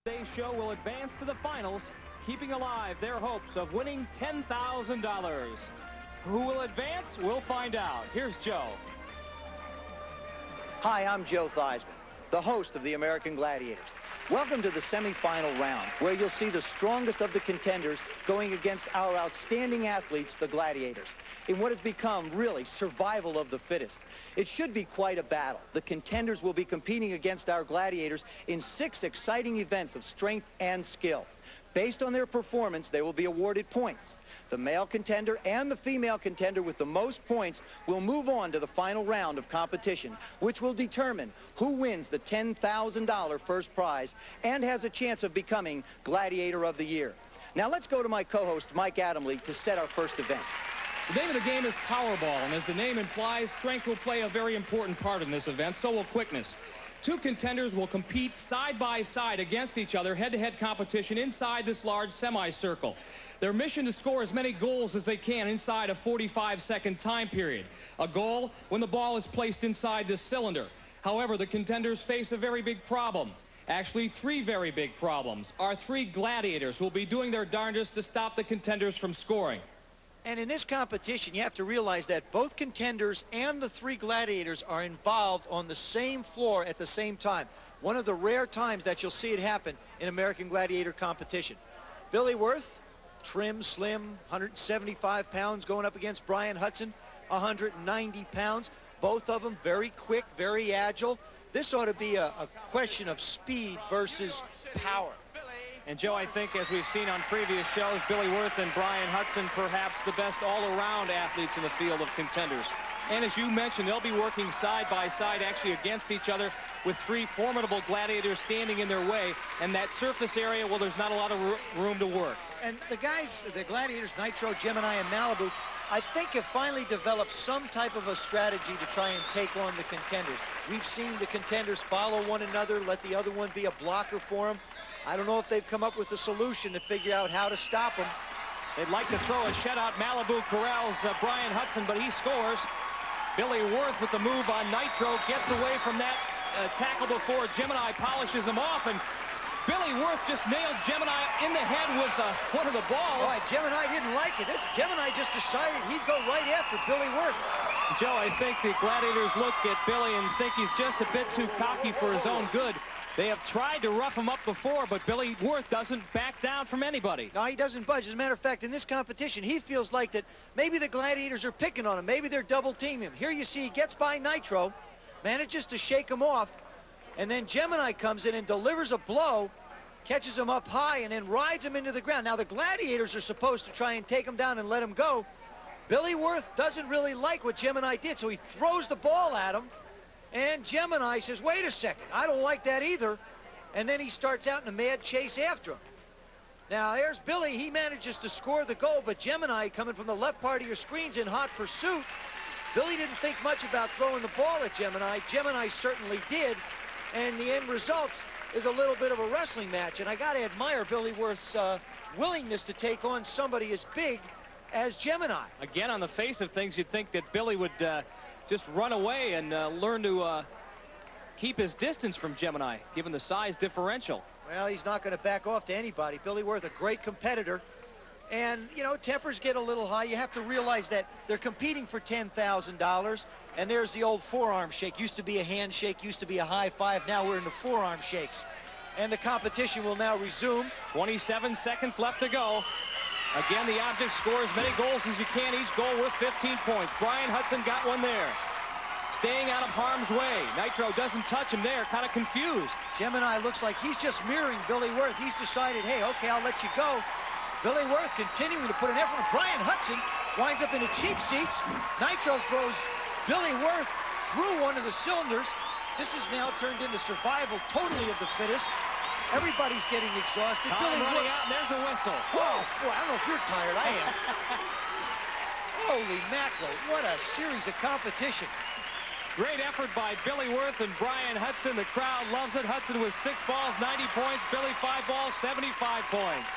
Today's show will advance to the finals, keeping alive their hopes of winning $10,000. Who will advance? We'll find out. Here's Joe. Hi, I'm Joe Theismann, the host of the American Gladiators. Welcome to the semifinal round, where you'll see the strongest of the contenders going against our outstanding athletes, the Gladiators, in what has become really survival of the fittest. It should be quite a battle. The contenders will be competing against our Gladiators in 6 exciting events of strength and skill. Based on their performance, they will be awarded points. The male contender and the female contender with the most points will move on to the final round of competition, which will determine who wins the $10,000 first prize and has a chance of becoming Gladiator of the Year. Now let's go to my co-host, Mike Adamle, to set our first event. The name of the game is Powerball, and as the name implies, strength will play a very important part in this event, so will quickness. 2 contenders will compete side by side against each other, head-to-head competition inside this large semicircle. Their mission to score as many goals as they can inside a 45-second time period. A goal when the ball is placed inside this cylinder. However, the contenders face a very big problem. Actually, 3 very big problems. Our 3 gladiators will be doing their darndest to stop the contenders from scoring. And in this competition, you have to realize that both contenders and the 3 gladiators are involved on the same floor at the same time. One of the rare times that you'll see it happen in American Gladiator competition. Billy Worth, trim, slim, 175 pounds, going up against Brian Hudson, 190 pounds. Both of them very quick, very agile. This ought to be a question of speed versus power. And Joe, I think as we've seen on previous shows, Billy Worth and Brian Hudson, perhaps the best all-around athletes in the field of contenders. And as you mentioned, they'll be working side by side, actually against each other, with 3 formidable gladiators standing in their way. And that surface area, well, there's not a lot of room to work. And the guys, the gladiators, Nitro, Gemini, and Malibu, I think have finally developed some type of a strategy to try and take on the contenders. We've seen the contenders follow one another, let the other one be a blocker for them. I don't know if they've come up with a solution to figure out how to stop them. They'd like to throw a shutout. Malibu corrals Brian Hudson, but he scores. Billy Worth with the move on Nitro gets away from that tackle before Gemini polishes him off, and Billy Worth just nailed Gemini in the head with one of the balls. Boy, Gemini didn't like it. Gemini just decided he'd go right after Billy Worth. Joe, I think the Gladiators look at Billy and think he's just a bit too cocky for his own good. They have tried to rough him up before, but Billy Worth doesn't back down from anybody. No, he doesn't budge. As a matter of fact, in this competition, he feels like that maybe the Gladiators are picking on him. Maybe they're double-teaming him. Here you see he gets by Nitro, manages to shake him off, and then Gemini comes in and delivers a blow, catches him up high, and then rides him into the ground. Now, the Gladiators are supposed to try and take him down and let him go. Billy Worth doesn't really like what Gemini did, so he throws the ball at him. And Gemini says, wait a second, I don't like that either. And then he starts out in a mad chase after him. Now, there's Billy. He manages to score the goal, but Gemini, coming from the left part of your screen's in hot pursuit. Billy didn't think much about throwing the ball at Gemini. Gemini certainly did. And the end result is a little bit of a wrestling match. And I got to admire Billy Worth's willingness to take on somebody as big as Gemini. Again, on the face of things, you'd think that Billy would just run away and learn to keep his distance from Gemini, given the size differential. Well, he's not going to back off to anybody. Billy Worth, a great competitor. And, you know, tempers get a little high. You have to realize that they're competing for $10,000. And there's the old forearm shake. Used to be a handshake, used to be a high five. Now we're in the forearm shakes. And the competition will now resume. 27 seconds left to go. Again, the object scores as many goals as you can, each goal worth 15 points. Brian Hudson got one there. Staying out of harm's way. Nitro doesn't touch him there, kind of confused. Gemini looks like he's just mirroring Billy Worth. He's decided, hey, okay, I'll let you go. Billy Worth continuing to put an effort. Brian Hudson winds up in the cheap seats. Nitro throws Billy Worth through one of the cylinders. This is now turned into survival totally of the fittest. Everybody's getting exhausted. Time running out, and there's a whistle. Whoa, boy, I don't know if you're tired. I am. Holy mackerel, what a series of competition. Great effort by Billy Worth and Brian Hudson. The crowd loves it. Hudson with 6 balls, 90 points. Billy 5 balls, 75 points.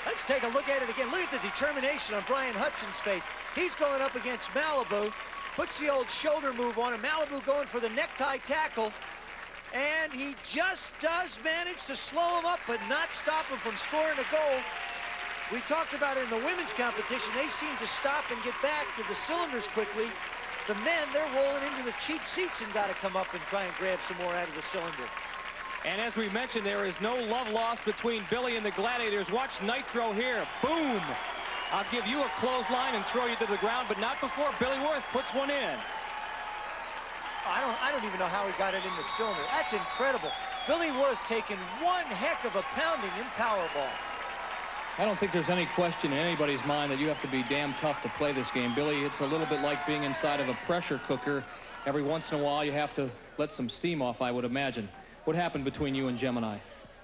Let's take a look at it again. Look at the determination on Brian Hudson's face. He's going up against Malibu. Puts the old shoulder move on him. Malibu going for the necktie tackle. And he just does manage to slow him up, but not stop him from scoring a goal. We talked about it in the women's competition. They seem to stop and get back to the cylinders quickly. The men, they're rolling into the cheap seats and got to come up and try and grab some more out of the cylinder. And as we mentioned, there is no love lost between Billy and the Gladiators. Watch Nitro here. Boom! I'll give you a clothesline and throw you to the ground, but not before Billy Worth puts one in. I don't even know how he got it in the cylinder. That's incredible. Billy Worth taking one heck of a pounding in Powerball. I don't think there's any question in anybody's mind that you have to be damn tough to play this game, Billy. It's a little bit like being inside of a pressure cooker. Every once in a while, you have to let some steam off, I would imagine. What happened between you and Gemini?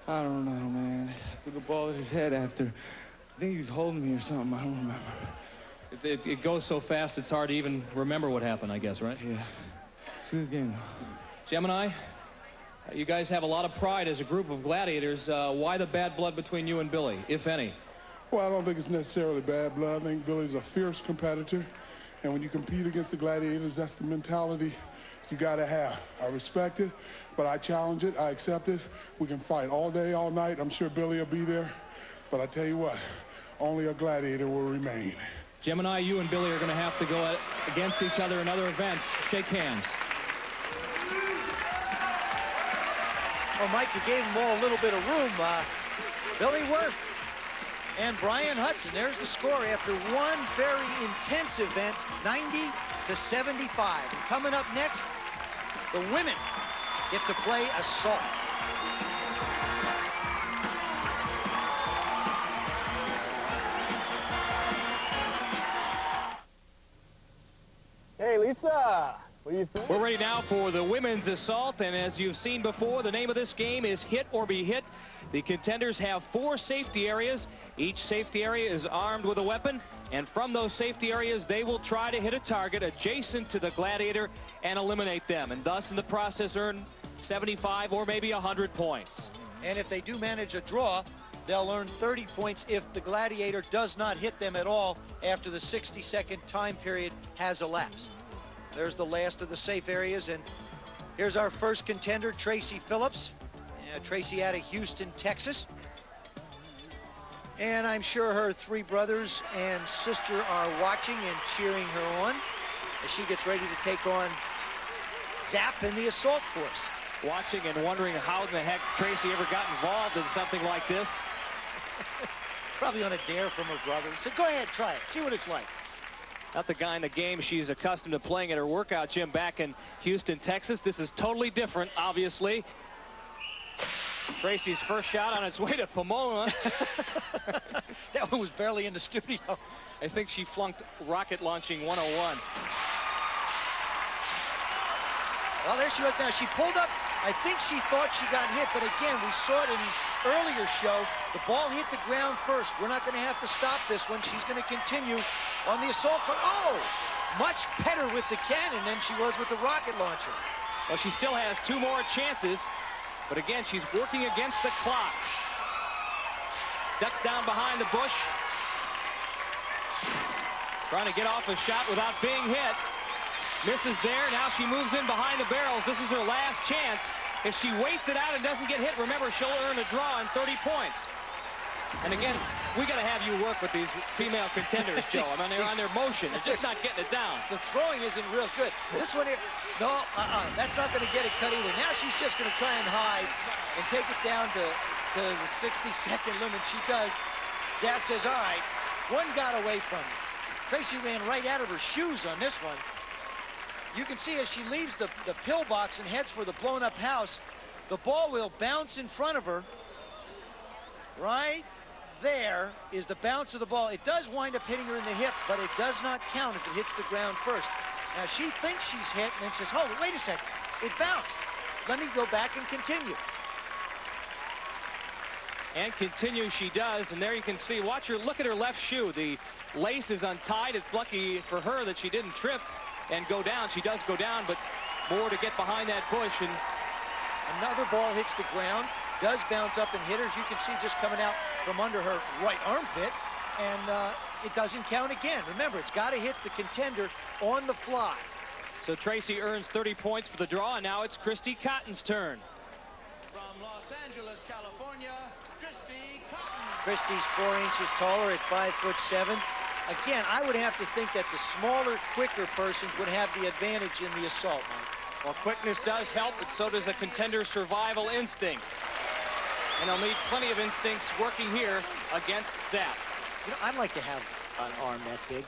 I don't know, man. I took a ball at his head after. I think he was holding me or something. I don't remember. It goes so fast, it's hard to even remember what happened, I guess, right? Yeah. It's a good game. Gemini, you guys have a lot of pride as a group of gladiators. Why the bad blood between you and Billy, if any? Well, I don't think it's necessarily bad blood. I think Billy's a fierce competitor. And when you compete against the Gladiators, that's the mentality you got to have. I respect it, but I challenge it. I accept it. We can fight all day, all night. I'm sure Billy will be there. But I tell you what, only a Gladiator will remain. Gemini, you and Billy are going to have to go against each other in other events. Shake hands. Well, Mike, you gave them all a little bit of room. Billy Worth and Brian Hudson. There's the score after one very intense event, 90-75. And coming up next, the women get to play assault. Hey, Lisa. What do you think? We're ready now for the women's assault, and as you've seen before, the name of this game is Hit or Be Hit. The contenders have 4 safety areas. Each safety area is armed with a weapon, and from those safety areas, they will try to hit a target adjacent to the Gladiator and eliminate them, and thus in the process earn 75 or maybe 100 points. And if they do manage a draw, they'll earn 30 points if the Gladiator does not hit them at all after the 60-second time period has elapsed. There's the last of the safe areas, and here's our first contender, Tracy Phillips. Tracy out of Houston, Texas. And I'm sure her 3 brothers and sister are watching and cheering her on as she gets ready to take on Zap in the assault force. Watching and wondering how in the heck Tracy ever got involved in something like this. Probably on a dare from her brother. So go ahead, try it. See what it's like. Not the guy in the game she's accustomed to playing at her workout gym back in Houston, Texas. This is totally different, obviously. Tracy's first shot on its way to Pomona. That one was barely in the studio. I think she flunked rocket launching 101. Well, there she was now. She pulled up. I think she thought she got hit, but again, we saw it in the earlier show. The ball hit the ground first. We're not going to have to stop this one. She's going to continue on the assault. Oh, much better with the cannon than she was with the rocket launcher. Well, she still has 2 more chances, but again, she's working against the clock. Ducks down behind the bush. Trying to get off a shot without being hit. Misses there. Now she moves in behind the barrels. This is her last chance. If she waits it out and doesn't get hit, remember, she'll earn a draw and 30 points. And again, we got to have you work with these female contenders, Joe. I mean, they're on their motion. They're just not getting it down. The throwing isn't real good. This one here, no, that's not going to get it cut either. Now she's just going to try and hide and take it down to the 60-second limit. She does. Zap says, all right, one got away from me. Tracy ran right out of her shoes on this one. You can see as she leaves the pillbox and heads for the blown-up house, the ball will bounce in front of her. Right there is the bounce of the ball. It does wind up hitting her in the hip, but it does not count if it hits the ground first. Now, she thinks she's hit and then says, hold it, wait a second. It bounced. Let me go back and continue. And continue she does, and there you can see, watch her, look at her left shoe. The lace is untied. It's lucky for her that she didn't trip and go down. She does go down, but more to get behind that bush. And another ball hits the ground, does bounce up and hit her, as you can see, just coming out from under her right armpit, and it doesn't count again. Remember, it's got to hit the contender on the fly. So Tracy earns 30 points for the draw, and now it's Christy Cotton's turn. Los Angeles, California, Christy Cotton. Christy's 4 inches taller at 5'7". Again, I would have to think that the smaller, quicker persons would have the advantage in the assault, Mike. Well, quickness does help, but so does a contender's survival instincts. And they'll need plenty of instincts working here against Zap. You know, I'd like to have an arm that big.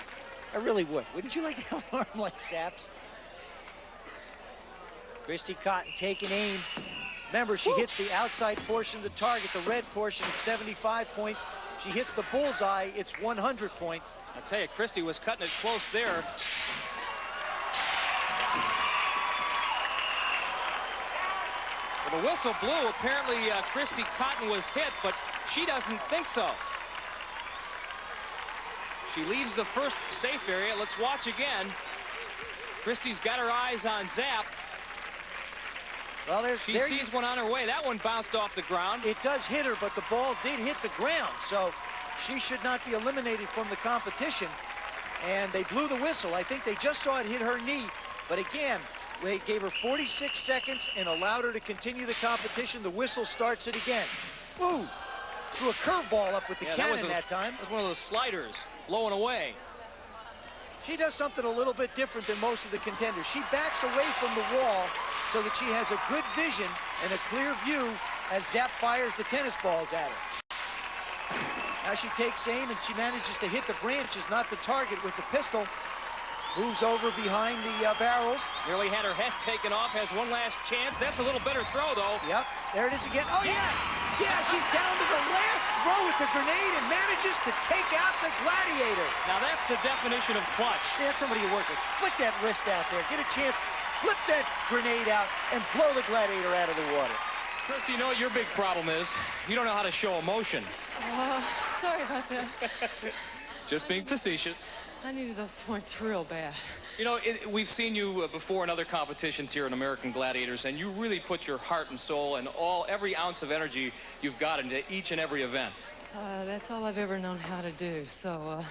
I really would. Wouldn't you like to have an arm like Zap's? Christy Cotton taking aim. Remember, she hits the outside portion of the target, the red portion at 75 points. She hits the bullseye, it's 100 points. I tell you, Christy was cutting it close there. Well, the whistle blew. Apparently, Christy Cotton was hit, but she doesn't think so. She leaves the first safe area. Let's watch again. Christy's got her eyes on Zap. Well, she sees one on her way. That one bounced off the ground. It does hit her, but the ball did hit the ground, so she should not be eliminated from the competition. And they blew the whistle. I think they just saw it hit her knee. But again, they gave her 46 seconds and allowed her to continue the competition. The whistle starts it again. Ooh! Threw a curveball up with the cannon that time. That was one of those sliders blowing away. She does something a little bit different than most of the contenders. She backs away from the wall so that she has a good vision and a clear view as Zap fires the tennis balls at her. Now she takes aim and she manages to hit the branches, not the target, with the pistol. Moves over behind the barrels. Nearly had her head taken off, has one last chance. That's a little better throw, though. Yep, there it is again. Oh, yeah! Yeah, she's down to the last throw with the grenade and manages to take out the Gladiator. Now, that's the definition of clutch. That's somebody you work with. Flick that wrist out there. Get a chance. Flip that grenade out and blow the Gladiator out of the water. Chris, you know what your big problem is? You don't know how to show emotion. Sorry about that. Just being facetious. I needed those points real bad. You know, we've seen you before in other competitions here in American Gladiators, and you really put your heart and soul and every ounce of energy you've got into each and every event. That's all I've ever known how to do, so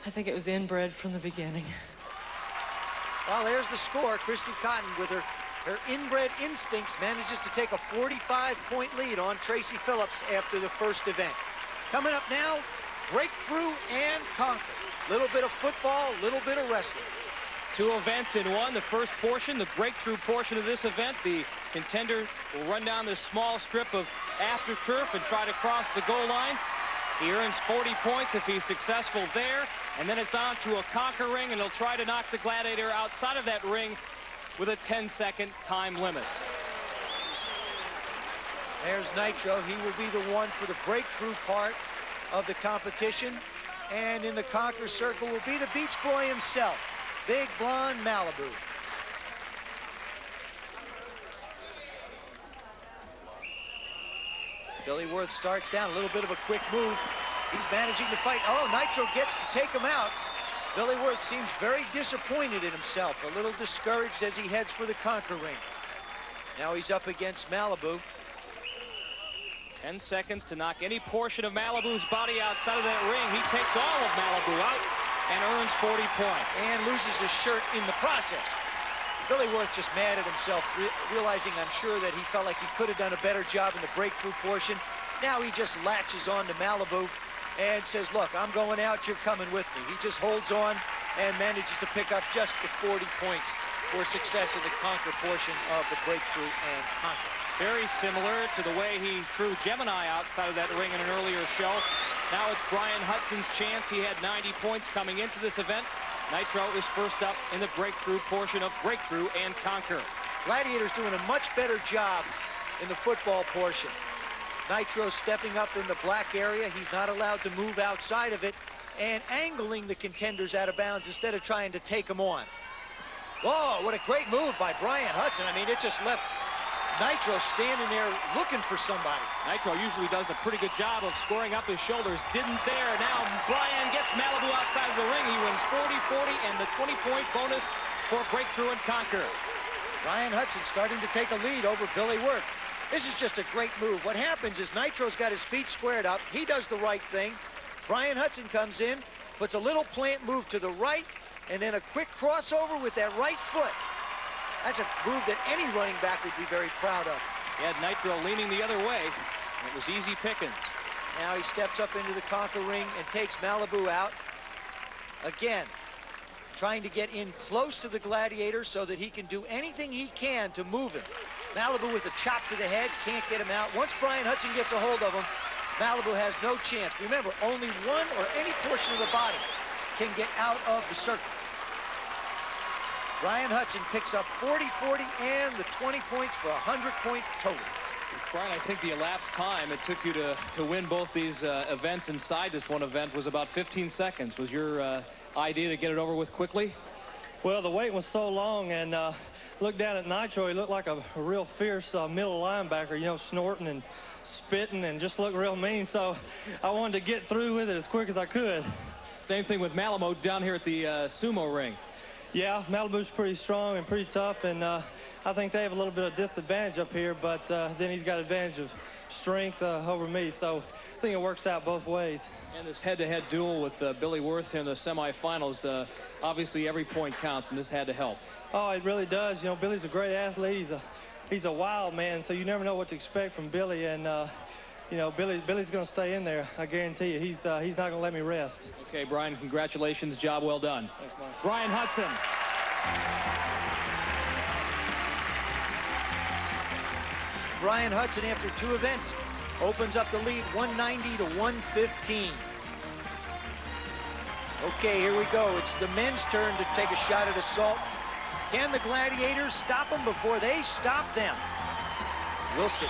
I think it was inbred from the beginning. Well, there's the score. Christy Cotton, with her inbred instincts, manages to take a 45-point lead on Tracy Phillips after the first event. Coming up now, breakthrough and conquer. Little bit of football, little bit of wrestling. Two events in one. The first portion, the breakthrough portion of this event, the contender will run down this small strip of AstroTurf and try to cross the goal line. He earns 40 points if he's successful there. And then it's on to a conquer ring, and he'll try to knock the Gladiator outside of that ring with a 10-second time limit. There's Nitro. He will be the one for the breakthrough part of the competition. And in the conquer circle will be the Beach Boy himself, Big Blonde Malibu. Billy Worth starts down, a little bit of a quick move. He's managing to fight. Oh, Nitro gets to take him out. Billy Worth seems very disappointed in himself, a little discouraged as he heads for the conquer ring. Now he's up against Malibu. 10 seconds to knock any portion of Malibu's body outside of that ring. He takes all of Malibu out and earns 40 points. And loses his shirt in the process. Billy Worth just mad at himself, realizing, I'm sure, that he felt like he could have done a better job in the breakthrough portion. Now he just latches on to Malibu and says, look, I'm going out, you're coming with me. He just holds on and manages to pick up just the 40 points for success in the conquer portion of the breakthrough and conquer. Very similar to the way he threw Gemini outside of that ring in an earlier show. Now it's Brian Hudson's chance. He had 90 points coming into this event. Nitro is first up in the breakthrough portion of breakthrough and conquer. Gladiator's doing a much better job in the football portion. Nitro stepping up in the black area. He's not allowed to move outside of it and angling the contenders out of bounds instead of trying to take them on. Whoa, what a great move by Brian Hudson. I mean, it just left Nitro standing there looking for somebody. Nitro usually does a pretty good job of scoring up his shoulders. Didn't there. Now Brian gets Malibu outside of the ring. He wins 40-40 and the 20-point bonus for breakthrough and conquer. Brian Hudson starting to take a lead over Billy Worth. This is just a great move. What happens is Nitro's got his feet squared up. He does the right thing. Brian Hudson comes in, puts a little plant move to the right, and then a quick crossover with that right foot. That's a move that any running back would be very proud of. He had Nitro leaning the other way. It was easy pickings. Now he steps up into the conquer ring and takes Malibu out. Again, trying to get in close to the Gladiator so that he can do anything he can to move him. Malibu with a chop to the head, can't get him out. Once Brian Hudson gets a hold of him, Malibu has no chance. Remember, only one or any portion of the body can get out of the circle. Brian Hudson picks up 40-40 and the 20 points for a 100-point total. Brian, I think the elapsed time it took you to win both these events inside this one event was about 15 seconds. Was your idea to get it over with quickly? Well, the wait was so long, and looked down at Nitro. He looked like a real fierce middle linebacker, you know, snorting and spitting and just looked real mean. So I wanted to get through with it as quick as I could. Same thing with Malibu down here at the sumo ring. Yeah, Malibu's pretty strong and pretty tough, and I think they have a little bit of disadvantage up here, but then he's got advantage of strength over me, so I think it works out both ways. And this head-to-head duel with Billy Worth in the semifinals, obviously every point counts, and this had to help. Oh, it really does. You know, Billy's a great athlete. He's a wild man, so you never know what to expect from Billy, and you know, Billy's going to stay in there. I guarantee you. He's not going to let me rest. Okay, Brian, congratulations. Job well done. Thanks, Mike. Brian Hudson. Brian Hudson, after 2 events, opens up the lead 190 to 115. Okay, here we go. It's the men's turn to take a shot at assault. Can the Gladiators stop them before they stop them? We'll see.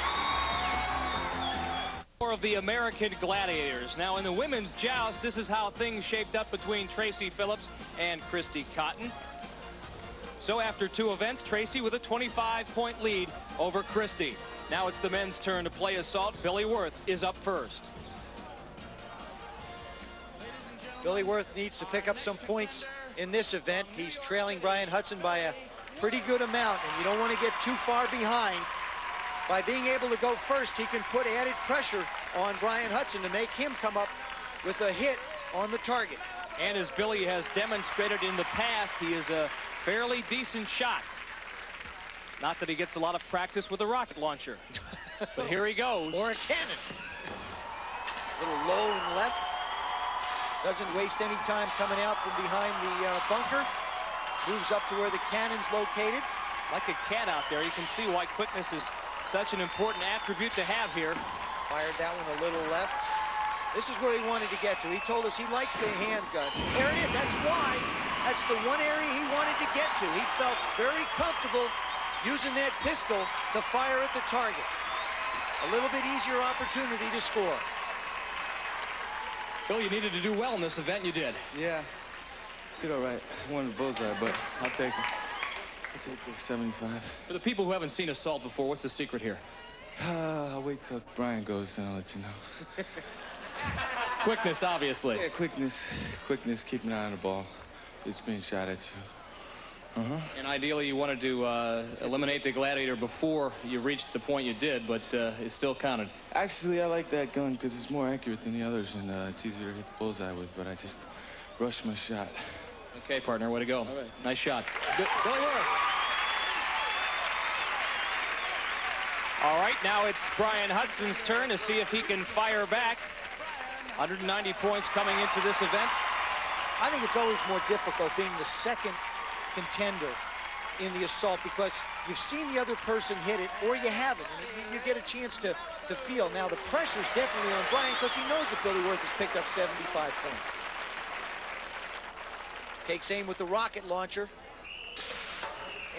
Of the American Gladiators. Now in the women's joust, this is how things shaped up between Tracy Phillips and Christy Cotton. So after 2 events, Tracy with a 25-point lead over Christy. Now it's the men's turn to play assault. Billy Worth is up first. Billy Worth needs to pick up some points in this event. He's trailing Brian Hudson by a pretty good amount, and you don't want to get too far behind. By being able to go first, he can put added pressure on Brian Hudson to make him come up with a hit on the target. And as Billy has demonstrated in the past, he is a fairly decent shot. Not that he gets a lot of practice with a rocket launcher. But here he goes. Or a cannon. A little low and left. Doesn't waste any time coming out from behind the bunker. Moves up to where the cannon's located. Like a cat out there. You can see why quickness is such an important attribute to have here. Fired that one a little left. This is where he wanted to get to. He told us he likes the handgun. There it is. That's why. That's the one area he wanted to get to. He felt very comfortable using that pistol to fire at the target. A little bit easier opportunity to score. Bill, you needed to do well in this event, and you did. Yeah, did all right. I wanted a bullseye, but I'll take it. I'll take the 75. For the people who haven't seen assault before, what's the secret here? I'll wait till Brian goes, and I'll let you know. Quickness, obviously. Yeah, quickness, keeping an eye on the ball. It's being shot at you. And ideally, you wanted to eliminate the Gladiator before you reached the point you did, but it still counted. Actually, I like that gun because it's more accurate than the others, and it's easier to hit the bullseye with, but I just rushed my shot. Okay, partner, way to go. All right. Nice shot. Billy Worth. All right, now it's Brian Hudson's turn to see if he can fire back. 190 points coming into this event. I think it's always more difficult being the second contender in the assault because you've seen the other person hit it or you haven't, and you get a chance to feel. Now the pressure's definitely on Brian because he knows that Billy Worth has picked up 75 points. Takes aim with the rocket launcher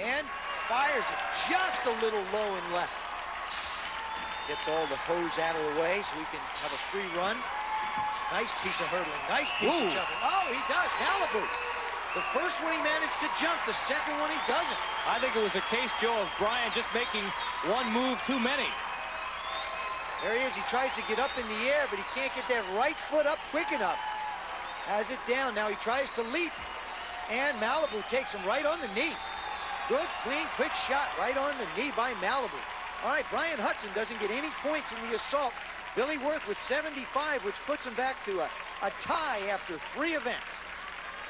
and fires it just a little low and left. Gets all the hose out of the way so we can have a free run. Nice piece of hurdling, nice piece of jumping. Oh, he does, Malibu. The first one he managed to jump, the second one he doesn't. I think it was a case, Joe, of Brian just making one move too many. There he is, he tries to get up in the air, but he can't get that right foot up quick enough. Has it down, now he tries to leap, and Malibu takes him right on the knee. Good, clean, quick shot right on the knee by Malibu. All right, Brian Hudson doesn't get any points in the assault. Billy Worth with 75, which puts him back to a tie after 3 events.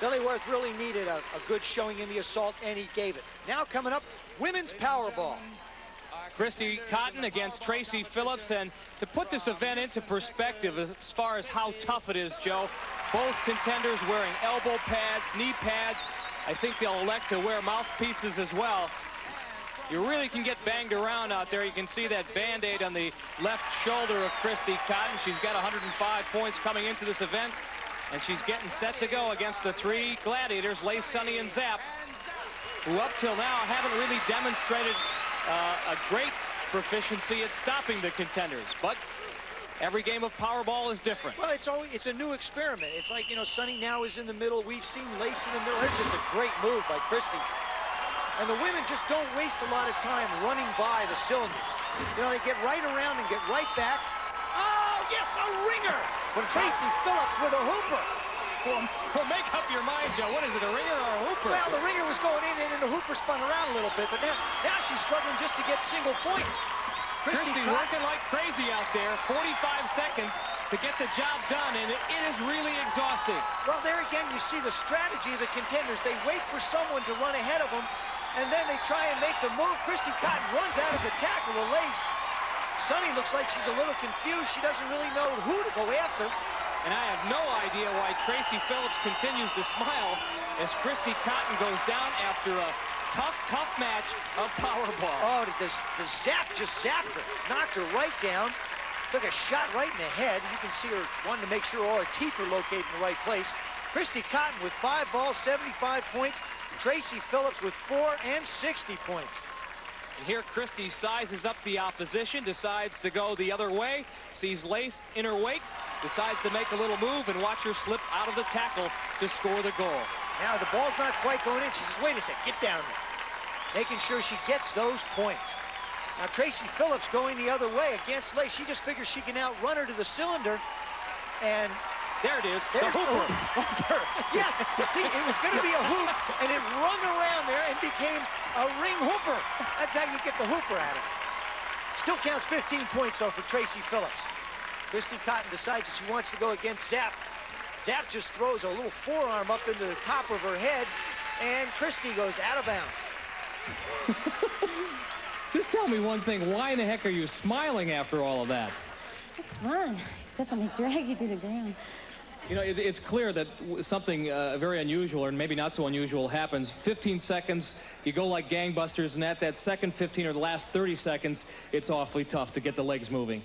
Billy Worth really needed a good showing in the assault, and he gave it. Now coming up, women's Powerball. Christy Cotton against Tracy Phillips. And to put this event into perspective as far as how tough it is, Joe, both contenders wearing elbow pads, knee pads. I think they'll elect to wear mouthpieces as well. You really can get banged around out there. You can see that Band-Aid on the left shoulder of Christy Cotton. She's got 105 points coming into this event, and she's getting set to go against the three Gladiators, Lace, Sunny, and Zap, who up till now haven't really demonstrated a great proficiency at stopping the contenders. But every game of Powerball is different. Well, it's a new experiment. It's like, you know, Sunny now is in the middle. We've seen Lace in the middle. It's just a great move by Christy. And the women just don't waste a lot of time running by the cylinders. You know, they get right around and get right back. Oh, yes, a ringer from Tracy Phillips with a hooper. Well, make up your mind, Joe. What is it, a ringer or a hooper? Well, the ringer was going in, and then the hooper spun around a little bit. But now she's struggling just to get single points. Christy working like crazy out there. 45 seconds to get the job done, and it is really exhausting. Well, there again, you see the strategy of the contenders. They wait for someone to run ahead of them, and then they try and make the move. Christy Cotton runs out of the tackle of Lace. Sunny looks like she's a little confused. She doesn't really know who to go after. And I have no idea why Tracy Phillips continues to smile as Christy Cotton goes down after a tough match of Powerball. Oh, the Zap just zapped her. Knocked her right down. Took a shot right in the head. You can see her wanting to make sure all her teeth are located in the right place. Christy Cotton with 5 balls, 75 points. Tracy Phillips with 4 and 60 points. And here Christy sizes up the opposition, decides to go the other way, sees Lace in her wake, decides to make a little move and watch her slip out of the tackle to score the goal. Now the ball's not quite going in. She says, wait a second, get down there. Making sure she gets those points. Now Tracy Phillips going the other way against Lace. She just figures she can outrun her to the cylinder. And there it is, the hooper. Yes, see, it was going to be a hoop, and it rung around there and became a ring hooper. That's how you get the hooper at it. Still counts 15 points, though, for Tracy Phillips. Christy Cotton decides that she wants to go against Zap. Zap just throws a little forearm up into the top of her head, and Christy goes out of bounds. Just tell me one thing. Why in the heck are you smiling after all of that? It's fun, except when they drag you to the ground. You know, it's clear that something very unusual, or maybe not so unusual, happens. 15 seconds, you go like gangbusters, and at that second 15 or the last 30 seconds, it's awfully tough to get the legs moving.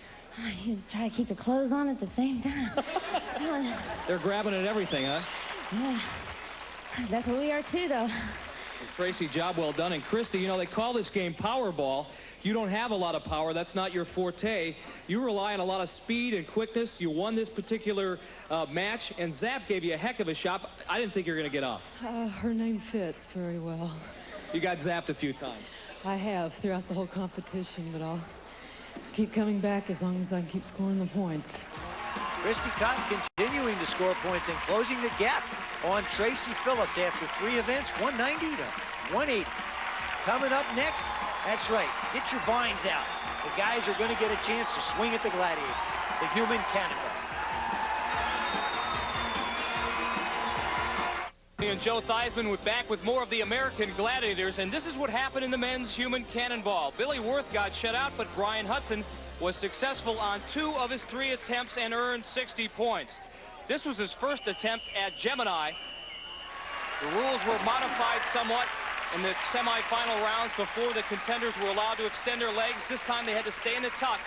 You just try to keep your clothes on at the same time. They're grabbing at everything, huh? Yeah. That's what we are, too, though. Well, Tracy, job well done. And Christy, you know, they call this game Powerball. You don't have a lot of power. That's not your forte. You rely on a lot of speed and quickness. You won this particular match, and Zap gave you a heck of a shot. I didn't think you were going to get up. Her name fits very well. You got zapped a few times. I have throughout the whole competition, but I'll keep coming back as long as I keep scoring the points. Christy Cotton continuing to score points and closing the gap on Tracy Phillips after 3 events, 190 to 180. Coming up next, that's right, get your vines out. The guys are going to get a chance to swing at the Gladiators, the human cannonball. And Joe Theismann back with more of the American Gladiators, and this is what happened in the men's human cannonball. Billy Worth got shut out, but Brian Hudson was successful on 2 of his 3 attempts and earned 60 points. This was his first attempt at Gemini. The rules were modified somewhat in the semifinal rounds before the contenders were allowed to extend their legs. This time they had to stay in the tuck,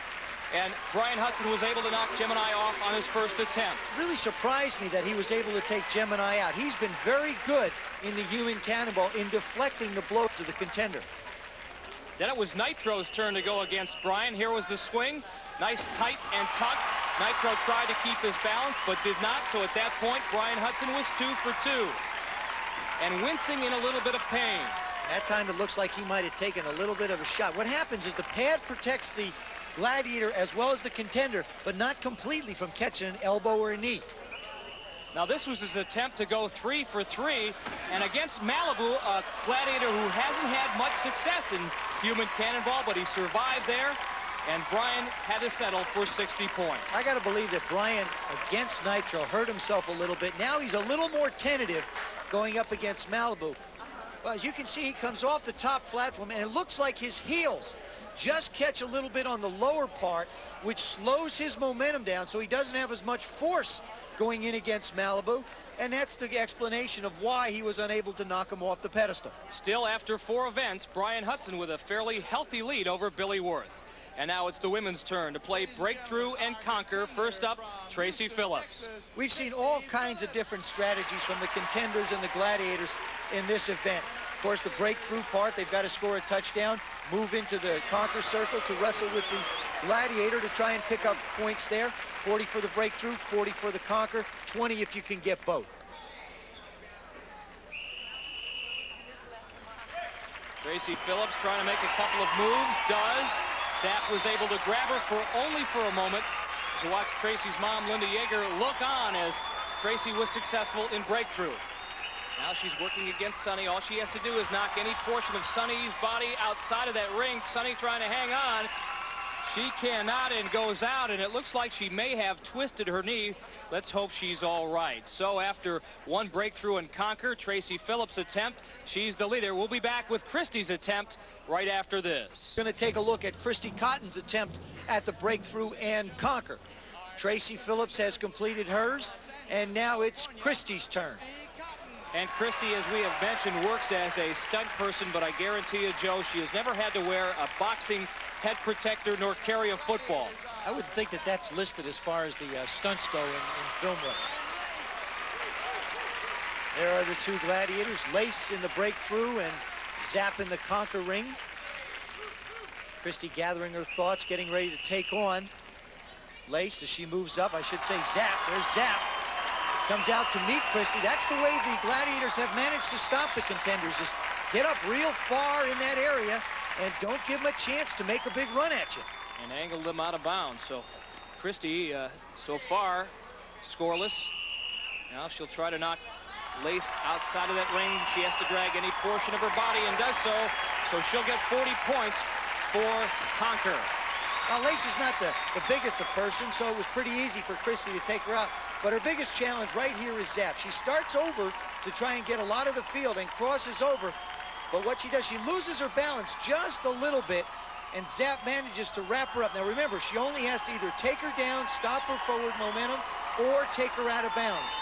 and Brian Hudson was able to knock Gemini off on his first attempt. It really surprised me that he was able to take Gemini out. He's been very good in the human cannonball in deflecting the blows of the contender. Then it was Nitro's turn to go against Brian. Here was the swing. Nice tight and tuck. Nitro tried to keep his balance, but did not. So at that point, Brian Hudson was 2 for 2. And wincing in a little bit of pain. That time it looks like he might have taken a little bit of a shot. What happens is the pad protects the Gladiator as well as the contender, but not completely from catching an elbow or a knee. Now this was his attempt to go 3 for 3, and against Malibu, a Gladiator who hasn't had much success in human cannonball, but he survived there, and Brian had to settle for 60 points. I got to believe that Brian, against Nitro, hurt himself a little bit. Now he's a little more tentative going up against Malibu. Well, as you can see, he comes off the top platform, and it looks like his heels just catch a little bit on the lower part, which slows his momentum down so he doesn't have as much force going in against Malibu. And that's the explanation of why he was unable to knock him off the pedestal. Still, after 4 events, Brian Hudson with a fairly healthy lead over Billy Worth. And now it's the women's turn to play breakthrough and conquer. First up, Tracy Phillips. We've seen all kinds of different strategies from the contenders and the Gladiators in this event. Of course, the breakthrough part, they've got to score a touchdown, move into the conquer circle to wrestle with the Gladiator to try and pick up points there. 40 for the breakthrough, 40 for the conquer, 20 if you can get both. Tracy Phillips trying to make a couple of moves, does. Zapp was able to grab her only for a moment. To watch Tracy's mom, Linda Yeager, look on as Tracy was successful in breakthrough. Now she's working against Sonny. All she has to do is knock any portion of Sonny's body outside of that ring. Sonny trying to hang on. She cannot and goes out, and it looks like she may have twisted her knee. Let's hope she's all right. So after one breakthrough and conquer, Tracy Phillips' attempt, she's the leader. We'll be back with Christy's attempt right after this. Going to take a look at Christy Cotton's attempt at the breakthrough and conquer. Tracy Phillips has completed hers, and now it's Christy's turn. And Christy, as we have mentioned, works as a stunt person, but I guarantee you, Joe, she has never had to wear a boxing head protector nor carry a football. I would think that that's listed as far as the stunts go in film work. There are the two Gladiators, Lace in the breakthrough and Zapp in the conquer ring. Christy gathering her thoughts, getting ready to take on Lace as she moves up. I should say Zapp. There's Zapp. Comes out to meet Christy. That's the way the Gladiators have managed to stop the contenders, is get up real far in that area and don't give them a chance to make a big run at you. And angle them out of bounds. So Christy, so far, scoreless. Now she'll try to knock Lace outside of that ring. She has to drag any portion of her body and does so. So she'll get 40 points for conquer. Now Lace is not the biggest of person, so it was pretty easy for Christy to take her out. But her biggest challenge right here is Zapp. She starts over to try and get a lot of the field and crosses over. But what she does, she loses her balance just a little bit, and Zapp manages to wrap her up. Now remember, she only has to either take her down, stop her forward momentum, or take her out of bounds.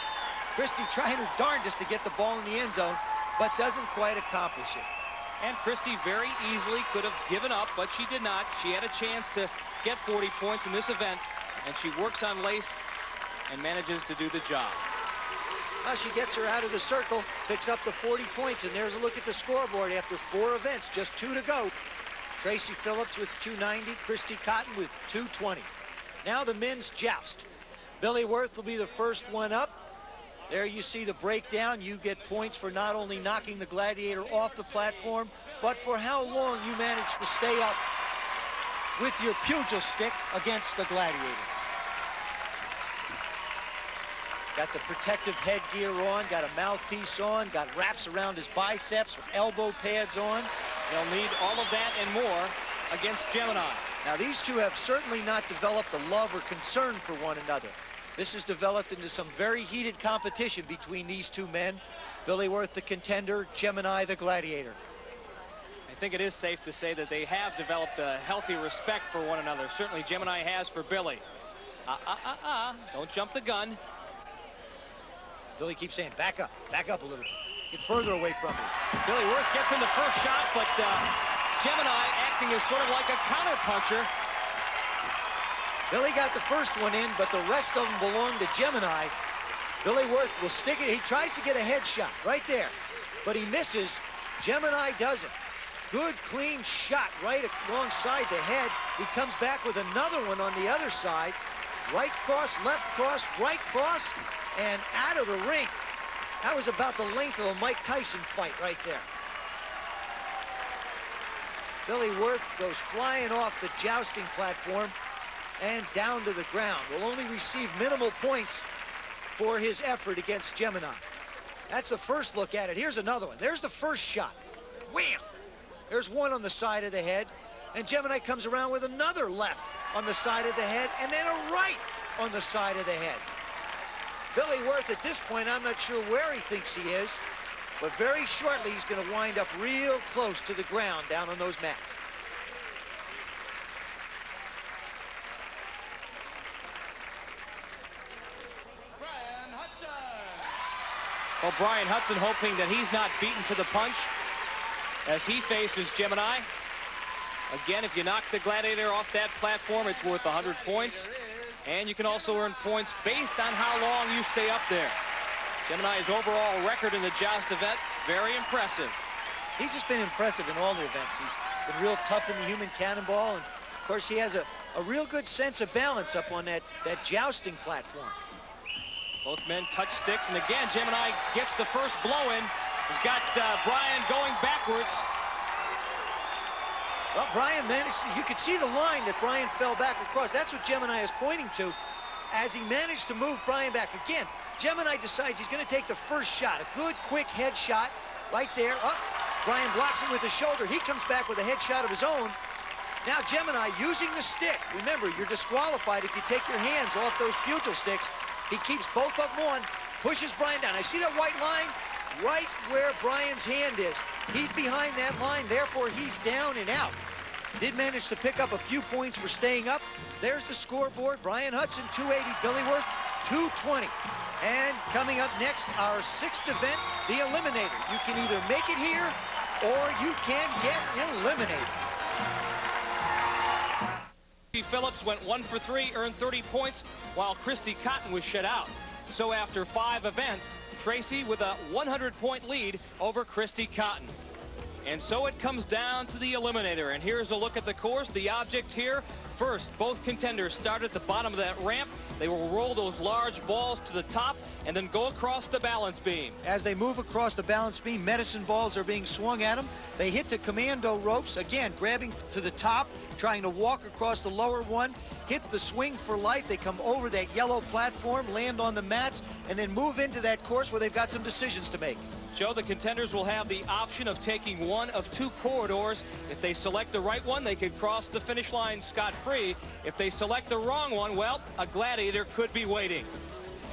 Christy trying her darndest to get the ball in the end zone, but doesn't quite accomplish it. And Christy very easily could have given up, but she did not. She had a chance to get 40 points in this event, and she works on Lace and manages to do the job. Now she gets her out of the circle, picks up the 40 points, and there's a look at the scoreboard after 4 events, just 2 to go. Tracy Phillips with 290, Christy Cotton with 220. Now the men's joust. Billy Worth will be the first one up. There you see the breakdown. You get points for not only knocking the Gladiator off the platform, but for how long you manage to stay up with your pugil stick against the Gladiator. Got the protective headgear on, got a mouthpiece on, got wraps around his biceps with elbow pads on. They'll need all of that and more against Gemini. Now these two have certainly not developed a love or concern for one another. This has developed into some very heated competition between these two men. Billy Worth, the contender, Gemini, the Gladiator. I think it is safe to say that they have developed a healthy respect for one another. Certainly Gemini has for Billy. Don't jump the gun. Billy keeps saying, back up a little bit. Get further away from me. Billy Worth gets in the first shot, but Gemini acting as sort of like a counterpuncher. Billy got the first one in, but the rest of them belong to Gemini. Billy Worth will stick it. He tries to get a headshot right there, but he misses. Gemini doesn't. Good, clean shot right alongside the head. He comes back with another one on the other side. Right cross, left cross, right cross, and out of the ring. That was about the length of a Mike Tyson fight right there. Billy Worth goes flying off the jousting platform and down to the ground. Will only receive minimal points for his effort against Gemini. That's the first look at it. Here's another one. There's the first shot. Wham! There's one on the side of the head, and Gemini comes around with another left on the side of the head, and then a right on the side of the head. Billy Worth, at this point, I'm not sure where he thinks he is, but very shortly he's going to wind up real close to the ground down on those mats. Well, Brian Hudson hoping that he's not beaten to the punch as he faces Gemini. Again, if you knock the Gladiator off that platform, it's worth 100 points. And you can also earn points based on how long you stay up there. Gemini's overall record in the joust event, very impressive. He's just been impressive in all the events. He's been real tough in the human cannonball. And, of course, he has a real good sense of balance up on that jousting platform. Both men touch sticks. And, again, Gemini gets the first blow in. He's got Brian going backwards. Well, Brian managed, you could see the line that Brian fell back across. That's what Gemini is pointing to as he managed to move Brian back. Again, Gemini decides he's going to take the first shot, a good, quick head shot right there. Up, Brian blocks it with his shoulder. He comes back with a head shot of his own. Now Gemini using the stick. Remember, you're disqualified if you take your hands off those pugil sticks. He keeps both of them on, pushes Brian down. I see that white line right where Brian's hand is. He's behind that line, therefore he's down and out. Did manage to pick up a few points for staying up. There's the scoreboard. Brian Hudson, 280. Billy Worth, 220. And coming up next, our sixth event, the Eliminator. You can either make it here or you can get eliminated. Phillips went 1 for 3, earned 30 points, while Christy Cotton was shut out. So after 5 events, Tracy with a 100-point lead over Christy Cotton. And so it comes down to the Eliminator. And here's a look at the course. The object here, first, both contenders start at the bottom of that ramp. They will roll those large balls to the top and then go across the balance beam. As they move across the balance beam, medicine balls are being swung at them. They hit the commando ropes, again, grabbing to the top, trying to walk across the lower one, hit the swing for life. They come over that yellow platform, land on the mats, and then move into that course where they've got some decisions to make. Joe, the contenders will have the option of taking one of 2 corridors. If they select the right one, they could cross the finish line scot-free. If they select the wrong one, well, a Gladiator could be waiting.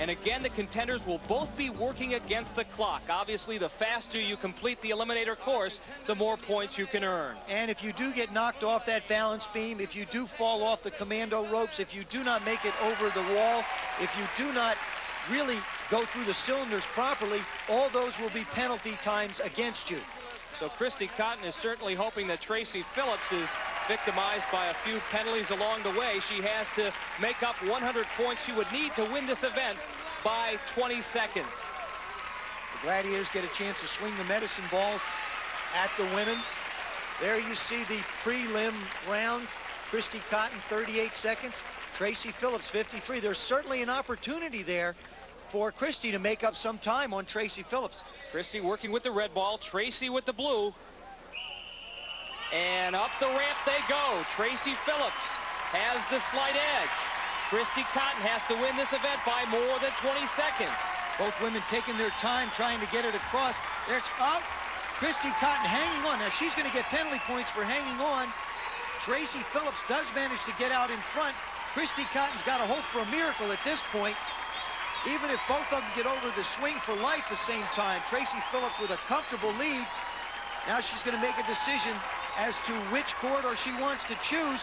And again, the contenders will both be working against the clock. Obviously, the faster you complete the Eliminator course, the more points you can earn. And if you do get knocked off that balance beam, if you do fall off the commando ropes, if you do not make it over the wall, if you do not really go through the cylinders properly, all those will be penalty times against you. So Christy Cotton is certainly hoping that Tracy Phillips is victimized by a few penalties along the way. She has to make up 100 points she would need to win this event by 20 seconds. The Gladiators get a chance to swing the medicine balls at the women. There you see the prelim rounds. Christy Cotton, 38 seconds. Tracy Phillips, 53. There's certainly an opportunity there for Christy to make up some time on Tracy Phillips. Christy working with the red ball, Tracy with the blue. And up the ramp they go. Tracy Phillips has the slight edge. Christy Cotton has to win this event by more than 20 seconds. Both women taking their time trying to get it across. There's up. Christy Cotton hanging on. Now she's going to get penalty points for hanging on. Tracy Phillips does manage to get out in front. Christy Cotton's got to hope for a miracle at this point. Even if both of them get over the swing for life at the same time. Tracy Phillips with a comfortable lead. Now she's going to make a decision as to which corridor she wants to choose.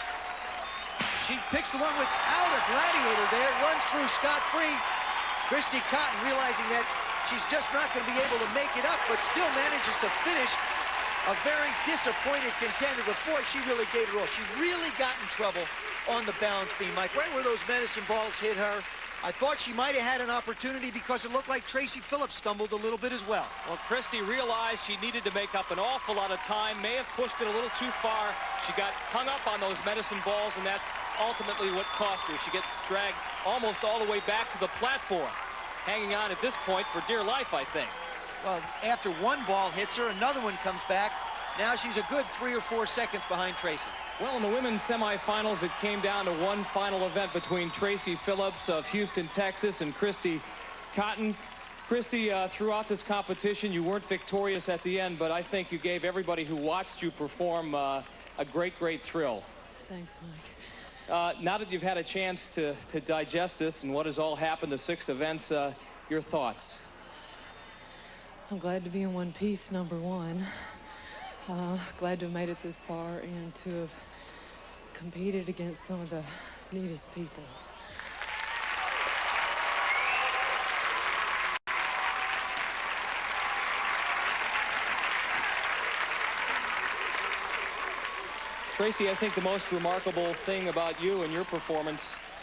She picks the one without a Gladiator there. Runs through scot-free. Christy Cotton realizing that she's just not going to be able to make it up, but still manages to finish. A very disappointed contender. Before she really gave it all. She really got in trouble on the balance beam, Mike. Right where those medicine balls hit her. I thought she might have had an opportunity because it looked like Tracy Phillips stumbled a little bit as well. Well, Christy realized she needed to make up an awful lot of time, may have pushed it a little too far. She got hung up on those medicine balls, and that's ultimately what cost her. She gets dragged almost all the way back to the platform, hanging on at this point for dear life, I think. Well, after one ball hits her, another one comes back. Now she's a good 3 or 4 seconds behind Tracy. Well, in the women's semifinals, it came down to one final event between Tracy Phillips of Houston, Texas, and Christy Cotton. Christy, throughout this competition, you weren't victorious at the end, but I think you gave everybody who watched you perform a great, great thrill. Thanks, Mike. Now that you've had a chance to digest this and what has all happened, the 6 events, your thoughts? I'm glad to be in one piece, number one. Glad to have made it this far and to have competed against some of the neatest people. Tracy, I think the most remarkable thing about you and your performance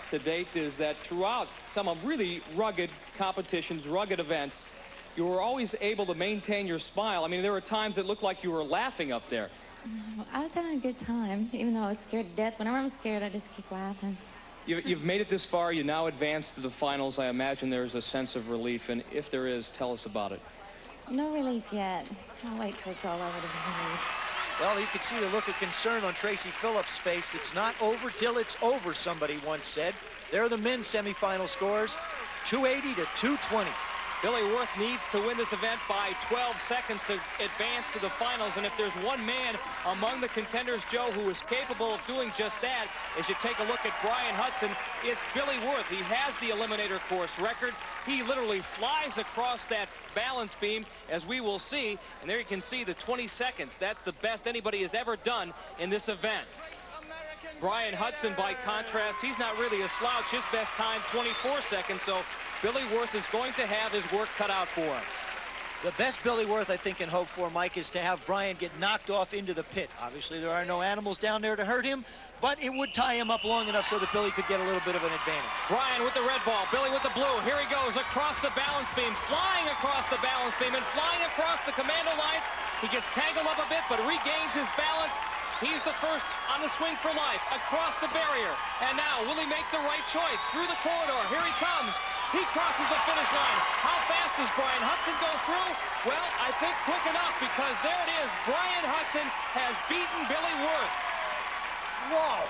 to date is that throughout some of really rugged competitions, rugged events, you were always able to maintain your smile. I mean, there were times it looked like you were laughing up there. I was having a good time, even though I was scared to death. Whenever I'm scared, I just keep laughing. You've made it this far. You now advance to the finals. I imagine there's a sense of relief, and if there is, tell us about it. No relief yet. I'll wait till it's all over to be relief. Well, you can see the look of concern on Tracy Phillips' face. It's not over till it's over, somebody once said. There are the men's semifinal scores, 280 to 220. Billy Wirth needs to win this event by 12 seconds to advance to the finals. And if there's one man among the contenders, Joe, who is capable of doing just that, as you take a look at Brian Hudson, it's Billy Wirth. He has the Eliminator course record. He literally flies across that balance beam, as we will see. And there you can see the 20 seconds. That's the best anybody has ever done in this event. Brian Hudson, by contrast, he's not really a slouch. His best time, 24 seconds. So Billy Wirth is going to have his work cut out for him. The best Billy Wirth, I think, can hope for, Mike, is to have Brian get knocked off into the pit. Obviously, there are no animals down there to hurt him, but it would tie him up long enough so that Billy could get a little bit of an advantage. Brian with the red ball, Billy with the blue. Here he goes across the balance beam, flying across the balance beam and flying across the commando lines. He gets tangled up a bit, but regains his balance. He's the first on the swing for life, across the barrier. And now, will he make the right choice? Through the corridor, here he comes. He crosses the finish line. How fast does Brian Hudson go through? Well, I think quick enough, because there it is. Brian Hudson has beaten Billy Wirth. Whoa,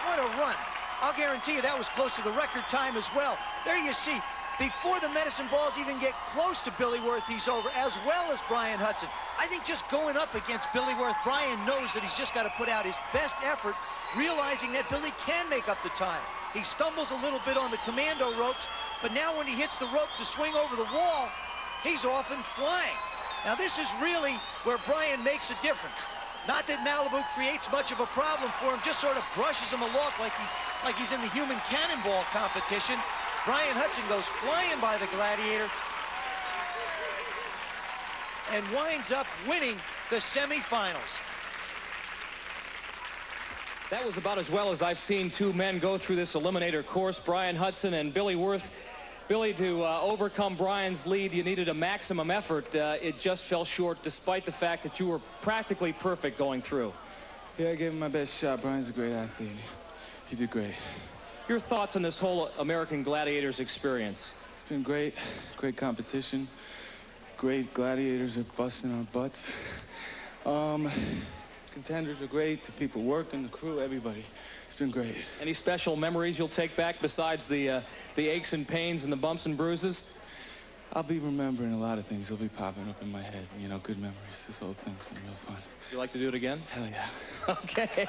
what a run. I'll guarantee you that was close to the record time as well. There you see, before the medicine balls even get close to Billy Wirth, he's over, as well as Brian Hudson. I think just going up against Billy Wirth, Brian knows that he's just got to put out his best effort, realizing that Billy can make up the time. He stumbles a little bit on the commando ropes, but now when he hits the rope to swing over the wall, he's off and flying. Now this is really where Brian makes a difference. Not that Malibu creates much of a problem for him, just sort of brushes him along like he's in the human cannonball competition. Brian Hudson goes flying by the Gladiator and winds up winning the semifinals. That was about as well as I've seen two men go through this Eliminator course, Brian Hudson and Billy Wirth. Billy, to overcome Brian's lead, you needed a maximum effort. It just fell short, despite the fact that you were practically perfect going through. Yeah, I gave him my best shot. Brian's a great athlete. He did great. Your thoughts on this whole American Gladiators experience? It's been great. Great competition. Great gladiators are busting our butts. Contenders are great. The people working, the crew, everybody. It's been great. Any special memories you'll take back besides the aches and pains and the bumps and bruises? I'll be remembering a lot of things. They'll be popping up in my head. You know, good memories. This whole thing's been real fun. You like to do it again? Hell yeah. Okay.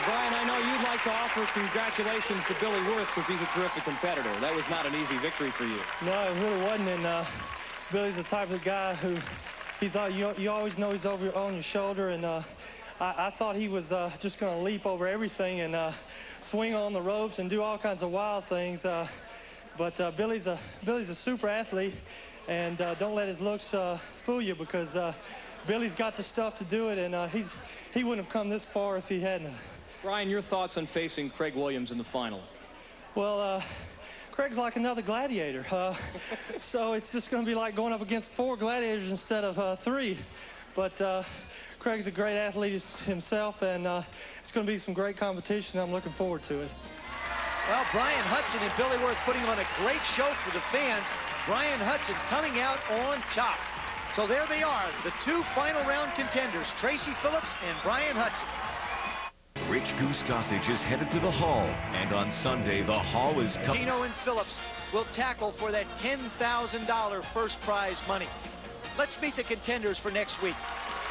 Brian, I know you'd like to offer congratulations to Billy Wirth because he's a terrific competitor. That was not an easy victory for you. No, it really wasn't. And Billy's the type of guy who you always know he's over on your shoulder. And I thought he was just going to leap over everything and swing on the ropes and do all kinds of wild things. But Billy's a super athlete, and don't let his looks fool you, because Billy's got the stuff to do it, and he wouldn't have come this far if he hadn't. Brian, your thoughts on facing Craig Williams in the final? Well, Craig's like another gladiator, so it's just going to be like going up against 4 gladiators instead of 3. But Craig's a great athlete himself, and it's going to be some great competition. I'm looking forward to it. Well, Brian Hudson and Billy Wirth putting on a great show for the fans. Brian Hudson coming out on top. So there they are, the 2 final round contenders, Tracy Phillips and Brian Hudson. Rich Goose Gossage is headed to the Hall, and on Sunday, the Hall is coming. Gino and Phillips will tackle for that $10,000 first prize money. Let's meet the contenders for next week.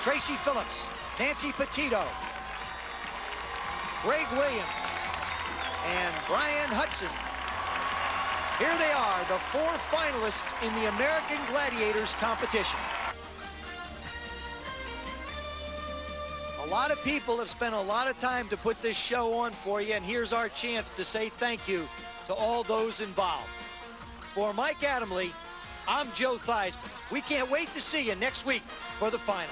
Tracy Phillips, Nancy Petito, Greg Williams, and Brian Hudson. Here they are, the 4 finalists in the American Gladiators competition. A lot of people have spent a lot of time to put this show on for you, and here's our chance to say thank you to all those involved. For Mike Adamle, I'm Joe Theismann. We can't wait to see you next week for the finals.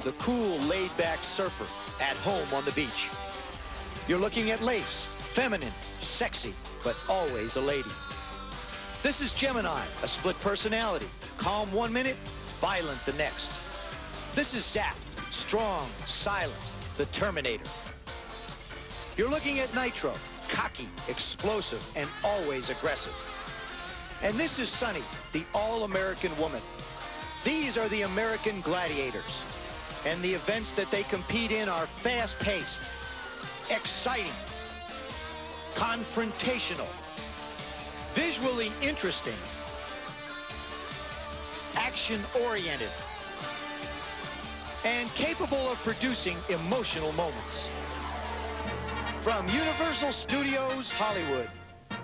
The cool, laid-back surfer at home on the beach. You're looking at Lace, feminine, sexy, but always a lady. This is Gemini, a split personality, calm 1 minute, violent the next. This is Zap, strong, silent, the Terminator. You're looking at Nitro, cocky, explosive, and always aggressive. And this is Sunny, the all-American woman. These are the American Gladiators. And the events that they compete in are fast-paced, exciting, confrontational, visually interesting, action-oriented, and capable of producing emotional moments. From Universal Studios Hollywood,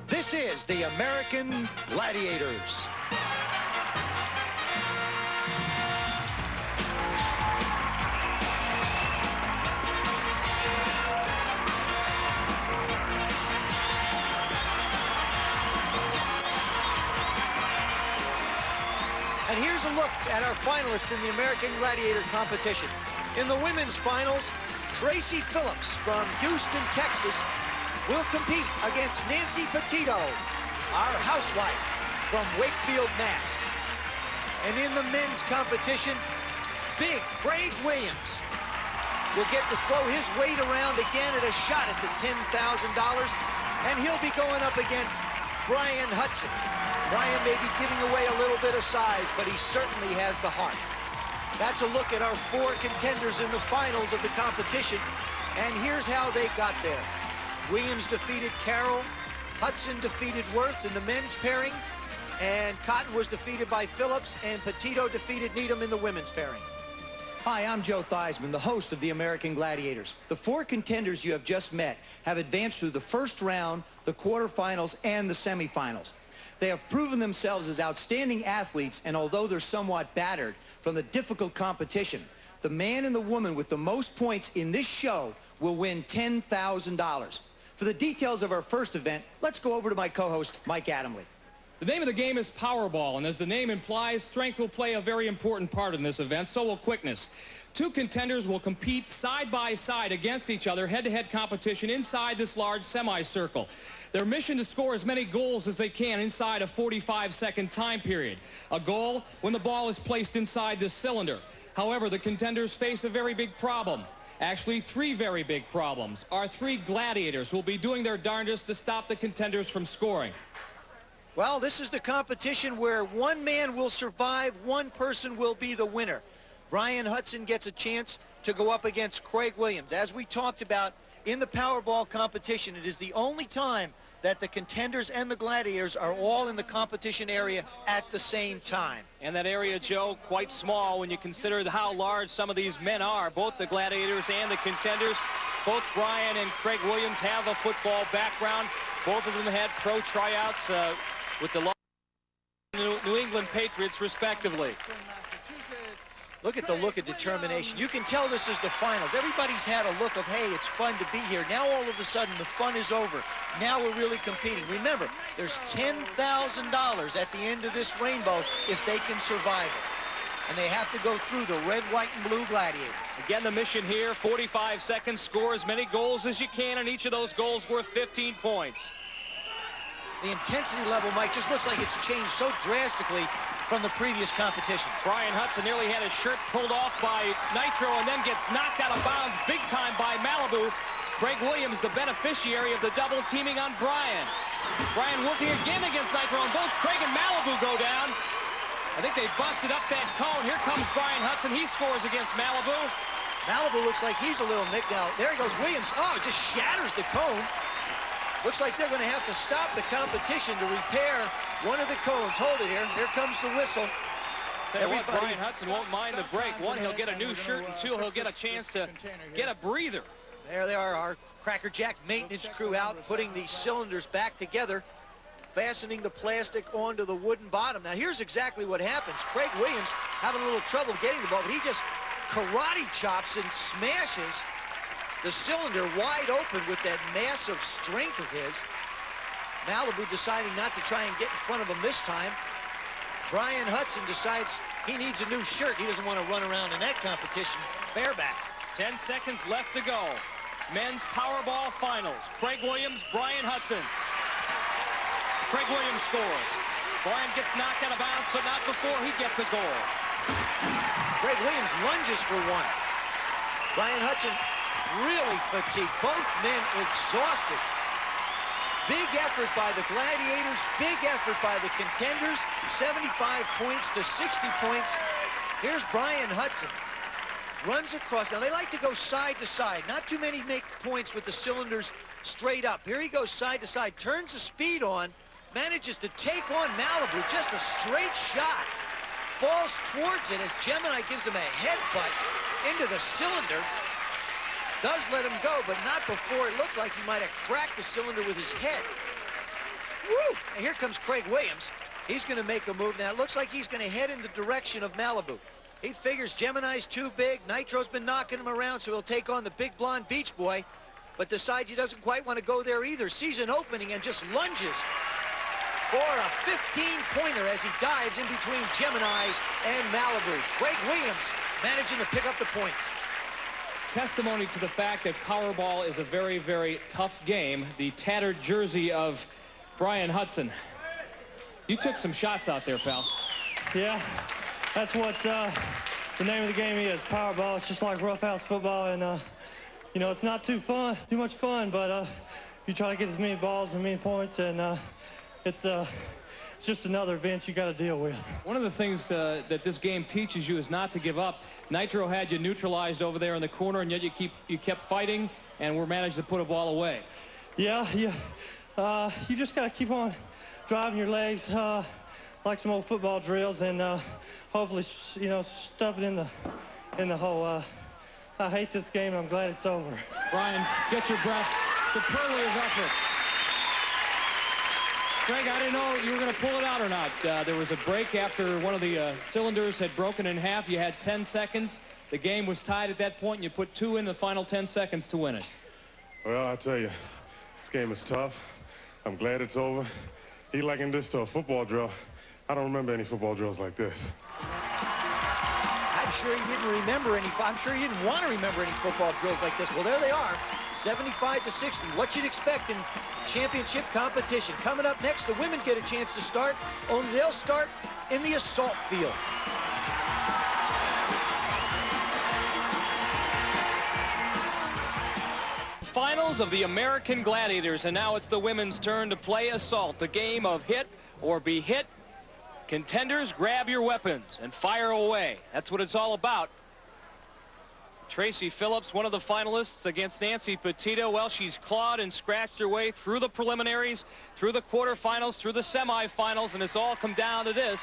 this is the American Gladiators. And here's a look at our finalists in the American Gladiator competition. In the women's finals, Tracy Phillips from Houston, Texas, will compete against Nancy Petito, our housewife from Wakefield, Mass. And in the men's competition, big Craig Williams will get to throw his weight around again at a shot at the $10,000, and he'll be going up against Brian Hudson. Brian may be giving away a little bit of size, but he certainly has the heart. That's a look at our 4 contenders in the finals of the competition, and here's how they got there. Williams defeated Carroll, Hudson defeated Worth in the men's pairing, and Cotton was defeated by Phillips, and Petito defeated Needham in the women's pairing. Hi, I'm Joe Theismann, the host of the American Gladiators. The 4 contenders you have just met have advanced through the first round, the quarterfinals, and the semifinals. They have proven themselves as outstanding athletes, and although they're somewhat battered from the difficult competition, the man and the woman with the most points in this show will win $10,000. For the details of our first event, let's go over to my co-host, Mike Adamley. The name of the game is Powerball, and as the name implies, strength will play a very important part in this event, so will quickness. 2 contenders will compete side by side against each other, head-to-head competition inside this large semicircle. Their mission to score as many goals as they can inside a 45-second time period. A goal when the ball is placed inside this cylinder. However, the contenders face a very big problem. Actually, 3 very big problems. Our 3 gladiators will be doing their darndest to stop the contenders from scoring. Well, this is the competition where one man will survive, one person will be the winner. Brian Hudson gets a chance to go up against Craig Williams. As we talked about in the Powerball competition, it is the only time that the contenders and the gladiators are all in the competition area at the same time. And that area, Joe, quite small when you consider how large some of these men are, both the gladiators and the contenders. Both Brian and Craig Williams have a football background. Both of them had pro tryouts with the New England Patriots, respectively. Look at the look of determination. You can tell this is the finals. Everybody's had a look of, hey, it's fun to be here. Now all of a sudden the fun is over. Now we're really competing. Remember, there's $10,000 at the end of this rainbow if they can survive it. And they have to go through the red, white, and blue Gladiator. Again, the mission here, 45 seconds, score as many goals as you can, and each of those goals worth 15 points. The intensity level, Mike, just looks like it's changed so drastically from the previous competitions. Brian Hudson nearly had his shirt pulled off by Nitro and then gets knocked out of bounds big time by Malibu. Craig Williams, the beneficiary of the double teaming on Brian. Brian working again against Nitro, and both Craig and Malibu go down. I think they busted up that cone. Here comes Brian Hudson. He scores against Malibu. Malibu looks like he's a little nicked out. There he goes, Williams. Oh, it just shatters the cone. Looks like they're going to have to stop the competition to repair one of the cones. Hold it here. Here comes the whistle. Tell you what, Brian Hudson won't mind the break. One, he'll get a new shirt, and two, he'll get a chance to get a breather. There they are, our Cracker Jack maintenance crew out, putting the cylinders back together, fastening the plastic onto the wooden bottom. Now, here's exactly what happens. Craig Williams having a little trouble getting the ball, but he just karate chops and smashes the cylinder wide open with that massive strength of his. Malibu deciding not to try and get in front of him this time. Brian Hudson decides he needs a new shirt. He doesn't want to run around in that competition bareback. 10 seconds left to go. Men's Powerball Finals. Craig Williams, Brian Hudson. Craig Williams scores. Brian gets knocked out of bounds, but not before he gets a goal. Craig Williams lunges for one. Brian Hudson really fatigued. Both men exhausted. Big effort by the Gladiators, big effort by the contenders. 75 points to 60 points. Here's Brian Hudson. Runs across. Now, they like to go side to side. Not too many make points with the cylinders straight up. Here he goes side to side. Turns the speed on. Manages to take on Malibu. Just a straight shot. Falls towards it as Gemini gives him a headbutt into the cylinder. Does let him go, but not before it looked like he might have cracked the cylinder with his head. Woo! And here comes Craig Williams. He's going to make a move now. It looks like he's going to head in the direction of Malibu. He figures Gemini's too big. Nitro's been knocking him around, so he'll take on the big blonde beach boy, but decides he doesn't quite want to go there either. Sees an opening and just lunges for a 15-pointer as he dives in between Gemini and Malibu. Craig Williams managing to pick up the points. Testimony to the fact that Powerball is a very, very tough game. The tattered jersey of Brian Hudson. You took some shots out there, pal. Yeah, that's what the name of the game is, Powerball. It's just like roughhouse football, and you know, it's not too much fun, but you try to get as many balls and many points, and it's just another event you got to deal with. One of the things that this game teaches you is not to give up. Nitro had you neutralized over there in the corner, and yet you kept fighting, and were managed to put a ball away. Yeah. You just got to keep on driving your legs like some old football drills, and hopefully, you know, stuff it in the hole. I hate this game. I'm glad it's over. Brian, get your breath. Superlative effort. Craig, I didn't know you were going to pull it out or not. There was a break after one of the cylinders had broken in half. You had 10 seconds. The game was tied at that point, and you put 2 in the final 10 seconds to win it. Well, I tell you, this game is tough. I'm glad it's over. He likened this to a football drill. I don't remember any football drills like this. I'm sure he didn't remember any. I'm sure he didn't want to remember any football drills like this. Well, there they are, 75 to 60. What you'd expect in championship competition. Coming up next, the women get a chance to start, only they'll start in the assault field. Finals of the American Gladiators, and now it's the women's turn to play assault, the game of hit or be hit. Contenders, grab your weapons and fire away. That's what it's all about. Tracy Phillips, one of the finalists against Nancy Petito. Well, she's clawed and scratched her way through the preliminaries, through the quarterfinals, through the semifinals, and it's all come down to this,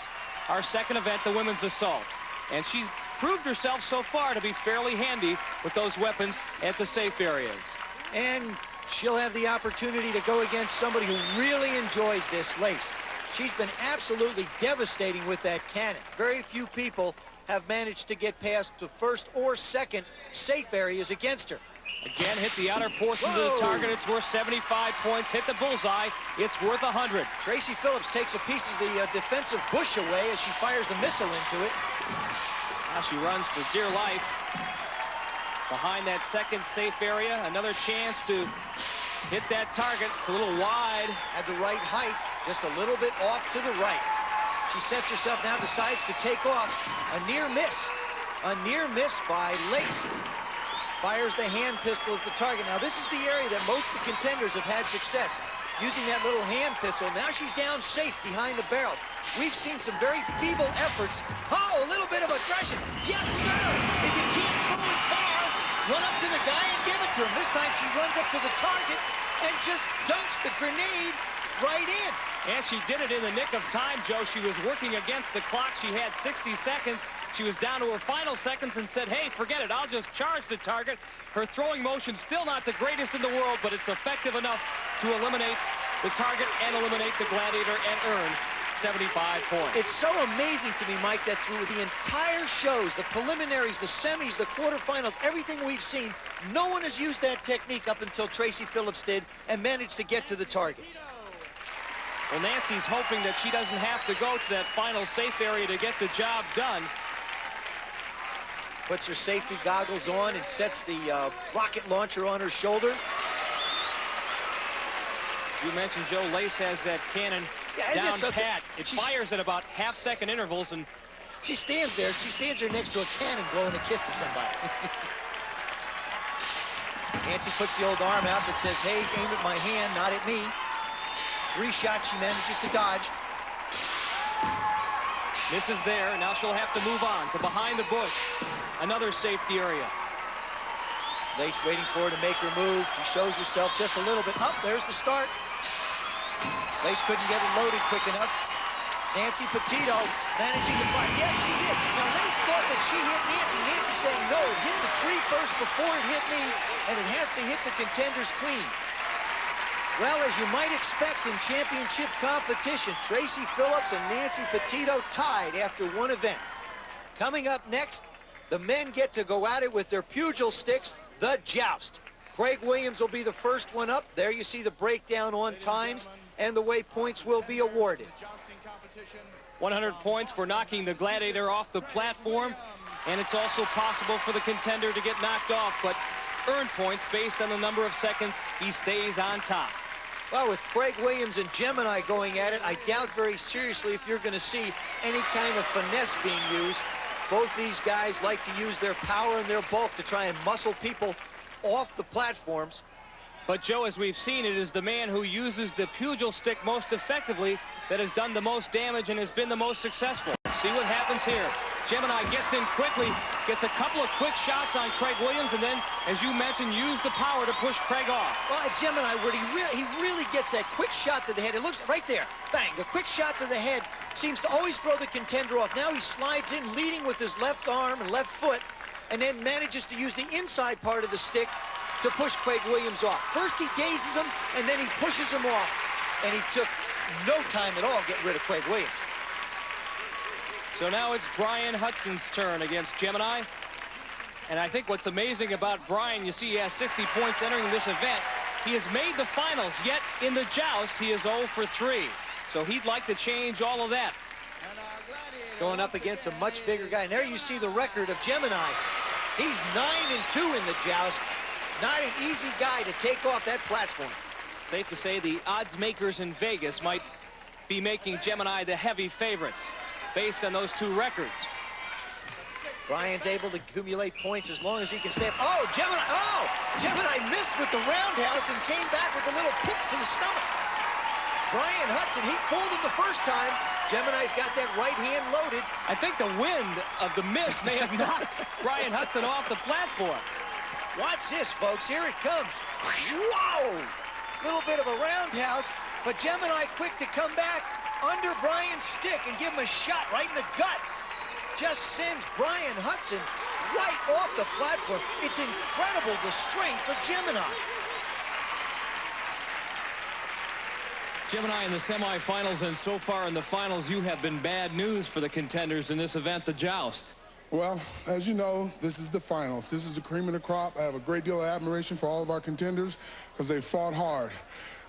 our second event, the women's assault. And she's proved herself so far to be fairly handy with those weapons at the safe areas. And She'll have the opportunity to go against somebody who really enjoys this, Lace. She's been absolutely devastating with that cannon. Very few people have managed to get past the first or second safe areas against her. Again, hit the outer portion of the target. It's worth 75 points. Hit the bullseye. It's worth 100. Tracy Phillips takes a piece of the defensive bush away as she fires the missile into it. Now she runs for dear life. Behind that second safe area, another chance to hit that target. It's a little wide. At the right height, just a little bit off to the right. She sets herself now, decides to take off. A near miss. A near miss by Lace. Fires the hand pistol at the target. Now this is the area that most of the contenders have had success. Using that little hand pistol. Now she's down safe behind the barrel. We've seen some very feeble efforts. Oh, a little bit of aggression. Yes, sir! If you can't throw it far, run up to the guy and give it to him. This time she runs up to the target and just dunks the grenade right in. And she did it in the nick of time, Joe. She was working against the clock. She had 60 seconds. She was down to her final seconds and said, hey, forget it. I'll just charge the target. Her throwing motion still not the greatest in the world, but it's effective enough to eliminate the target and eliminate the Gladiator and earn 75 points. It's so amazing to me, Mike, that through the entire shows, the preliminaries, the semis, the quarterfinals, everything we've seen, no one has used that technique up until Tracy Phillips did and managed to get to the target. Well, Nancy's hoping that she doesn't have to go to that final safe area to get the job done. Puts her safety goggles on and sets the rocket launcher on her shoulder. You mentioned Joe, Lace has that cannon down pat. It fires at about half-second intervals, and she stands there. She stands there next to a cannon blowing a kiss to somebody. Nancy puts the old arm out that says, hey, aim at my hand, not at me. 3 shots she manages to dodge. Misses there. Now she'll have to move on to behind the bush. Another safety area. Lace waiting for her to make her move. She shows herself just a little bit. Up, there's the start. Lace couldn't get it loaded quick enough. Nancy Petito managing to fire. Yes, she did. Now, Lace thought that she hit Nancy. Nancy saying, no, it hit the tree first before it hit me, and it has to hit the contenders clean. Well, as you might expect in championship competition, Tracy Phillips and Nancy Petito tied after one event. Coming up next, the men get to go at it with their pugil sticks, the joust. Craig Williams will be the first one up. There you see the breakdown on times and the way points will be awarded. 100 points for knocking the Gladiator off the platform, and it's also possible for the contender to get knocked off, but earned points based on the number of seconds he stays on top. Well, with Craig Williams and Gemini going at it, I doubt very seriously if you're going to see any kind of finesse being used. Both these guys like to use their power and their bulk to try and muscle people off the platforms. But, Joe, as we've seen, it is the man who uses the pugil stick most effectively that has done the most damage and has been the most successful. See what happens here. Gemini gets in quickly, gets a couple of quick shots on Craig Williams, and then, as you mentioned, use the power to push Craig off. Well, at Gemini, where he really gets that quick shot to the head. It looks right there. Bang. The quick shot to the head seems to always throw the contender off. Now he slides in, leading with his left arm and left foot, and then manages to use the inside part of the stick to push Craig Williams off. First he dazes him, and then he pushes him off. And he took no time at all to get rid of Craig Williams. So now it's Brian Hudson's turn against Gemini. And I think what's amazing about Brian, you see he has 60 points entering this event. He has made the finals, yet in the joust he is 0 for 3. So he'd like to change all of that. Going up against a much bigger guy. And there you see the record of Gemini. He's 9-2 in the joust. Not an easy guy to take off that platform. Safe to say the odds makers in Vegas might be making Gemini the heavy favorite based on those 2 records. Brian's able to accumulate points as long as he can stay up. Oh, Gemini! Oh! Gemini missed with the roundhouse and came back with a little kick to the stomach. Brian Hudson, he pulled him the first time. Gemini's got that right hand loaded. I think the wind of the miss may have knocked Brian Hudson off the platform. Watch this, folks. Here it comes. Whoa! Little bit of a roundhouse, but Gemini quick to come back under Brian's stick and give him a shot right in the gut. Just sends Brian Hudson right off the platform. It's incredible the strength of Gemini. Gemini in the semifinals, and so far in the finals, you have been bad news for the contenders in this event, the joust. Well, as you know, this is the finals. This is the cream of the crop. I have a great deal of admiration for all of our contenders because they fought hard.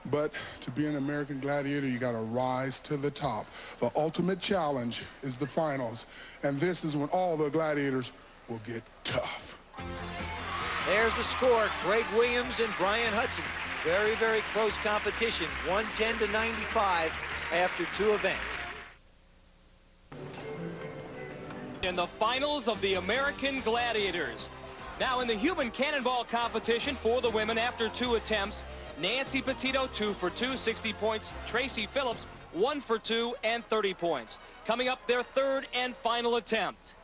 But to be an American Gladiator, you got to rise to the top. The ultimate challenge is the finals. And this is when all the Gladiators will get tough. There's the score. Greg Williams and Brian Hudson. Very, very close competition. 110 to 95 after 2 events. In the finals of the American Gladiators. Now in the human cannonball competition for the women after 2 attempts, Nancy Petito 2 for 2, 60 points. Tracy Phillips 1 for 2 and 30 points. Coming up their 3rd and final attempt.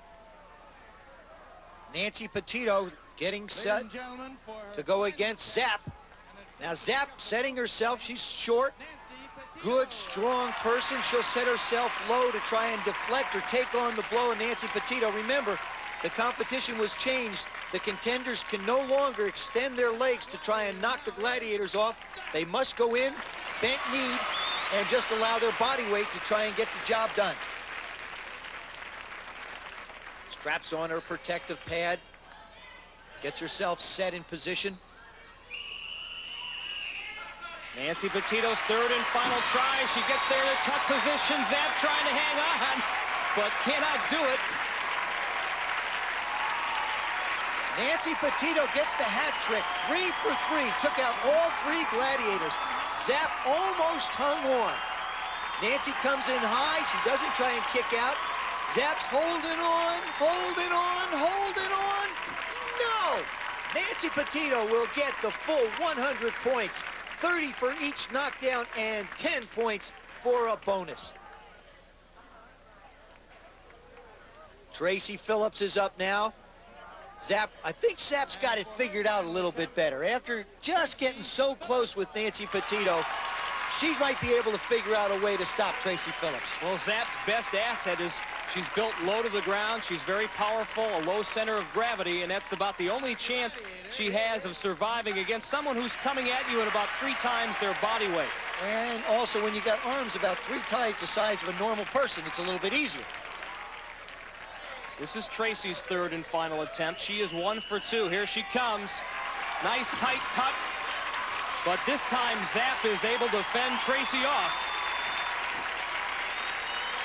Nancy Petito getting set to go against Zapp. Now Zapp setting herself, she's short, good, strong person. She'll set herself low to try and deflect or take on the blow of Nancy Petito. Remember, the competition was changed. The contenders can no longer extend their legs to try and knock the Gladiators off. They must go in, bent knee, and just allow their body weight to try and get the job done. Straps on her protective pad, gets herself set in position. Nancy Petito's 3rd and final try. She gets there in a tuck position. Zapp trying to hang on, but cannot do it. Nancy Petito gets the hat trick. 3 for 3. Took out all 3 Gladiators. Zapp almost hung on. Nancy comes in high. She doesn't try and kick out. Zapp's holding on, holding on, holding on. No! Nancy Petito will get the full 100 points. 30 for each knockdown and 10 points for a bonus. Tracy Phillips is up now. Zapp, I think Zapp's got it figured out a little bit better. After just getting so close with Nancy Petito, she might be able to figure out a way to stop Tracy Phillips. Well, Zapp's best asset is she's built low to the ground. She's very powerful, a low center of gravity, and that's about the only chance she has of surviving against someone who's coming at you at about 3 times their body weight. And also, when you got arms about 3 times the size of a normal person, it's a little bit easier. This is Tracy's 3rd and final attempt. She is 1 for 2. Here she comes. Nice tight tuck. But this time, Zapp is able to fend Tracy off.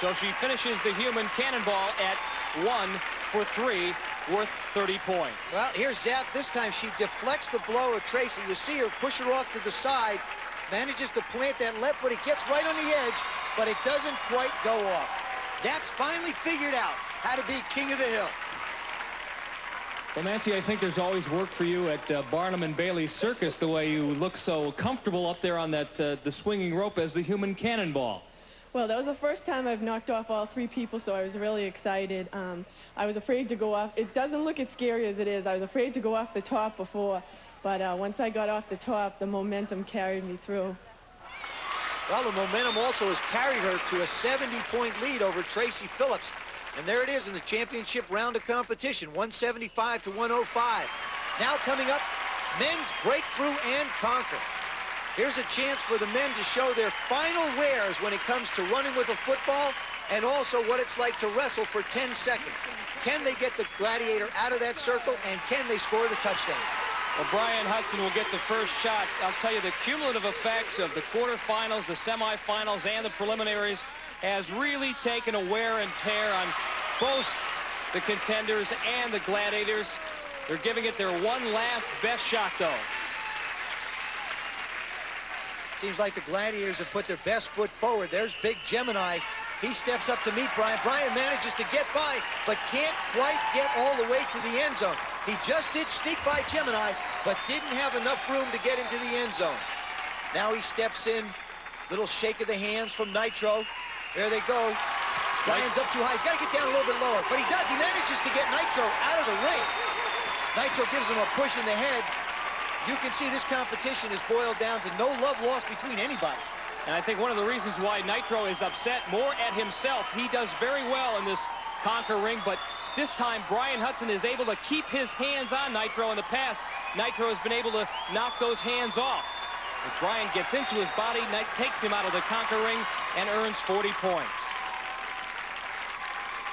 So she finishes the human cannonball at 1 for 3, worth 30 points. Well, here's Zapp. This time she deflects the blow of Tracy. You see her push her off to the side, manages to plant that left foot. It gets right on the edge, but it doesn't quite go off. Zapp's finally figured out how to be king of the hill. Well, Nancy, I think there's always work for you at Barnum and Bailey Circus, the way you look so comfortable up there on that the swinging rope as the human cannonball. Well, that was the first time I've knocked off all 3 people, so I was really excited. I was afraid to go off. It doesn't look as scary as it is. I was afraid to go off the top before, but once I got off the top, the momentum carried me through. Well, the momentum also has carried her to a 70-point lead over Tracy Phillips. And there it is in the championship round of competition, 175 to 105. Now coming up, men's breakthrough and conquer. Here's a chance for the men to show their final wares when it comes to running with a football and also what it's like to wrestle for 10 seconds. Can they get the Gladiator out of that circle, and can they score the touchdown? Well, Brian Hudson will get the first shot. I'll tell you, the cumulative effects of the quarterfinals, the semifinals, and the preliminaries has really taken a wear and tear on both the contenders and the Gladiators. They're giving it their one last best shot, though. Seems like the Gladiators have put their best foot forward. There's Big Gemini. He steps up to meet Brian. Brian manages to get by, but can't quite get all the way to the end zone. He just did sneak by Gemini, but didn't have enough room to get into the end zone. Now he steps in. Little shake of the hands from Nitro. There they go. Brian's up too high. He's got to get down a little bit lower, but he does. He manages to get Nitro out of the ring. Nitro gives him a push in the head. You can see this competition is boiled down to no love lost between anybody. And I think one of the reasons why Nitro is upset more at himself, he does very well in this conquer ring, but this time Brian Hudson is able to keep his hands on Nitro. In the past, Nitro has been able to knock those hands off. But Brian gets into his body, takes him out of the conquer ring, and earns 40 points.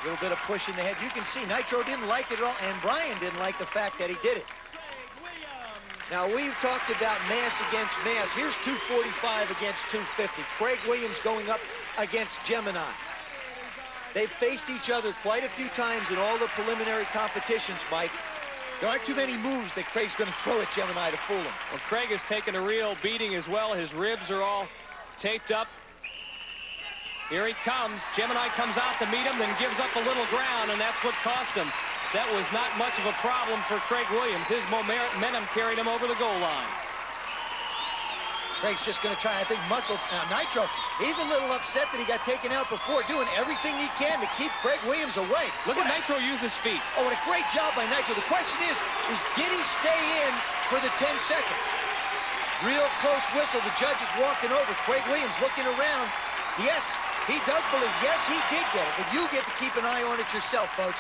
A little bit of push in the head. You can see Nitro didn't like it at all, and Brian didn't like the fact that he did it. Now, we've talked about mass against mass. Here's 245 against 250. Craig Williams going up against Gemini. They've faced each other quite a few times in all the preliminary competitions, Mike. There aren't too many moves that Craig's going to throw at Gemini to fool him. Well, Craig has taken a real beating as well. His ribs are all taped up. Here he comes. Gemini comes out to meet him, then gives up a little ground, and that's what cost him. That was not much of a problem for Craig Williams. His momentum carried him over the goal line. Craig's just going to try, I think, muscle. Now, Nitro, he's a little upset that he got taken out before, doing everything he can to keep Craig Williams away. Look at Nitro use his feet. Oh, what a great job by Nitro. The question is did he stay in for the 10 seconds? Real close whistle. The judge is walking over. Craig Williams looking around. Yes, he does believe. Yes, he did get it, but you get to keep an eye on it yourself, folks.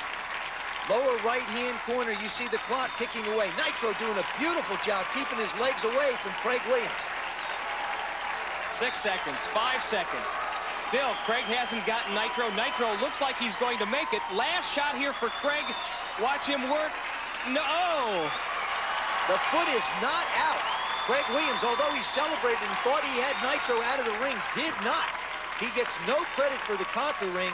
Lower right-hand corner, you see the clock ticking away. Nitro doing a beautiful job keeping his legs away from Craig Williams. 6 seconds, 5 seconds. Still, Craig hasn't gotten Nitro. Nitro looks like he's going to make it. Last shot here for Craig. Watch him work. No! The foot is not out. Craig Williams, although he celebrated and thought he had Nitro out of the ring, did not. He gets no credit for the conquer ring.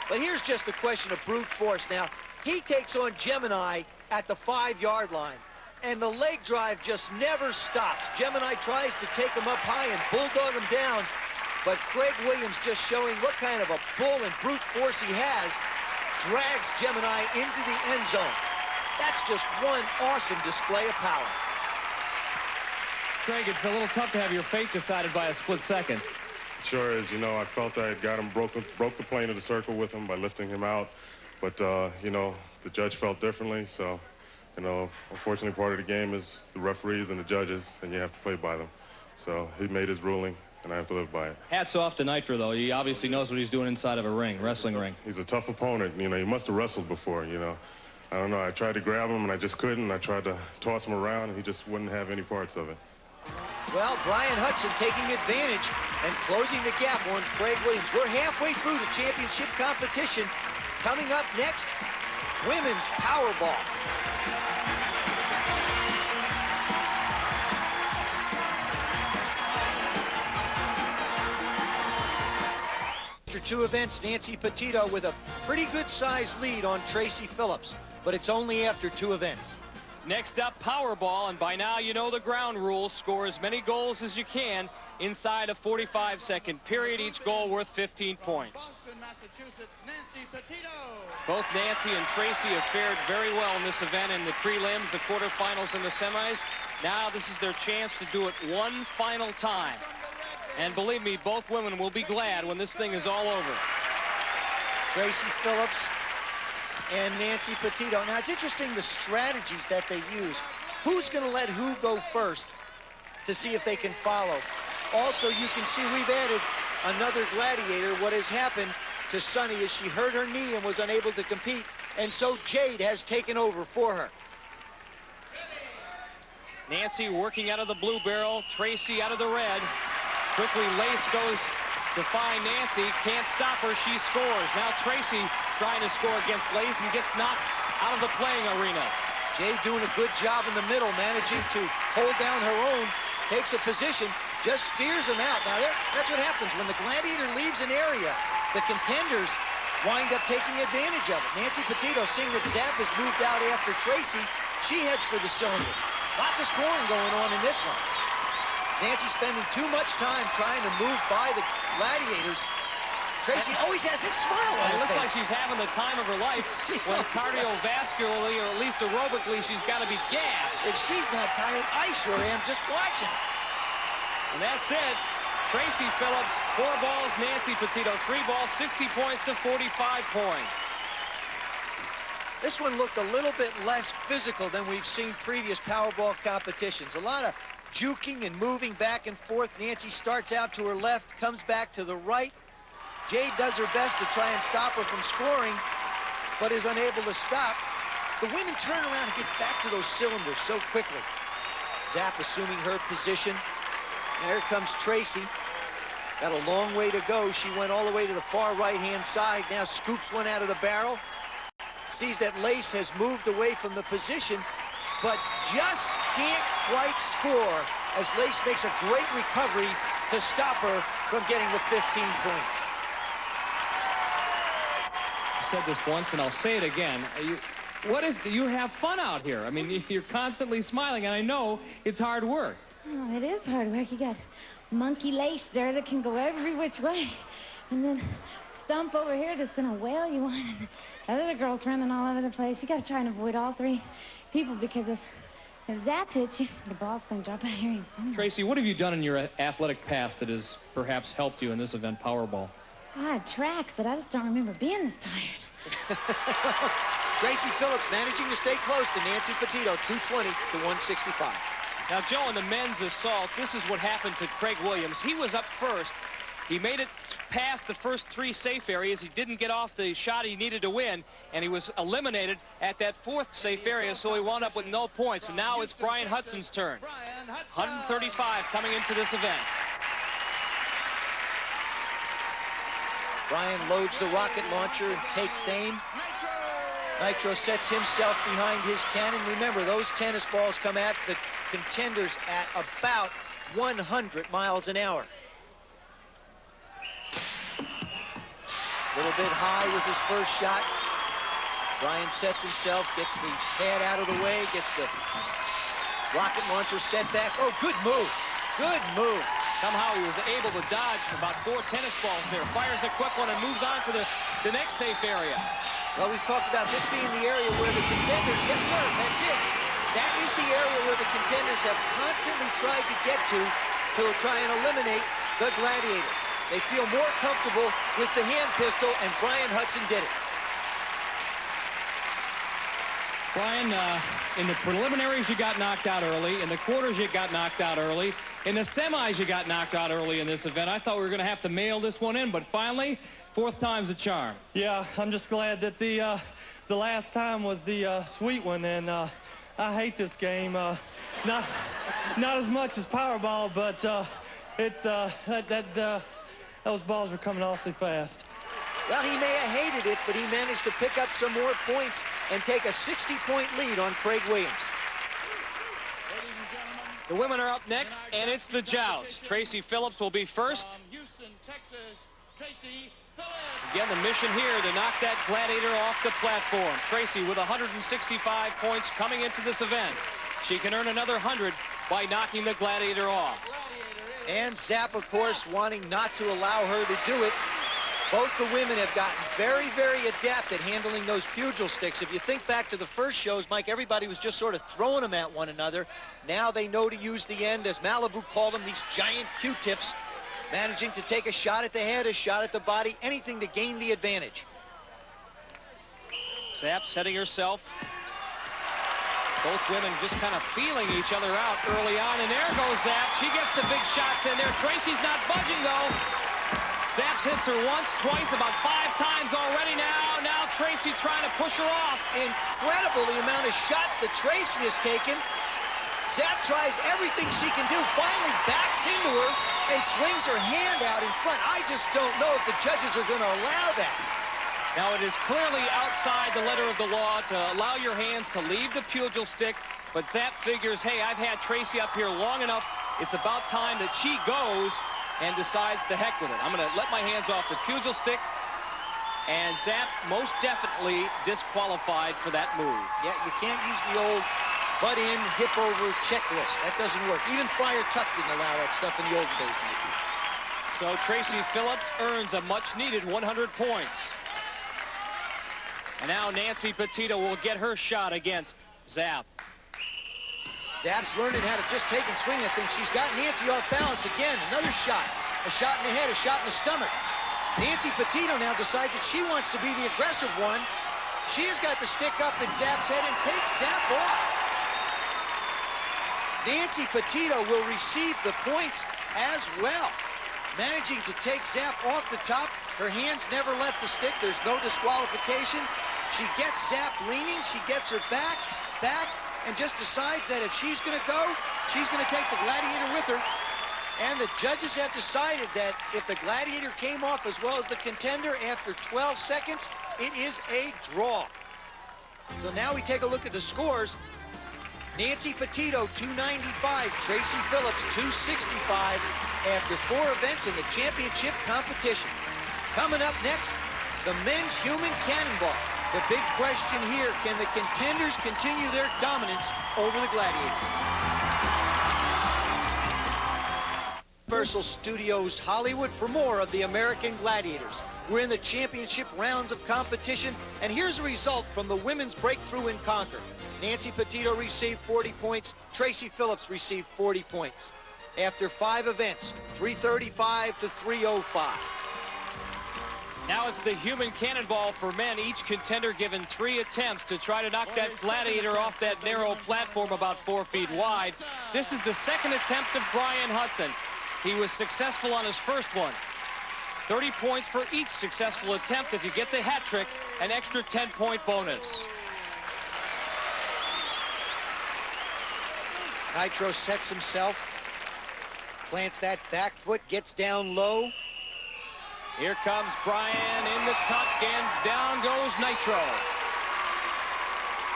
But here's just a question of brute force now. He takes on Gemini at the 5-yard line, and the leg drive just never stops. Gemini tries to take him up high and bulldog him down, but Craig Williams, just showing what kind of a bull and brute force he has, drags Gemini into the end zone. That's just one awesome display of power. Craig, it's a little tough to have your fate decided by a split second. Sure is. You know, I felt I had got him, broke the plane of the circle with him by lifting him out. But, you know, the judge felt differently. So, you know, unfortunately, part of the game is the referees and the judges, and you have to play by them. So he made his ruling, and I have to live by it. Hats off to Nitro, though. He obviously knows what he's doing inside of a ring, wrestling ring. He's a tough opponent. You know, he must have wrestled before, you know. I don't know. I tried to grab him, and I just couldn't. I tried to toss him around, and he just wouldn't have any parts of it. Well, Brian Hudson taking advantage and closing the gap on Craig Williams. We're halfway through the championship competition. Coming up next, women's Powerball. After 2 events, Nancy Petito with a pretty good-sized lead on Tracy Phillips, but it's only after 2 events. Next up, Powerball, and by now you know the ground rules. Score as many goals as you can inside a 45-second period. Each goal worth 15 points. Boston, Massachusetts, Nancy Petito. Both Nancy and Tracy have fared very well in this event in the prelims, the quarterfinals, and the semis. Now this is their chance to do it one final time. And believe me, both women will be glad when this thing is all over. Tracy Phillips and Nancy Petito. Now, it's interesting the strategies that they use. Who's going to let who go first to see if they can follow? Also, you can see we've added another gladiator. What has happened to Sunny is she hurt her knee and was unable to compete, and so Jade has taken over for her. Nancy working out of the blue barrel, Tracy out of the red. Quickly, Lace goes to find Nancy, can't stop her, she scores. Now Tracy trying to score against Lace and gets knocked out of the playing arena. Jade doing a good job in the middle, managing to hold down her own, takes a position, just steers him out. Now that's what happens when the Gladiator leaves an area. The contenders wind up taking advantage of it. Nancy Petito, seeing that Zapp has moved out after Tracy, she heads for the cylinder. Lots of scoring going on in this one. Nancy spending too much time trying to move by the Gladiators. Tracy always has that smile on her face. It looks face. like she's having the time of her life. When cardiovascularly or at least aerobically, she's got to be gassed. If she's not tired, I sure am just watching. And that's it. Tracy Phillips, 4 balls. Nancy Petito, 3 balls, 60 points to 45 points. This one looked a little bit less physical than we've seen previous Powerball competitions. A lot of juking and moving back and forth. Nancy starts out to her left, comes back to the right. Jade does her best to try and stop her from scoring, but is unable to stop. The women turn around and get back to those cylinders so quickly. Zapp assuming her position. There comes Tracy. Got a long way to go. She went all the way to the far right-hand side. Now scoops one out of the barrel. Sees that Lace has moved away from the position, but just can't quite score as Lace makes a great recovery to stop her from getting the 15 points. I said this once, and I'll say it again. You have fun out here. I mean, you're constantly smiling, and I know it's hard work. Oh, it is hard work. You got Monkey Lace there that can go every which way. And then Stump over here that's going to whale you on. The other girl's running all over the place. You got to try and avoid all three people because if Zap hits you, the ball's going to drop out here. Tracy, what have you done in your athletic past that has perhaps helped you in this event, Powerball? Track, but I just don't remember being this tired. Tracy Phillips managing to stay close to Nancy Petito, 220 to 165. Now, Joe, in the men's assault, this is what happened to Craig Williams. He was up first. He made it past the first three safe areas. He didn't get off the shot he needed to win, and he was eliminated at that fourth safe area, so he wound up with no points. And now it's Brian Hudson's turn. 135 coming into this event. Brian loads the rocket launcher and takes aim. Nitro sets himself behind his cannon. Remember, those tennis balls come at the contenders at about 100 miles an hour. A little bit high with his first shot. Brian sets himself, gets the pad out of the way, gets the rocket launcher set back. Oh, good move. Good move. Somehow he was able to dodge about 4 tennis balls there. Fires a quick one and moves on to the next safe area. Well, we've talked about this being the area where the contenders, yes, sir, that's it. That is the area where the contenders have constantly tried to get to try and eliminate the Gladiator. They feel more comfortable with the hand pistol, and Brian Hudson did it. Brian, in the preliminaries, you got knocked out early. In the quarters, you got knocked out early. In the semis, you got knocked out early in this event. I thought we were going to have to mail this one in, but finally, fourth time's the charm. Yeah, I'm just glad that the last time was the sweet one, and I hate this game. Not as much as Powerball, but those balls were coming awfully fast. Well, he may have hated it, but he managed to pick up some more points and take a 60-point lead on Craig Williams. The women are up next, and it's the joust. Tracy Phillips will be first. Houston, Texas, Tracy Phillips. Again, the mission here to knock that Gladiator off the platform. Tracy with 165 points coming into this event. She can earn another 100 by knocking the Gladiator off. And Zap, of course, wanting not to allow her to do it. Both the women have gotten very, very adept at handling those pugil sticks. If you think back to the first shows, Mike, everybody was just sort of throwing them at one another. Now they know to use the end, as Malibu called them, these giant Q-tips, managing to take a shot at the head, a shot at the body, anything to gain the advantage. Zap setting herself. Both women just kind of feeling each other out early on, and there goes Zap. She gets the big shots in there. Tracy's not budging, though. Zaps hits her once, twice, about 5 times already now. Now Tracy trying to push her off. Incredible the amount of shots that Tracy has taken. Zap tries everything she can do, finally backs into her and swings her hand out in front. I just don't know if the judges are going to allow that. Now it is clearly outside the letter of the law to allow your hands to leave the pugil stick, but Zap figures, hey, I've had Tracy up here long enough. It's about time that she goes and decides to heck with it. I'm going to let my hands off the pugil stick, and Zap most definitely disqualified for that move. Yeah, you can't use the old butt in, hip over checklist. That doesn't work. Even Friar Tuck didn't allow that stuff in the old days. So Tracy Phillips earns a much-needed 100 points. And now Nancy Petito will get her shot against Zap. Zap's learning how to just take and swing at things. She's got Nancy off balance again. Another shot. A shot in the head, a shot in the stomach. Nancy Petito now decides that she wants to be the aggressive one. She has got the stick up in Zap's head and takes Zap off. Nancy Petito will receive the points as well. Managing to take Zap off the top. Her hands never left the stick. There's no disqualification. She gets Zap leaning. She gets her back, and just decides that if she's going to go, she's going to take the Gladiator with her. And the judges have decided that if the Gladiator came off as well as the contender after 12 seconds, it is a draw. So now we take a look at the scores. Nancy Petito, 295. Tracy Phillips, 265 after 4 events in the championship competition. Coming up next, the men's human cannonball. The big question here, can the contenders continue their dominance over the Gladiators? Universal Studios Hollywood for more of the American Gladiators. We're in the championship rounds of competition, and here's a result from the women's breakthrough in Conquer. Nancy Petito received 40 points. Tracy Phillips received 40 points. After 5 events, 335 to 305. Now it's the human cannonball for men. Each contender given 3 attempts to try to knock that Gladiator off that narrow platform about 4 feet wide. This is the second attempt of Brian Hudson. He was successful on his first one. 30 points for each successful attempt. If you get the hat trick, an extra 10-point bonus. Nitro sets himself, plants that back foot, gets down low. Here comes Brian in the tuck, and down goes Nitro.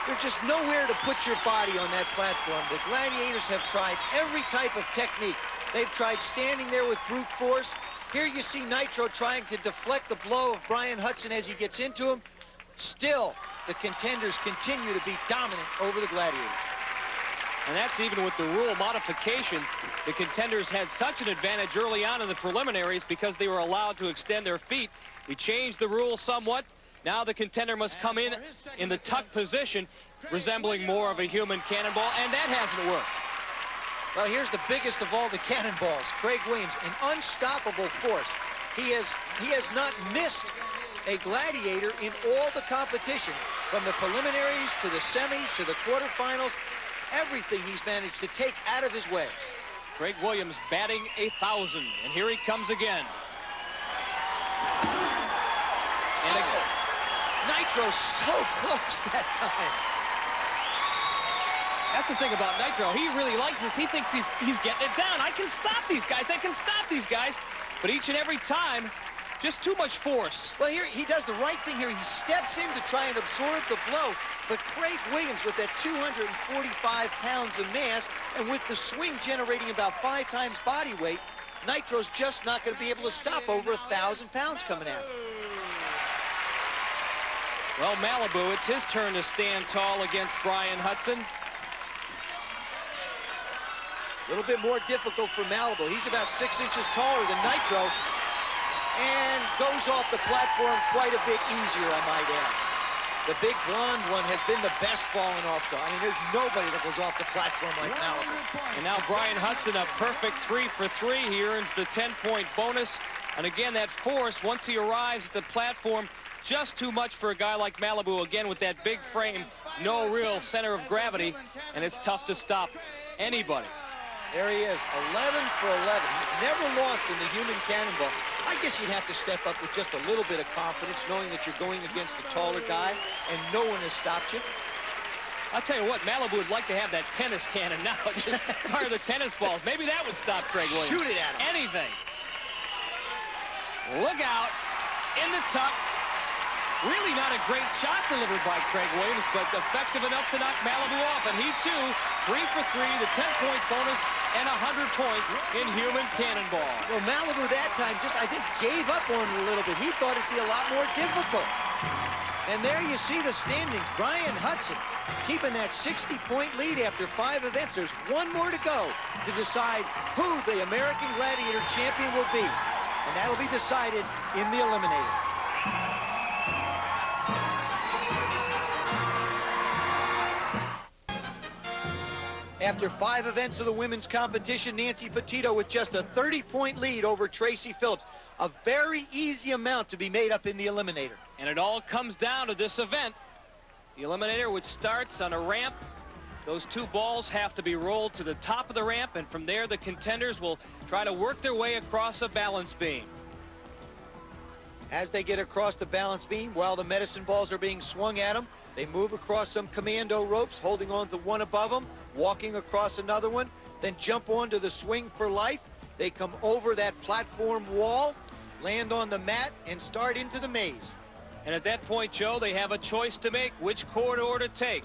There's just nowhere to put your body on that platform. The Gladiators have tried every type of technique. They've tried standing there with brute force. Here you see Nitro trying to deflect the blow of Brian Hudson as he gets into him. Still, the contenders continue to be dominant over the Gladiators. And that's even with the rule modification. The contenders had such an advantage early on in the preliminaries because they were allowed to extend their feet. We changed the rule somewhat. Now the contender must come in the tuck position, resembling more of a human cannonball, and that hasn't worked. Well, here's the biggest of all the cannonballs. Craig Williams, an unstoppable force. He has not missed a Gladiator in all the competition, from the preliminaries to the semis to the quarterfinals. Everything he's managed to take out of his way. Craig Williams batting 1,000, and here he comes again. And again. Nitro so close that time. That's the thing about Nitro. He really likes this. He thinks he's getting it down. I can stop these guys. I can stop these guys. But each and every time, just too much force. Well, here he does the right thing here. He steps in to try and absorb the blow. But Craig Williams, with that 245 pounds of mass, and with the swing generating about 5 times body weight, Nitro's just not going to be able to stop over 1,000 pounds coming at him. Well, Malibu, it's his turn to stand tall against Brian Hudson. A little bit more difficult for Malibu. He's about 6 inches taller than Nitro, and goes off the platform quite a bit easier, I might add. The big blonde one has been the best falling off. I mean, there's nobody that goes off the platform like Malibu. And now Brian Hudson, a perfect 3 for 3. He earns the 10-point bonus. And again, that force, once he arrives at the platform, just too much for a guy like Malibu. Again, with that big frame, no real center of gravity, and it's tough to stop anybody. There he is, 11 for 11. He's never lost in the human cannonball. I guess you'd have to step up with just a little bit of confidence, knowing that you're going against a taller guy, and no one has stopped you. I'll tell you what, Malibu would like to have that tennis cannon now. Just fire the tennis balls. Maybe that would stop Craig Williams. Shoot it at him. Anything. Look out. In the tuck. Really not a great shot delivered by Craig Williams, but effective enough to knock Malibu off. And he, too, 3 for 3, the 10-point bonus, and 100 points in human cannonball. Well, Malibu that time just, I think, gave up on it a little bit. He thought it'd be a lot more difficult. And there you see the standings. Brian Hudson keeping that 60-point lead after 5 events. There's one more to go to decide who the American Gladiator champion will be. And that'll be decided in the Eliminator. After 5 events of the women's competition, Nancy Petito with just a 30-point lead over Tracy Phillips. A very easy amount to be made up in the Eliminator. And it all comes down to this event. The Eliminator, which starts on a ramp. Those 2 balls have to be rolled to the top of the ramp, and from there the contenders will try to work their way across a balance beam. As they get across the balance beam, while the medicine balls are being swung at them, they move across some commando ropes, holding on to one above them, walking across another one, then jump onto the swing for life, They come over that platform wall, land on the mat, and start into the maze. And at that point, Joe, they have a choice to make, which corridor to take.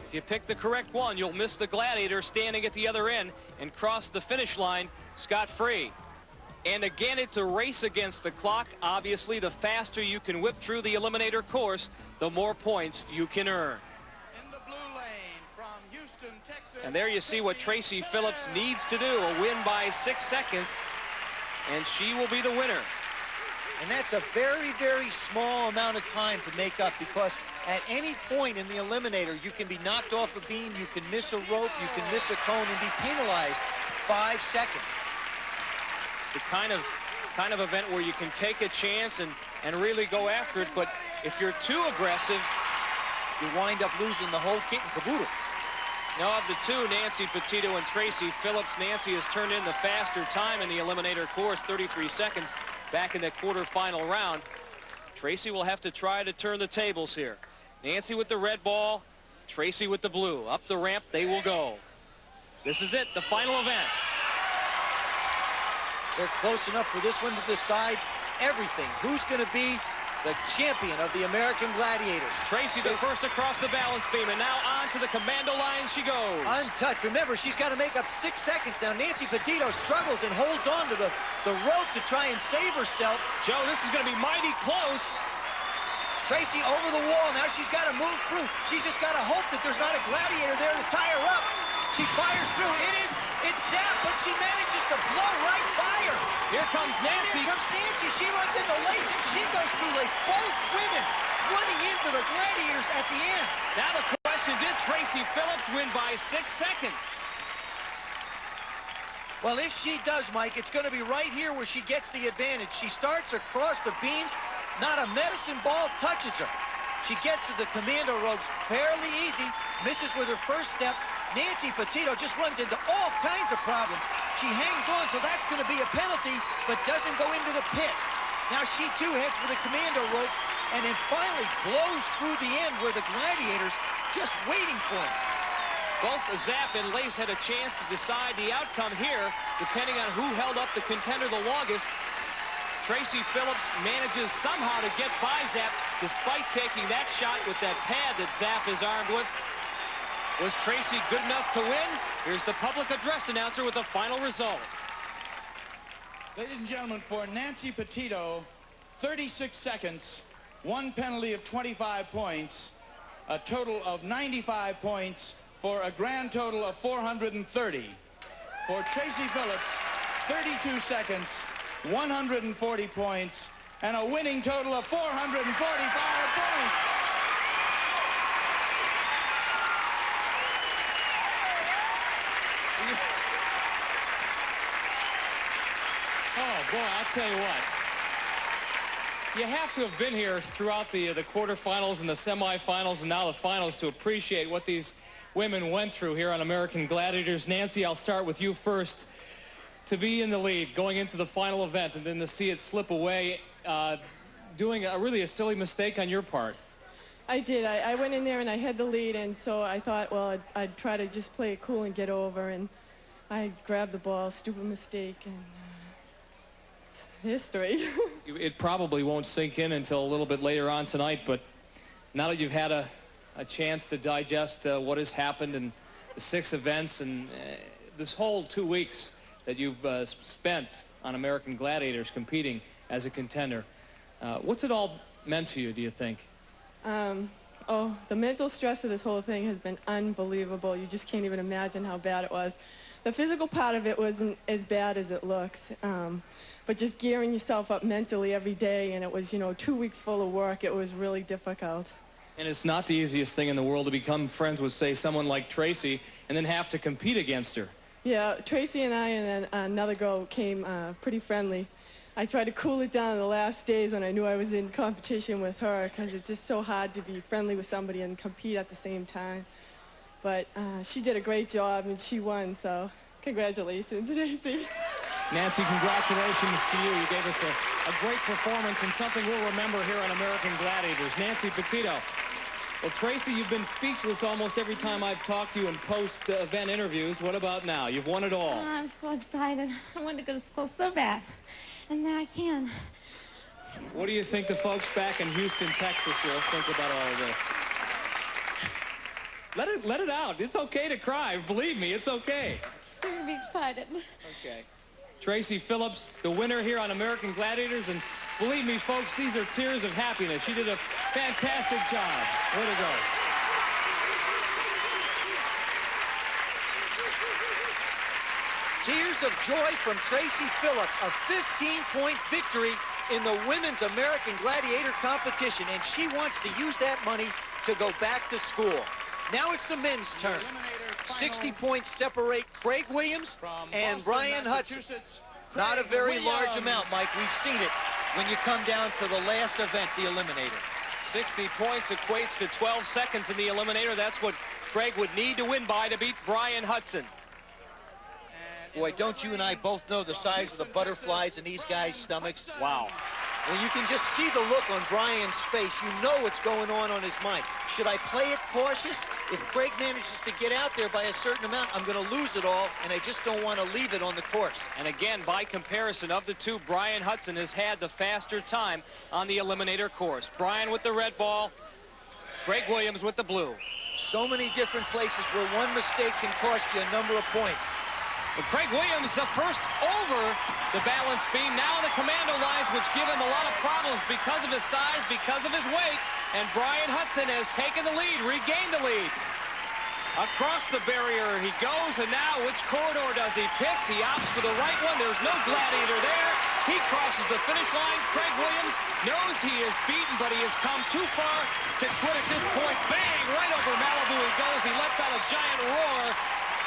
If you pick the correct one, you'll miss the Gladiator standing at the other end and cross the finish line scot-free. And again, it's a race against the clock. Obviously, the faster you can whip through the eliminator course, the more points you can earn. In the blue lane from Houston, Texas. And there you see what Tracy Phillips needs to do, a win by 6 seconds, and she will be the winner. And that's a very, very small amount of time to make up, because at any point in the eliminator, you can be knocked off a beam, you can miss a rope, you can miss a cone and be penalized 5 seconds. It's the kind of event where you can take a chance and really go after it, but if you're too aggressive, you wind up losing the whole kit and caboodle. Now, of the two, Nancy Petito and Tracy Phillips, Nancy has turned in the faster time in the eliminator course, 33 seconds, back in that quarterfinal round. Tracy will have to try to turn the tables here. Nancy with the red ball, Tracy with the blue. Up the ramp they will go. This is it, the final event. They're close enough for this one to decide everything. Who's going to be the champion of the American Gladiators? Tracy the first across the balance beam, and now on to the commando line she goes. Untouched. Remember, she's got to make up 6 seconds now. Nancy Petito struggles and holds on to the rope to try and save herself. Joe, this is going to be mighty close. Tracy over the wall. Now she's got to move through. She's just got to hope that there's not a Gladiator there to tie her up. She fires through. It's Zap, but she manages to blow right by her. Here comes Nancy. And here comes Nancy. She runs into Lace, and she goes through Lace. Both women running into the Gladiators at the end. Now the question, did Tracy Phillips win by 6 seconds? Well, if she does, Mike, it's going to be right here where she gets the advantage. She starts across the beams. Not a medicine ball touches her. She gets to the commando ropes fairly easy, misses with her first step. Nancy Petito just runs into all kinds of problems. She hangs on, so that's going to be a penalty, but doesn't go into the pit. Now she, too, heads for the commando ropes, and then finally blows through the end where the Gladiators just waiting for him. Both Zap and Lace had a chance to decide the outcome here, depending on who held up the contender the longest. Tracy Phillips manages somehow to get by Zap, despite taking that shot with that pad that Zap is armed with. Was Tracy good enough to win? Here's the public address announcer with the final result. Ladies and gentlemen, for Nancy Petito, 36 seconds, one penalty of 25 points, a total of 95 points, for a grand total of 430. For Tracy Phillips, 32 seconds, 140 points, and a winning total of 445 points. Oh, boy, I'll tell you what. You have to have been here throughout the quarterfinals and the semifinals and now the finals to appreciate what these women went through here on American Gladiators. Nancy, I'll start with you first. To be in the lead going into the final event and then to see it slip away, doing really a silly mistake on your part. I did. I went in there and I had the lead, and so I thought, well, I'd try to just play it cool and get over, and I grabbed the ball. Stupid mistake, and history. It probably won't sink in until a little bit later on tonight, but now that you've had a chance to digest what has happened and the 6 events and this whole 2 weeks that you've spent on American Gladiators competing as a contender, what's it all meant to you, do you think? The mental stress of this whole thing has been unbelievable. You just can't even imagine how bad it was. The physical part of it wasn't as bad as it looks, but just gearing yourself up mentally every day, and it was, 2 weeks full of work. It was really difficult. And it's not the easiest thing in the world to become friends with, say, someone like Tracy and then have to compete against her. Yeah, Tracy and I and another girl came pretty friendly. I tried to cool it down in the last days when I knew I was in competition with her, because it's just so hard to be friendly with somebody and compete at the same time. But she did a great job, and she won, so congratulations, Tracy. Nancy, congratulations to you. You gave us a great performance and something we'll remember here on American Gladiators. Nancy Petito. Well, Tracy, you've been speechless almost every time I've talked to you in post-event interviews. What about now? You've won it all. Oh, I'm so excited. I wanted to go to school so bad. And now I can. What do you think the folks back in Houston, Texas will think about all of this? Let it out. It's okay to cry. Believe me, it's okay. They're going to be excited. Okay. Tracy Phillips, the winner here on American Gladiators, and believe me, folks, these are tears of happiness. She did a fantastic job. Way to go. Tears of joy from Tracy Phillips, a 15-point victory in the Women's American Gladiator competition, and she wants to use that money to go back to school. Now it's the men's turn. 60 points separate Craig Williams and Brian Hudson. Not a very large amount, Mike. We've seen it when you come down to the last event, the Eliminator. 60 points equates to 12 seconds in the Eliminator. That's what Craig would need to win by to beat Brian Hudson. Boy, don't you and I both know the size of the butterflies in these guys' stomachs? Wow. Well, you can just see the look on Brian's face. You know what's going on his mind. Should I play it cautious? If Craig manages to get out there by a certain amount, I'm going to lose it all, and I just don't want to leave it on the course. And again, by comparison of the two, Brian Hudson has had the faster time on the Eliminator course. Brian with the red ball, Craig Williams with the blue. So many different places where one mistake can cost you a number of points. But Craig Williams, the first over the balance beam. Now the commando lines, which give him a lot of problems because of his size, because of his weight. And Brian Hudson has taken the lead, regained the lead. Across the barrier he goes, and now which corridor does he pick? He opts for the right one. There's no Gladiator there. He crosses the finish line. Craig Williams knows he is beaten, but he has come too far to quit at this point. Bang! Right over Malibu he goes. He lets out a giant roar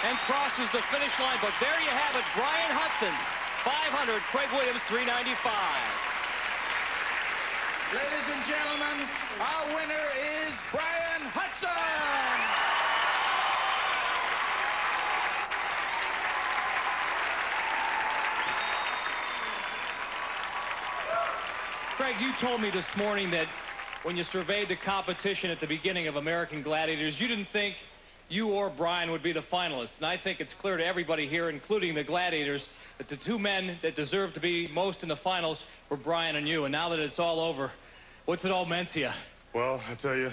and crosses the finish line. But there you have it, Brian Hudson, 500, Craig Williams, 395. Ladies and gentlemen, our winner is Brian Hudson. Craig, you told me this morning that when you surveyed the competition at the beginning of American Gladiators, you didn't think you or Brian would be the finalists. And I think it's clear to everybody here, including the Gladiators, that the two men that deserved to be most in the finals were Brian and you. And now that it's all over, what's it all meant to you? Well, I tell you,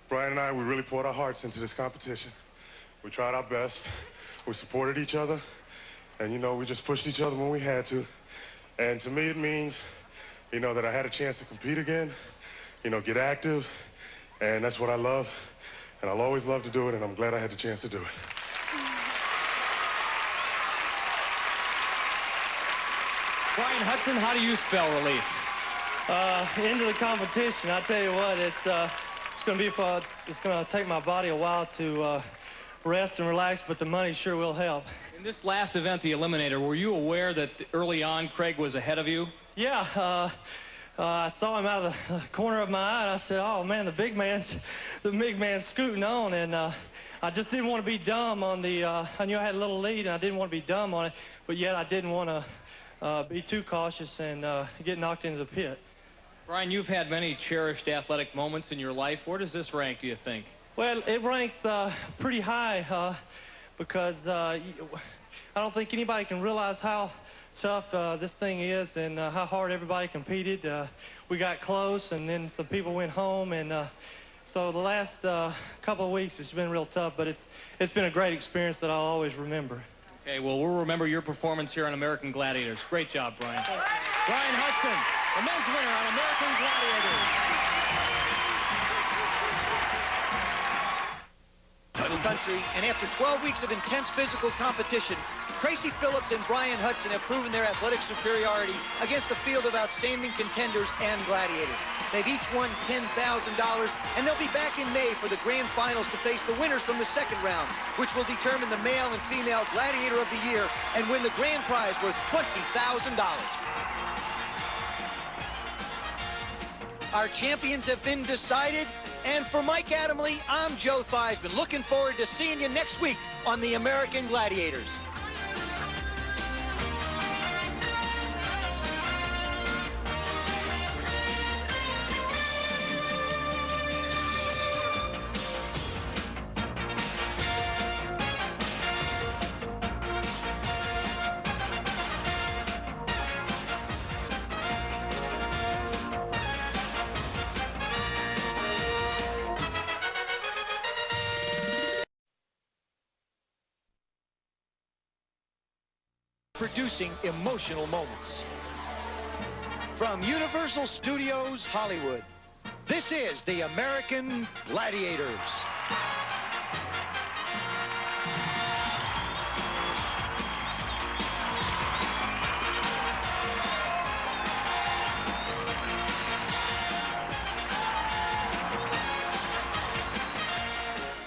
Brian and I, we really poured our hearts into this competition. We tried our best. We supported each other. And, you know, we just pushed each other when we had to. And to me, it means, you know, that I had a chance to compete again, you know, get active. And that's what I love. And I'll always love to do it, and I'm glad I had the chance to do it. Brian Hudson, how do you spell relief? Into the competition, I tell you what, it's going to be it's going to take my body a while to rest and relax, but the money sure will help. In this last event, the Eliminator, were you aware that early on Craig was ahead of you? Yeah, I saw him out of the corner of my eye, and I said, "Oh man, the big man's scooting on," and I just didn't want to be dumb on the. I knew I had a little lead, and I didn't want to be dumb on it, but yet I didn't want to be too cautious and get knocked into the pit. Brian, you've had many cherished athletic moments in your life. Where does this rank, do you think? Well, it ranks pretty high because I don't think anybody can realize how tough this thing is and how hard everybody competed. We got close, and then some people went home, and so the last couple of weeks it's been real tough, but it's been a great experience that I'll always remember. Okay, well, we'll remember your performance here on American Gladiators. Great job, Brian. Brian Hudson, the men's winner on American Gladiators. Country, and after 12 weeks of intense physical competition, Tracy Phillips and Brian Hudson have proven their athletic superiority against a field of outstanding contenders and gladiators. They've each won $10,000, and they'll be back in May for the grand finals to face the winners from the second round, which will determine the male and female Gladiator of the Year and win the grand prize worth $20,000. Our champions have been decided, and for Mike Adamle, I'm Joe Theismann. Looking forward to seeing you next week on the American Gladiators. producing emotional moments. From Universal Studios Hollywood, this is the American Gladiators.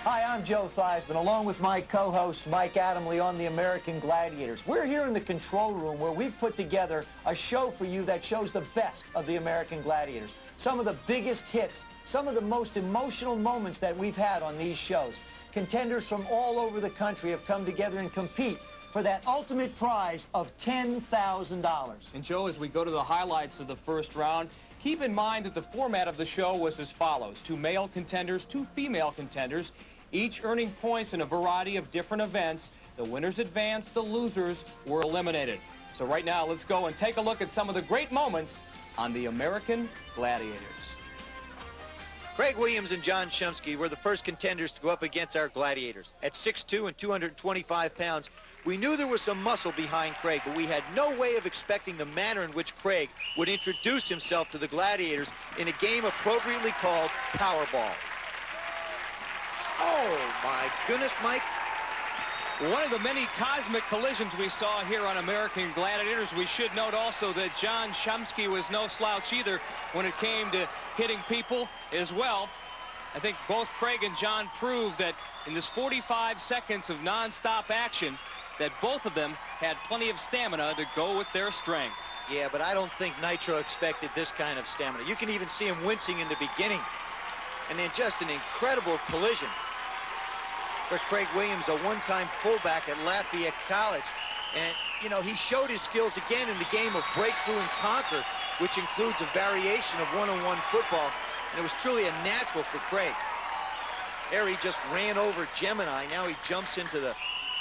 Hi, I'm Joe Theismann, along with my co-host Mike Adamley on the American Gladiators. We're here in the control room where we've put together a show for you that shows the best of the American Gladiators. Some of the biggest hits, some of the most emotional moments that we've had on these shows. Contenders from all over the country have come together and compete for that ultimate prize of $10,000. And Joe, as we go to the highlights of the first round, keep in mind that the format of the show was as follows. 2 male contenders, 2 female contenders, each earning points in a variety of different events. The winners advanced, the losers were eliminated. So right now, let's go and take a look at some of the great moments on the American Gladiators. Craig Williams and John Shumsky were the first contenders to go up against our Gladiators. At 6'2" and 225 pounds, we knew there was some muscle behind Craig, but we had no way of expecting the manner in which Craig would introduce himself to the Gladiators in a game appropriately called Powerball. Oh, my goodness, Mike. One of the many cosmic collisions we saw here on American Gladiators. We should note also that John Shumsky was no slouch either when it came to hitting people as well. I think both Craig and John proved that in this 45 seconds of non-stop action that both of them had plenty of stamina to go with their strength. Yeah, but I don't think Nitro expected this kind of stamina. You can even see him wincing in the beginning. And then just an incredible collision. Of course, Craig Williams, a one-time fullback at Lafayette College. And, you know, he showed his skills again in the game of breakthrough and conquer, which includes a variation of one-on-one football. And it was truly a natural for Craig. There he just ran over Gemini. Now he jumps into the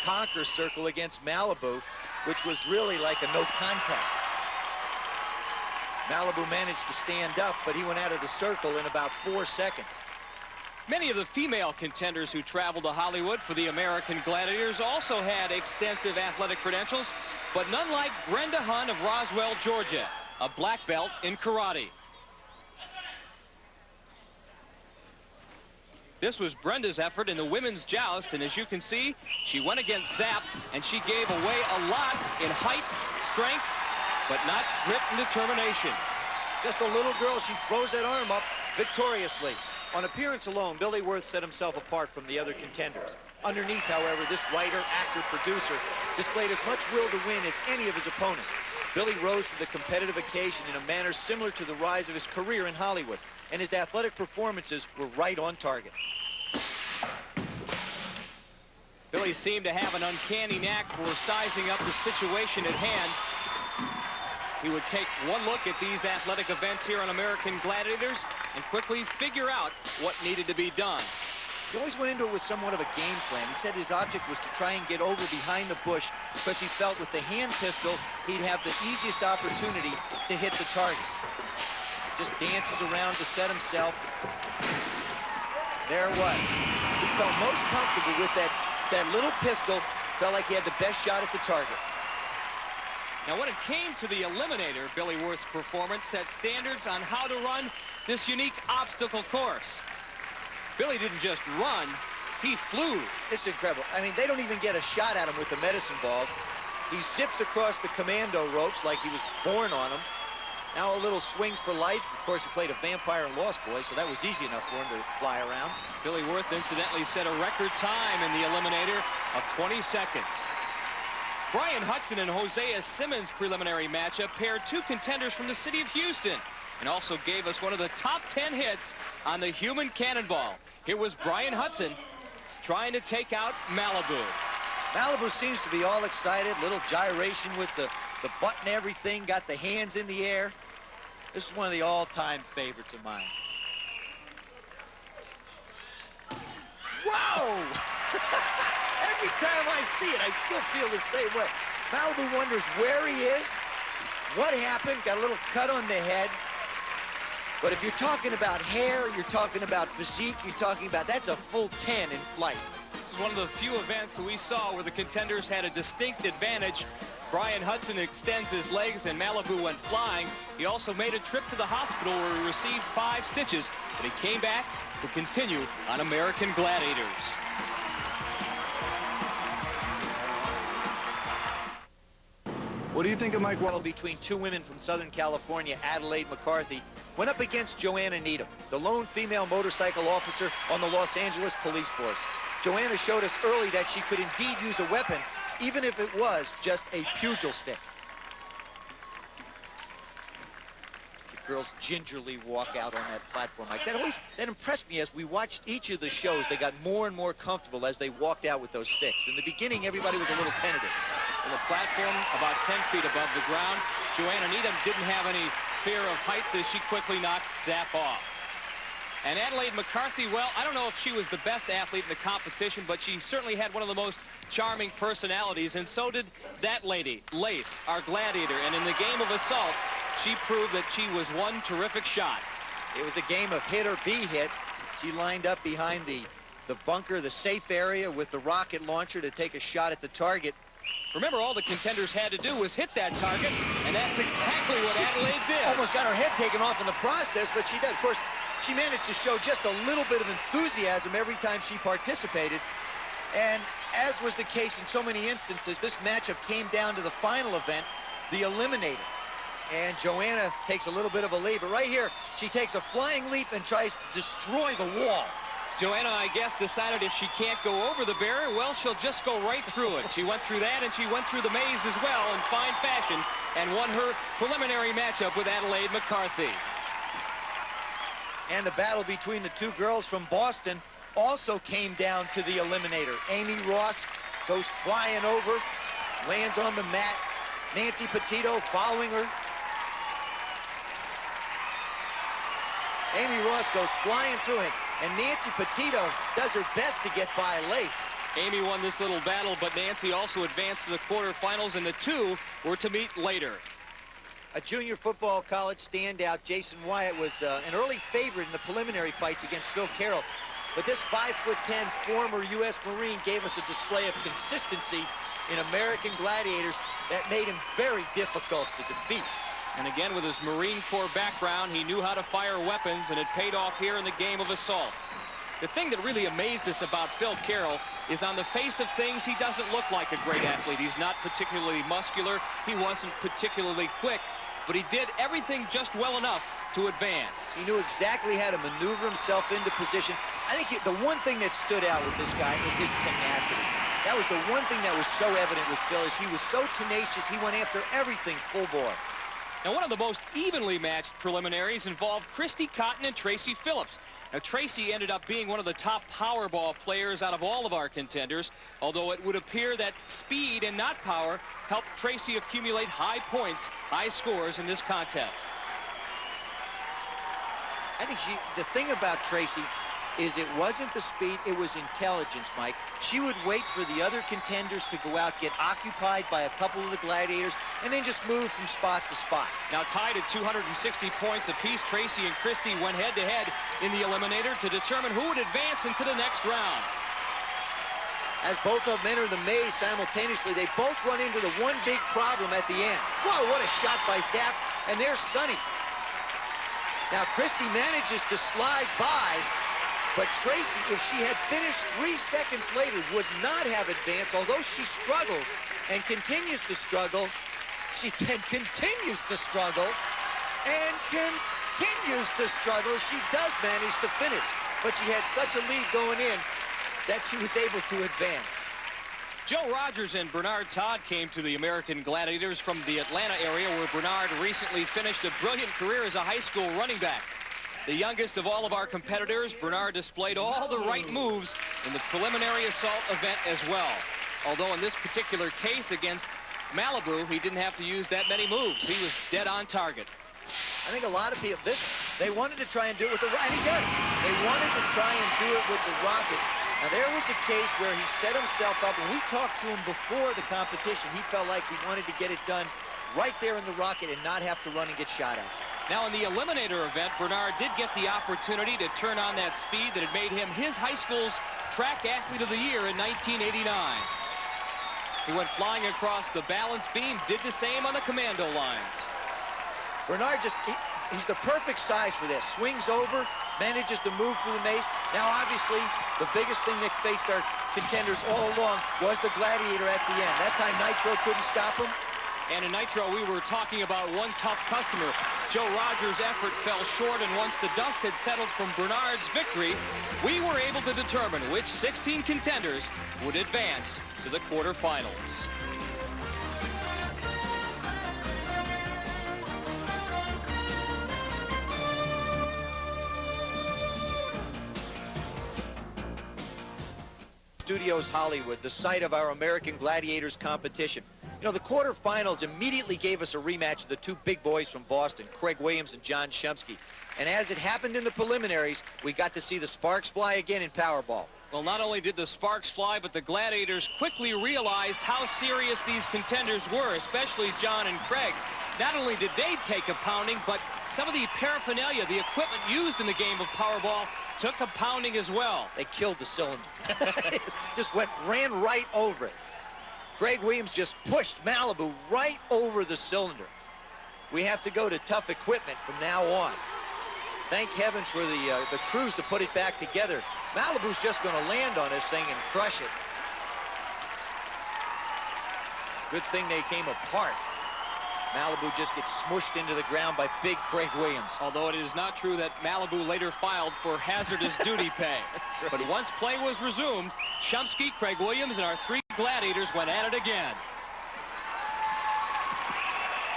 conquer circle against Malibu, which was really like a no contest. Malibu managed to stand up, but he went out of the circle in about 4 seconds. Many of the female contenders who traveled to Hollywood for the American Gladiators also had extensive athletic credentials, but none like Brenda Hunt of Roswell, Georgia, a black belt in karate. This was Brenda's effort in the women's joust, and as you can see, she went against Zap, and she gave away a lot in height, strength, but not grit and determination. Just a little girl, she throws that arm up victoriously. On appearance alone, Billy Wirth set himself apart from the other contenders. Underneath, however, this writer, actor, producer displayed as much will to win as any of his opponents. Billy rose to the competitive occasion in a manner similar to the rise of his career in Hollywood, and his athletic performances were right on target. Billy seemed to have an uncanny knack for sizing up the situation at hand. He would take one look at these athletic events here on American Gladiators and quickly figure out what needed to be done. He always went into it with somewhat of a game plan. He said his object was to try and get over behind the bush because he felt with the hand pistol he'd have the easiest opportunity to hit the target. Just dances around to set himself. There it was. He felt most comfortable with that little pistol. Felt like he had the best shot at the target. Now, when it came to the Eliminator, Billy Wirth's performance set standards on how to run this unique obstacle course. Billy didn't just run, he flew. It's incredible. I mean, they don't even get a shot at him with the medicine balls. He zips across the commando ropes like he was born on them. Now a little swing for life. Of course, he played a vampire in Lost Boys, so that was easy enough for him to fly around. Billy Wirth incidentally set a record time in the Eliminator of 20 seconds. Brian Hudson and Hosea Simmons' preliminary matchup paired 2 contenders from the city of Houston and also gave us one of the top 10 hits on the human cannonball. Here was Brian Hudson trying to take out Malibu. Malibu seems to be all excited, little gyration with the butt and everything, got the hands in the air. This is one of the all-time favorites of mine. Whoa! Every time I see it, I still feel the same way. Malibu wonders where he is, what happened, got a little cut on the head. But if you're talking about hair, you're talking about physique, you're talking about, that's a full 10 in flight. This is one of the few events that we saw where the contenders had a distinct advantage. Brian Hudson extends his legs and Malibu went flying. He also made a trip to the hospital where he received 5 stitches, but he came back to continue on American Gladiators. What do you think of Mike Waddle between 2 women from Southern California? Adelaide McCarthy went up against Joanna Needham, the lone female motorcycle officer on the Los Angeles Police Force. Joanna showed us early that she could indeed use a weapon, even if it was just a pugil stick. The girls gingerly walk out on that platform. Like that impressed me as we watched each of the shows. They got more and more comfortable as they walked out with those sticks. In the beginning, everybody was a little tentative. On the platform about 10 feet above the ground, Joanna Needham didn't have any fear of heights as she quickly knocked Zap off. And Adelaide McCarthy, well, I don't know if she was the best athlete in the competition, but she certainly had one of the most charming personalities, and so did that lady, Lace, our gladiator. And in the game of assault, she proved that she was one terrific shot. It was a game of hit or be hit. She lined up behind the bunker, the safe area, with the rocket launcher to take a shot at the target. Remember, all the contenders had to do was hit that target, and that's exactly what Adelaide did. Almost got her head taken off in the process, but she did. Of course, she managed to show just a little bit of enthusiasm every time she participated. And as was the case in so many instances, this matchup came down to the final event, the Eliminator. And Joanna takes a little bit of a lead, but right here, she takes a flying leap and tries to destroy the wall. Joanna, I guess, decided if she can't go over the barrier, well, she'll just go right through it. She went through that, and she went through the maze as well in fine fashion and won her preliminary matchup with Adelaide McCarthy. And the battle between the 2 girls from Boston also came down to the Eliminator. Amy Ross goes flying over, lands on the mat. Nancy Petito following her. Amy Ross goes flying through it, and Nancy Petito does her best to get by Lace. Amy won this little battle, but Nancy also advanced to the quarterfinals, and the 2 were to meet later. A junior football college standout, Jason Wyatt, was an early favorite in the preliminary fights against Phil Carroll. But this 5'10" former U.S. Marine gave us a display of consistency in American Gladiators that made him very difficult to defeat. And again, with his Marine Corps background, he knew how to fire weapons, and it paid off here in the game of assault. The thing that really amazed us about Phil Carroll is on the face of things, he doesn't look like a great athlete. He's not particularly muscular. He wasn't particularly quick, but he did everything just well enough to advance. He knew exactly how to maneuver himself into position. I think the one thing that stood out with this guy is his tenacity. That was the one thing that was so evident with Phil, is he was so tenacious. He went after everything full bore. Now, one of the most evenly matched preliminaries involved Christy Cotton and Tracy Phillips. Now, Tracy ended up being one of the top Powerball players out of all of our contenders, although it would appear that speed and not power helped Tracy accumulate high points, high scores in this contest. I think the thing about Tracy is it wasn't the speed, it was intelligence, Mike. She would wait for the other contenders to go out, get occupied by a couple of the Gladiators, and then just move from spot to spot. Now tied at 260 points apiece, Tracy and Christy went head-to-head in the Eliminator to determine who would advance into the next round. As both of them enter the maze simultaneously, they both run into the one big problem at the end. Whoa, what a shot by Zap, and there's Sonny. Now Christy manages to slide by, but Tracy, if she had finished 3 seconds later, would not have advanced, although she struggles and continues to struggle. She then continues to struggle and continues to struggle. She does manage to finish, but she had such a lead going in that she was able to advance. Joe Rogers and Bernard Todd came to the American Gladiators from the Atlanta area, where Bernard recently finished a brilliant career as a high school running back. The youngest of all of our competitors, Bernard displayed all the right moves in the preliminary assault event as well. Although in this particular case against Malibu, he didn't have to use that many moves. He was dead on target. I think a lot of people, they wanted to try and do it with the rocket. He does. They wanted to try and do it with the rocket. Now, there was a case where he set himself up, and we talked to him before the competition. He felt like he wanted to get it done right there in the rocket and not have to run and get shot at. Now, in the Eliminator event, Bernard did get the opportunity to turn on that speed that had made him his high school's Track Athlete of the Year in 1989. He went flying across the balance beam, did the same on the commando lines. Bernard he's the perfect size for this. Swings over, manages to move through the maze. Now, obviously, the biggest thing that faced our contenders all along was the Gladiator at the end. That time, Nitro couldn't stop him. And in Nitro, we were talking about one tough customer. Joe Rogers' effort fell short, and once the dust had settled from Bernard's victory, we were able to determine which 16 contenders would advance to the quarterfinals. Studios Hollywood, the site of our American Gladiators competition. You know, the quarterfinals immediately gave us a rematch of the two big boys from Boston, Craig Williams and John Shumsky. And as it happened in the preliminaries, we got to see the sparks fly again in Powerball. Well, not only did the sparks fly, but the Gladiators quickly realized how serious these contenders were, especially John and Craig. Not only did they take a pounding, but some of the paraphernalia, the equipment used in the game of Powerball, took a pounding as well. They killed the cylinder. Just ran right over it. Craig Williams just pushed Malibu right over the cylinder. We have to go to tough equipment from now on. Thank heavens for the crews to put it back together. Malibu's just going to land on this thing and crush it. Good thing they came apart. Malibu just gets smushed into the ground by big Craig Williams. Although it is not true that Malibu later filed for hazardous duty pay. Right. But once play was resumed, Shumsky, Craig Williams, and our three Gladiators went at it again.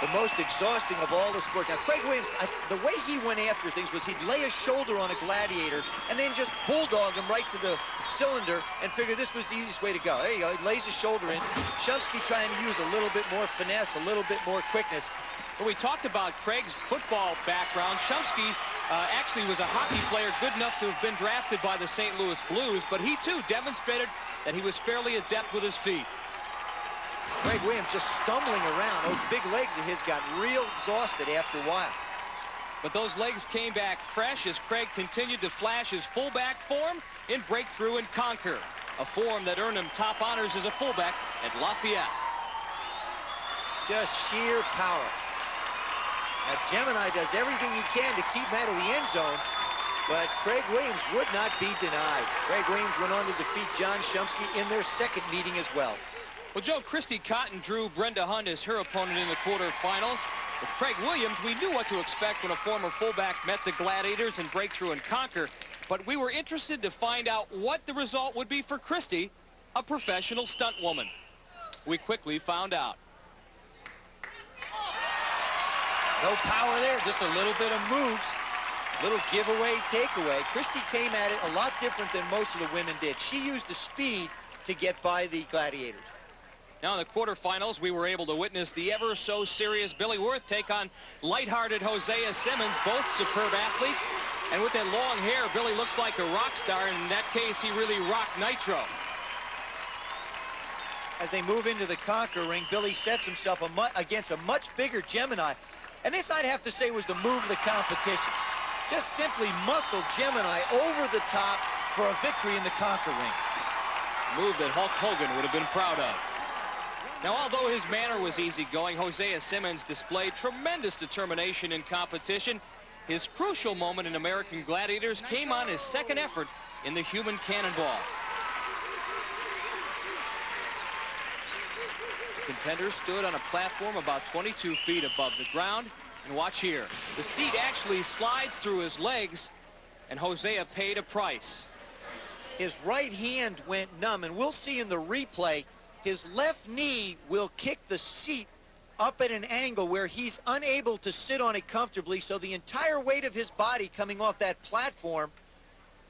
The most exhausting of all the sports. Now, Craig Williams, the way he went after things was he'd lay a shoulder on a Gladiator and then just bulldog him right to the cylinder and figure this was the easiest way to go. There you go. He lays his shoulder in. Shumsky trying to use a little bit more finesse, a little bit more quickness. When we talked about Craig's football background, Shumsky actually was a hockey player good enough to have been drafted by the St. Louis Blues, but he too demonstrated that he was fairly adept with his feet. Craig Williams just stumbling around. Those big legs of his got real exhausted after a while. But those legs came back fresh as Craig continued to flash his fullback form in Breakthrough and Conquer, a form that earned him top honors as a fullback at Lafayette. Just sheer power. Now, Gemini does everything he can to keep him out of the end zone, but Craig Williams would not be denied. Craig Williams went on to defeat John Shumsky in their second meeting as well. Well, Joe, Christy Cotton drew Brenda Hunt as her opponent in the quarterfinals. With Craig Williams, we knew what to expect when a former fullback met the Gladiators in Breakthrough and Conquer, but we were interested to find out what the result would be for Christy, a professional stunt woman. We quickly found out. No power there, just a little bit of moves, little giveaway, takeaway. Christy came at it a lot different than most of the women did. She used the speed to get by the Gladiators. Now in the quarterfinals, we were able to witness the ever-so-serious Billy Worth take on lighthearted Hosea Simmons, both superb athletes. And with that long hair, Billy looks like a rock star, and in that case, he really rocked Nitro. As they move into the Conquer ring, Billy sets himself against a much bigger Gemini. And this, I'd have to say, was the move of the competition. Just simply muscled Gemini over the top for a victory in the Conquer ring. A move that Hulk Hogan would have been proud of. Now, although his manner was easygoing, Hosea Simmons displayed tremendous determination in competition. His crucial moment in American Gladiators came on his second effort in the human cannonball. The contender stood on a platform about 22 feet above the ground. And watch here. The seat actually slides through his legs, and Hosea paid a price. His right hand went numb, and we'll see in the replay, his left knee will kick the seat up at an angle where he's unable to sit on it comfortably, so the entire weight of his body coming off that platform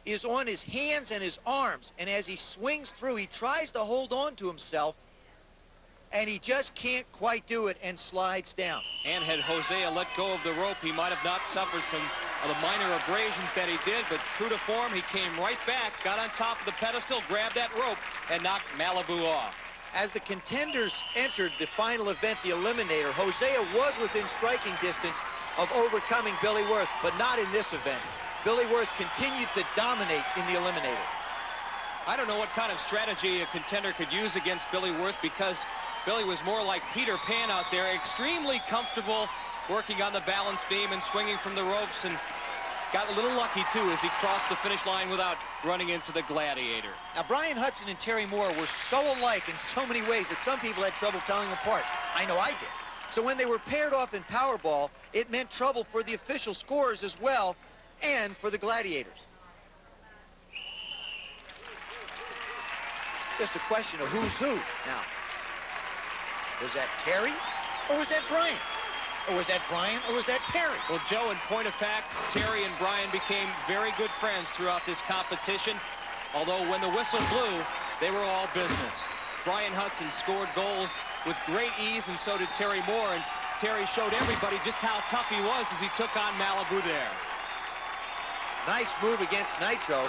is on his hands and his arms. And as he swings through, he tries to hold on to himself, and he just can't quite do it and slides down. And had Hosea let go of the rope, he might have not suffered some of the minor abrasions that he did, but true to form, he came right back, got on top of the pedestal, grabbed that rope, and knocked Malibu off. As the contenders entered the final event, the Eliminator, Hosea was within striking distance of overcoming Billy Worth, but not in this event. Billy Worth continued to dominate in the Eliminator. I don't know what kind of strategy a contender could use against Billy Worth, because Billy was more like Peter Pan out there, extremely comfortable working on the balance beam and swinging from the ropes, and got a little lucky, too, as he crossed the finish line without running into the Gladiator. Now, Brian Hudson and Terry Moore were so alike in so many ways that some people had trouble telling them apart. I know I did. So when they were paired off in Powerball, it meant trouble for the official scorers as well, and for the Gladiators. Just a question of who's who. Now, was that Terry, or was that Brian? Or was that Brian, or was that Terry? Well, Joe, in point of fact, Terry and Brian became very good friends throughout this competition, although when the whistle blew, they were all business. Brian Hudson scored goals with great ease, and so did Terry Moore, and Terry showed everybody just how tough he was as he took on Malibu there. Nice move against Nitro.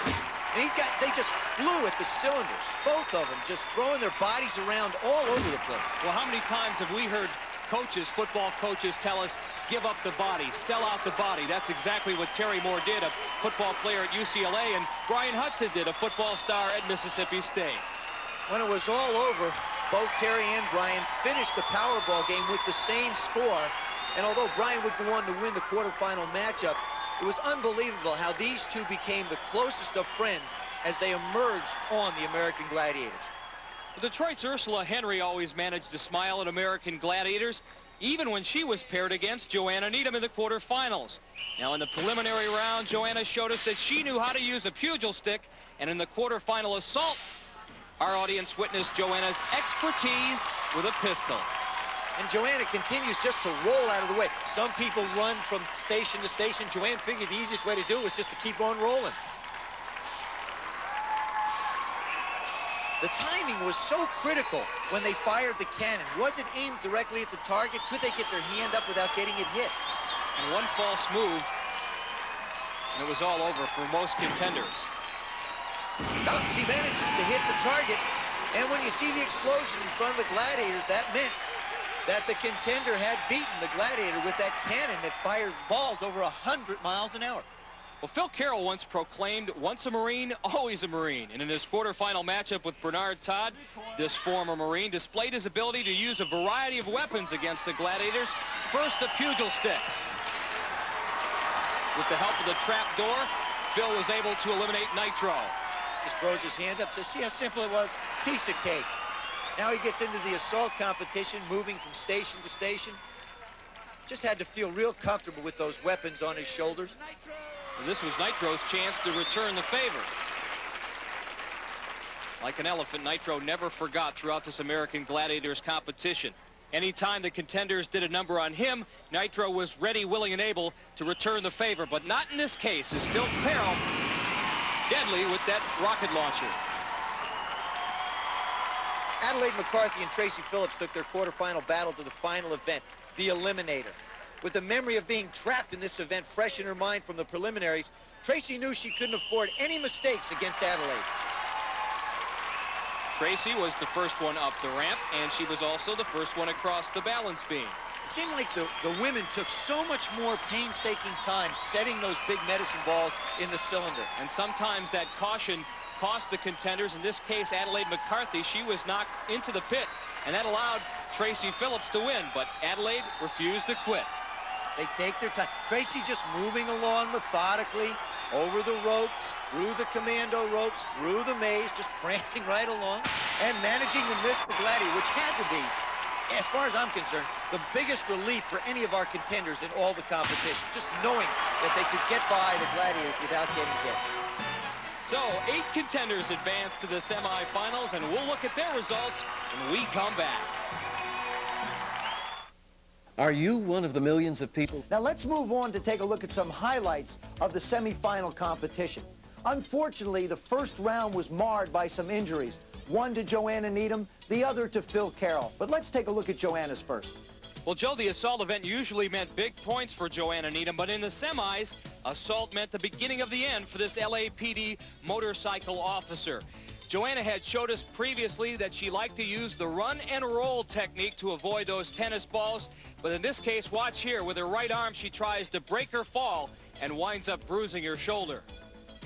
And they just flew at the cylinders. Both of them just throwing their bodies around all over the place. Well, how many times have we heard coaches, football coaches, tell us, give up the body, sell out the body? That's exactly what Terry Moore did, a football player at UCLA, and Brian Hudson did, a football star at Mississippi State. When it was all over, both Terry and Brian finished the Powerball game with the same score. And although Brian would go on to win the quarterfinal matchup, it was unbelievable how these two became the closest of friends as they emerged on the American Gladiators. Detroit's Ursula Henry always managed to smile at American Gladiators, even when she was paired against Joanna Needham in the quarterfinals. Now, in the preliminary round, Joanna showed us that she knew how to use a pugil stick, and in the quarterfinal assault, our audience witnessed Joanna's expertise with a pistol. And Joanna continues just to roll out of the way. Some people run from station to station. Joanna figured the easiest way to do it was just to keep on rolling. The timing was so critical when they fired the cannon. Was it aimed directly at the target? Could they get their hand up without getting it hit? And one false move, and it was all over for most contenders. Oh, she manages to hit the target. And when you see the explosion in front of the Gladiators, that meant that the contender had beaten the Gladiator with that cannon that fired balls over 100 miles an hour. Well, Phil Carroll once proclaimed, once a Marine, always a Marine. And in his quarterfinal matchup with Bernard Todd, this former Marine displayed his ability to use a variety of weapons against the Gladiators. First, the pugil stick. With the help of the trap door, Phil was able to eliminate Nitro. Just throws his hands up, says, see how simple it was? Piece of cake. Now he gets into the assault competition, moving from station to station. Just had to feel real comfortable with those weapons on his shoulders. And this was Nitro's chance to return the favor. Like an elephant, Nitro never forgot throughout this American Gladiators competition. Anytime the contenders did a number on him, Nitro was ready, willing, and able to return the favor. But not in this case, as Phil Carroll deadly with that rocket launcher. Adelaide McCarthy and Tracy Phillips took their quarterfinal battle to the final event, the Eliminator. With the memory of being trapped in this event fresh in her mind from the preliminaries, Tracy knew she couldn't afford any mistakes against Adelaide. Tracy was the first one up the ramp, and she was also the first one across the balance beam. It seemed like the women took so much more painstaking time setting those big medicine balls in the cylinder. And sometimes that caution cost the contenders. In this case, Adelaide McCarthy, she was knocked into the pit, and that allowed Tracy Phillips to win, but Adelaide refused to quit. They take their time. Tracy just moving along methodically over the ropes, through the commando ropes, through the maze, just prancing right along, and managing to miss the Gladiator, which had to be, as far as I'm concerned, the biggest relief for any of our contenders in all the competition, just knowing that they could get by the Gladiators without getting hit. So, 8 contenders advance to the semifinals, and we'll look at their results when we come back. Are you one of the millions of people? Now let's move on to take a look at some highlights of the semifinal competition. Unfortunately, the first round was marred by some injuries. One to Joanna Needham, the other to Phil Carroll. But let's take a look at Joanna's first. Well, Joe, the assault event usually meant big points for Joanna Needham, but in the semis, assault meant the beginning of the end for this LAPD motorcycle officer. Joanna had showed us previously that she liked to use the run and roll technique to avoid those tennis balls. But in this case, watch here. With her right arm, she tries to break her fall and winds up bruising her shoulder.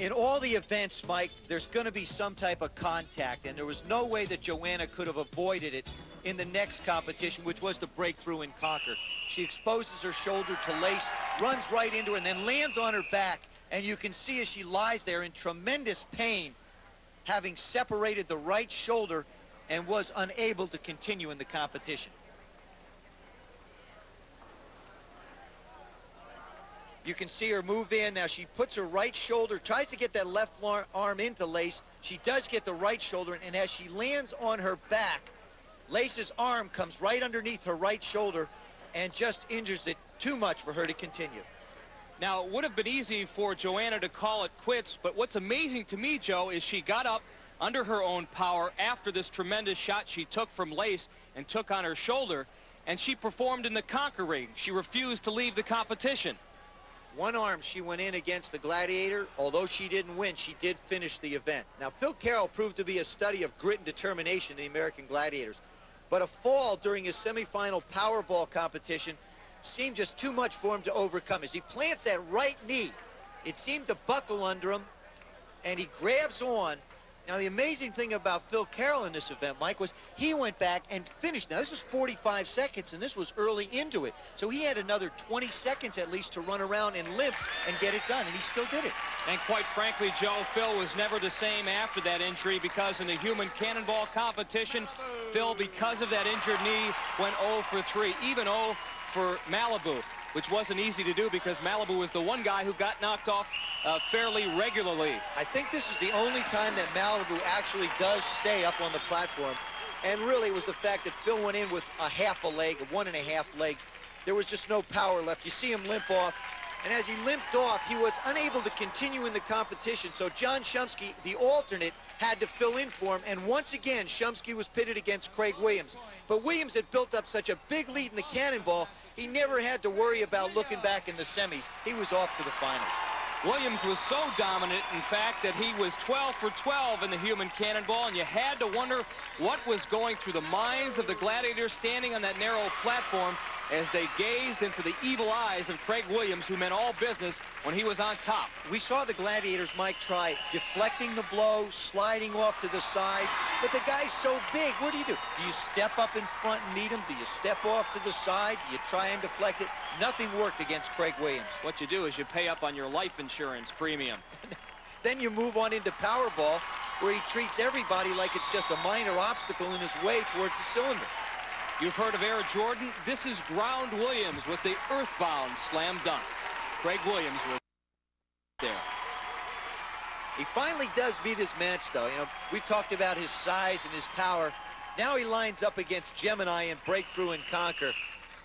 In all the events, Mike, there's going to be some type of contact, and there was no way that Joanna could have avoided it in the next competition, which was the breakthrough and conquer. She exposes her shoulder to Lace, runs right into her, and then lands on her back. And you can see as she lies there in tremendous pain, having separated the right shoulder and was unable to continue in the competition. You can see her move in. Now she puts her right shoulder, tries to get that left arm into Lace. She does get the right shoulder, and as she lands on her back, Lace's arm comes right underneath her right shoulder and just injures it too much for her to continue. Now, it would have been easy for Joanna to call it quits, but what's amazing to me, Joe, is she got up under her own power after this tremendous shot she took from Lace and took on her shoulder, and she performed in the conquer ring. She refused to leave the competition. One arm she went in against the Gladiator. Although she didn't win, she did finish the event. Now, Phil Carroll proved to be a study of grit and determination in the American Gladiators, but a fall during his semifinal Powerball competition seemed just too much for him to overcome. As he plants that right knee, it seemed to buckle under him, and he grabs on. Now, the amazing thing about Phil Carroll in this event, Mike, was he went back and finished. Now, this was 45 seconds, and this was early into it. So he had another 20 seconds at least to run around and limp and get it done, and he still did it. And quite frankly, Joe, Phil was never the same after that injury, because in the human cannonball competition, Phil, because of that injured knee, went 0 for 3, even 0 for Malibu, which wasn't easy to do because Malibu was the one guy who got knocked off fairly regularly. I think this is the only time that Malibu actually does stay up on the platform. And really it was the fact that Phil went in with a half a leg, 1.5 legs. There was just no power left. You see him limp off. And as he limped off, he was unable to continue in the competition. So John Shumsky, the alternate, had to fill in for him. And once again, Shumsky was pitted against Craig Williams. But Williams had built up such a big lead in the cannonball, he never had to worry about looking back in the semis. He was off to the finals. Williams was so dominant, in fact, that he was 12 for 12 in the human cannonball, and you had to wonder what was going through the minds of the Gladiators standing on that narrow platform as they gazed into the evil eyes of Craig Williams, who meant all business when he was on top. We saw the Gladiators, Mike, try deflecting the blow, sliding off to the side, but the guy's so big. What do? Do you step up in front and meet him? Do you step off to the side? Do you try and deflect it? Nothing worked against Craig Williams. What you do is you pay up on your life insurance premium. Then you move on into Powerball, where he treats everybody like it's just a minor obstacle in his way towards the cylinder. You've heard of Air Jordan. This is Ground Williams with the earthbound slam dunk. Craig Williams was there. He finally does beat his match, though. You know, we've talked about his size and his power. Now he lines up against Gemini in breakthrough and conquer.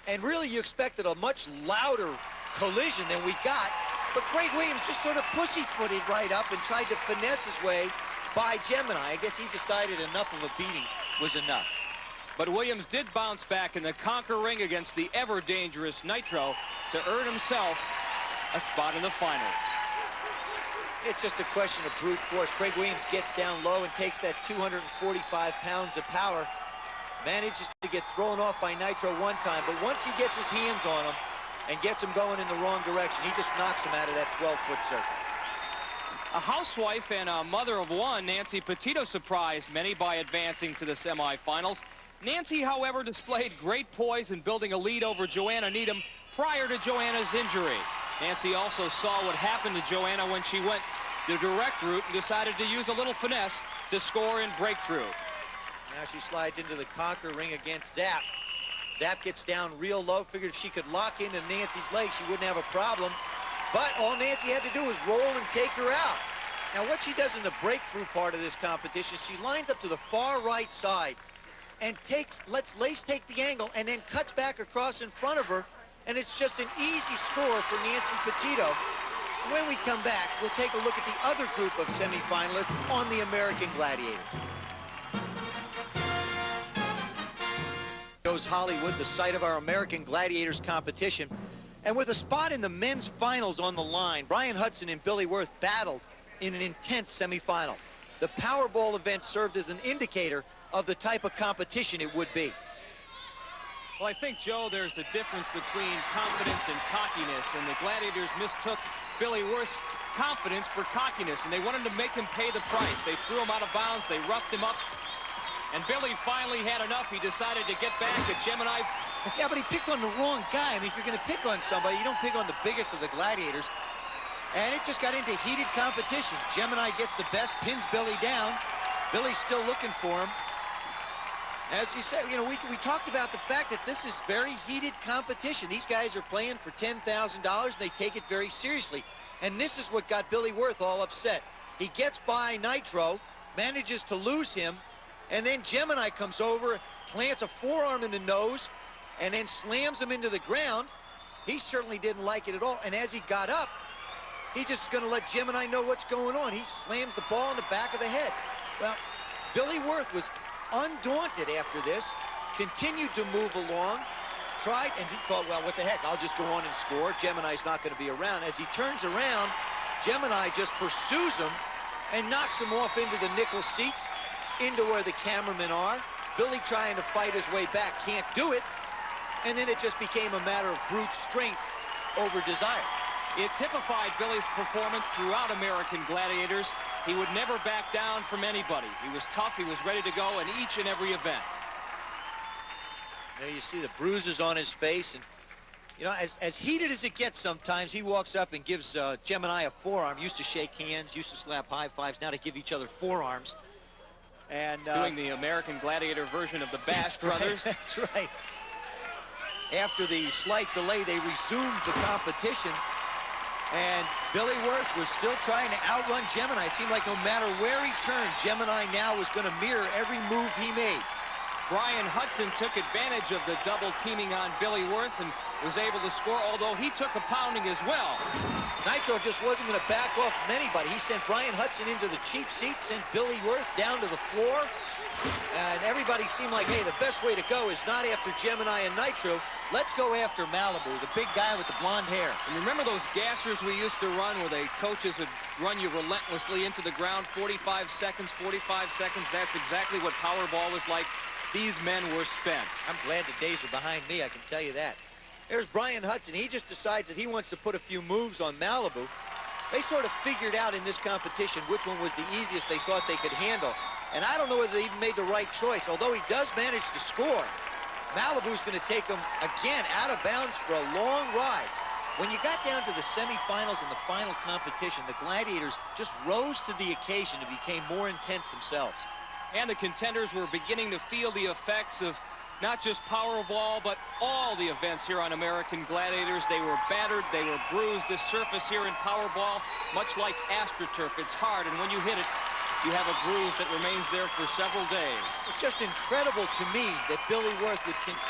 And really, you expected a much louder collision than we got. But Craig Williams just sort of pussyfooted right up and tried to finesse his way by Gemini. I guess he decided enough of a beating was enough. But Williams did bounce back in the conquer ring against the ever-dangerous Nitro to earn himself a spot in the finals. It's just a question of brute force. Craig Williams gets down low and takes that 245 pounds of power. Manages to get thrown off by Nitro one time, but once he gets his hands on him and gets him going in the wrong direction, he just knocks him out of that 12-foot circle. A housewife and a mother of one, Nancy Petito, surprised many by advancing to the semifinals. Nancy, however, displayed great poise in building a lead over Joanna Needham prior to Joanna's injury. Nancy also saw what happened to Joanna when she went the direct route and decided to use a little finesse to score in breakthrough. Now she slides into the conquer ring against Zap. Zap gets down real low, figured if she could lock into Nancy's leg, she wouldn't have a problem. But all Nancy had to do was roll and take her out. Now what she does in the breakthrough part of this competition, she lines up to the far right side and lets Lace take the angle and then cuts back across in front of her, and it's just an easy score for Nancy Petito. When we come back, we'll take a look at the other group of semifinalists on the American Gladiator. Goes Hollywood, the site of our American Gladiators competition, and with a spot in the men's finals on the line, Brian Hudson and Billy Worth battled in an intense semifinal. The Powerball event served as an indicator of the type of competition it would be. Well, I think, Joe, there's a difference between confidence and cockiness, and the Gladiators mistook Billy Worth's confidence for cockiness, and they wanted to make him pay the price. They threw him out of bounds. They roughed him up. And Billy finally had enough. He decided to get back at Gemini. Yeah, but he picked on the wrong guy. I mean, if you're going to pick on somebody, you don't pick on the biggest of the Gladiators. And it just got into heated competition. Gemini gets the best, pins Billy down. Billy's still looking for him. As you said, you know, we talked about the fact that this is very heated competition. These guys are playing for $10,000, and they take it very seriously. And this is what got Billy Wirth all upset. He gets by Nitro, manages to lose him, and then Gemini comes over, plants a forearm in the nose, and then slams him into the ground. He certainly didn't like it at all. And as he got up, he's just going to let Gemini know what's going on. He slams the ball in the back of the head. Well, Billy Wirth was undaunted after this, continued to move along, tried, and he thought, well, what the heck, I'll just go on and score. Gemini's not going to be around. As he turns around, Gemini just pursues him and knocks him off into the nickel seats, into where the cameramen are. Billy trying to fight his way back, can't do it. And then it just became a matter of brute strength over desire. It typified Billy's performance throughout American Gladiators. He would never back down from anybody. He was tough. He was ready to go in each and every event. There you see the bruises on his face. And, you know, as heated as it gets sometimes, he walks up and gives Gemini a forearm. Used to shake hands, used to slap high fives. Now to give each other forearms. And doing the American Gladiator version of the Bash Brothers. Right, that's right. After the slight delay, they resumed the competition. And Billy Wirth was still trying to outrun Gemini. It seemed like no matter where he turned, Gemini now was going to mirror every move he made. Brian Hudson took advantage of the double teaming on Billy Wirth and was able to score, although he took a pounding as well. Nitro just wasn't going to back off from anybody. He sent Brian Hudson into the cheap seat, sent Billy Wirth down to the floor. And everybody seemed like, hey, the best way to go is not after Gemini and Nitro. Let's go after Malibu, the big guy with the blonde hair. And remember those gassers we used to run where the coaches would run you relentlessly into the ground, 45 seconds, 45 seconds? That's exactly what Powerball was like. These men were spent. I'm glad the days are behind me, I can tell you that. There's Brian Hudson. He just decides that he wants to put a few moves on Malibu. They sort of figured out in this competition which one was the easiest they thought they could handle. And I don't know whether they even made the right choice. Although he does manage to score, Malibu's going to take him again out of bounds for a long ride. When you got down to the semifinals and the final competition, the Gladiators just rose to the occasion and became more intense themselves. And the contenders were beginning to feel the effects of not just Powerball, but all the events here on American Gladiators. They were battered, they were bruised. This surface here in Powerball, much like AstroTurf, it's hard, and when you hit it, you have a bruise that remains there for several days. It's just incredible to me that Billy Wirth,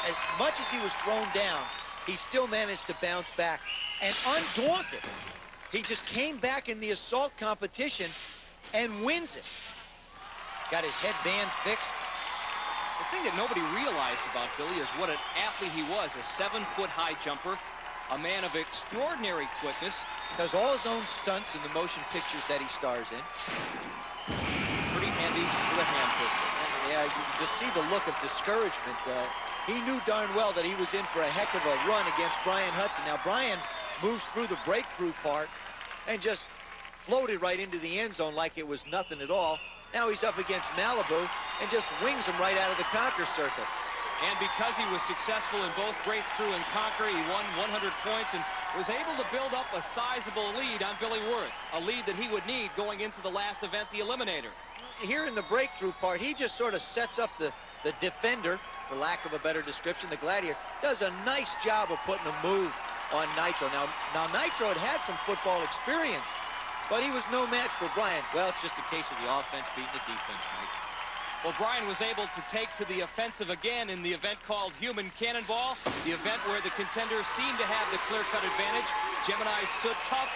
as much as he was thrown down, he still managed to bounce back. And undaunted, he just came back in the assault competition and wins it. Got his headband fixed. The thing that nobody realized about Billy is what an athlete he was, a 7-foot high jumper, a man of extraordinary quickness. Does all his own stunts in the motion pictures that he stars in. Pretty handy with a hand pistol. Yeah, you can just see the look of discouragement. He knew darn well that he was in for a heck of a run against Brian Hudson. Now, Brian moves through the breakthrough part and just floated right into the end zone like it was nothing at all. Now he's up against Malibu and just wings him right out of the conquer circle. And because he was successful in both breakthrough and conquer, he won 100 points and was able to build up a sizable lead on Billy Wirth, a lead that he would need going into the last event, the Eliminator. Here in the breakthrough part, he just sort of sets up the defender, for lack of a better description. The Gladiator does a nice job of putting a move on Nitro. Now Nitro had some football experience, but he was no match for Brian. Well, it's just a case of the offense beating the defense, Mike. Well, Brian was able to take to the offensive again in the event called Human Cannonball, the event where the contenders seemed to have the clear-cut advantage. Gemini stood tough,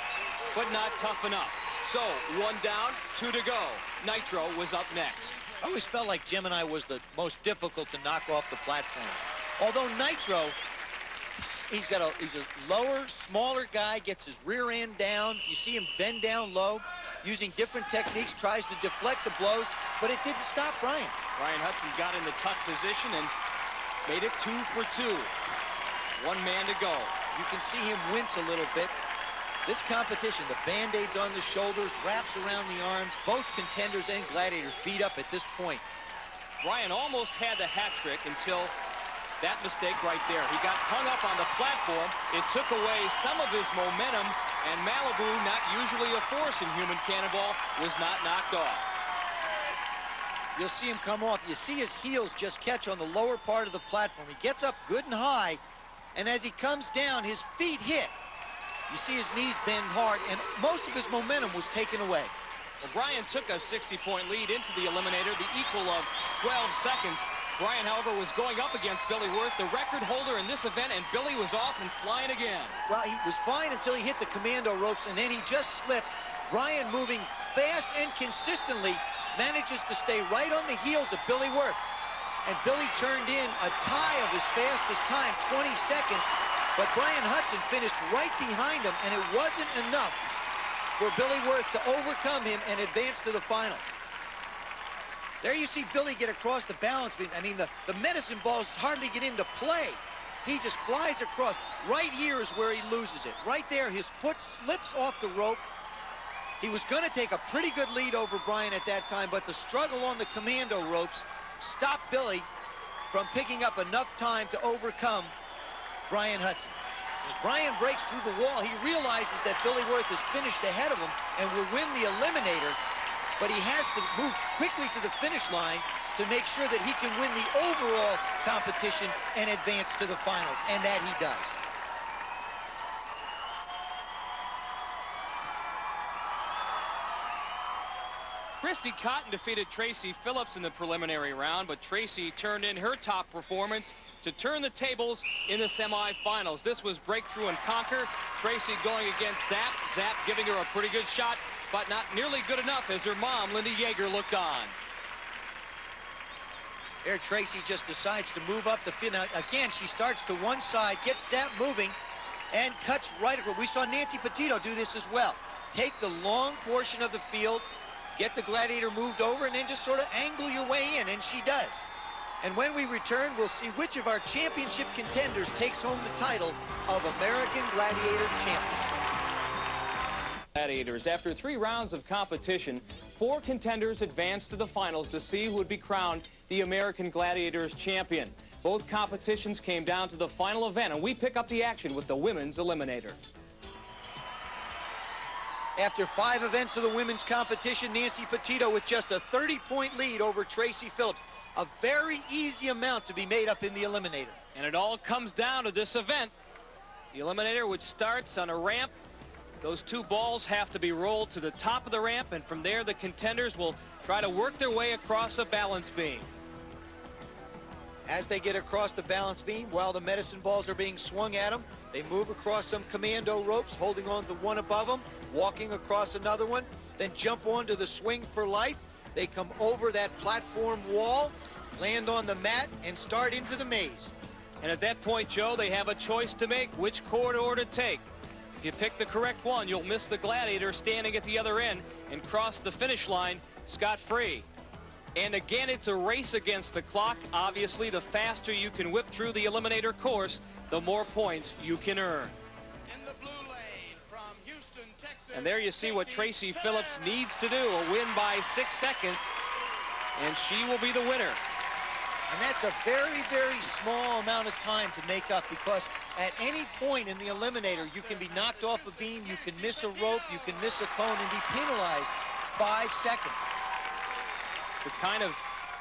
but not tough enough. So, 1 down, 2 to go. Nitro was up next. I always felt like Gemini was the most difficult to knock off the platform. Although Nitro, he's a lower, smaller guy, gets his rear end down. You see him bend down low, using different techniques, tries to deflect the blows, but it didn't stop Brian. Brian Hudson got in the tough position and made it 2 for 2. 1 man to go. You can see him wince a little bit. This competition, the Band-Aids on the shoulders, wraps around the arms, both contenders and gladiators beat up at this point. Brian almost had the hat trick until that mistake right there. He got hung up on the platform. It took away some of his momentum, and Malibu, not usually a force in human cannonball, was not knocked off. You'll see him come off. You see his heels just catch on the lower part of the platform. He gets up good and high, and as he comes down, his feet hit. You see his knees bend hard, and most of his momentum was taken away. Well, Brian took a 60-point lead into the eliminator, the equal of 12 seconds. Brian, however, was going up against Billy Wirth, the record holder in this event, and Billy was off and flying again. Well, he was fine until he hit the commando ropes, and then he just slipped. Brian, moving fast and consistently, manages to stay right on the heels of Billy Wirth. And Billy turned in a tie of his fastest time, 20 seconds, but Brian Hudson finished right behind him, and it wasn't enough for Billy Wirth to overcome him and advance to the finals. There you see Billy get across the balance beam. I mean, the medicine balls hardly get into play. He just flies across. Right here is where he loses it. Right there, his foot slips off the rope. He was going to take a pretty good lead over Brian at that time, but the struggle on the commando ropes stopped Billy from picking up enough time to overcome Brian Hudson. As Brian breaks through the wall, he realizes that Billy Wirth is finished ahead of him and will win the eliminator, but he has to move quickly to the finish line to make sure that he can win the overall competition and advance to the finals, and that he does. Christy Cotton defeated Tracy Phillips in the preliminary round, but Tracy turned in her top performance to turn the tables in the semifinals. This was breakthrough and conquer. Tracy going against Zap. Zap giving her a pretty good shot, but not nearly good enough as her mom, Linda Yeager, looked on. Here, Tracy just decides to move up the field. Now, again, she starts to one side, gets Zap moving, and cuts right across. We saw Nancy Petito do this as well. Take the long portion of the field, get the gladiator moved over, and then just sort of angle your way in, and she does. And when we return, we'll see which of our championship contenders takes home the title of American Gladiator Champion. Gladiators. After 3 rounds of competition, 4 contenders advanced to the finals to see who would be crowned the American Gladiators champion. Both competitions came down to the final event, and we pick up the action with the women's eliminator. After 5 events of the women's competition, Nancy Petito with just a 30-point lead over Tracy Phillips. A very easy amount to be made up in the eliminator. And it all comes down to this event. The eliminator, which starts on a ramp. Those 2 balls have to be rolled to the top of the ramp, and from there the contenders will try to work their way across a balance beam. As they get across the balance beam, while the medicine balls are being swung at them, they move across some commando ropes, holding on to one above them, walking across another one, then jump onto the swing for life. They come over that platform wall, land on the mat, and start into the maze. And at that point, Joe, they have a choice to make, which corridor to take. If you pick the correct one, you'll miss the gladiator standing at the other end and cross the finish line scot-free. And again, it's a race against the clock. Obviously, the faster you can whip through the eliminator course, the more points you can earn. In the blue lane from Houston, Texas. And there you see what Tracy Phillips needs to do, a win by 6 seconds, and she will be the winner. And that's a very, very small amount of time to make up, because at any point in the eliminator, you can be knocked off a beam, you can miss a rope, you can miss a cone, and be penalized 5 seconds. It's the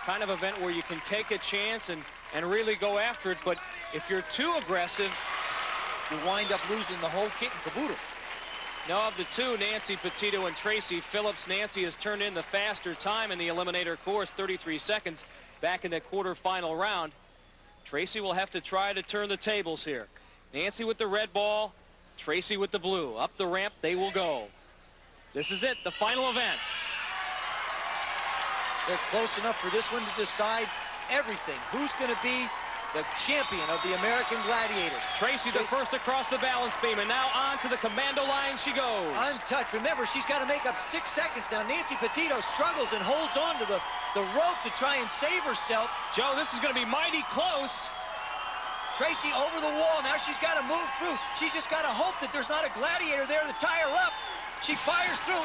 kind of event where you can take a chance and really go after it, but if you're too aggressive, you wind up losing the whole kit and caboodle. Now, of the 2, Nancy Petito and Tracy Phillips, Nancy has turned in the faster time in the eliminator course, 33 seconds, back in the quarterfinal round. Tracy will have to try to turn the tables here. Nancy with the red ball, Tracy with the blue. Up the ramp they will go. This is it, the final event. They're close enough for this one to decide everything. Who's going to be the champion of the American Gladiators? Tracy the first across the balance beam, and now on to the commando line she goes. Untouched. Remember, she's got to make up 6 seconds now. Nancy Petito struggles and holds on to the rope to try and save herself. Joe, this is going to be mighty close. Tracy over the wall. Now she's got to move through. She's just got to hope that there's not a Gladiator there to tie her up. She fires through.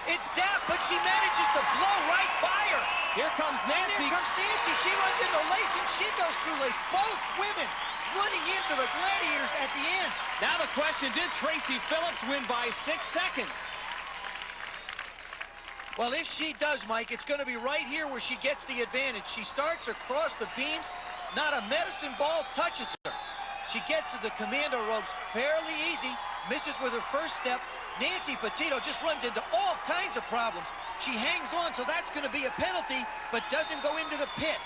It's Zap, but she manages to blow right by her. Here comes Nancy. And here comes Nancy. She runs into Lace, and she goes through Lace. Both women running into the Gladiators at the end. Now the question, did Tracy Phillips win by 6 seconds? Well, if she does, Mike, it's going to be right here where she gets the advantage. She starts across the beams. Not a medicine ball touches her. She gets to the commando ropes fairly easy. Misses with her first step. Nancy Petito just runs into all kinds of problems. She hangs on, so that's going to be a penalty, but doesn't go into the pit.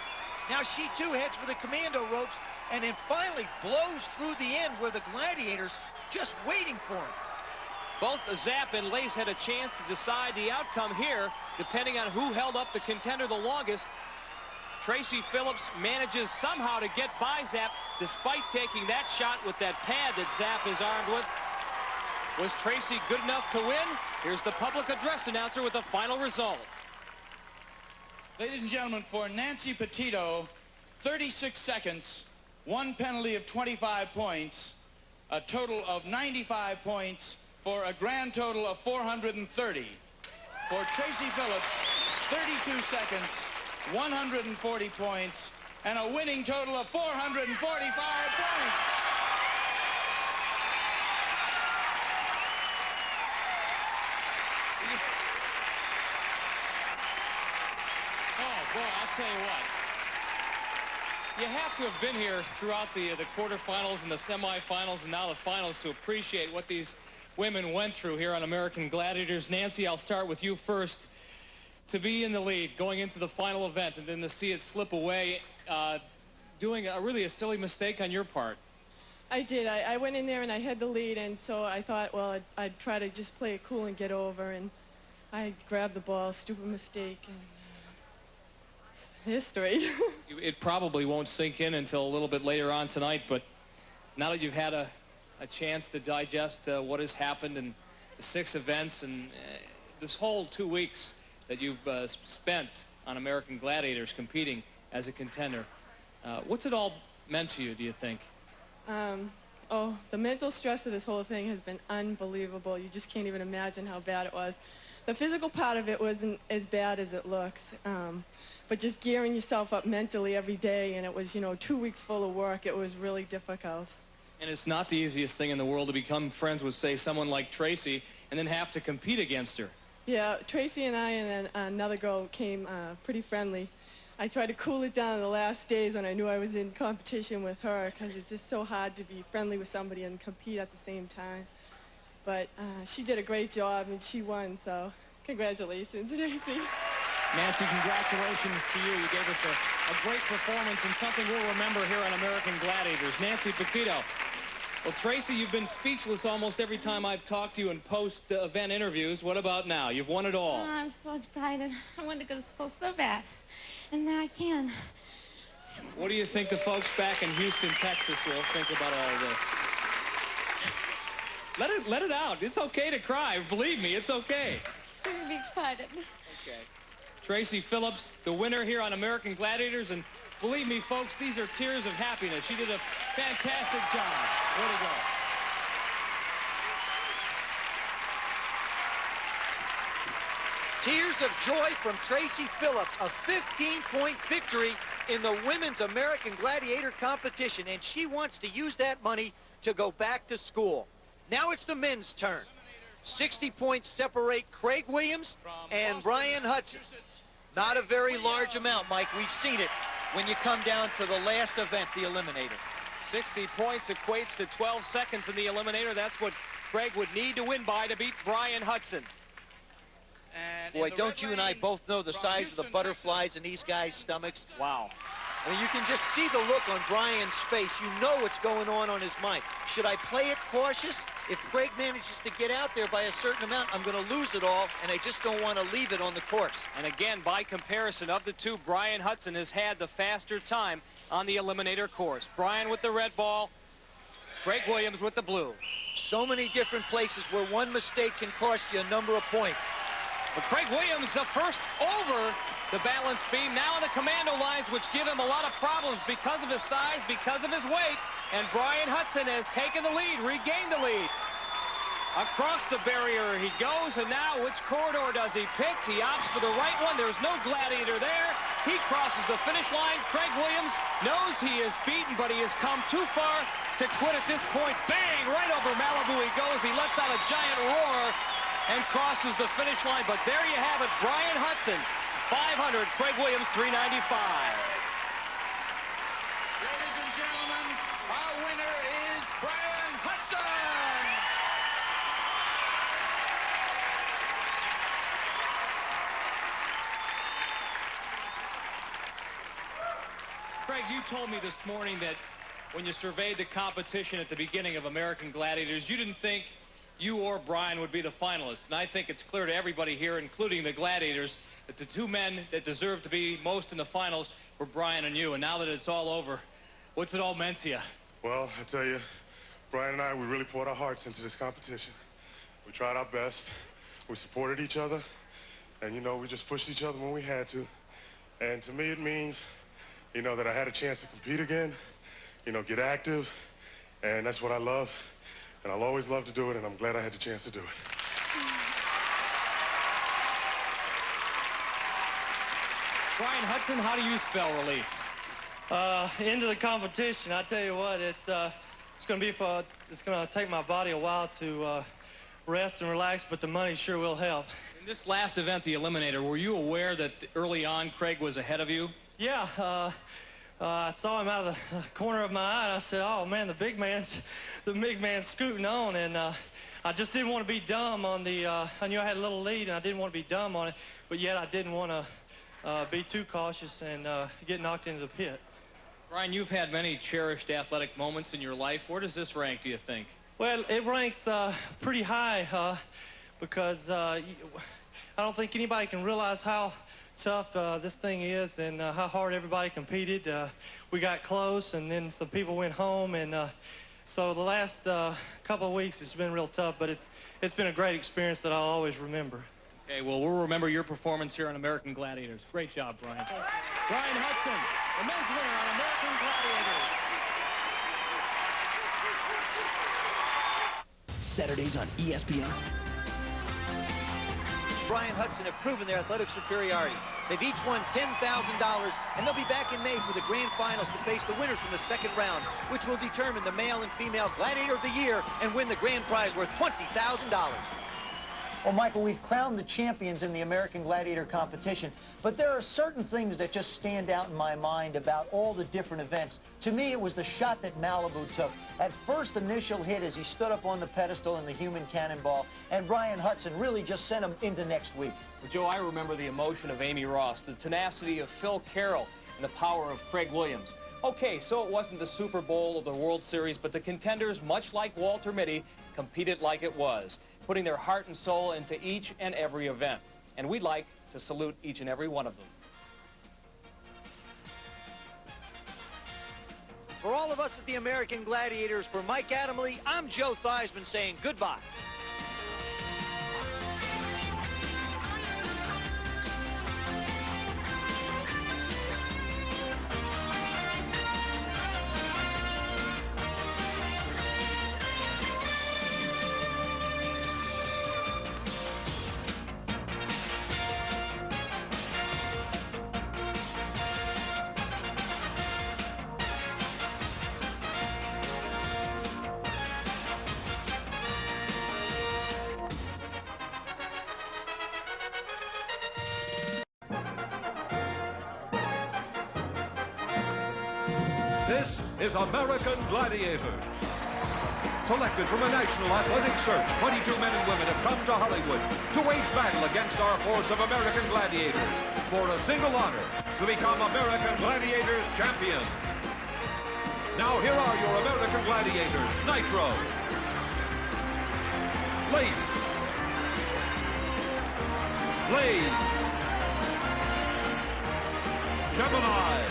Now she, too, heads for the commando ropes, and then finally blows through the end where the Gladiators just waiting for him. Both Zap and Lace had a chance to decide the outcome here, depending on who held up the contender the longest. Tracy Phillips manages somehow to get by Zap, despite taking that shot with that pad that Zap is armed with. Was Tracy good enough to win? Here's the public address announcer with the final result. Ladies and gentlemen, for Nancy Petito, 36 seconds, 1 penalty of 25 points, a total of 95 points, for a grand total of 430. For Tracy Phillips, 32 seconds, 140 points, and a winning total of 445 points. Oh, boy, I'll tell you what. You have to have been here throughout the quarterfinals and the semifinals and now the finals to appreciate what these women went through here on American Gladiators. Nancy, I'll start with you first. To be in the lead going into the final event and then to see it slip away, doing really a silly mistake on your part. I did. I went in there and I had the lead, and so I thought, well, I'd try to just play it cool and get over, and I grabbed the ball, stupid mistake, and history. It probably won't sink in until a little bit later on tonight, but now that you've had a chance to digest what has happened in the 6 events and this whole 2 weeks that you've spent on American Gladiators competing as a contender, what's it all meant to you, do you think? The mental stress of this whole thing has been unbelievable. You just can't even imagine how bad it was. The physical part of it wasn't as bad as it looks, but just gearing yourself up mentally every day, and it was, 2 weeks full of work. It was really difficult. And it's not the easiest thing in the world to become friends with, say, someone like Tracy and then have to compete against her. Yeah, Tracy and I and then another girl came pretty friendly. I tried to cool it down in the last days when I knew I was in competition with her, because it's just so hard to be friendly with somebody and compete at the same time. But she did a great job, and she won, so congratulations, Tracy. Nancy, congratulations to you. You gave us a great performance and something we'll remember here on American Gladiators. Nancy Petito. Well, Tracy, you've been speechless almost every time I've talked to you in post-event interviews. What about now? You've won it all. Oh, I'm so excited. I wanted to go to school so bad. And now I can. What do you think the folks back in Houston, Texas will think about all of this? Let it out. It's okay to cry. Believe me, it's okay. I'm going to be excited. Okay. Tracy Phillips, the winner here on American Gladiators, and believe me, folks, these are tears of happiness. She did a fantastic job. Way to go. Tears of joy from Tracy Phillips, a 15-point victory in the Women's American Gladiator competition, and she wants to use that money to go back to school. Now it's the men's turn. 60 points separate Craig Williams and Brian Hudson. Not a very large amount, Mike. We've seen it when you come down to the last event, the Eliminator. 60 points equates to 12 seconds in the Eliminator. That's what Craig would need to win by to beat Brian Hudson. Boy, don't you and I both know the size of the butterflies in these guys' stomachs? Wow. I mean, you can just see the look on Brian's face. You know what's going on his mind. Should I play it cautious? If Craig manages to get out there by a certain amount, I'm going to lose it all, and I just don't want to leave it on the course. And again, by comparison of the two, Brian Hudson has had the faster time on the Eliminator course. Brian with the red ball, Craig Williams with the blue. So many different places where one mistake can cost you a number of points. But Craig Williams, the first over the balance beam, now on the commando lines, which give him a lot of problems because of his size, because of his weight. And Brian Hudson has taken the lead, regained the lead. Across the barrier he goes, and now which corridor does he pick? He opts for the right one. There's no Gladiator there. He crosses the finish line. Craig Williams knows he is beaten, but he has come too far to quit at this point. Bang! Right over Malibu he goes. He lets out a giant roar and crosses the finish line. But there you have it, Brian Hudson, 500, Craig Williams, 395. Ladies and gentlemen, our winner is Brian Hudson. Craig, you told me this morning that when you surveyed the competition at the beginning of American Gladiators, you didn't think you or Brian would be the finalists. And I think it's clear to everybody here, including the Gladiators, that the two men that deserve to be most in the finals were Brian and you. And now that it's all over, what's it all meant to you? Well, I tell you, Brian and I, we really poured our hearts into this competition. We tried our best. We supported each other. And, you know, we just pushed each other when we had to. And to me, it means, you know, that I had a chance to compete again, you know, get active. And that's what I love. And I'll always love to do it, and I'm glad I had the chance to do it. Brian Hudson, how do you spell relief? Into the competition, I tell you what, it's going to take my body a while to rest and relax, but the money sure will help. In this last event, the Eliminator, were you aware that early on Craig was ahead of you? Yeah, I saw him out of the corner of my eye, and I said, oh, man, the big man's scooting on, and I just didn't want to be dumb on the, I knew I had a little lead, and I didn't want to be dumb on it, but yet I didn't want to be too cautious and get knocked into the pit. Brian, you've had many cherished athletic moments in your life. Where does this rank, do you think? Well, it ranks pretty high because I don't think anybody can realize how tough this thing is and how hard everybody competed. We got close, and then some people went home, and so the last couple of weeks it's been real tough, but it's been a great experience that I'll always remember. Okay, well, we'll remember your performance here on American Gladiators. Great job, Brian. Brian Hudson, the men's winner on American Gladiators. Saturdays on ESPN. Brian Hudson have proven their athletic superiority. They've each won $10,000, and they'll be back in May for the grand finals to face the winners from the second round, which will determine the male and female Gladiator of the Year and win the grand prize worth $20,000. Well, Michael, we've crowned the champions in the American Gladiator competition, but there are certain things that just stand out in my mind about all the different events. To me, it was the shot that Malibu took. At first initial hit as he stood up on the pedestal in the human cannonball, and Brian Hudson really just sent him into next week. Well, Joe, I remember the emotion of Amy Ross, the tenacity of Phil Carroll, and the power of Craig Williams. Okay, so it wasn't the Super Bowl or the World Series, but the contenders, much like Walter Mitty, competed like it was, putting their heart and soul into each and every event. And we'd like to salute each and every one of them. For all of us at the American Gladiators, for Mike Adamle, I'm Joe Theismann saying goodbye. This is American Gladiator. Selected from a national athletic search, 22 men and women have come to Hollywood to wage battle against our force of American Gladiators for a single honor, to become American Gladiators champion. Now here are your American Gladiators: Nitro, Lace, Blade, Gemini,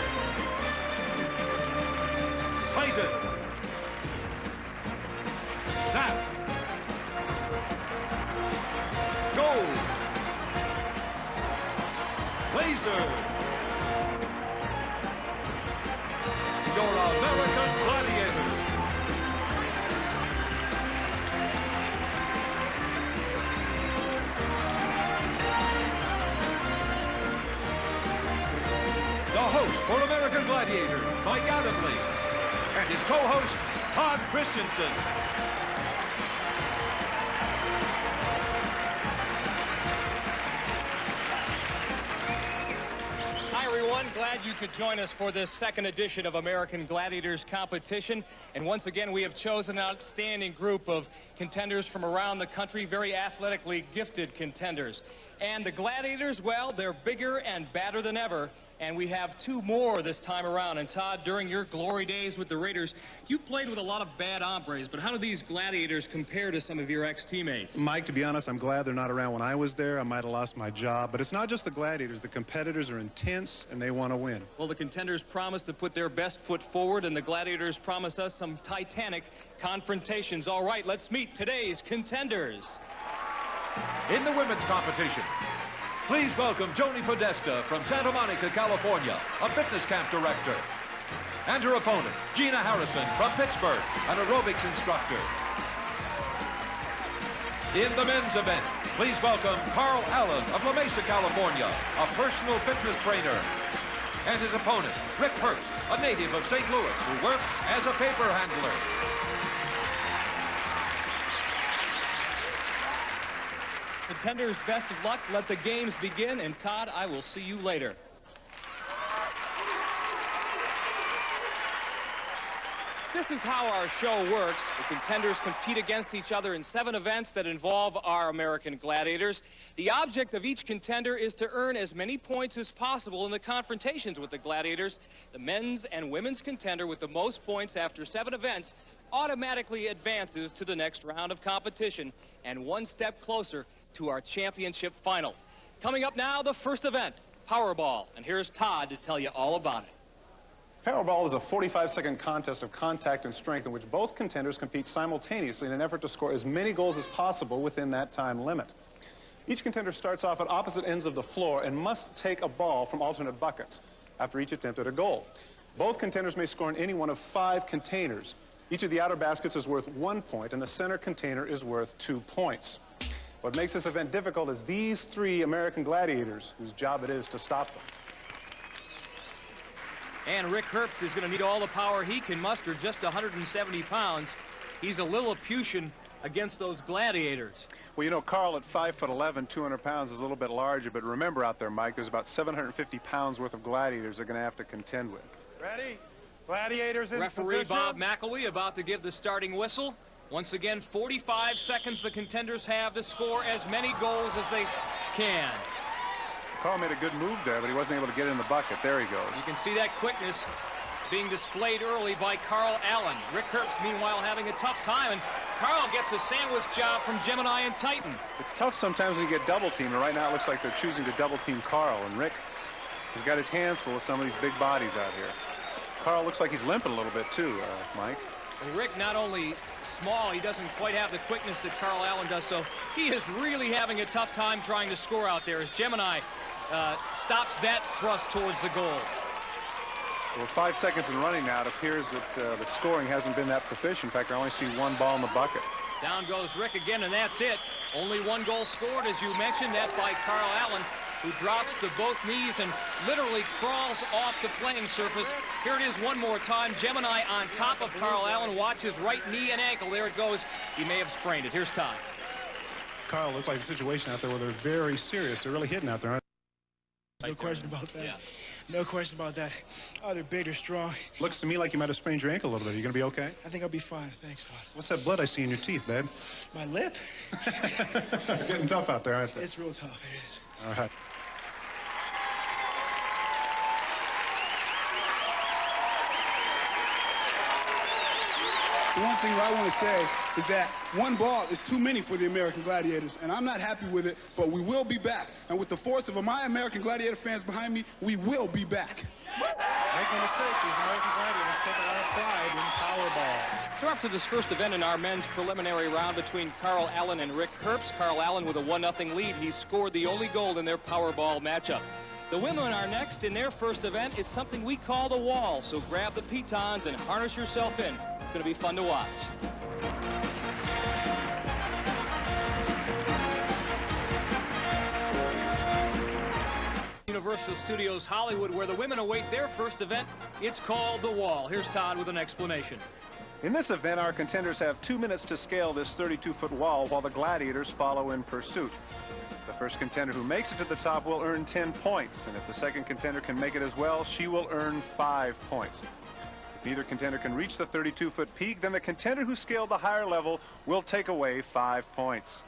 Titan, Zap, Gold, Laser, your American Gladiators. for American Gladiators, Mike Adamley, and his co-host, Todd Christensen. Hi, everyone. Glad you could join us for this second edition of American Gladiators competition. And once again, we have chosen an outstanding group of contenders from around the country, very athletically gifted contenders. And the Gladiators, well, they're bigger and badder than ever. And we have two more this time around. And Todd, during your glory days with the Raiders, you played with a lot of bad hombres, but how do these Gladiators compare to some of your ex-teammates? Mike, to be honest, I'm glad they're not around when I was there. I might have lost my job, but it's not just the Gladiators. The competitors are intense, and they want to win. Well, the contenders promise to put their best foot forward, and the Gladiators promise us some titanic confrontations. All right, let's meet today's contenders. In the women's competition, please welcome Joni Podesta from Santa Monica, California, a fitness camp director. And her opponent, Gina Harrison from Pittsburgh, an aerobics instructor. In the men's event, please welcome Carl Allen of La Mesa, California, a personal fitness trainer. And his opponent, Rick Herbst, a native of St. Louis, who works as a paper handler. Contenders, best of luck. Let the games begin. And Todd, I will see you later. This is how our show works. The contenders compete against each other in 7 events that involve our American Gladiators. The object of each contender is to earn as many points as possible in the confrontations with the Gladiators. The men's and women's contender with the most points after 7 events automatically advances to the next round of competition and one step closer to our championship final. Coming up now, the first event, Powerball. And here's Todd to tell you all about it. Powerball is a 45-second contest of contact and strength in which both contenders compete simultaneously in an effort to score as many goals as possible within that time limit. Each contender starts off at opposite ends of the floor and must take a ball from alternate buckets after each attempt at a goal. Both contenders may score in any one of 5 containers. Each of the outer baskets is worth 1 point, and the center container is worth 2 points. What makes this event difficult is these 3 American Gladiators, whose job it is to stop them. And Rick Herbst is going to need all the power he can muster, just 170 pounds. He's a Lilliputian against those Gladiators. Well, you know, Carl at 5'11", 200 pounds is a little bit larger, but remember out there, Mike, there's about 750 pounds worth of Gladiators they're going to have to contend with. Ready? Gladiators in Referee position. Bob McElwee about to give the starting whistle. Once again, 45 seconds the contenders have to score as many goals as they can. Carl made a good move there, but he wasn't able to get in the bucket. There he goes. You can see that quickness being displayed early by Carl Allen. Rick Herbst, meanwhile, having a tough time, and Carl gets a sandwich job from Gemini and Titan. It's tough sometimes when you get double-teamed, and right now it looks like they're choosing to double-team Carl, and Rick has got his hands full with some of these big bodies out here. Carl looks like he's limping a little bit, too, Mike. Well, Rick not only small, he doesn't quite have the quickness that Carl Allen does, so he is really having a tough time trying to score out there as Gemini stops that thrust towards the goal. Well, 5 seconds in running now, it appears that the scoring hasn't been that proficient. In fact, I only see 1 ball in the bucket. Down goes Rick again, and that's it. Only 1 goal scored, as you mentioned, that by Carl Allen, who drops to both knees and literally crawls off the playing surface. Here it is one more time. Gemini on top of Carl Allen. Watch his right knee and ankle. There it goes. He may have sprained it. Here's Todd. Carl, looks like a situation out there where they're very serious. They're really hitting out there, aren't No question about that. Yeah. No question about that. Oh, they're big, they're strong. Looks to me like you might have sprained your ankle a little bit. Are you going to be okay? I think I'll be fine. Thanks, Todd. What's that blood I see in your teeth, babe? My lip? They're getting tough out there, aren't they? It's real tough. It is. All right. The one thing I want to say is that 1 ball is too many for the American Gladiators, and I'm not happy with it, but we will be back. And with the force of my American Gladiator fans behind me, we will be back. Make no mistake, these American Gladiators take a lot of pride in Powerball. So after this first event in our men's preliminary round between Carl Allen and Rick Herbst, Carl Allen with a 1-0 lead, he scored the only goal in their Powerball matchup. The women are next in their first event. It's something we call the wall, so grab the pitons and harness yourself in. It's going to be fun to watch. Universal Studios Hollywood, where the women await their first event. It's called The Wall. Here's Todd with an explanation. In this event, our contenders have 2 minutes to scale this 32-foot wall while the Gladiators follow in pursuit. The first contender who makes it to the top will earn 10 points, and if the second contender can make it as well, she will earn 5 points. If neither contender can reach the 32-foot peak, then the contender who scaled the higher level will take away 5 points.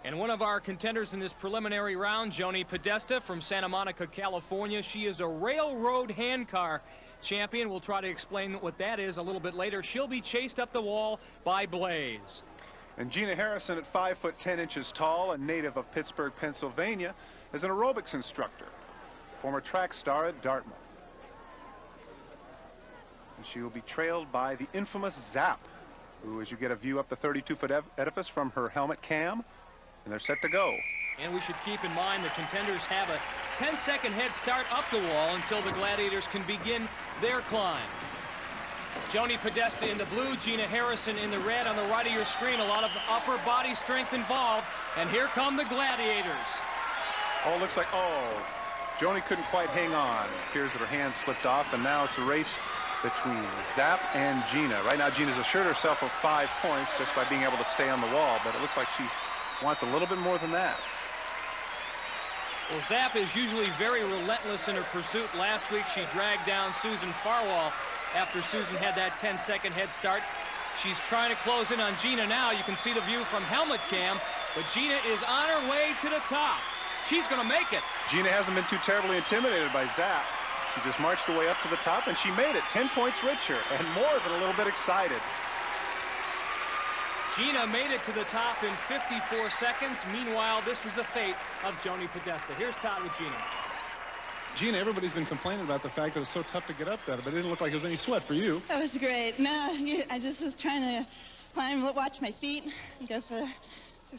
And one of our contenders in this preliminary round, Joni Podesta from Santa Monica, California. She is a railroad handcar champion. We'll try to explain what that is a little bit later. She'll be chased up the wall by Blaze. And Gina Harrison, at 5 foot 10 inches tall, a native of Pittsburgh, Pennsylvania, is an aerobics instructor, former track star at Dartmouth. And she will be trailed by the infamous Zap, who, as you get a view up the 32-foot edifice from her helmet cam, and they're set to go. And we should keep in mind the contenders have a 10-second head start up the wall until the Gladiators can begin their climb. Joni Podesta in the blue, Gina Harrison in the red on the right of your screen. A lot of upper body strength involved. And here come the Gladiators. Oh, looks like, Joni couldn't quite hang on. It appears that her hand slipped off, and now it's a race between Zap and Gina. Right now, Gina's assured herself of 5 points just by being able to stay on the wall, but it looks like she wants a little bit more than that. Well, Zap is usually very relentless in her pursuit. Last week, she dragged down Susan Farwell after Susan had that 10-second head start. She's trying to close in on Gina now. You can see the view from helmet cam, but Gina is on her way to the top. She's going to make it. Gina hasn't been too terribly intimidated by Zap. She just marched her way up to the top, and she made it 10 points richer and more than a little bit excited. Gina made it to the top in 54 seconds. Meanwhile, this was the fate of Joni Podesta. Here's Todd with Gina. Gina, everybody's been complaining about the fact that it's so tough to get up there, but it didn't look like there was any sweat for you. That was great. No, I just was trying to climb, watch my feet, and just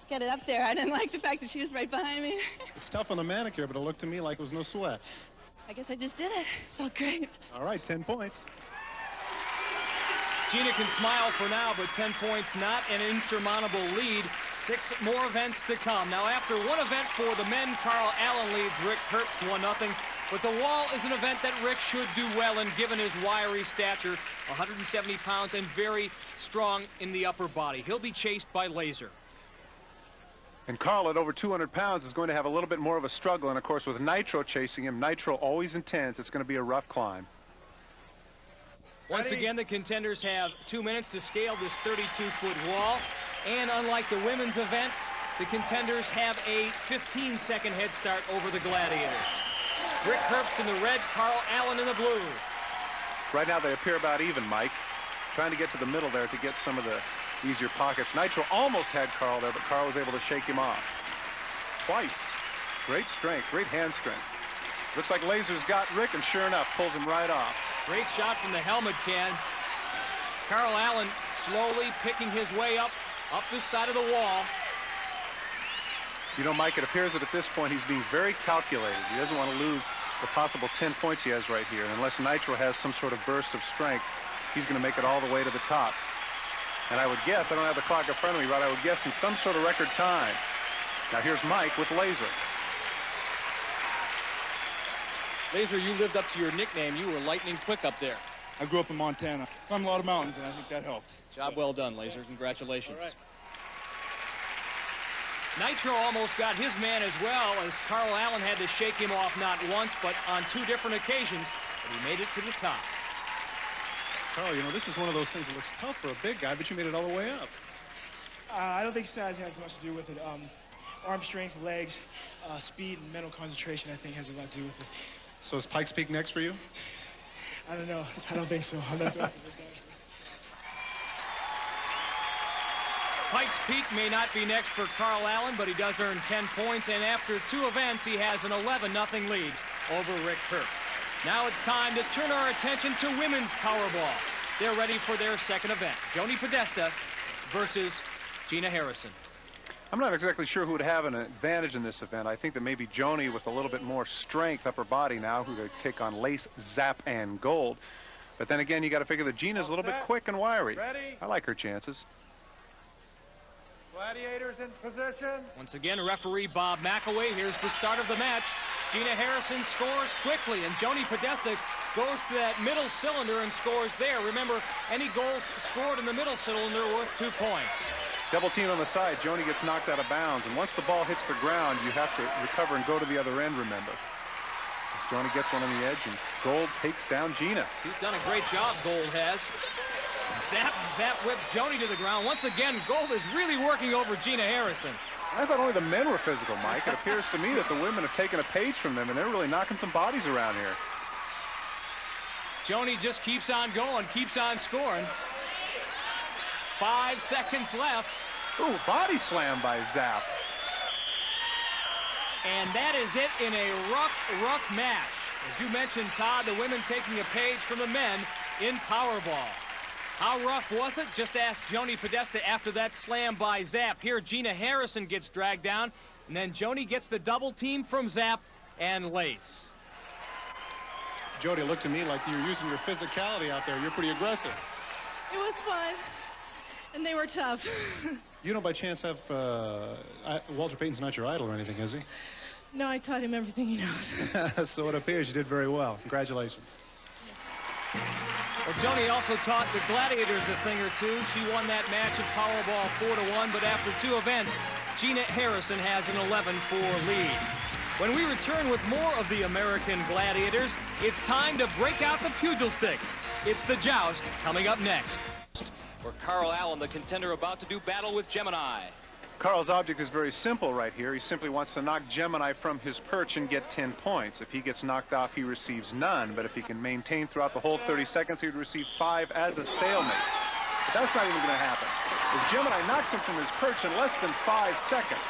get it up there. I didn't like the fact that she was right behind me. It's tough on the manicure, but it looked to me like it was no sweat. I guess I just did it. Felt great. All right, 10 points. Gina can smile for now, but 10 points, not an insurmountable lead. 6 more events to come. Now, after one event for the men, Carl Allen leads Rick Herbst 1-0. But the wall is an event that Rick should do well in, given his wiry stature, 170 pounds, and very strong in the upper body. He'll be chased by Laser. And Carl, at over 200 pounds, is going to have a little bit more of a struggle. And, of course, with Nitro chasing him, Nitro always intense. It's going to be a rough climb. Once again, the contenders have 2 minutes to scale this 32-foot wall. And unlike the women's event, the contenders have a 15-second head start over the Gladiators. Rick Herbst in the red, Carl Allen in the blue. Right now, they appear about even, Mike. Trying to get to the middle there to get some of the easier pockets. Nitro almost had Carl there, but Carl was able to shake him off. Twice. Great strength, great hand strength. Looks like Laser's got Rick, and sure enough, pulls him right off. Great shot from the helmet can. Carl Allen slowly picking his way up this side of the wall. You know, Mike, it appears that at this point he's being very calculated. He doesn't want to lose the possible 10 points he has right here. And unless Nitro has some sort of burst of strength, he's going to make it all the way to the top. And I would guess, I don't have the clock in front of me, but I would guess in some sort of record time. Now here's Mike with Laser. Laser, you lived up to your nickname. You were lightning quick up there. I grew up in Montana. Climbed a lot of mountains, and I think that helped. Job well done, Laser. Congratulations. All right. Nitro almost got his man as well, as Carl Allen had to shake him off not once, but on 2 different occasions, but he made it to the top. Carl, you know, this is one of those things that looks tough for a big guy, but you made it all the way up. I don't think size has much to do with it. Arm strength, legs, speed, and mental concentration, I think, has a lot to do with it. So is Pikes Peak next for you? I don't know. I don't think so. I'm not doing this, actually. Pikes Peak may not be next for Carl Allen, but he does earn 10 points, and after 2 events, he has an 11-0 lead over Rick Herbst. Now it's time to turn our attention to women's Powerball. They're ready for their second event. Joni Podesta versus Gina Harrison. I'm not exactly sure who would have an advantage in this event. I think that maybe Joni with a little bit more strength upper body now, who they take on Lace, Zap, and Gold. But then again, you got to figure that Gina's a little bit quick and wiry. Ready? I like her chances. Gladiators in position. Once again, referee Bob McAway. Here's the start of the match. Gina Harrison scores quickly, and Joni Podesta goes to that middle cylinder and scores there. Remember, any goals scored in the middle cylinder are worth 2 points. Double team on the side. Joni gets knocked out of bounds, and once the ball hits the ground, you have to recover and go to the other end, remember. As Joni gets one on the edge, and Gold takes down Gina. She's done a great job, Gold has. Zap whipped Joni to the ground. Once again, Gold is really working over Gina Harrison. I thought only the men were physical, Mike. It appears to me that the women have taken a page from them, and they're really knocking some bodies around here. Joni just keeps on going, keeps on scoring. 5 seconds left. Ooh, body slam by Zap. And that is it in a rough match. As you mentioned, Todd, the women taking a page from the men in Powerball. How rough was it? Just ask Joni Podesta after that slam by Zap. Here, Gina Harrison gets dragged down, and then Joni gets the double team from Zap and Lace. Jody, it looked to me like you're using your physicality out there. You're pretty aggressive. It was fun, and they were tough. You don't by chance have, Walter Payton's not your idol or anything, is he? No, I taught him everything he knows. So it appears you did very well. Congratulations. Well, Joni also taught the Gladiators a thing or two. She won that match of Powerball 4-1, but after 2 events, Gina Harrison has an 11-4 lead. When we return with more of the American Gladiators, it's time to break out the pugil sticks. It's the joust coming up next. For Carl Allen, the contender about to do battle with Gemini. Carl's object is very simple right here. He simply wants to knock Gemini from his perch and get 10 points. If he gets knocked off, he receives none. But if he can maintain throughout the whole 30 seconds, he would receive 5 as a stalemate. But that's not even going to happen, as Gemini knocks him from his perch in less than 5 seconds.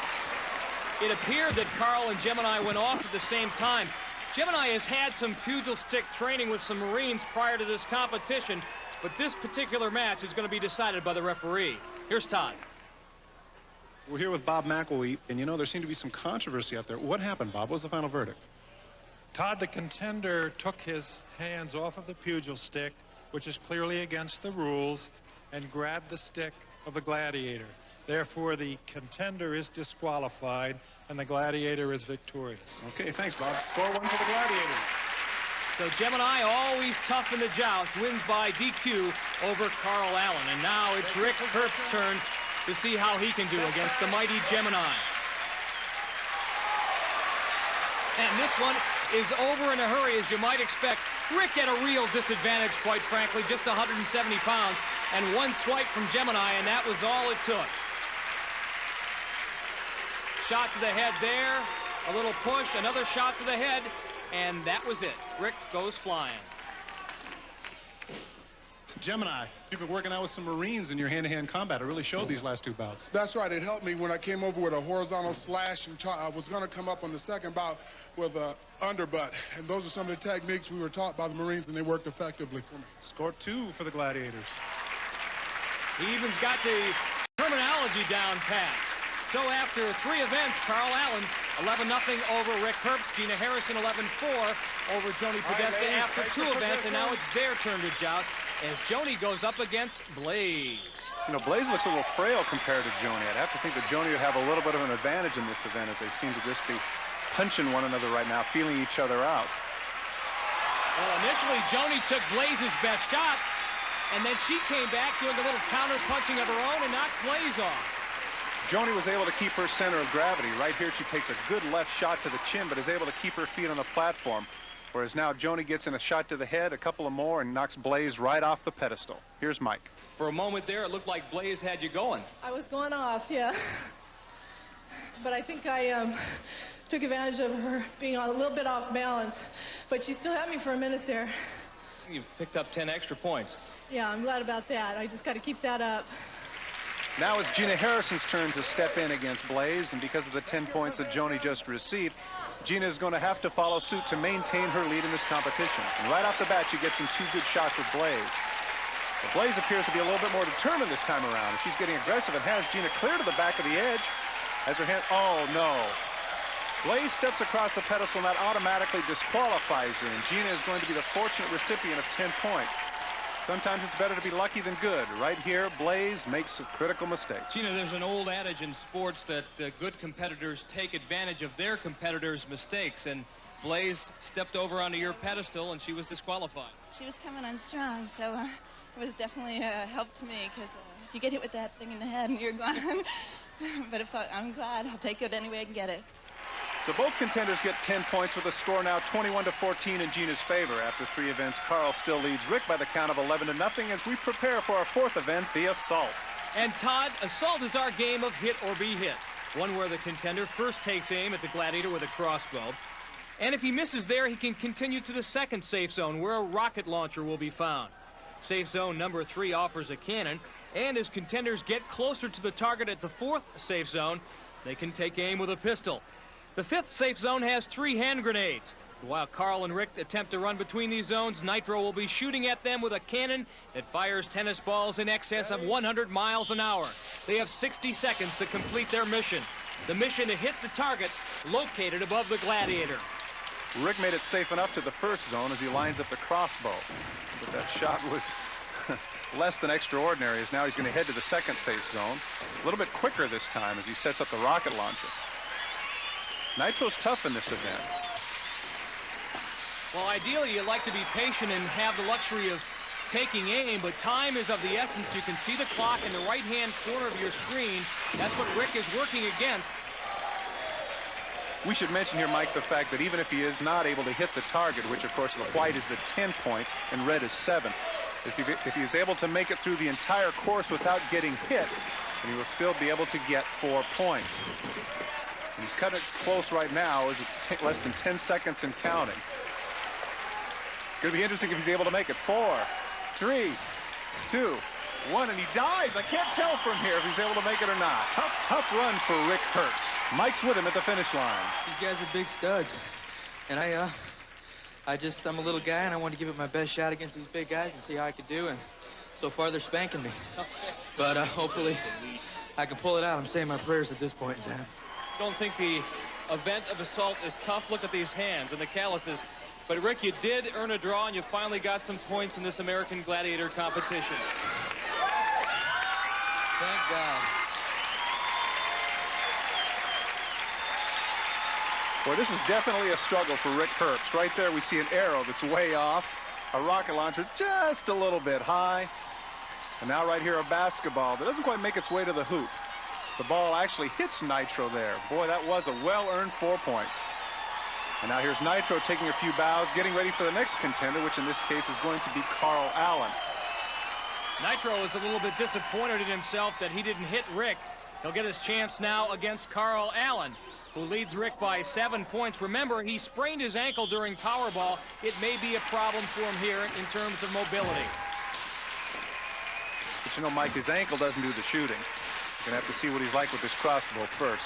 It appeared that Carl and Gemini went off at the same time. Gemini has had some pugil stick training with some Marines prior to this competition, but this particular match is going to be decided by the referee. Here's Todd. We're here with Bob McElwee, and you know there seemed to be some controversy out there. What happened, Bob? What was the final verdict? Todd, the contender, took his hands off of the pugil stick, which is clearly against the rules, and grabbed the stick of the Gladiator. Therefore, the contender is disqualified, and the Gladiator is victorious. Okay, thanks, Bob. Score 1 for the Gladiators. So Gemini, always tough in the joust, wins by DQ over Carl Allen. And now it's Rick Herbst's turn to see how he can do against the mighty Gemini. And this one is over in a hurry, as you might expect. Rick at a real disadvantage, quite frankly, just 170 pounds, and 1 swipe from Gemini, and that was all it took. Shot to the head there, a little push, another shot to the head, and that was it. Rick goes flying. Gemini, you've been working out with some Marines in your hand-to-hand combat. It really showed these last 2 bouts. That's right. It helped me when I came over with a horizontal slash, and I was going to come up on the second bout with an underbutt. And those are some of the techniques we were taught by the Marines, and they worked effectively for me. Scored 2 for the Gladiators. He even's got the terminology down pat. So after 3 events, Carl Allen 11-0 over Rick Herbst. Gina Harrison 11-4 over Joni Podesta after 2 events, and now it's their turn to joust as Joni goes up against Blaze. You know, Blaze looks a little frail compared to Joni. I'd have to think that Joni would have a little bit of an advantage in this event, as they seem to just be punching one another right now, feeling each other out. Well, initially, Joni took Blaze's best shot, and then she came back doing a little counter-punching of her own and knocked Blaze off. Joni was able to keep her center of gravity. Right here, she takes a good left shot to the chin, but is able to keep her feet on the platform. Whereas now Joni gets in a shot to the head, a couple of more, and knocks Blaze right off the pedestal. Here's Mike. For a moment there, it looked like Blaze had you going. I was going off, yeah. But I think I took advantage of her being a little bit off balance. But she still had me for a minute there. You've picked up 10 extra points. Yeah, I'm glad about that. I just got to keep that up. Now it's Gina Harrison's turn to step in against Blaze, and because of the 10 points that Joni just received, Gina is going to have to follow suit to maintain her lead in this competition. And right off the bat, she gets in 2 good shots with Blaze. But Blaze appears to be a little bit more determined this time around, and she's getting aggressive and has Gina clear to the back of the edge. As her hand, oh no. Blaze steps across the pedestal, and that automatically disqualifies her, and Gina is going to be the fortunate recipient of 10 points. Sometimes it's better to be lucky than good. Right here, Blaze makes a critical mistake. Gina, there's an old adage in sports that good competitors take advantage of their competitors' mistakes. And Blaze stepped over onto your pedestal, and she was disqualified. She was coming on strong, so it was definitely a help to me, because if you get hit with that thing in the head and you're gone. But I'm glad. I'll take it any way I can get it. So both contenders get 10 points with a score now 21-14 in Gina's favor. After 3 events, Carl still leads Rick by the count of 11-0 as we prepare for our 4th event, the assault. And Todd, assault is our game of hit or be hit. One where the contender first takes aim at the Gladiator with a crossbow. And if he misses there, he can continue to the 2nd safe zone where a rocket launcher will be found. Safe zone number 3 offers a cannon. And as contenders get closer to the target at the 4th safe zone, they can take aim with a pistol. The 5th safe zone has 3 hand grenades. While Carl and Rick attempt to run between these zones, Nitro will be shooting at them with a cannon that fires tennis balls in excess of 100 miles an hour. They have 60 seconds to complete their mission. The mission to hit the target located above the Gladiator. Rick made it safe enough to the 1st zone as he lines up the crossbow. But that shot was less than extraordinary, as now he's going to head to the 2nd safe zone. A little bit quicker this time as he sets up the rocket launcher. Nitro's tough in this event. Well, ideally, you'd like to be patient and have the luxury of taking aim, but time is of the essence. You can see the clock in the right-hand corner of your screen. That's what Rick is working against. We should mention here, Mike, the fact that even if he is not able to hit the target, which, of course, the white is the 10 points and red is 7, if he is able to make it through the entire course without getting hit, then he will still be able to get 4 points. And he's cutting it close right now as it's less than 10 seconds and counting. It's going to be interesting if he's able to make it. 4, 3, 2, 1, and he dives. I can't tell from here if he's able to make it or not. Tough run for Rick Hurst. Mike's with him at the finish line. These guys are big studs. And I'm a little guy, and I want to give it my best shot against these big guys and see how I could do. And so far, they're spanking me. But hopefully, I can pull it out. I'm saying my prayers at this point in time. I don't think the event of assault is tough. Look at these hands and the calluses. But, Rick, you did earn a draw, and you finally got some points in this American Gladiator competition. Thank God. Boy, this is definitely a struggle for Rick Herbst. Right there, we see an arrow that's way off. A rocket launcher just a little bit high. And now right here, a basketball that doesn't quite make its way to the hoop. The ball actually hits Nitro there. Boy, that was a well-earned 4 points. And now here's Nitro taking a few bows, getting ready for the next contender, which in this case is going to be Carl Allen. Nitro is a little bit disappointed in himself that he didn't hit Rick. He'll get his chance now against Carl Allen, who leads Rick by 7 points. Remember, he sprained his ankle during Powerball. It may be a problem for him here in terms of mobility. But you know, Mike, his ankle doesn't do the shooting. You're going to have to see what he's like with his crossbow first.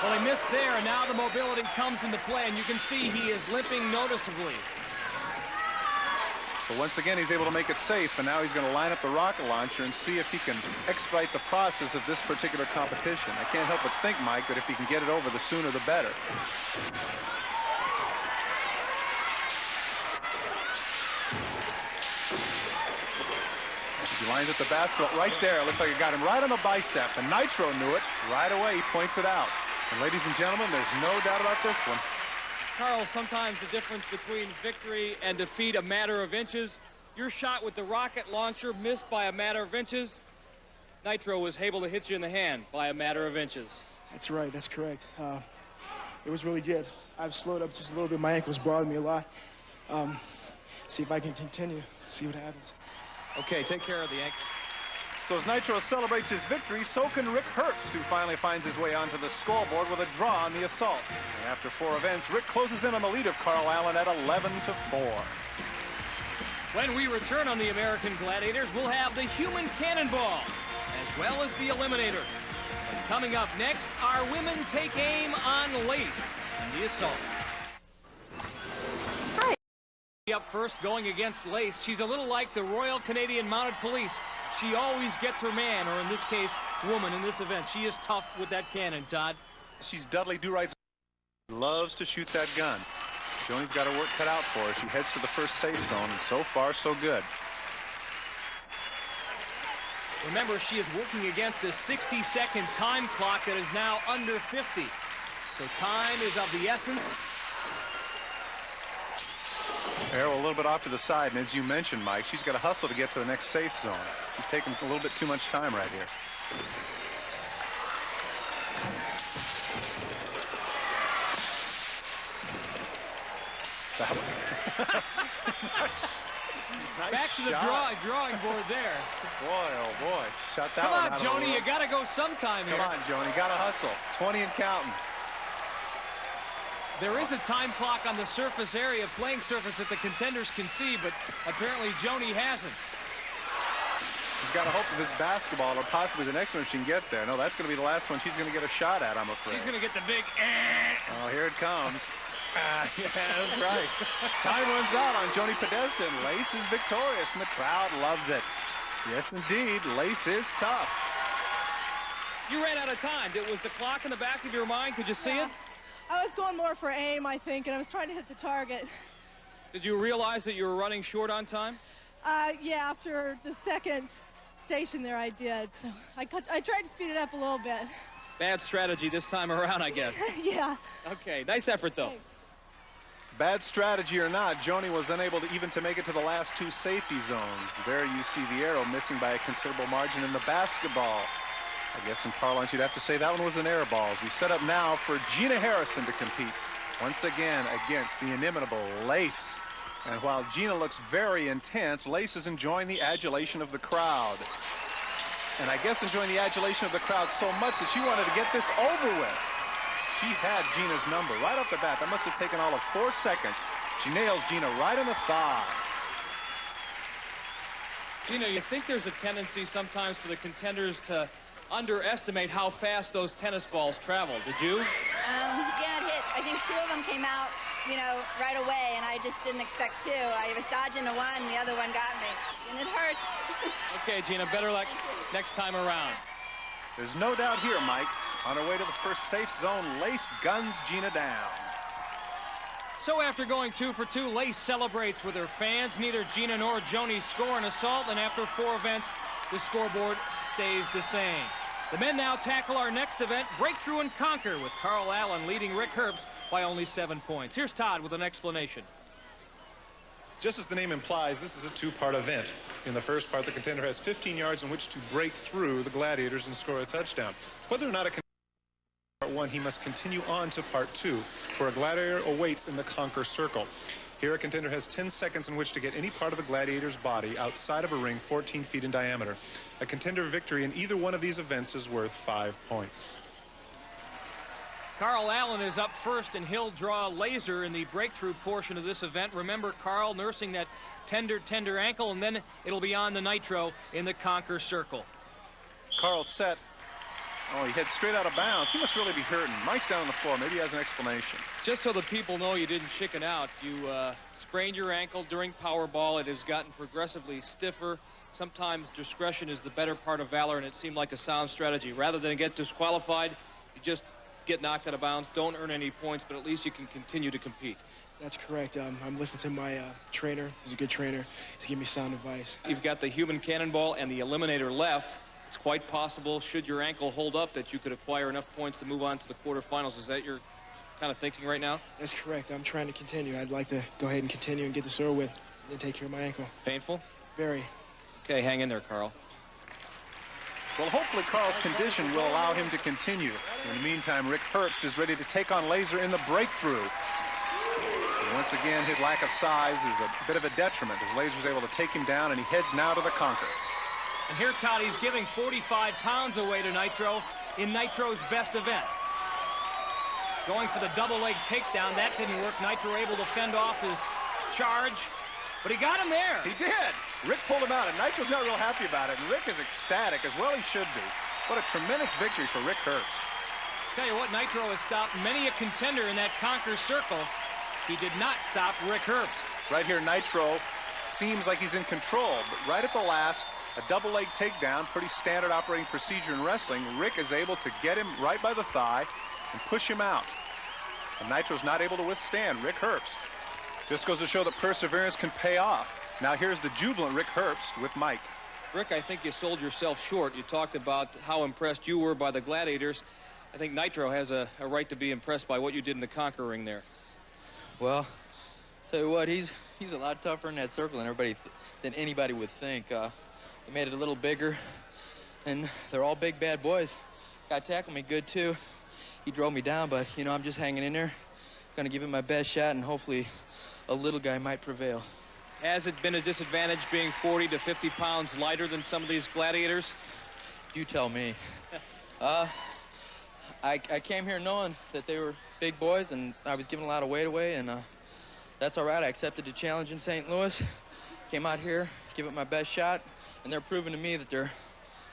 Well, he missed there, and now the mobility comes into play, and you can see he is limping noticeably. But once again, he's able to make it safe, and now he's going to line up the rocket launcher and see if he can expedite the process of this particular competition. I can't help but think, Mike, that if he can get it over, the sooner the better. He lines up the basketball right there. It looks like it got him right on the bicep, and Nitro knew it. Right away, he points it out. And ladies and gentlemen, there's no doubt about this one. Carl, sometimes the difference between victory and defeat a matter of inches. Your shot with the rocket launcher missed by a matter of inches. Nitro was able to hit you in the hand by a matter of inches. That's right. That's correct. It was really good. I've slowed up just a little bit. My ankle's bothering me a lot. See if I can continue. See what happens. Okay, take care of the ankle. So as Nitro celebrates his victory, so can Rick Herbst, who finally finds his way onto the scoreboard with a draw on the assault. And after 4 events, Rick closes in on the lead of Carl Allen at 11-4. When we return on the American Gladiators, we'll have the human cannonball, as well as the eliminator. But coming up next, our women take aim on lace in the assault. Hi. Up first, going against Lace. She's a little like the Royal Canadian Mounted Police. She always gets her man, or in this case, woman in this event. She is tough with that cannon, Todd. She's Dudley Do-Right's. Loves to shoot that gun. Joni's got her work cut out for her. She heads to the first safe zone, and so far, so good. Remember, she is working against a 60-second time clock that is now under 50. So time is of the essence. Arrow a little bit off to the side, and as you mentioned, Mike, she's got to hustle to get to the next safe zone. She's taking a little bit too much time right here. Nice Back to the drawing board there. Boy, oh boy, shot that Come one on, out Joni, you got to go sometime here. Come on, Joni, got to hustle. 20 and counting. There is a time clock on the surface area, playing surface, that the contenders can see, but apparently Joni hasn't. She's got to hope with this basketball, or possibly the next one she can get there. No, that's going to be the last one she's going to get a shot at, I'm afraid. She's going to get the big Oh, here it comes. Yeah, that's right. Time runs out on Joni Podesta, and Lace is victorious, and the crowd loves it. Yes, indeed, Lace is tough. You ran out of time. Was the clock in the back of your mind? Could you see it? I was going more for aim, I think, and I was trying to hit the target. Did you realize that you were running short on time? Yeah, after the second station there, I did. So I tried to speed it up a little bit. Bad strategy this time around, I guess. Yeah. Okay, nice effort, though. Thanks. Bad strategy or not, Joni was unable to make it to the last two safety zones. There you see the arrow missing by a considerable margin in the basketball. I guess in parlance you'd have to say that one was an air ball. As we set up now for Gina Harrison to compete once again against the inimitable Lace. And while Gina looks very intense, Lace is enjoying the adulation of the crowd. And I guess enjoying the adulation of the crowd so much that she wanted to get this over with. She had Gina's number right off the bat. That must have taken all of 4 seconds. She nails Gina right in the thigh. Gina, you think there's a tendency sometimes for the contenders to underestimate how fast those tennis balls travel? Did you? Yeah, it hit. I think 2 of them came out, you know, right away, and I just didn't expect 2. I was dodging the one, the other one got me, and it hurts. Okay, Gina, better luck next time around. There's no doubt here, Mike. On her way to the first safe zone, Lace guns Gina down. So after going 2 for 2, Lace celebrates with her fans. Neither Gina nor Joni score an assault, and after 4 events, the scoreboard stays the same. The men now tackle our next event, Breakthrough and Conquer, with Carl Allen leading Rick Herbst by only 7 points. Here's Todd with an explanation. Just as the name implies, this is a 2-part event. In the first part, the contender has 15 yards in which to break through the Gladiators and score a touchdown. Whether or not a part 1, he must continue on to part 2, where a gladiator awaits in the Conquer Circle. Here, a contender has 10 seconds in which to get any part of the gladiator's body outside of a ring 14 feet in diameter. A contender victory in either one of these events is worth 5 points. Carl Allen is up first, and he'll draw a laser in the breakthrough portion of this event. Remember, Carl nursing that tender ankle, and then it'll be on the nitro in the Conquer Circle. Carl set. Oh, he heads straight out of bounds. He must really be hurting. Mike's down on the floor. Maybe he has an explanation. Just so the people know you didn't chicken out, you sprained your ankle during Powerball. It has gotten progressively stiffer. Sometimes discretion is the better part of valor, and it seemed like a sound strategy. Rather than get disqualified, you just get knocked out of bounds, don't earn any points, but at least you can continue to compete. That's correct. I'm listening to my trainer. He's a good trainer. He's giving me sound advice. You've got the human cannonball and the eliminator left. It's quite possible, should your ankle hold up, that you could acquire enough points to move on to the quarterfinals. Is that your kind of thinking right now? That's correct. I'm trying to continue. I'd like to go ahead and continue and get this over with and take care of my ankle. Painful? Very. Okay, hang in there, Carl. Well, hopefully Carl's condition will allow him to continue. In the meantime, Rick Herbst is ready to take on Laser in the breakthrough. And once again, his lack of size is a bit of a detriment as Laser's able to take him down, and he heads now to the Conquer. And here, Todd, he's giving 45 pounds away to Nitro in Nitro's best event. Going for the double leg takedown. That didn't work. Nitro able to fend off his charge, but he got him there. He did. Rick pulled him out, and Nitro's not real happy about it, and Rick is ecstatic, as well he should be. What a tremendous victory for Rick Herbst. Tell you what, Nitro has stopped many a contender in that Conquer Circle. He did not stop Rick Herbst. Right here, Nitro seems like he's in control, but right at the last, a double leg takedown, pretty standard operating procedure in wrestling. Rick is able to get him right by the thigh and push him out. And Nitro's not able to withstand Rick Herbst. Just goes to show that perseverance can pay off. Now here's the jubilant Rick Herbst with Mike. Rick, I think you sold yourself short. You talked about how impressed you were by the Gladiators. I think Nitro has a right to be impressed by what you did in the Conquer ring there. Well, tell you what, he's a lot tougher in that circle than anybody would think. They made it a little bigger, and they're all big, bad boys. Guy tackled me good, too. He drove me down, but, you know, I'm just hanging in there. Gonna give it my best shot, and hopefully a little guy might prevail. Has it been a disadvantage being 40 to 50 pounds lighter than some of these Gladiators? You tell me. I came here knowing that they were big boys, and I was giving a lot of weight away, and that's all right. I accepted the challenge in St. Louis. Came out here, give it my best shot, and they're proving to me that they're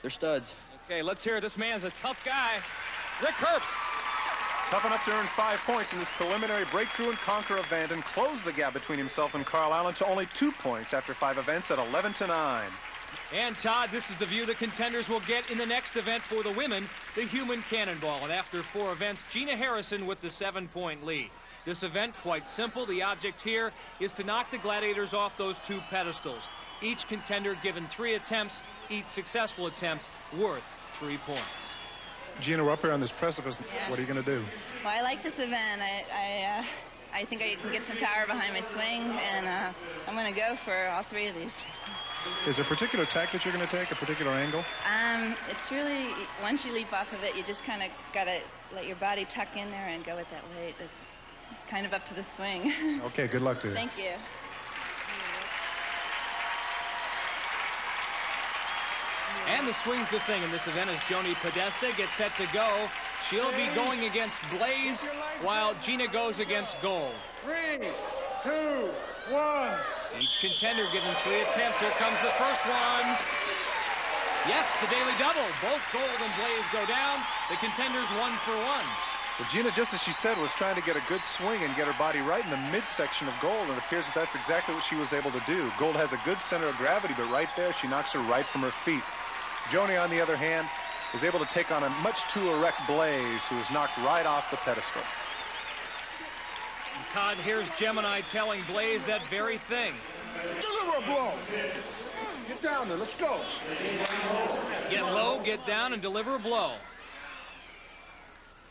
studs. Okay, let's hear it. This man's a tough guy. Rick Herbst. Tough enough to earn 5 points in this preliminary breakthrough and conquer event and close the gap between himself and Carl Allen to only 2 points after 5 events at 11-9. And Todd, this is the view the contenders will get in the next event for the women, the Human Cannonball. And after 4 events, Gina Harrison with the 7-point lead. This event, quite simple. The object here is to knock the Gladiators off those 2 pedestals. Each contender given 3 attempts, each successful attempt worth 3 points. Gina, we're up here on this precipice. Yeah. What are you going to do? Well, I like this event. I think I can get some power behind my swing, and I'm going to go for all 3 of these. Is there a particular tack that you're going to take, a particular angle? It's really, once you leap off of it, you just kind of got to let your body tuck in there and go with that weight. It's kind of up to the swing. Okay, good luck to you. Thank you. And the swing's the thing in this event as Joni Podesta gets set to go. She'll be going against Blaze while Gina goes against Gold. 3, 2, 1. Each contender given 3 attempts. Here comes the first one. Yes, the daily double. Both Gold and Blaze go down. The contenders 1 for 1. Well, Gina, just as she said, was trying to get a good swing and get her body right in the midsection of Gold, and it appears that that's exactly what she was able to do. Gold has a good center of gravity, but right there, she knocks her right from her feet. Joni, on the other hand, is able to take on a much too erect Blaze, who is knocked right off the pedestal. Todd, here's Gemini telling Blaze that very thing. Deliver a blow. Get down there. Let's go. Get low, get down, and deliver a blow.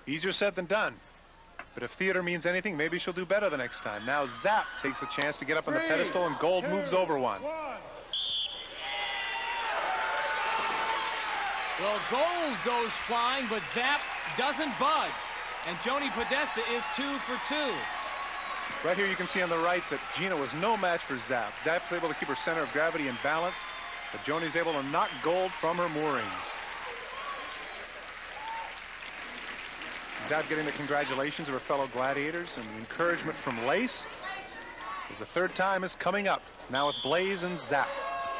Easier said than done. But if theater means anything, maybe she'll do better the next time. Now Zap takes a chance to get up on the pedestal, and Gold moves over one. Well, Gold goes flying, but Zap doesn't budge. And Joni Podesta is 2 for 2. Right here you can see on the right that Gina was no match for Zap. Zap's able to keep her center of gravity in balance, but Joni's able to knock Gold from her moorings. Zap getting the congratulations of her fellow Gladiators and the encouragement from Lace, as the 3rd time is coming up, now with Blaze and Zap.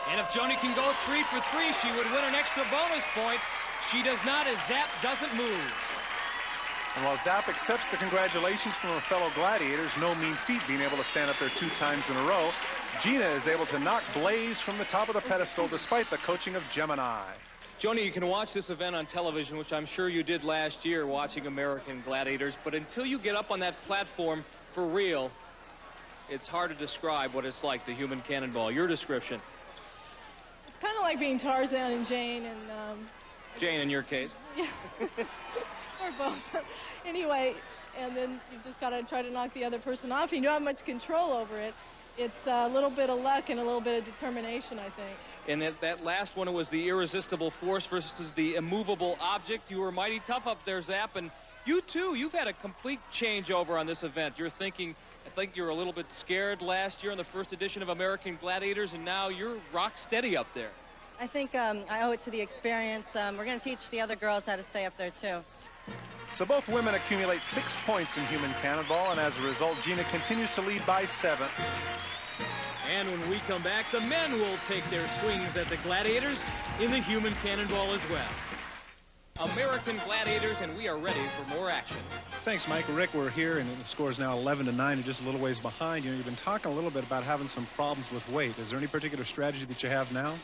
And if Joni can go 3 for 3, she would win an extra bonus point. She does not, as Zap doesn't move. And while Zap accepts the congratulations from her fellow Gladiators, no mean feat being able to stand up there 2 times in a row, Gina is able to knock Blaze from the top of the pedestal despite the coaching of Gemini. Joni, you can watch this event on television, which I'm sure you did last year watching American Gladiators, but until you get up on that platform for real, it's hard to describe what it's like, the Human Cannonball. Your description? It's kind of like being Tarzan and Jane and... Jane, in your case. Yeah. Or both. Anyway, and then you've just got to try to knock the other person off. You don't have much control over it. It's a little bit of luck and a little bit of determination, I think. And that last one, it was the irresistible force versus the immovable object. You were mighty tough up there, Zap, and you too, you've had a complete changeover on this event. You're thinking, I think you were a little bit scared last year in the first edition of American Gladiators, and now you're rock steady up there. I think I owe it to the experience. We're going to teach the other girls how to stay up there, too. So both women accumulate 6 points in Human Cannonball, and as a result, Gina continues to lead by 7. And when we come back, the men will take their swings at the Gladiators in the Human Cannonball as well. American Gladiators, and we are ready for more action. Thanks, Mike. Rick, we're here, and the score is now 11-9, and just a little ways behind. You know, you've been talking a little bit about having some problems with weight. Is there any particular strategy that you have now?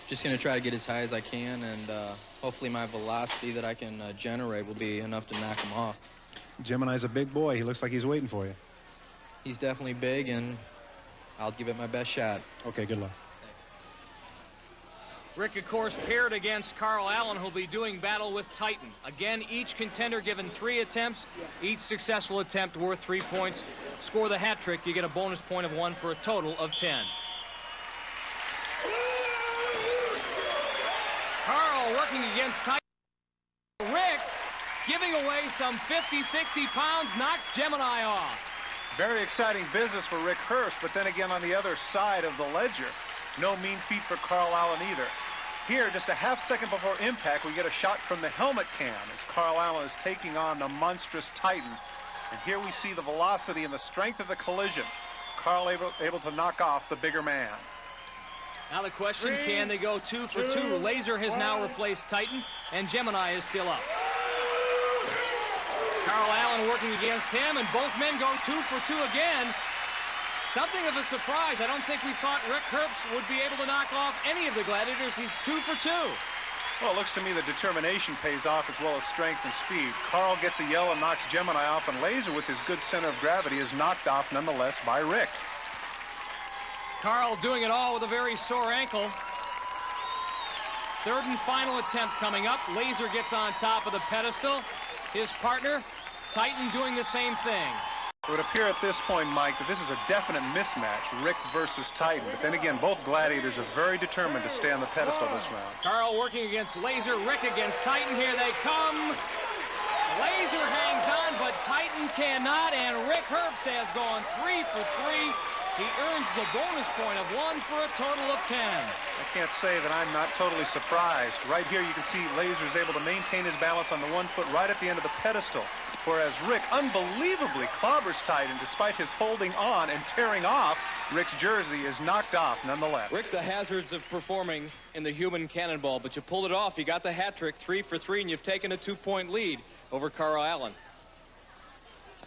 Just going to try to get as high as I can, and hopefully my velocity that I can generate will be enough to knock him off. Gemini's a big boy. He looks like he's waiting for you. He's definitely big, and I'll give it my best shot. Okay, good luck. Rick, of course, paired against Carl Allen, who'll be doing battle with Titan. Again, each contender given 3 attempts. Each successful attempt worth 3 points. Score the hat trick, you get a bonus point of 1 for a total of 10. Carl working against Titan. Rick giving away some 50, 60 pounds, knocks Gemini off. Very exciting business for Rick Herbst, but then again on the other side of the ledger, no mean feat for Carl Allen either. Here, just a half-second before impact, we get a shot from the helmet cam as Carl Allen is taking on the monstrous Titan. And here we see the velocity and the strength of the collision. Carl able to knock off the bigger man. Now the question, can they go 2 for 2? Laser has now replaced Titan, and Gemini is still up. Carl Allen working against him, and both men go 2 for 2 again. Something of a surprise. I don't think we thought Rick Herbst would be able to knock off any of the Gladiators. He's 2 for 2. Well, it looks to me that determination pays off as well as strength and speed. Carl gets a yell and knocks Gemini off, and Laser, with his good center of gravity, is knocked off nonetheless by Rick. Carl doing it all with a very sore ankle. Third and final attempt coming up. Laser gets on top of the pedestal. His partner, Titan, doing the same thing. It would appear at this point, Mike, that this is a definite mismatch, Rick versus Titan. But then again, both Gladiators are very determined to stay on the pedestal this round. Carl working against Laser, Rick against Titan. Here they come. Laser hangs on, but Titan cannot, and Rick Herbst has gone 3 for 3. He earns the bonus point of 1 for a total of 10. I can't say that I'm not totally surprised. Right here you can see Laser is able to maintain his balance on the 1 foot right at the end of the pedestal, whereas Rick unbelievably clobbers Titan despite his holding on and tearing off. Rick's jersey is knocked off nonetheless. Rick, the hazards of performing in the human cannonball, but you pulled it off. You got the hat trick, 3 for 3, and you've taken a 2-point lead over Carl Allen.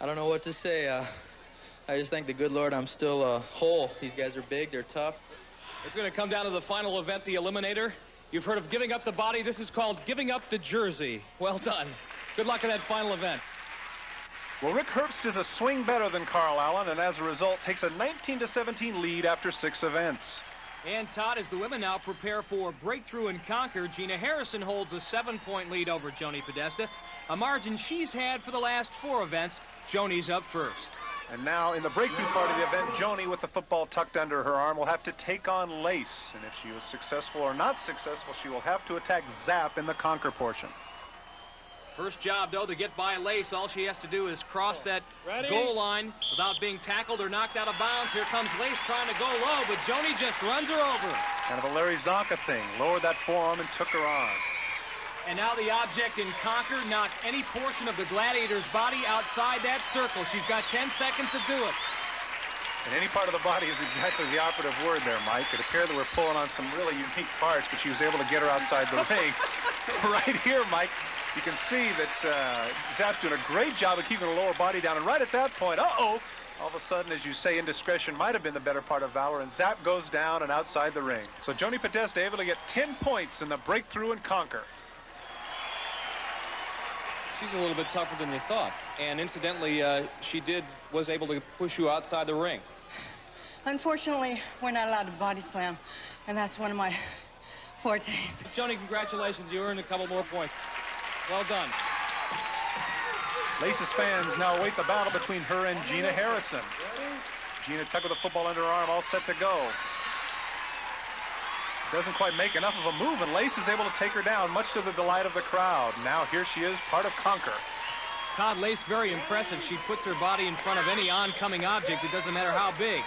I don't know what to say. I just thank the good Lord I'm still whole. These guys are big, they're tough. It's going to come down to the final event, the Eliminator. You've heard of giving up the body. This is called giving up the jersey. Well done. Good luck in that final event. Well, Rick Herbst is a swing better than Carl Allen, and as a result takes a 19-17 lead after 6 events. And Todd, as the women now prepare for breakthrough and conquer, Gina Harrison holds a 7-point lead over Joni Podesta, a margin she's had for the last 4 events. Joni's up first. And now in the breakthrough part of the event, Joni, with the football tucked under her arm, will have to take on Lace. And if she is successful or not successful, she will have to attack Zap in the conquer portion. First job, though, to get by Lace. All she has to do is cross that goal line without being tackled or knocked out of bounds. Here comes Lace trying to go low, but Joni just runs her over. Kind of a Larry Zonka thing. Lowered that forearm and took her on. And now the object in conquer knocked any portion of the Gladiator's body outside that circle. She's got 10 seconds to do it. And any part of the body is exactly the operative word there, Mike. It appeared that we're pulling on some really unique parts, but she was able to get her outside the ring. Right here, Mike, you can see that Zap's doing a great job of keeping the lower body down. And right at that point, all of a sudden, as you say, indiscretion might have been the better part of valor, and Zap goes down and outside the ring. So Joni Podesta able to get 10 points in the breakthrough and conquer. She's a little bit tougher than you thought. And incidentally, she was able to push you outside the ring. Unfortunately, we're not allowed to body slam, and that's one of my fortes. Joni, congratulations. You earned a couple more points. Well done. Lace's fans now await the battle between her and Gina Harrison. Gina tucked with a football under her arm, all set to go. Doesn't quite make enough of a move, and Lace is able to take her down, much to the delight of the crowd. Now here she is, part of Conquer. Todd, Lace very impressive. She puts her body in front of any oncoming object. It doesn't matter how big.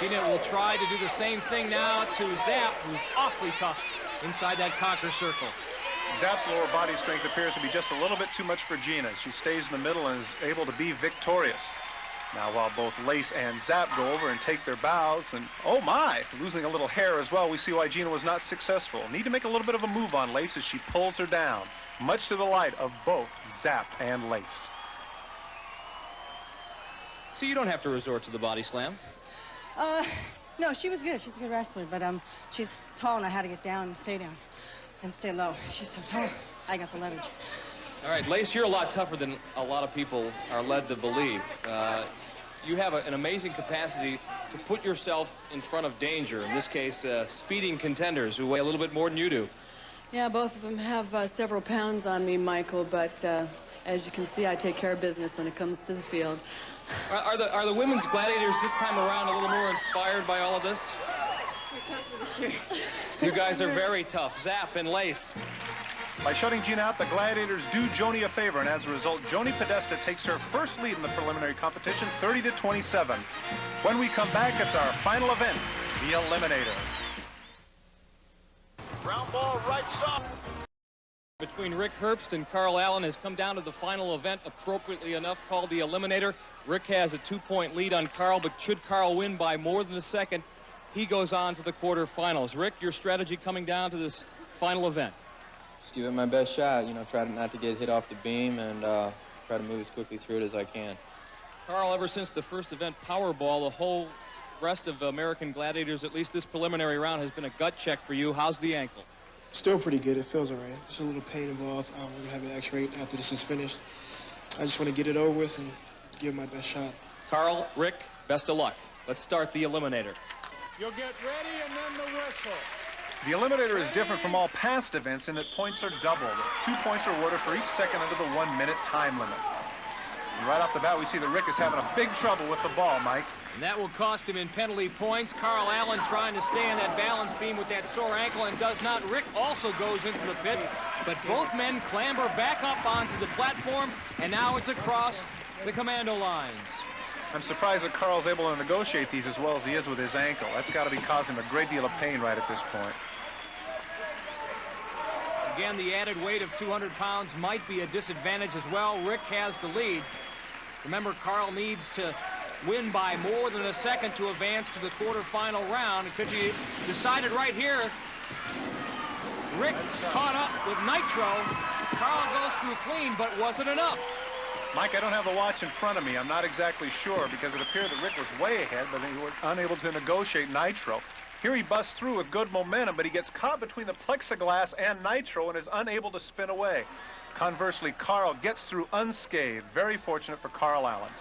Gina will try to do the same thing now to Zap, who's awfully tough inside that Conquer circle. Zap's lower body strength appears to be just a little bit too much for Gina. She stays in the middle and is able to be victorious. Now, while both Lace and Zap go over and take their bows, and oh my, losing a little hair as well, we see why Gina was not successful. Need to make a little bit of a move on Lace as she pulls her down, much to the delight of both Zap and Lace. So you don't have to resort to the body slam? No, she was good. She's a good wrestler, but she's tall, and I had to get down and stay down and stay low. She's so tall. I got the leverage. All right, Lace, you're a lot tougher than a lot of people are led to believe. you have an amazing capacity to put yourself in front of danger. In this case, speeding contenders who weigh a little bit more than you do. Yeah, both of them have several pounds on me, Michael, but as you can see, I take care of business when it comes to the field. Are the women's gladiators this time around a little more inspired by all of this? We're tougher this year. You guys are very tough. Zap and Lace. By shutting Gina out, the Gladiators do Joni a favor, and as a result, Joni Podesta takes her first lead in the preliminary competition, 30-27. When we come back, it's our final event, the Eliminator. Ground ball right side. Between Rick Herbst and Carl Allen has come down to the final event, appropriately enough called the Eliminator. Rick has a 2-point lead on Carl, but should Carl win by more than a second, he goes on to the quarterfinals. Rick, your strategy coming down to this final event? Just give it my best shot, you know, try not to get hit off the beam and try to move as quickly through it as I can. Carl, ever since the first event, Powerball, the whole rest of American Gladiators, at least this preliminary round, has been a gut check for you. How's the ankle? Still pretty good. It feels all right. Just a little pain involved. We're going to have an x-ray after this is finished. I just want to get it over with and give my best shot. Carl, Rick, best of luck. Let's start the Eliminator. You'll get ready and then the whistle. The Eliminator is different from all past events in that points are doubled. 2 points are awarded for each second under the 1-minute time limit. And right off the bat, we see that Rick is having a big trouble with the ball, Mike. And that will cost him in penalty points. Carl Allen trying to stay on that balance beam with that sore ankle and does not. Rick also goes into the pit, but both men clamber back up onto the platform, and now it's across the commando lines. I'm surprised that Carl's able to negotiate these as well as he is with his ankle. That's got to be causing him a great deal of pain right at this point. Again, the added weight of 200 pounds might be a disadvantage as well. Rick has the lead. Remember, Carl needs to win by more than a second to advance to the quarterfinal round. It could be decided right here. Rick caught up with Nitro. Carl goes through clean, but was it enough? Mike, I don't have the watch in front of me. I'm not exactly sure because it appeared that Rick was way ahead, but he was unable to negotiate Nitro. Here he busts through with good momentum, but he gets caught between the plexiglass and Nitro and is unable to spin away. Conversely, Carl gets through unscathed. Very fortunate for Carl Allen.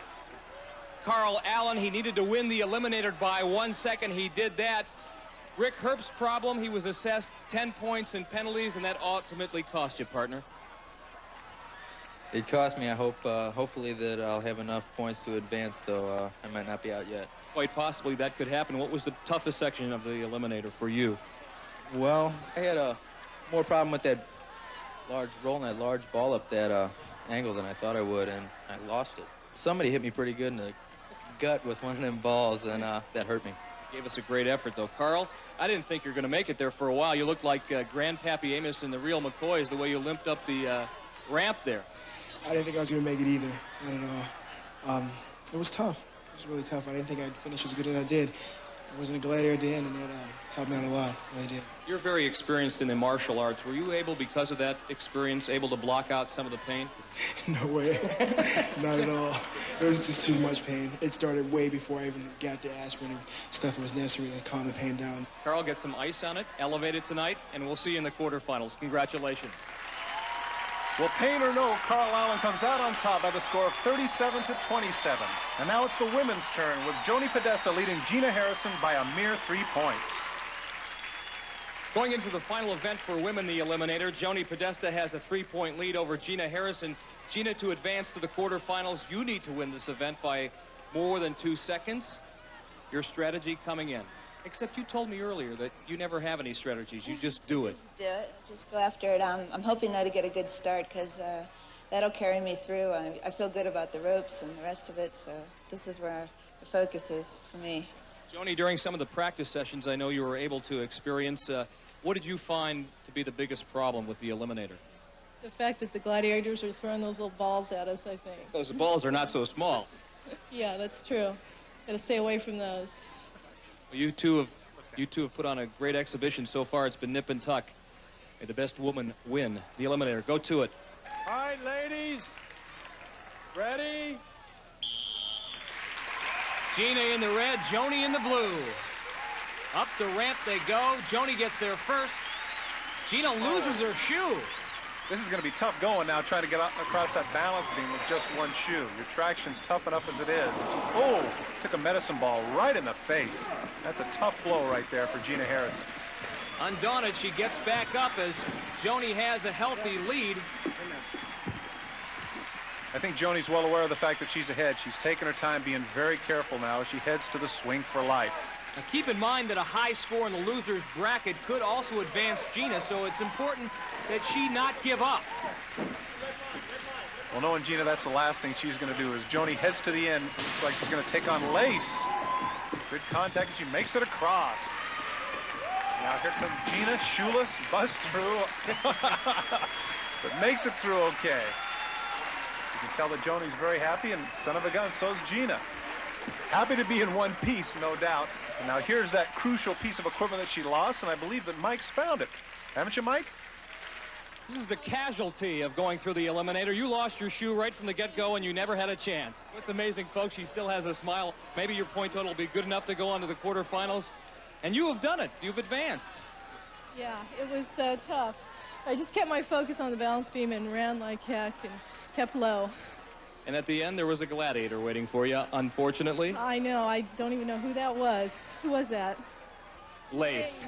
Carl Allen, he needed to win the Eliminator by 1 second. He did that. Rick Herbst's problem, he was assessed 10 points in penalties, and that ultimately cost you, partner. It cost me. I hope, hopefully that I'll have enough points to advance, though I might not be out yet. Quite possibly that could happen. What was the toughest section of the Eliminator for you? Well, I had a more problem with that rolling that large ball up that angle than I thought I would, and I lost it. Somebody hit me pretty good in the gut with one of them balls, and that hurt me. Gave us a great effort, though. Carl, I didn't think you were going to make it there for a while. You looked like Grandpappy Amos in The Real McCoys, the way you limped up the ramp there. I didn't think I was going to make it either. I don't know. It was tough. It was really tough. I didn't think I'd finish as good as I did. I wasn't a gladiator at the end, and that helped me out a lot. It really did. You're very experienced in the martial arts. Were you able, because of that experience, able to block out some of the pain? No way. Not at all. It was just too much pain. It started way before I even got the aspirin and stuff that was necessary to calm the pain down. Carl, get some ice on it, elevate it tonight, and we'll see you in the quarterfinals. Congratulations. Well, pain or no, Carl Allen comes out on top by the score of 37-27. And now it's the women's turn, with Joni Podesta leading Gina Harrison by a mere 3 points. Going into the final event for women, the Eliminator, Joni Podesta has a 3-point lead over Gina Harrison. Gina, to advance to the quarterfinals, you need to win this event by more than 2 seconds. Your strategy coming in. Except you told me earlier that you never have any strategies. You just do it. Just do it. Just go after it. I'm hoping now to get a good start because that'll carry me through. I feel good about the ropes and the rest of it, so this is where the focus is for me. Joni, during some of the practice sessions I know you were able to experience, what did you find to be the biggest problem with the Eliminator? The fact that the Gladiators are throwing those little balls at us, I think. Those balls are not so small. Yeah, that's true. Got to stay away from those. You two have put on a great exhibition so far. It's been nip and tuck. May the best woman win the Eliminator. Go to it. All right, ladies. Ready? Gina in the red, Joni in the blue. Up the ramp they go. Joni gets there first. Gina loses her shoe. This is going to be tough going now, trying to get across that balance beam with just one shoe. Your traction's tough enough as it is. Oh, took a medicine ball right in the face. That's a tough blow right there for Gina Harrison. Undaunted, she gets back up as Joni has a healthy lead. I think Joni's well aware of the fact that she's ahead. She's taking her time, being very careful now as she heads to the swing for life. Now keep in mind that a high score in the loser's bracket could also advance Gina, so it's important that she not give up. Well, knowing Gina, that's the last thing she's going to do. As Joni heads to the end, looks like she's going to take on Lace. Good contact, and she makes it across. Now here comes Gina, shoeless, busts through, but makes it through okay. You can tell that Joni's very happy, and son of a gun, so's Gina. Happy to be in one piece, no doubt. And now here's that crucial piece of equipment that she lost, and I believe that Mike's found it. Haven't you, Mike? This is the casualty of going through the eliminator. You lost your shoe right from the get-go, and you never had a chance. What's amazing, folks, she still has a smile. Maybe your point total will be good enough to go on to the quarterfinals. And you have done it. You've advanced. Yeah, it was tough. I just kept my focus on the balance beam and ran like heck and kept low. And at the end, there was a gladiator waiting for you, unfortunately. I know. I don't even know who that was. Who was that? Lace.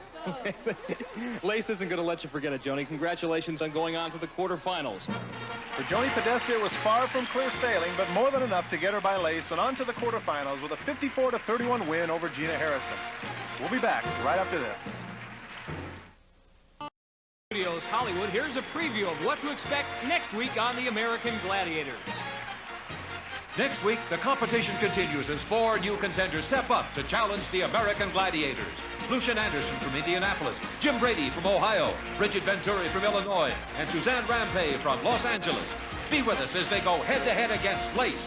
Lace isn't going to let you forget it, Joni. Congratulations on going on to the quarterfinals. For Joni Podesta, it was far from clear sailing, but more than enough to get her by Lace and on to the quarterfinals with a 54-31 win over Gina Harrison. We'll be back right after this. Studios Hollywood, here's a preview of what to expect next week on the American Gladiators. Next week, the competition continues as 4 new contenders step up to challenge the American Gladiators. Lucian Anderson from Indianapolis, Jim Brady from Ohio, Bridget Venturi from Illinois, and Suzanne Rampey from Los Angeles. Be with us as they go head-to-head against Lace,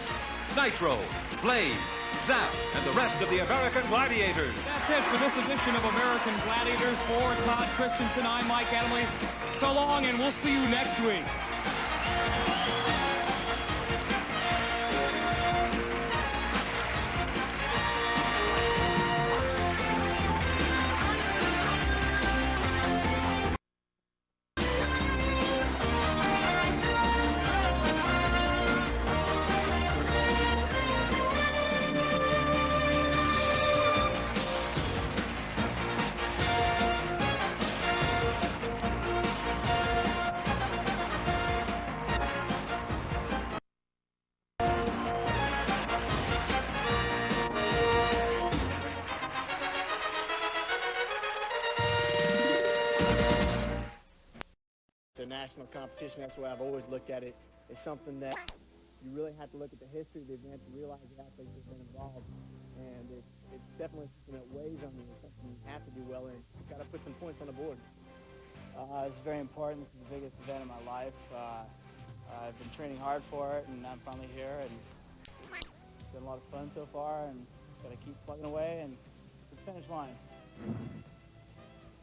Nitro, Blaze, Zap, and the rest of the American Gladiators. That's it for this edition of American Gladiators. For Todd Christensen, I'm Mike Adamley. So long, and we'll see you next week. It's a national competition. That's why I've always looked at it. It's something that you really have to look at the history of the event to realize the athletes have been involved. And it's definitely something that weighs on you. It's something you have to do well in. You've got to put some points on the board. It's very important. This is the biggest event of my life. I've been training hard for it, and I'm finally here. And it's been a lot of fun so far, and got to keep plugging away and to the finish line.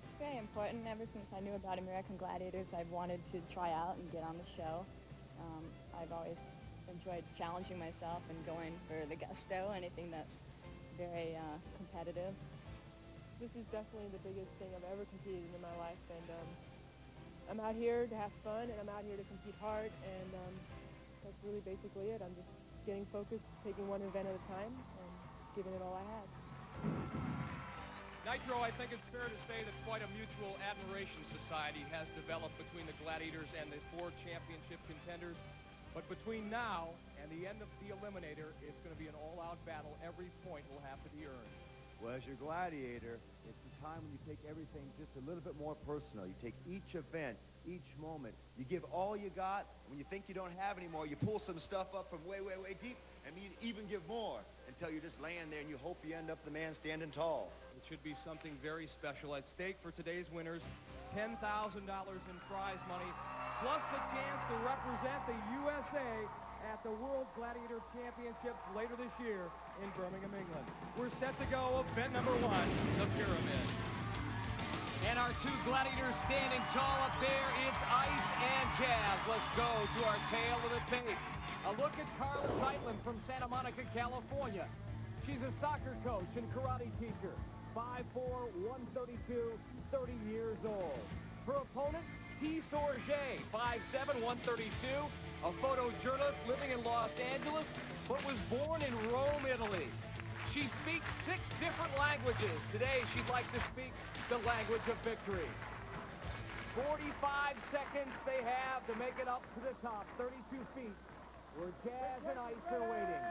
It's very important. Ever since I knew about American Gladiators, I've wanted to try out and get on the show. I've always enjoyed challenging myself and going for the gusto, anything that's very competitive. This is definitely the biggest thing I've ever competed in my life, and I'm out here to have fun, and I'm out here to compete hard, and that's really basically it. I'm just getting focused, taking one event at a time, and giving it all I had. Nitro, I think it's fair to say that quite a mutual admiration society has developed between the Gladiators and the 4 championship contenders. But between now and the end of the Eliminator, it's going to be an all-out battle. Every point will have to be earned. Well, as your Gladiator, it's a time when you take everything just a little bit more personal. You take each event, each moment. You give all you got. When you think you don't have any more, you pull some stuff up from way, way, way deep, and you even give more until you're just laying there and you hope you end up the man standing tall. It should be something very special. At stake for today's winners, $10,000 in prize money, plus the chance to represent the USA at the World Gladiator Championships later this year in Birmingham, England. We're set to go. Event number 1, the Pyramid. And our 2 gladiators standing tall up there. It's ice and jazz. Let's go to our tail of the tape. A look at Carla Zeitlin from Santa Monica, California. She's a soccer coach and karate teacher. 5'4", 132, 30 years old. Her opponent, T. Sorge, 5'7", 132, a photojournalist living in Los Angeles, but was born in Rome, Italy. She speaks 6 different languages. Today, she'd like to speak the language of victory. 45 seconds they have to make it up to the top, 32 feet, where Jazz and Ice are waiting.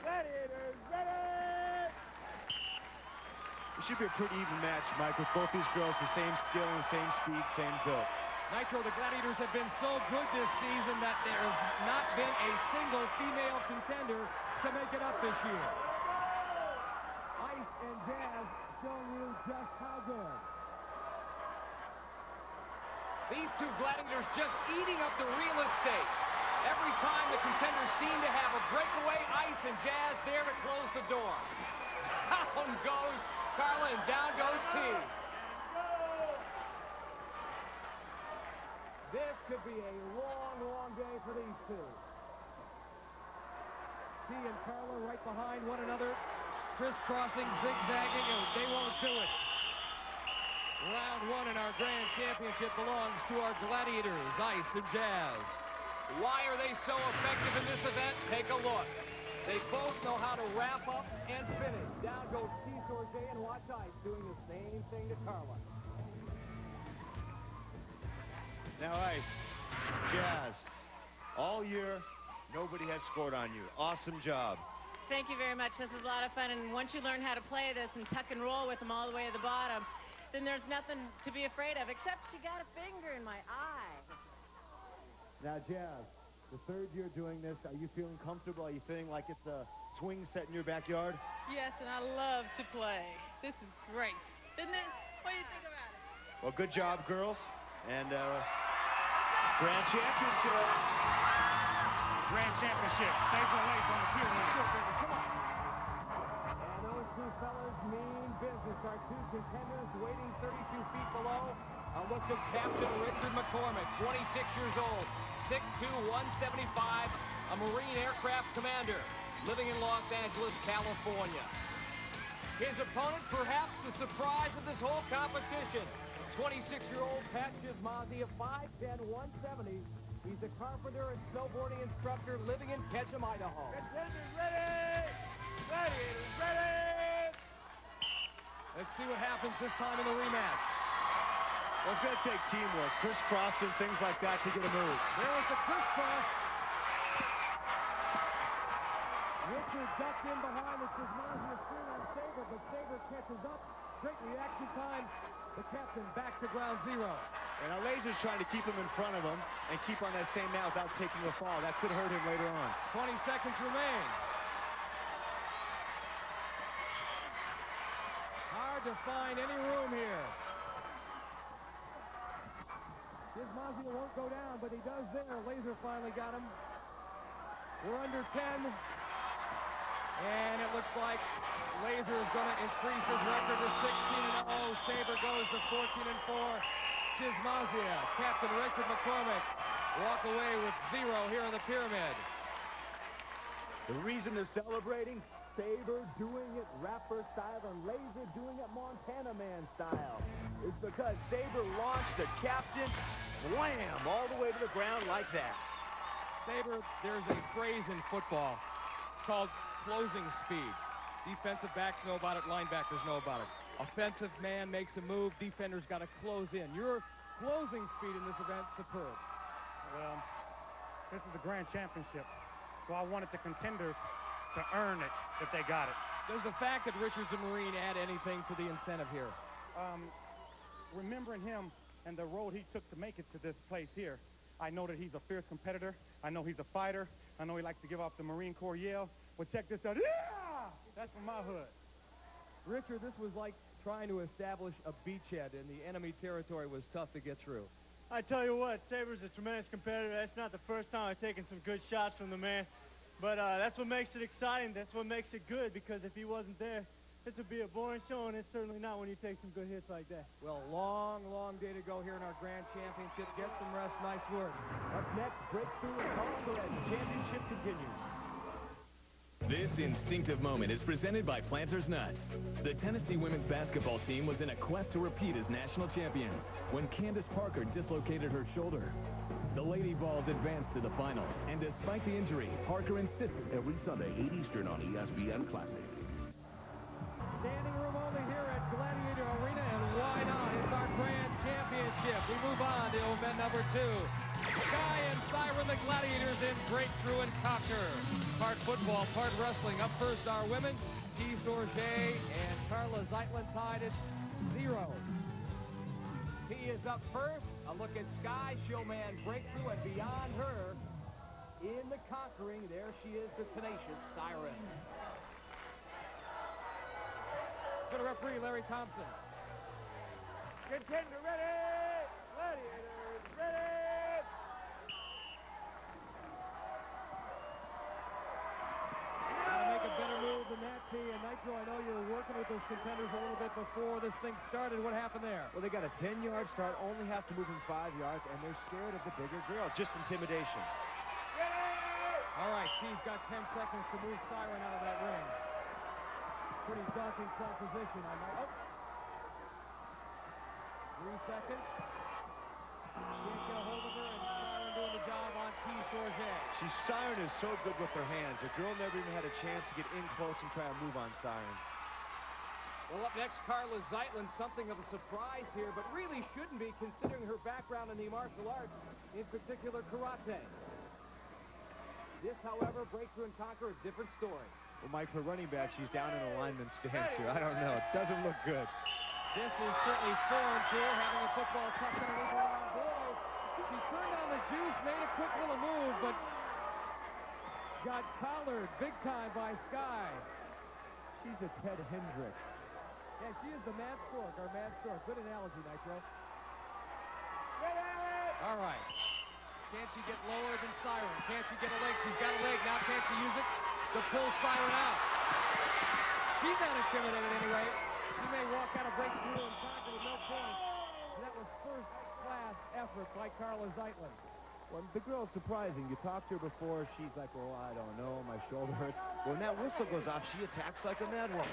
Gladiators, ready! It should be a pretty even match, Mike, with both these girls the same skill and same speed, same build. Nitro, the Gladiators have been so good this season that there has not been a single female contender to make it up this year. Ice and Jazz showing you just how good. These two Gladiators just eating up the real estate. Every time the contenders seem to have a breakaway, Ice and Jazz there to close the door. Down goes Carla and down goes T. This could be a long, long day for these two. T and Carla right behind one another, crisscrossing, zigzagging, and they won't do it. Round 1 in our Grand Championship belongs to our Gladiators, Ice and Jazz. Why are they so effective in this event? Take a look. They both know how to wrap up and finish. Down goes T. Sorge, and watch Ice doing the same thing to Carla. Now, Ice, Jazz, all year, nobody has scored on you. Awesome job. Thank you very much. This is a lot of fun, and once you learn how to play this and tuck and roll with them all the way to the bottom, then there's nothing to be afraid of, except she got a finger in my eye. Now, Jazz, the 3rd year doing this, are you feeling comfortable? Are you feeling like it's a swing set in your backyard? Yes, and I love to play. This is great. Isn't it? What do you think about it? Well, good job, girls. And Grand Championship. Grand Championship. Save the lace on the pyramid. Come on. And those two fellas mean business. Our two contenders waiting 32 feet below. A look at Captain Richard McCormick, 26 years old, 6'2", 175, a Marine aircraft commander, living in Los Angeles, California. His opponent, perhaps the surprise of this whole competition, 26-year-old Pat Gizmazia, 5'10", 170. He's a carpenter and snowboarding instructor living in Ketchum, Idaho. Contenders ready! Gladiators ready! Let's see what happens this time in the rematch. Well, it's going to take teamwork, crisscrossing, things like that to get a move. There was the crisscross. Richard ducked in behind the Gizmazia screen on Sabre, but Sabre catches up. Great reaction time. The captain back to ground zero. And our laser's trying to keep him in front of him and keep on that same mat without taking a fall. That could hurt him later on. 20 seconds remain. Hard to find any room here. Gizmazia won't go down, but he does there. Laser finally got him. We're under 10. And it looks like Laser is going to increase his record to 16-0. Sabre goes to 14-4. Gizmazia, Captain Richard McCormick, walk away with 0 here in the pyramid. The reason they're celebrating, Sabre doing it rapper style and Laser doing it Montana Man style, is because Sabre launched the captain, wham, all the way to the ground like that. Sabre, there's a phrase in football called closing speed. Defensive backs know about it, linebackers know about it. Offensive man makes a move, defender's got to close in. Your closing speed in this event, superb. Well, this is the Grand Championship, so I wanted the contenders to earn it if they got it. Does the fact that Richard's a Marine add anything to the incentive here? Remembering him and the road he took to make it to this place here, I know that he's a fierce competitor. I know he's a fighter. I know he likes to give off the Marine Corps yell. Well, check this out. Yeah! That's from my hood. Richard, this was like trying to establish a beachhead, and the enemy territory was tough to get through. I tell you what, Sabre's a tremendous competitor. That's not the first time I've taken some good shots from the man. But that's what makes it exciting. That's what makes it good, because if he wasn't there, this would be a boring show, and it's certainly not when you take some good hits like that. Well, long, long day to go here in our Grand Championship. Get some rest. Nice work. Up next, breakthrough and Holland. The championship continues. This instinctive moment is presented by Planters Nuts. The Tennessee women's basketball team was in a quest to repeat as national champions when Candace Parker dislocated her shoulder. The Lady Vols advanced to the finals, and despite the injury, Parker insisted. Every Sunday, 8 Eastern on ESPN Classic. Standing room only here at Gladiator Arena, and why not? It's our grand championship. We move on to event number 2. Sky and Siren, the Gladiators, in Breakthrough and Conquer. Part football, part wrestling. Up first, our women, T. Sorge and Carla Zeitlin tied at 0. T is up first. A look at Sky, Showman, Breakthrough, and beyond her, in the conquering, there she is, the tenacious Siren. Good referee, Larry Thompson. Contender ready! Gladiators ready! Make a better move than that, T. And Nitro, I know you were working with those contenders a little bit before this thing started. What happened there? Well, they got a 10-yard start, only have to move in 5 yards, and they're scared of the bigger girl. Just intimidation. All right, she's got 10 seconds to move Siren out of that ring. Pretty daunting proposition. I know. 3 seconds. Can't get a hold of her, and Siren doing the job on T. Sorge. Siren is so good with her hands. The girl never even had a chance to get in close and try to move on Siren. Well, up next, Carla Zeitlin, something of a surprise here, but really shouldn't be considering her background in the martial arts, in particular karate. This, however, Breakthrough and Conquer, a different story. Well, Mike, for running back, she's down in a lineman stance here. I don't know. It doesn't look good. This is certainly foreign to her, having a football tucked underneath her arm. Boy, she turned on the juice, made a quick little move, but got collared big time by Sky. She's a Ted Hendricks. Yeah, she is the Mad Stork, our Mad Stork. Good analogy, Nitro. All right. Can she get lower than Siren? Can she get a leg? She's got a leg. Now can she use it to pull Siren out? She's not intimidated anyway. She may walk out of Breakthrough and Conquer with no points. And that was first-class effort by Carla Zeitlin. Well, the girl's surprising. You talked to her before. She's like, well, I don't know. My shoulder hurts. When that whistle goes off, she attacks like a mad woman.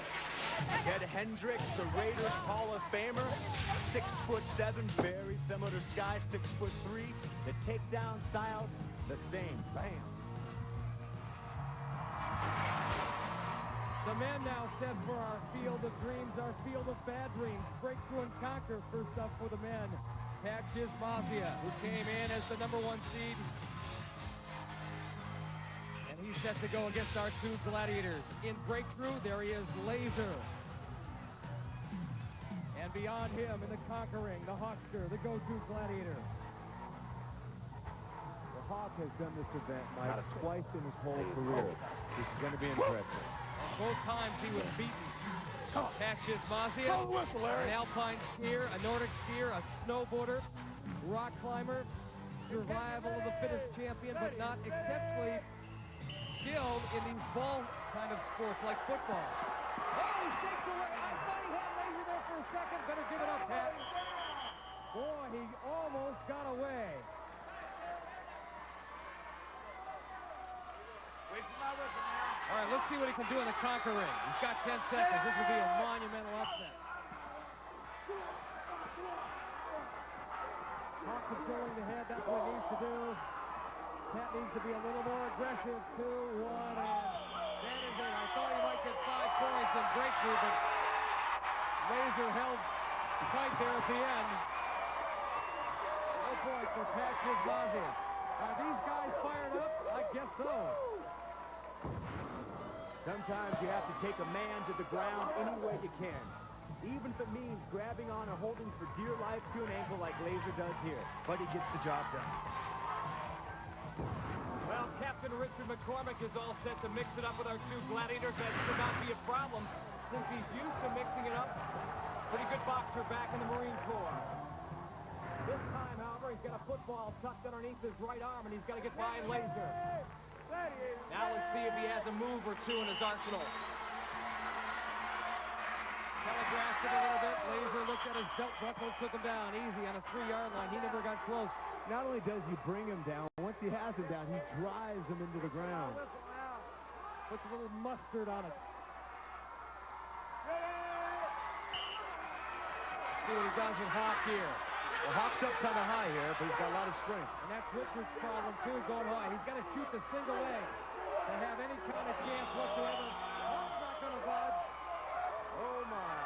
Ted Hendricks, the Raiders Hall of Famer, 6'7", very similar to Sky, 6'3". The takedown style, the same. Bam. The men now set for our field of dreams, our field of bad dreams. Breakthrough and Conquer, first up for the men. Pat Chizmazia, who came in as the #1 seed. And he's set to go against our 2 Gladiators. In Breakthrough, there he is, Laser. And beyond him, in the Conquering, the Hawkster, the go-to Gladiator. The Hawk has done this event, Mike, twice in his whole career. This is going to be interesting. Both times he was beaten. Pat Chizmazia, an alpine skier, a Nordic skier, a snowboarder, rock climber, survival of the fittest champion, but not exceptionally skilled in these ball kind of sports like football. Oh, he shakes away. I thought he had Laser there for a second. Better give it up, Pat. Boy, he almost got away. All right, let's see what he can do in the Conquering. He's got 10 seconds. This will be a monumental upset. Hawk controlling the head. That's what he needs to do. Pat needs to be a little more aggressive. 2, 1, and that is it. I thought he might get 5 points in Breakthrough, but Laser held tight there at the end. No points for Pat Chizmazia. Are these guys fired up? I guess so. Sometimes you have to take a man to the ground any way you can. Even if it means grabbing on or holding for dear life to an ankle like Laser does here. But he gets the job done. Well, Captain Richard McCormick is all set to mix it up with our 2 Gladiators. That should not be a problem since he's used to mixing it up. Pretty good boxer back in the Marine Corps. This time, however, he's got a football tucked underneath his right arm, and he's got to get by Laser. Now let's see if he has a move or 2 in his arsenal. Telegraphed it a little bit. Laser looked at his belt buckle, took him down easy on a 3-yard line. He never got close. Not only does he bring him down, once he has him down, he drives him into the ground. Puts a little mustard on it. See what he does with Hawk here. Well, Hawk's up kind of high here, but he's got a lot of strength. And that's Richard's problem, too, going high. He's got to shoot the single leg to have any kind of chance whatsoever. Hawk's not going to budge. Oh, my.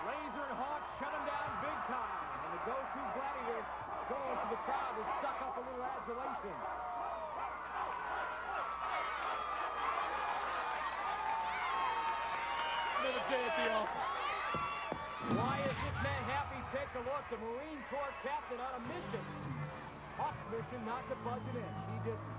Laser and Hawk shut him down big time. And the go-to Gladiator goes to the crowd to suck up a little adulation. Another day at the office. Why is this man happy? Take a look. The Marine Corps captain on a mission. Hawk's mission not to budge it in. He didn't.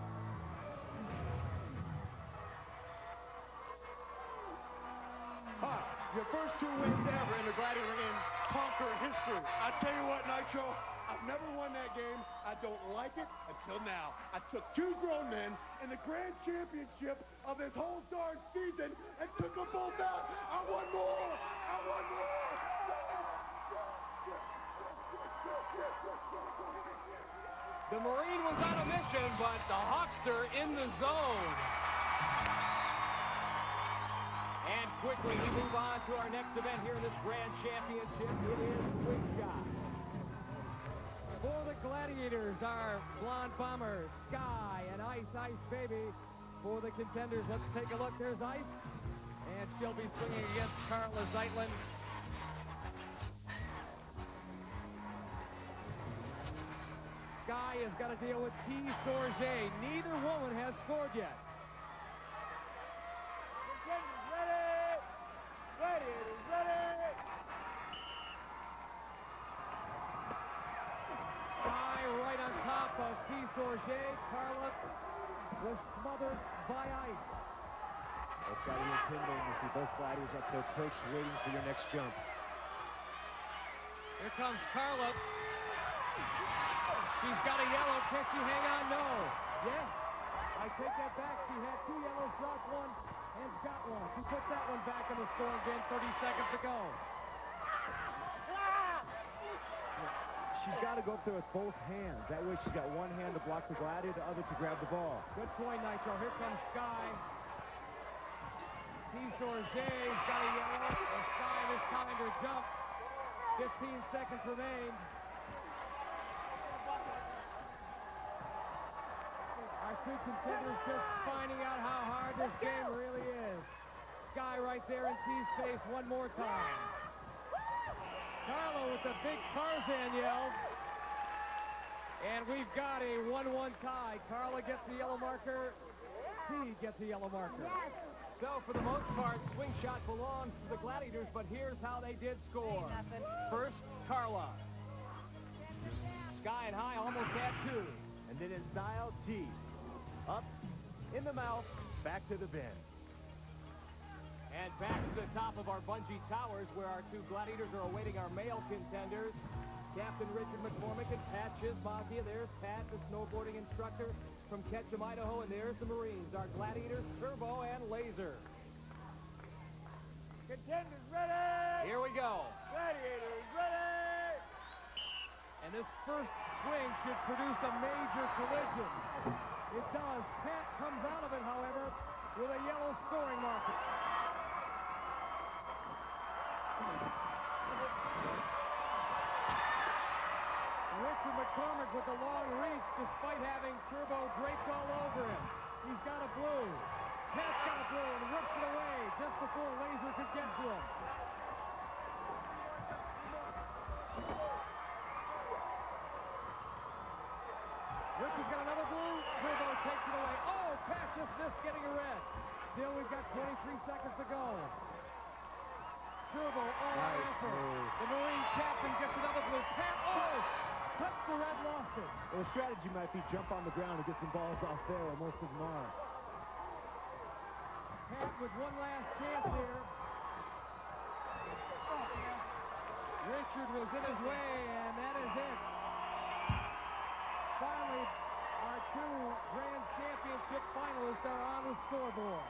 Hawk, your first 2 wins ever in the Gladiator in Conquer history. I tell you what, Nitro, I've never won that game. I don't like it until now. I took 2 grown men in the grand championship of this whole darn season and took them both out. I won more. I won more. The Marine was on a mission, but the Hawkster in the zone. And quickly we move on to our next event here in this Grand Championship. It is Quick Shot. For the Gladiators, our blonde bomber, Sky, and Ice Baby. For the contenders, let's take a look. There's Ice, and she'll be swinging against Carla Zeitlin. Sky has got to deal with T. Sorge. Neither woman has scored yet. Ready! Gladiators ready! Sky right on top of T. Sorge. Carla was smothered by Ice. It's got to be intimidating to see both gladiators up there perched waiting for your next jump. Here comes Carla. She's got a yellow. Can she hang on? No. Yes. I take that back. She had 2 yellows, dropped 1, and got 1. She puts that one back in the score again. 30 seconds to go. She's got to go up there with both hands. That way she's got one hand to block the gladiator, the other to grab the ball. Good point, Nitro. Here comes Sky. T. Sorge's got a yellow. And Sky this time to jump. 15 seconds remain. Our 2 contenders just finding out how hard this game really is. Sky right there in T's face one more time. Carlo with the big Tarzan yell. And we've got a 1-1 tie. Carla gets the yellow marker. T gets the yellow marker. So for the most part, swing shot belongs to the Gladiators, but here's how they did score. First, Carla. Sky and high almost had 2. And then in style, T. Up, in the mouth, back to the bin. And back to the top of our bungee towers where our 2 Gladiators are awaiting our male contenders. Captain Richard McCormick and Pat Chismakia. There's Pat, the snowboarding instructor from Ketchum, Idaho. And there's the Marines, our Gladiators, Turbo and Laser. Contenders ready! Here we go. Gladiators ready! And this first swing should produce a major collision. It does. Pat comes out of it, however, with a yellow scoring marker. Richard McCormick with the long reach despite having Turbo draped all over him. He's got a blue. Pat's got a blue and rips it away just before Laser could get to him. Richard's got another blue. Turbo takes it away. Oh, Pat just missed getting a red. Still, we've got 23 seconds to go. Turbo all out effort. The Marine captain gets another blue. Pat, touched the red, lost it. Well, the strategy might be jump on the ground and get some balls off there, or most of them are. Pat with one last chance here. Richard was in his way, and that is it. Finally, our 2 Grand Championship finalists are on the scoreboard.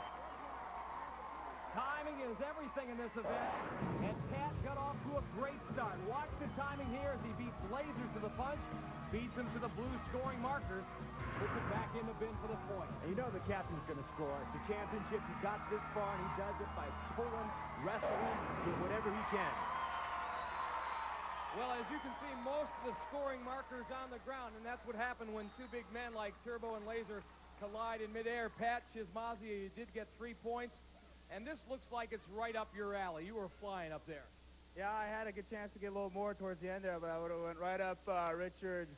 Timing is everything in this event, and Pat got off to a great start. Watch the timing here as he beats Laser to the punch. Feeds him to the blue scoring marker. Puts it back in the bin for the point. And you know the captain's going to score. It's a championship. He got this far, and he does it by pulling, wrestling, doing whatever he can. Well, as you can see, most of the scoring markers on the ground, and that's what happened when two big men like Turbo and Laser collide in midair. Pat Shizmazia, you did get 3 points, and this looks like it's right up your alley. You were flying up there. Yeah, I had a good chance to get a little more towards the end there, but I would have went right up Richard's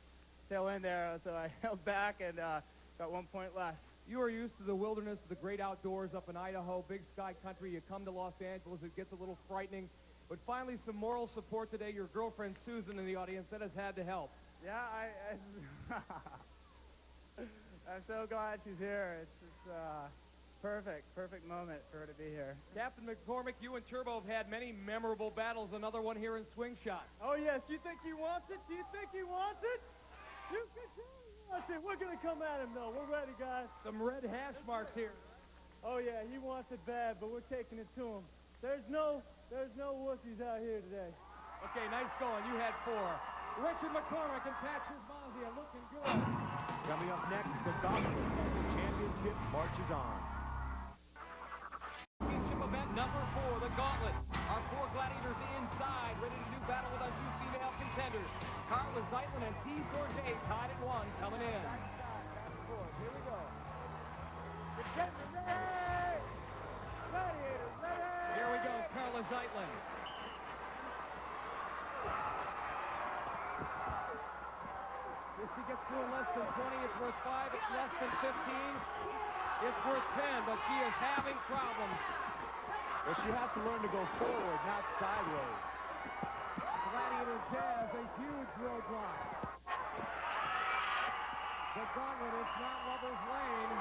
tail end there, so I held back and got 1 point less. You are used to the wilderness, the great outdoors up in Idaho, big sky country. You come to Los Angeles, it gets a little frightening. But finally, some moral support today. Your girlfriend, Susan, in the audience, that has had to help. Yeah, I'm so glad she's here. It's perfect moment for her to be here. Captain McCormick, you and Turbo have had many memorable battles. Another one here in Swing Shot. Oh, yes. You think he wants it? Do you think he wants it? You can tell he wants it. We're going to come at him, though. We're ready, guys. Some red hash marks here. Oh, yeah. He wants it bad, but we're taking it to him. There's no wussies out here today. Okay, nice going. You had 4. Richard McCormick and Pat Shizmazia looking good. Coming up next, the Gauntlet. The championship marches on. Championship event number 4, the Gauntlet. Our 4 gladiators inside, ready to do battle with our 2 female contenders. Carla Zeitlin and T. Sorge tied at 1, coming in. Here we go. Contenders ready! Gladiators ready! Here we go, Carla Zeitlin. Christy gets through in less than 20. It's worth 5. It's less than 15. It's worth 10, but she is having problems. Well, she has to learn to go forward, not sideways. Gladiator Jazz, a huge roadblock. The Gauntlet, it's not Lover's Lane.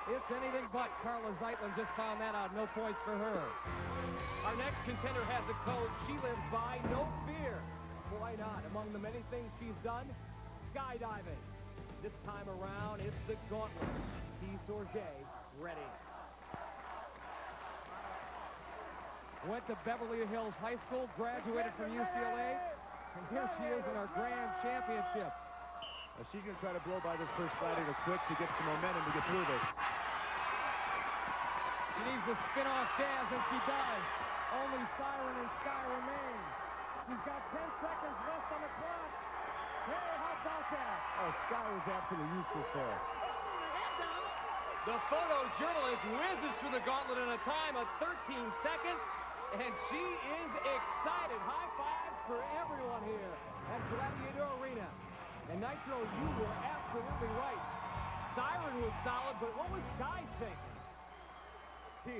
It's anything but. Carla Zeitlin just found that out. No points for her. Our next contender has a code she lives by: no fear. Why not? Among the many things she's done, skydiving. This time around, it's the Gauntlet. T. Sorge, ready. Went to Beverly Hills High School, graduated from UCLA, and here she is in our grand championship. She's going to try to blow by this first gladiator quick to get some momentum to get through this. She needs to spin off Jazz, and she does. Only Siren and Sky remain. She's got 10 seconds left on the clock. Hey, how about that? Oh, Sky was absolutely useless there. The photojournalist whizzes through the gauntlet in a time of 13 seconds, and she is excited. High fives for everyone here at Gladiator Arena. And Nitro, you were absolutely right. Siren was solid, but what was Sky thinking? T,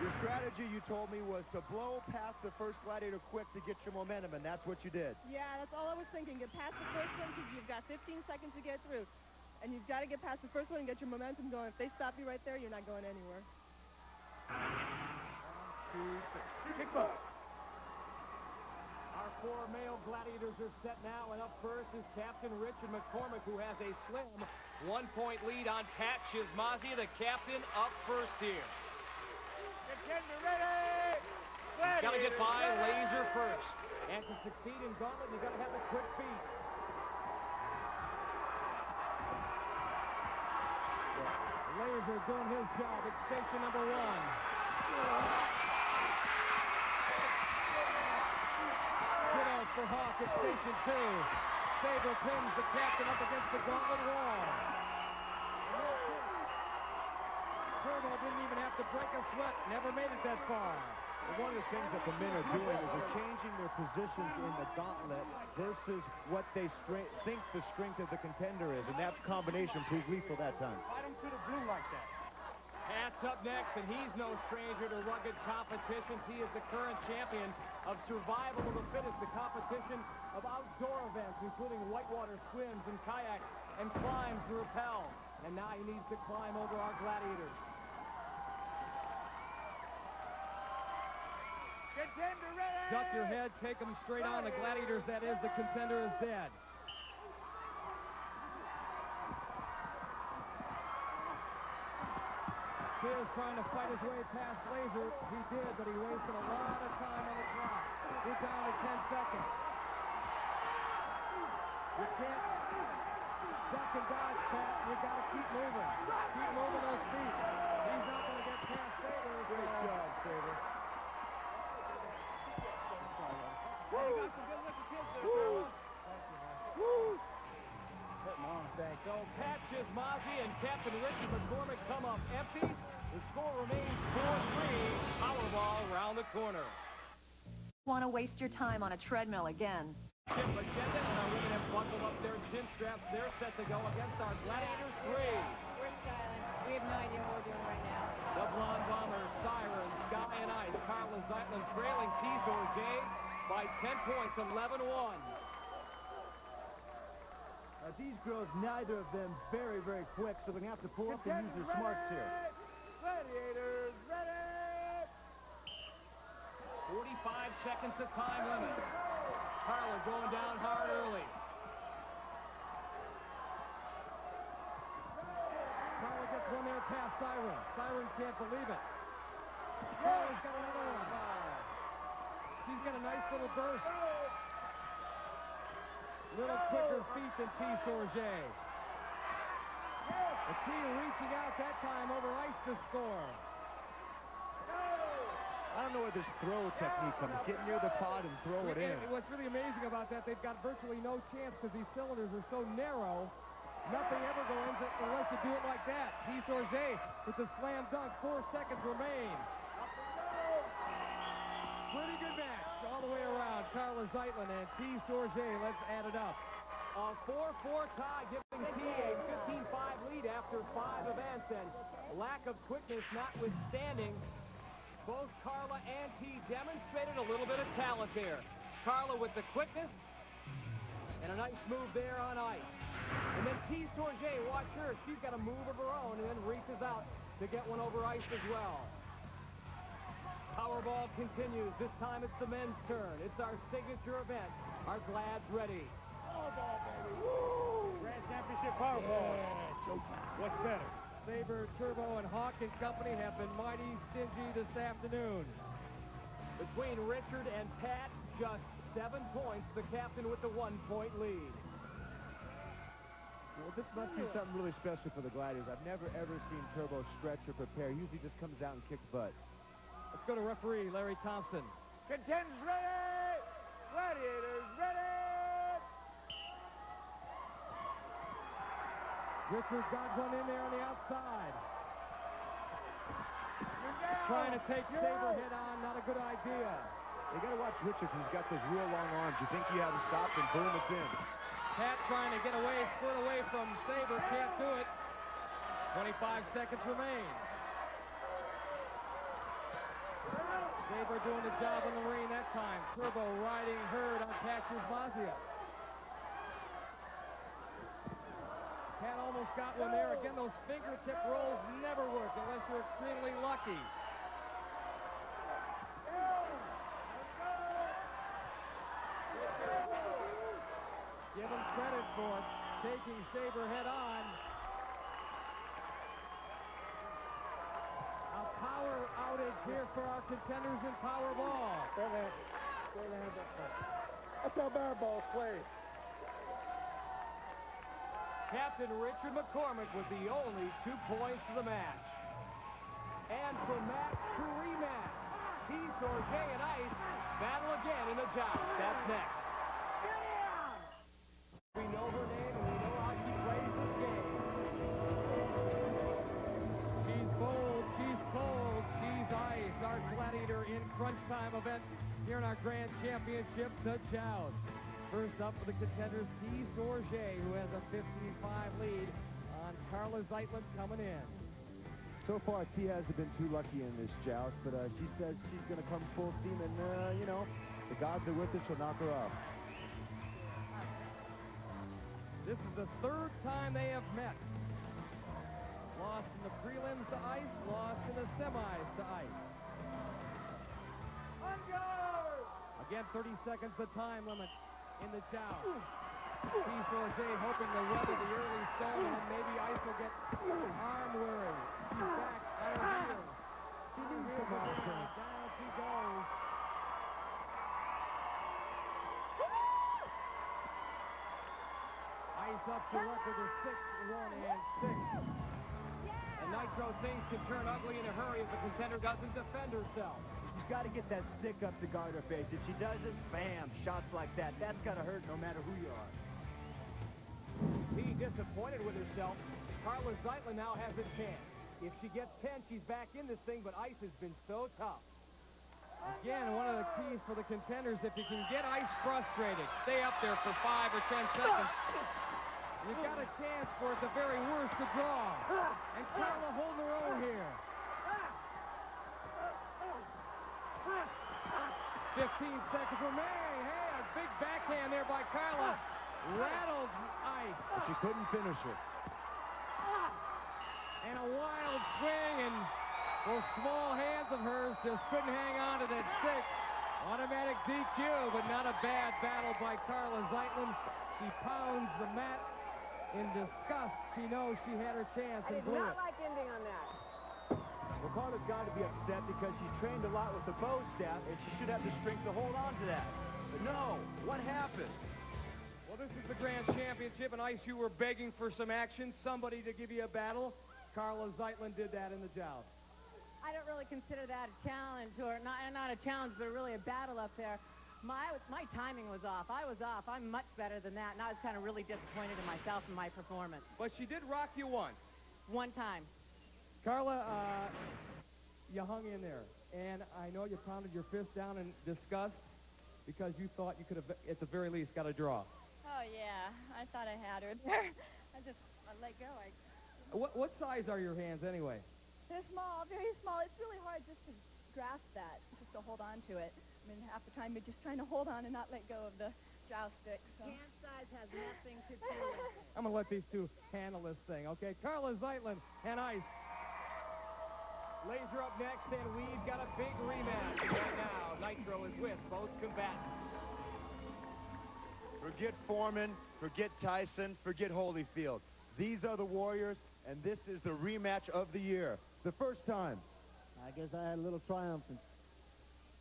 your strategy, you told me, was to blow past the first gladiator quick to get your momentum, and that's what you did. Yeah, that's all I was thinking. Get past the first one because you've got 15 seconds to get through. And you've got to get past the first one and get your momentum going. If they stop you right there, you're not going anywhere. 1, 2, 3. Kick ball. Our 4 male gladiators are set now, and up first is Captain Richard McCormick, who has a slim 1-point lead on Pat Shizmazia, the captain, up first here. Contender ready! He's got to get by Laser first. And to succeed in Gauntlet, you've got to have the quick feet. Laser doing his job at station number 1. Ditto for Hawk at station 2. Saber pins the captain up against the Gauntlet wall. Turbo didn't even have to break a sweat. Never made it that far. One of the things that the men are doing is they're changing their positions in the gauntlet versus what they think the strength of the contender is, and that combination proved lethal that time. Fight him through the blue like that. Pat's up next, and he's no stranger to rugged competitions. He is the current champion of survival of the fittest, the competition of outdoor events, including whitewater swims and kayaks and climbs to rappel. And now he needs to climb over our gladiators. Contender ready! Duck your head, take them straight on. The gladiators, that is, the contender is dead. Spears trying to fight his way past Laser. He did, but he wasted a lot of time on the clock. We're down to 10 seconds. can't duck and dodge, Pat. You got to keep moving. Keep moving those feet. He's not going to get past Saber. Great job, Saber. You got some good looking kids there, Woo! Thanks. So Pat Chismazzi and Captain Richard McCormick come up empty. The score remains 4-3. Powerball around the corner. Want to waste your time on a treadmill again? Chip agenda, and our women have buckled up their chin straps. They're set to go against our Gladiators 3. We're silent. We have no idea what we're doing right now. The Blonde Bombers, Siren, Sky and Ice, Carla Zeitlin trailing T-Sorge by 10 points, 11-1. These girls, neither of them very, very quick, so they're going to have to pull up and use their smarts here. Gladiators, ready! 45 seconds to time limit. Carla going down hard early. Carla gets one there past Siren. Siren can't believe it. Carla's got another one. She's got a nice little burst. Little quicker feet than T-Sorge. The T reaching out that time over ice to score. I don't know where this throw technique comes. Get near the pod and throw it in. What's really amazing about that, they've got virtually no chance because these cylinders are so narrow. Nothing ever goes unless you do it like that. T-Sorge with the slam dunk. 4 seconds remain. Pretty good match all the way around. Carla Zeitlin and T-Sorge. Let's add it up. A 4-4 tie, giving T a 15-5 lead after 5 events, and lack of quickness notwithstanding, both Carla and T demonstrated a little bit of talent there. Carla with the quickness and a nice move there on ice. And then T-Sorge, watch her. She's got a move of her own and then reaches out to get one over ice as well. Powerball continues. This time it's the men's turn. It's our signature event. Our Glad's ready. Powerball, baby. Woo! Grand Championship Powerball. Yeah, showtime. What's better? Saber, Turbo, and Hawk and company have been mighty stingy this afternoon. Between Richard and Pat, just 7 points. The captain with the 1-point lead. Well, this must be something really special for the Gladiators. I've never, ever seen Turbo stretch or prepare. Usually just comes out and kicks butt. Let's go to referee Larry Thompson. Contenders ready! Gladiators ready! Richard got one in there on the outside. Trying to take Saber head on, not a good idea. You got to watch Richard because he's got those real long arms. You think you haven't stopped, and boom, it's in. Pat trying to get away, squirt away from Saber, can't do it. 25 seconds remain. Saber doing the job on the ring that time. Turbo riding herd on Pat Chismazzi. Pat almost got one there. Again, those fingertip rolls never work unless you're extremely lucky. Give him credit for taking Saber head on. A power outage here for our contenders in Powerball. That's how bad ball plays. Captain Richard McCormick with the only 2 points of the match. And from match to rematch, T-Sorge and Ice battle again in the joust. That's next. We know her name and we know how she plays this game. She's bold, she's cold, she's ice. Our Gladiator in crunch time event here in our Grand Championship, the Joust. First up for the contenders, T-Sorge, who has a 15-5 lead on Carla Zeitlin coming in. So far, T hasn't been too lucky in this joust, but she says she's going to come full steam, and, you know, the gods are with her, she'll knock her off. This is the 3rd time they have met. Lost in the prelims to Ice, lost in the semis to Ice. Again, 30 seconds the time limit in the joust. T-Sorge hoping to weather the early stone, and maybe Ice will get arm weary. She's back at her heels. She needs some offense. Down she goes. up to a record of 6-1-6. And Nitro things can turn ugly in a hurry if the contender doesn't defend herself. She's got to get that stick up to guard her face. If she doesn't, bam, shots like that. That's got to hurt no matter who you are. Be disappointed with herself. Carla Zeitlin now has a chance. If she gets 10, she's back in this thing, but ice has been so tough. Again, one of the keys for the contenders, if you can get ice frustrated, stay up there for 5 or 10 seconds, you've got a chance for, at the very worst, to draw. And Carla holding her own here. 15 seconds remaining. Hey, a big backhand there by Carla. Rattled ice. But she couldn't finish it. And a wild swing, and those small hands of hers just couldn't hang on to that stick. Automatic DQ, but not a bad battle by Carla Zeitlin. She pounds the mat in disgust. She knows she had her chance and blew it. I did not like ending on that. Well, Carla's got to be upset because she trained a lot with the bow staff, and she should have the strength to hold on to that. But no, what happened? Well, this is the Grand Championship, and Ice, you were begging for some action, somebody to give you a battle. Carla Zeitlin did that in the joust. I don't really consider that a challenge, or not a challenge, but really a battle up there. My timing was off. I was off. I'm much better than that, and I was kind of really disappointed in myself and my performance. But she did rock you once. One time. Carla, you hung in there, and I know you pounded your fist down in disgust because you thought you could have, at the very least, got a draw. Oh, yeah. I thought I had her there. I let go. What size are your hands, anyway? They're small, very small. It's really hard just to grasp that, just to hold on to it. I mean, half the time you're just trying to hold on and not let go of the joust stick. So. Hand size has nothing to do with it. I'm going to let these two handle this thing, okay? Carla Zeitlin and Ice. Laser up next, and we've got a big rematch right now. Nitro is with both combatants. Forget Foreman, forget Tyson, forget Holyfield. These are the Warriors, and this is the rematch of the year. The first time. I guess I had a little triumphant.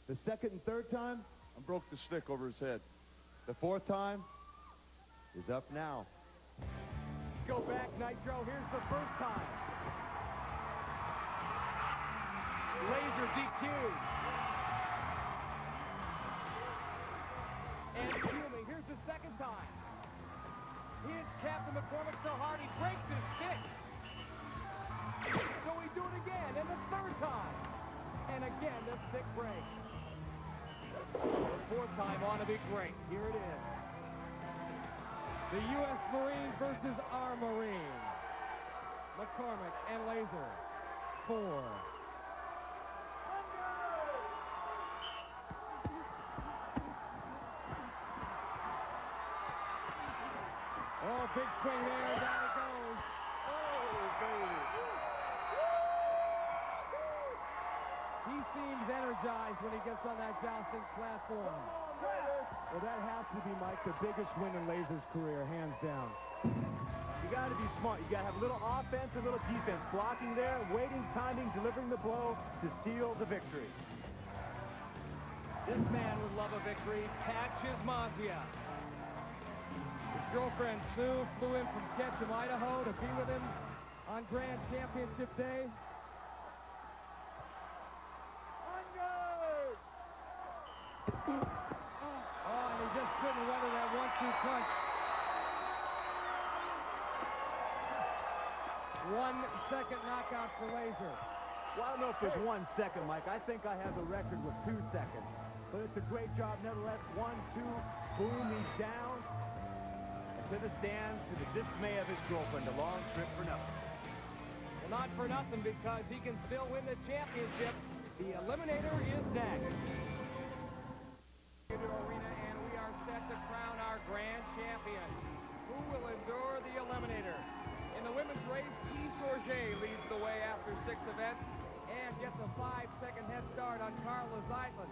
The second and third time. I broke the stick over his head. The fourth time is up now. Go back, Nitro. Here's the first time. Laser DQ. And fuming. Here's the second time. Hits Captain McCormick so hard he breaks his stick. So we do it again, and the third time. And again, the stick breaks. The fourth time on to be great. Here it is. The U.S. Marines versus our Marine. McCormick and Laser. 4. Oh, big swing there, down it goes. Oh, baby. He seems energized when he gets on that jousting platform. Well, that has to be, Mike, the biggest win in Laser's career, hands down. You got to be smart. You got to have a little offense and a little defense. Blocking there, waiting, timing, delivering the blow to seal the victory. This man would love a victory. Patches Mazia. His girlfriend Sue flew in from Ketchum, Idaho to be with him on Grand Championship Day. Oh, and he just couldn't weather that 1-2 punch. 1 second knockout for Laser. Well, I don't know if it's 1 second, Mike. I think I have the record with 2 seconds. But it's a great job nevertheless. 1, 2, boom, he's down. And to the stands, to the dismay of his girlfriend. A long trip for nothing. Well, not for nothing, because he can still win the championship. The Eliminator is next. Arena, and we are set to crown our grand champion. Who will endure the Eliminator? In the women's race, Guy Sorget leads the way after 6 events and gets a 5-second head start on Carla Zeitlin.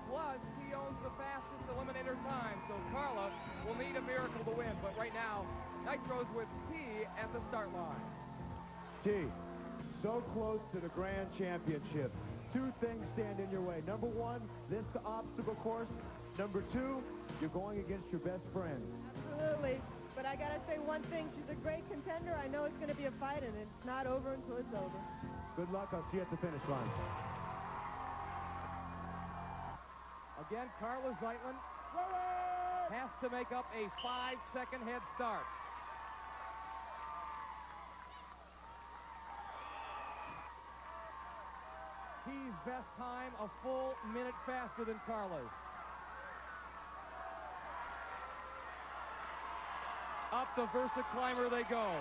Plus, he owns the fastest Eliminator time, so Carla will need a miracle to win. But right now, Nitro's with T at the start line. T, so close to the grand championship. 2 things stand in your way. Number 1, this obstacle course. Number 2, you're going against your best friend. Absolutely. But but I got to say one thing. She's a great contender. I know it's going to be a fight, and it's not over until it's over. Good luck. I'll see you at the finish line. Again, Carla Zeitlin has to make up a 5-second head start. T's best time, a full minute faster than Carla's. Up the Versa climber they go.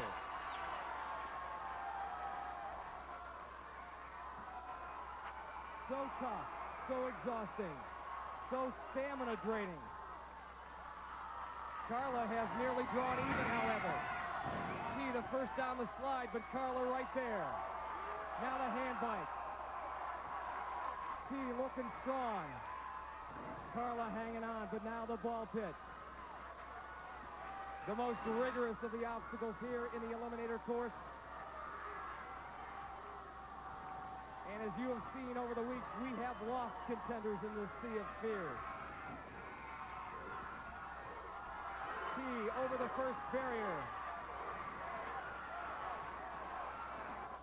So tough, so exhausting, so stamina draining. Carla has nearly drawn even, however. T the first down the slide, but Carla right there. Now the hand bite. T looking strong. Carla hanging on, but now the ball pit. The most rigorous of the obstacles here in the Eliminator course. And as you have seen over the weeks, we have lost contenders in this sea of fears. T over the first barrier.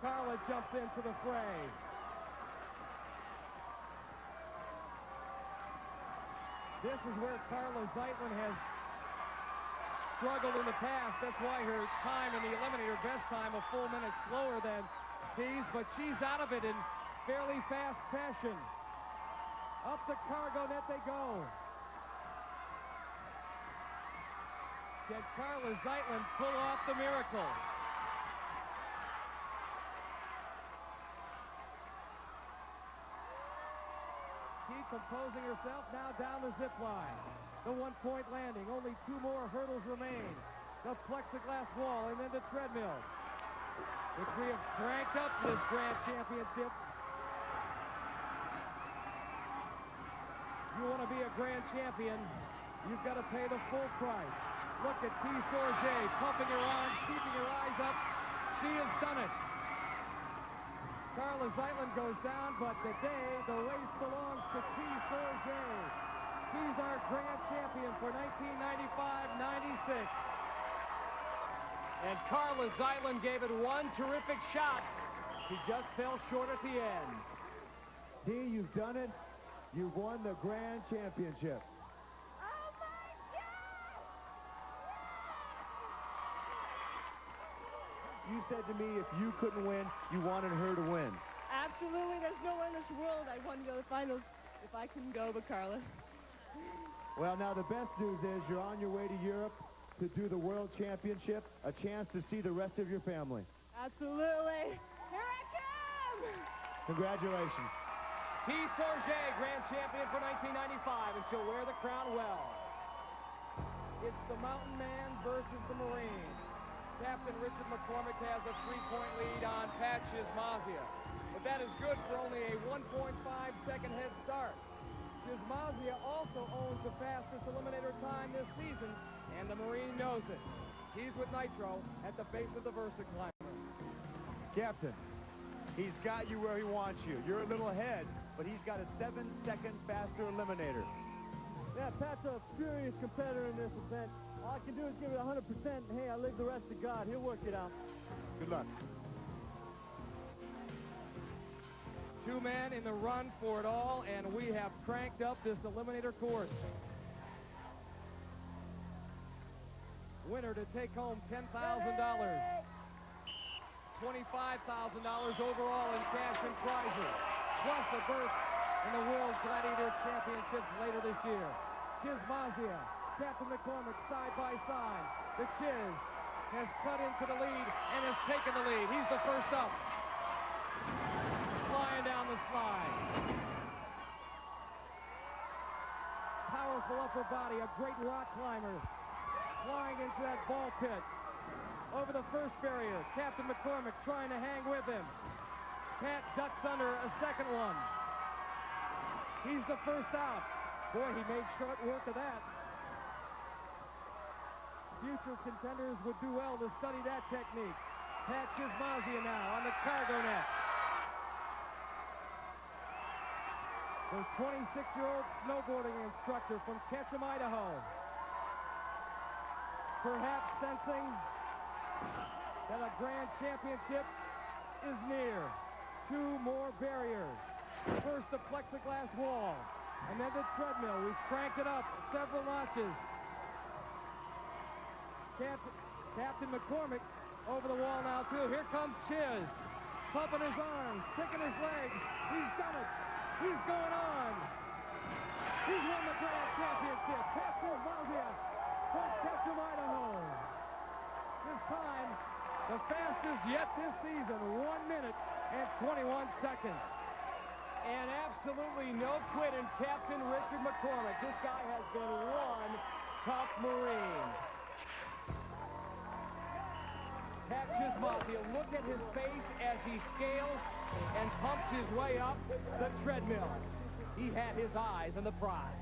Carla jumps into the fray. This is where Carla Zeitlin has struggled in the past. That's why her time in the Eliminator best time a full minute slower than T's, but she's out of it in fairly fast fashion. Up the cargo net they go. Can Carla Zeitlin pull off the miracle? Composing herself now down the zip line. The one-point landing. Only 2 more hurdles remain. The plexiglass wall and then the treadmill, which we have cranked up to this Grand Championship. You want to be a Grand Champion, you've got to pay the full price. Look at T. Sorge pumping her arms, keeping her eyes up. She has done it. Carla Zeitlin goes down, but today the race belongs to T. Sorge. He's our Grand Champion for 1995-96. And Carla Zeitlin gave it one terrific shot. She just fell short at the end. T, you've done it. You've won the Grand Championship. You said to me if you couldn't win, you wanted her to win. Absolutely. There's nowhere in this world I want to go to the finals if I couldn't go but Carla. Well, now the best news is you're on your way to Europe to do the World Championship, a chance to see the rest of your family. Absolutely. Here I come! Congratulations. T. Sorge, Grand Champion for 1995, and she'll wear the crown well. It's the Mountain Man versus the Marine. Captain Richard McCormick has a 3-point lead on Pat Shizmazia. But that is good for only a 1.5-second head start. Shizmazia also owns the fastest Eliminator time this season, and the Marine knows it. He's with Nitro at the base of the Versa climber. Captain, he's got you where he wants you. You're a little ahead, but he's got a 7-second faster Eliminator. Yeah, Pat's a furious competitor in this event. All I can do is give it 100%, and hey, I leave the rest to God. He'll work it out. Good luck. 2 men in the run for it all, and we have cranked up this Eliminator course. Winner to take home $10,000. $25,000 overall in cash and prizes, plus a berth in the World Gladiator Championships later this year. Shizmazia, Captain McCormick side by side. The Chiz has cut into the lead and has taken the lead. He's the first up. Flying down the slide. Powerful upper body, a great rock climber. Flying into that ball pit. Over the first barrier, Captain McCormick trying to hang with him. Pat ducks under a second one. He's the first out. Boy, he made short work of that. Future contenders would do well to study that technique. Pat Shizmazia now on the cargo net. The 26-year-old snowboarding instructor from Ketchum, Idaho. perhaps sensing that a grand championship is near. 2 more barriers. First, the plexiglass wall, and then the treadmill. We've cranked it up several notches. Captain McCormick over the wall now, too. Here comes Chiz, pumping his arms, kicking his legs. He's done it. He's going on. He's won the grand championship. Pastor Valvia from Ketchum, Idaho. This time, the fastest yet this season, 1 minute and 21 seconds. And absolutely no quit in Captain Richard McCormick. This guy has been one tough Marine. Pat Chismazia, look at his face as he scales and pumps his way up the treadmill. He had his eyes on the prize.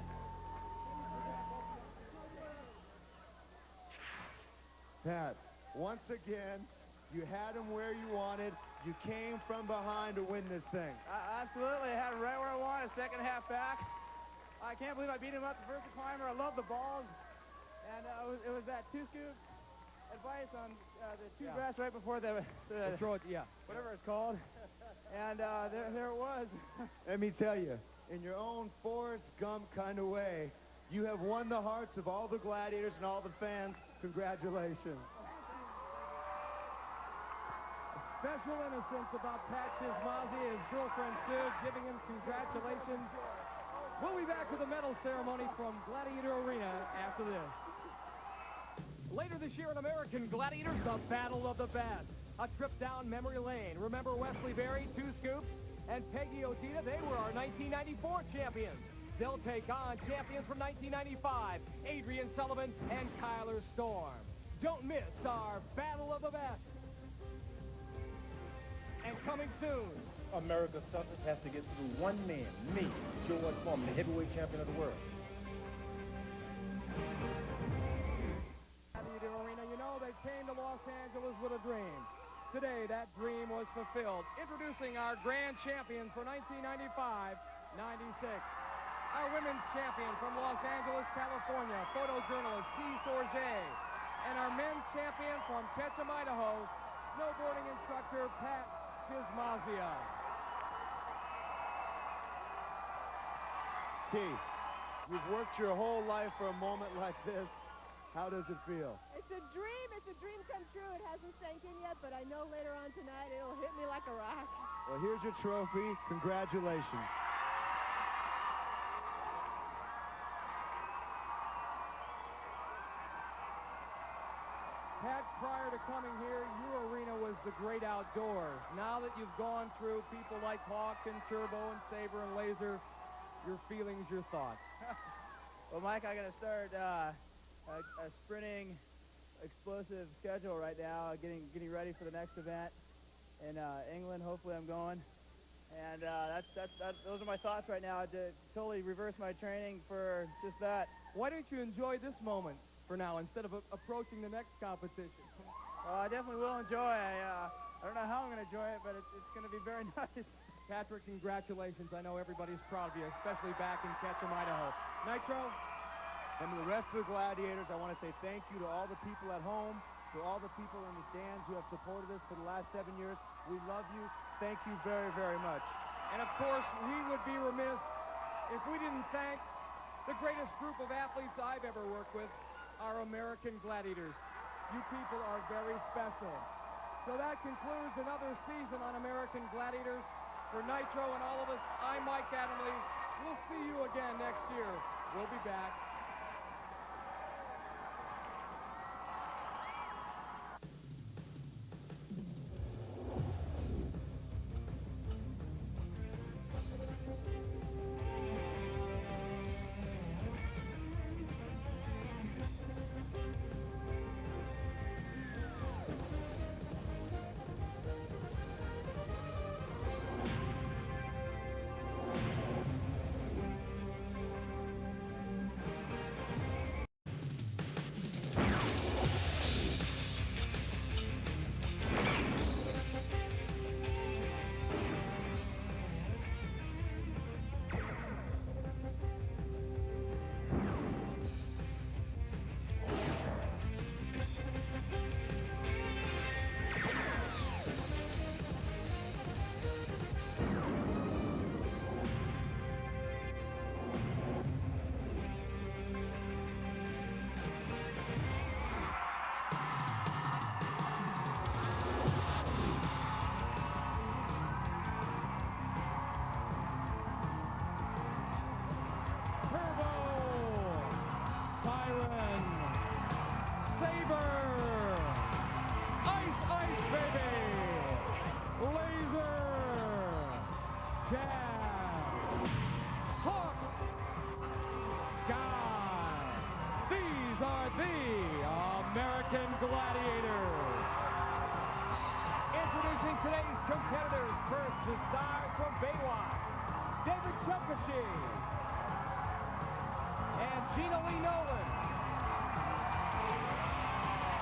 Pat, once again, you had him where you wanted. You came from behind to win this thing. Absolutely. I had him right where I wanted, second half back. I can't believe I beat him up the first climber. I love the balls. And it was that 2-scoop advice on the 2 grass right before the throw it, yeah, whatever it's called. And there it was. Let me tell you, in your own Forrest Gump kind of way, you have won the hearts of all the gladiators and all the fans. Congratulations. Special innocence about Pat Chismazia, his girlfriend Sue, giving him congratulations. We'll be back with the medal ceremony from Gladiator Arena after this. Later this year in American Gladiators, the Battle of the Best. A trip down memory lane. Remember Wesley Berry, 2 scoops, and Peggy Ojeda? They were our 1994 champions. They'll take on champions from 1995, Adrian Sullivan and Kyler Storm. Don't miss our Battle of the Best. And coming soon. America's toughest has to get through one man, me, George Foreman, the heavyweight champion of the world. Gladiator Arena, you know, they came to Los Angeles with a dream. Today, that dream was fulfilled. Introducing our grand champion for 1995-96. Our women's champion from Los Angeles, California, photojournalist Steve Sorge. And our men's champion from Ketchum, Idaho, snowboarding instructor Pat Chismazia. T, you've worked your whole life for a moment like this. How does it feel? It's a dream. It's a dream come true. It hasn't sank in yet, but I know later on tonight it'll hit me like a rock. Well, here's your trophy. Congratulations. Pat, prior to coming here, your arena was the great outdoors. Now that you've gone through people like Hawk and Turbo and Saber and Laser, your feelings, your thoughts. Well, Mike, I got to start a sprinting, explosive schedule right now, getting ready for the next event in England. Hopefully, I'm going, and those are my thoughts right now. To totally reverse my training for just that. Why don't you enjoy this moment for now instead of approaching the next competition? I definitely will enjoy. I don't know how I'm going to enjoy it, but it's going to be very nice. Patrick, congratulations. I know everybody's proud of you, especially back in Ketchum, Idaho. Nitro? And to the rest of the Gladiators, I want to say thank you to all the people at home, to all the people in the stands who have supported us for the last 7 years. We love you. Thank you very, very much. And, of course, we would be remiss if we didn't thank the greatest group of athletes I've ever worked with, our American Gladiators. You people are very special. So that concludes another season on American Gladiators. For Nitro and all of us, I'm Mike Adamley. We'll see you again next year. We'll be back. first, the star from Baywatch, David Chokashi. And Gina Lee Nolan.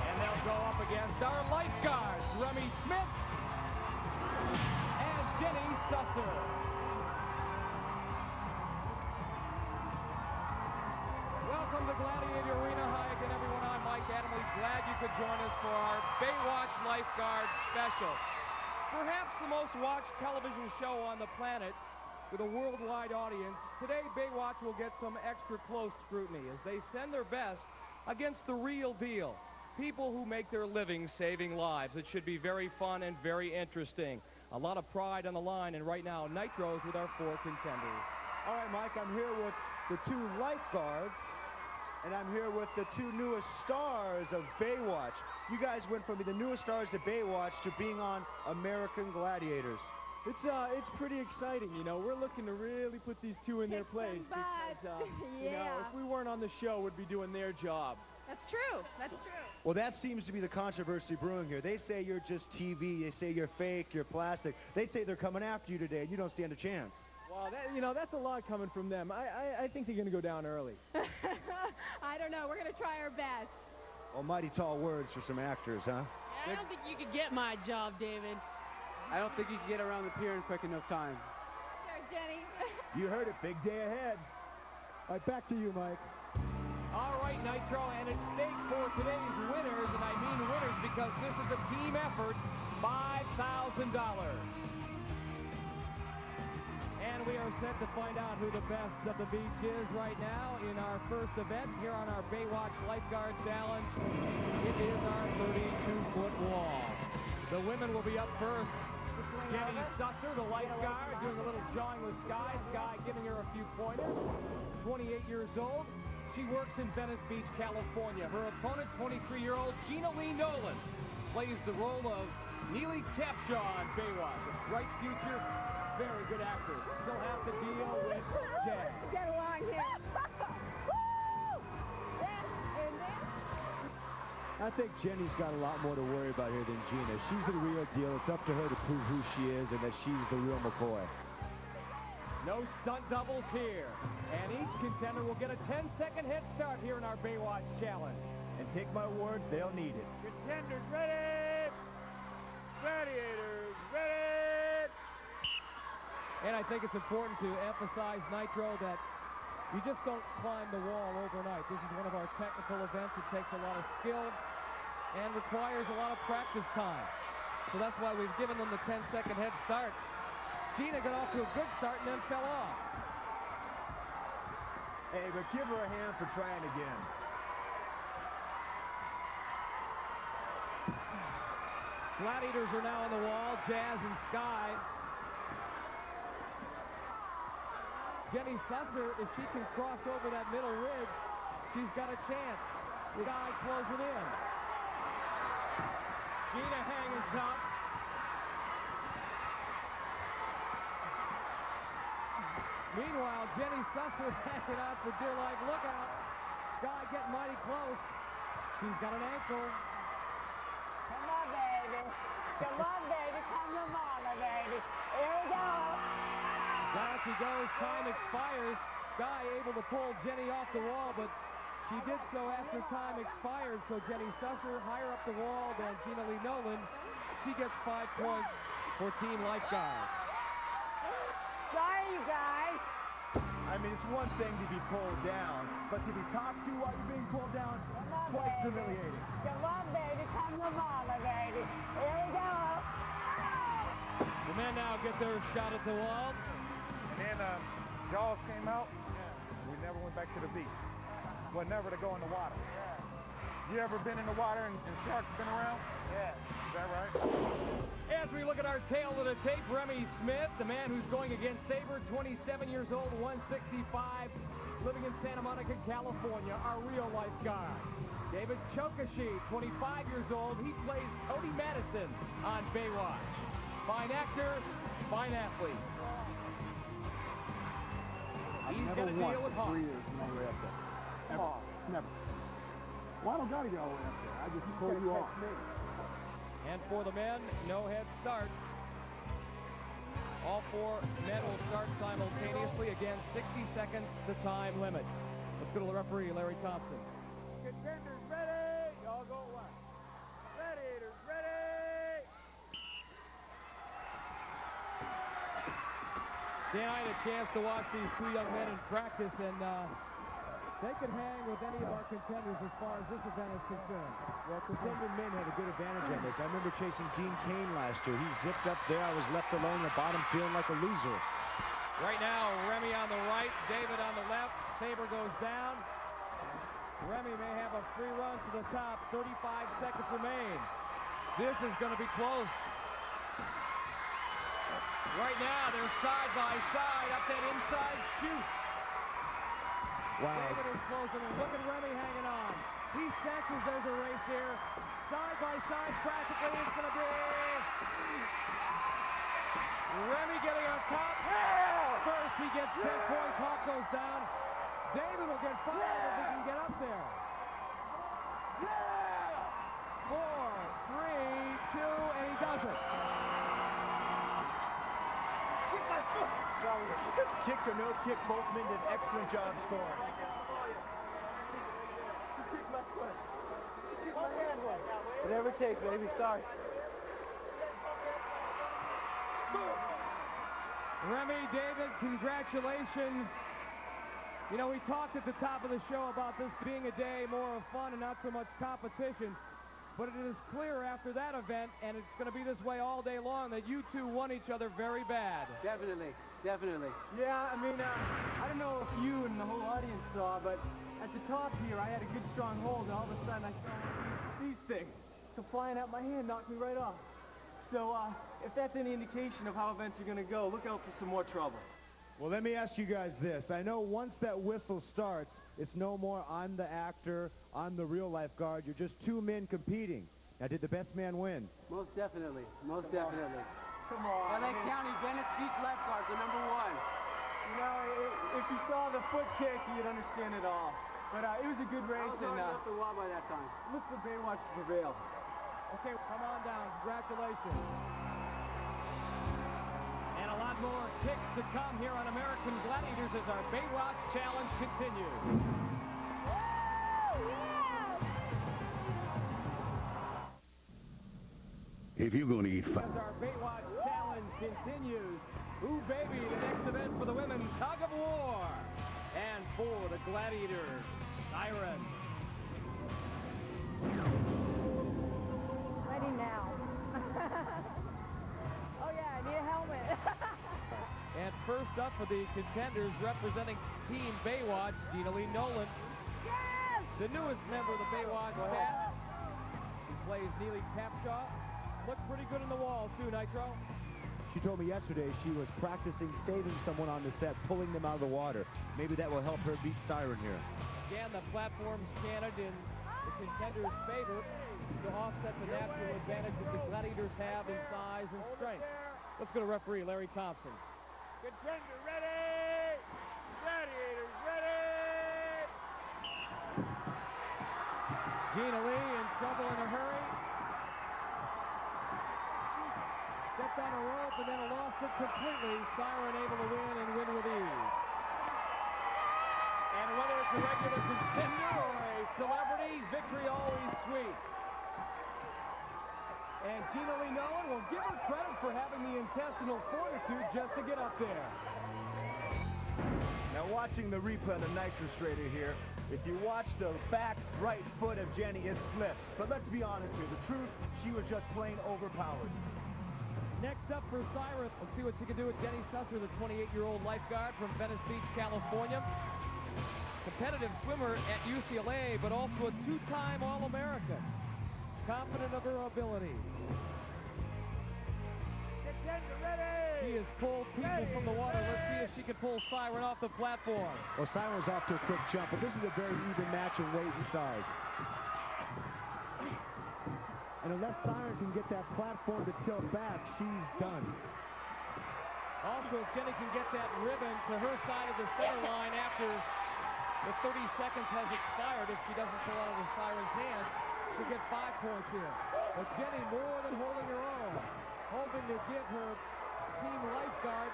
And they'll go up against our lifeguards, Remy Smith and Jenny Susser. Welcome to Gladiator Arena. Hi again, everyone. I'm Mike Adamley. Glad you could join us for our Baywatch Lifeguard special. Perhaps the most watched television show on the planet with a worldwide audience. Today, Baywatch will get some extra close scrutiny as they send their best against the real deal. People who make their living saving lives. It should be very fun and very interesting. A lot of pride on the line, and right now, Nitro's with our 4 contenders. All right, Mike, I'm here with the 2 lifeguards, and I'm here with the 2 newest stars of Baywatch. You guys went from being the newest stars to Baywatch to being on American Gladiators. It's pretty exciting, you know. We're looking to really put these 2 in their place because, you know, if we weren't on the show, we'd be doing their job. That's true. That's true. Well, that seems to be the controversy brewing here. They say you're just TV. They say you're fake, you're plastic. They say they're coming after you today, and you don't stand a chance. Well, you know, that's a lot coming from them. I think they're going to go down early. I don't know. We're going to try our best. Well, mighty tall words for some actors, huh? Yeah, I don't think you could get my job, David. I don't think you can get around the pier in quick enough time. There, Jenny. You heard it. Big day ahead. All right, back to you, Mike. All right, Nitro, and at stake for today's winners, and I mean winners because this is a team effort, $5,000. And we are set to find out who the best of the beach is right now in our first event here on our Baywatch Lifeguard Challenge. It is our 32-foot wall. The women will be up first. Jenny Susser, the lifeguard, doing a little jawing with Sky. Sky giving her a few pointers. 28 years old. She works in Venice Beach, California. Her opponent, 23-year-old Gina Lee Nolan, plays the role of Neely Capshaw on Baywatch. A bright future, very good actress. She'll have to deal with Jazz. Get along here. I think Jenny's got a lot more to worry about here than Gina. She's the real deal. It's up to her to prove who she is and that she's the real McCoy. No stunt doubles here. And each contender will get a 10-second head start here in our Baywatch Challenge. And take my word, they'll need it. Contenders ready! Gladiators ready! And I think it's important to emphasize, Nitro, that you just don't climb the wall overnight. This is one of our technical events. It takes a lot of skill and requires a lot of practice time. So that's why we've given them the 10-second head start. Gina got off to a good start and then fell off. Hey, but give her a hand for trying again. Gladiators are now on the wall, Jazz and Sky. Jenny Susser, if she can cross over that middle ridge, she's got a chance. Sky closing in. Gina hanging top. Meanwhile, Jenny Susser hanging out for dear life. Look out. Sky getting mighty close. She's got an ankle. Come on, baby. Come on, baby. Come to mama, baby. Here we go. Down she goes. Time expires. Sky able to pull Jenny off the wall, but she did so after time expired. So Jenny Susser higher up the wall than Gina Lee Nolan. She gets 5 points for Team Lifeguard. Sorry, you guys. I mean, it's one thing to be pulled down, but to be talked to while you're being pulled down, quite humiliating. Come on, baby. Come to mama, baby. Here we go. The men now get their shot at the wall. And then Jaws came out. We never went back to the beach. Well, never to go in the water. You ever been in the water and sharks been around? Yeah. Is that right? As we look at our tail of the tape, Remy Smith, the man who's going against Saber, 27 years old, 165, living in Santa Monica, California, our real lifeguard. David Chokashi, 25 years old, he plays Cody Madison on Baywatch. Fine actor, fine athlete. I've He's never got to won deal with for 3 Hawk. years from all the way up there. Come on, never. Well, I don't got to get all the way up there. I just pull you off. And for the men, no head start. All 4 men will start simultaneously. Again, 60 seconds the time limit. Let's go to the referee, Larry Thompson. Contenders ready. Y'all go at once. Gladiators ready. Dan, I had a chance to watch these 2 young men in practice, and they can hang with any of our contenders as far as this event is concerned. Well, contender men had a good advantage on this. I remember chasing Dean Kane last year. He zipped up there. I was left alone in the bottom feeling like a loser. Right now, Remy on the right, David on the left. Sabre goes down. Remy may have a free run to the top. 35 seconds remain. This is going to be close. Right now, they're side by side up that inside chute. Wow. David is closing in. Look at Remy hanging on. He senses there's a race here. Side by side, practically, it's going to be Remy getting on top. First, he gets 10 points. Hawk goes down. David will get 5 if he can get up there. 4, 3, 2, and he doesn't. Kick or no kick, both men did an excellent job scoring. Whatever it takes, baby. Sorry. Remy, David, congratulations. You know, we talked at the top of the show about this being a day more of fun and not so much competition. But it is clear after that event, and it's going to be this way all day long, that you two won each other very bad. Definitely. Definitely. Yeah, I mean, I don't know if you and the whole audience saw, but at the top here, I had a good strong hold, and all of a sudden I saw these things come flying out my hand, knocked me right off. So, if that's any indication of how events are going to go, look out for some more trouble. Well, let me ask you guys this. I know once that whistle starts, it's no more I'm the actor, I'm the real lifeguard. You're just 2 men competing. Now, did the best man win? Most definitely. Most definitely. Come on. LA County, Venice Beach Lifeguards are #1. You know, if you saw the foot kick, you'd understand it all. But it was a good race. I was already off the wall by that time. Look for Baywatch to prevail. Okay, come on down. Congratulations. And a lot more kicks to come here on American Gladiators as our Baywatch Challenge continues. If you're going to eat fun. As our Baywatch Challenge continues, ooh baby, the next event for the women, tug of war. And for the Gladiators, Siren. Ready now. Oh yeah, I need a helmet. And first up for the contenders representing Team Baywatch, Gina Lee Nolan. Yes! The newest member of the Baywatch cast. She plays Neely Capshaw. Looked pretty good in the wall too, Nitro. She told me yesterday she was practicing saving someone on the set, pulling them out of the water. Maybe that will help her beat Siren here. Again, the platform's canted in the contenders' favor to offset the natural advantage that the Gladiators have in size and strength. Let's go to referee Larry Thompson. Contender ready. Gladiators ready. Gina Lee in trouble in a hurry. Stepped on a rope and then lost it completely. Siren able to win and win with ease. And whether it's a regular contender or a celebrity, victory always sweet. And Gina Lee Nolan will give her credit for having the intestinal fortitude just to get up there. Now watching the replay of the nitrostrator here, if you watch the back right foot of Jenny, it slips. But let's be honest here, the truth, she was just plain overpowered. Next up for Siren, let's see what she can do with Jenny Susser, the 28-year-old lifeguard from Venice Beach, California. Competitive swimmer at UCLA, but also a 2-time All-American. Confident of her ability. Contender ready. She has pulled people from the water. Let's see if she can pull Siren off the platform. Well, Siren's off to a quick jump, but this is a very even match in weight and size. And unless Siren can get that platform to tilt back, she's done. Also, if Jenny can get that ribbon to her side of the center line after the 30 seconds has expired, if she doesn't pull out of the Siren's hands, she'll get 5 points here. But Jenny more than holding her own, hoping to give her Team Lifeguard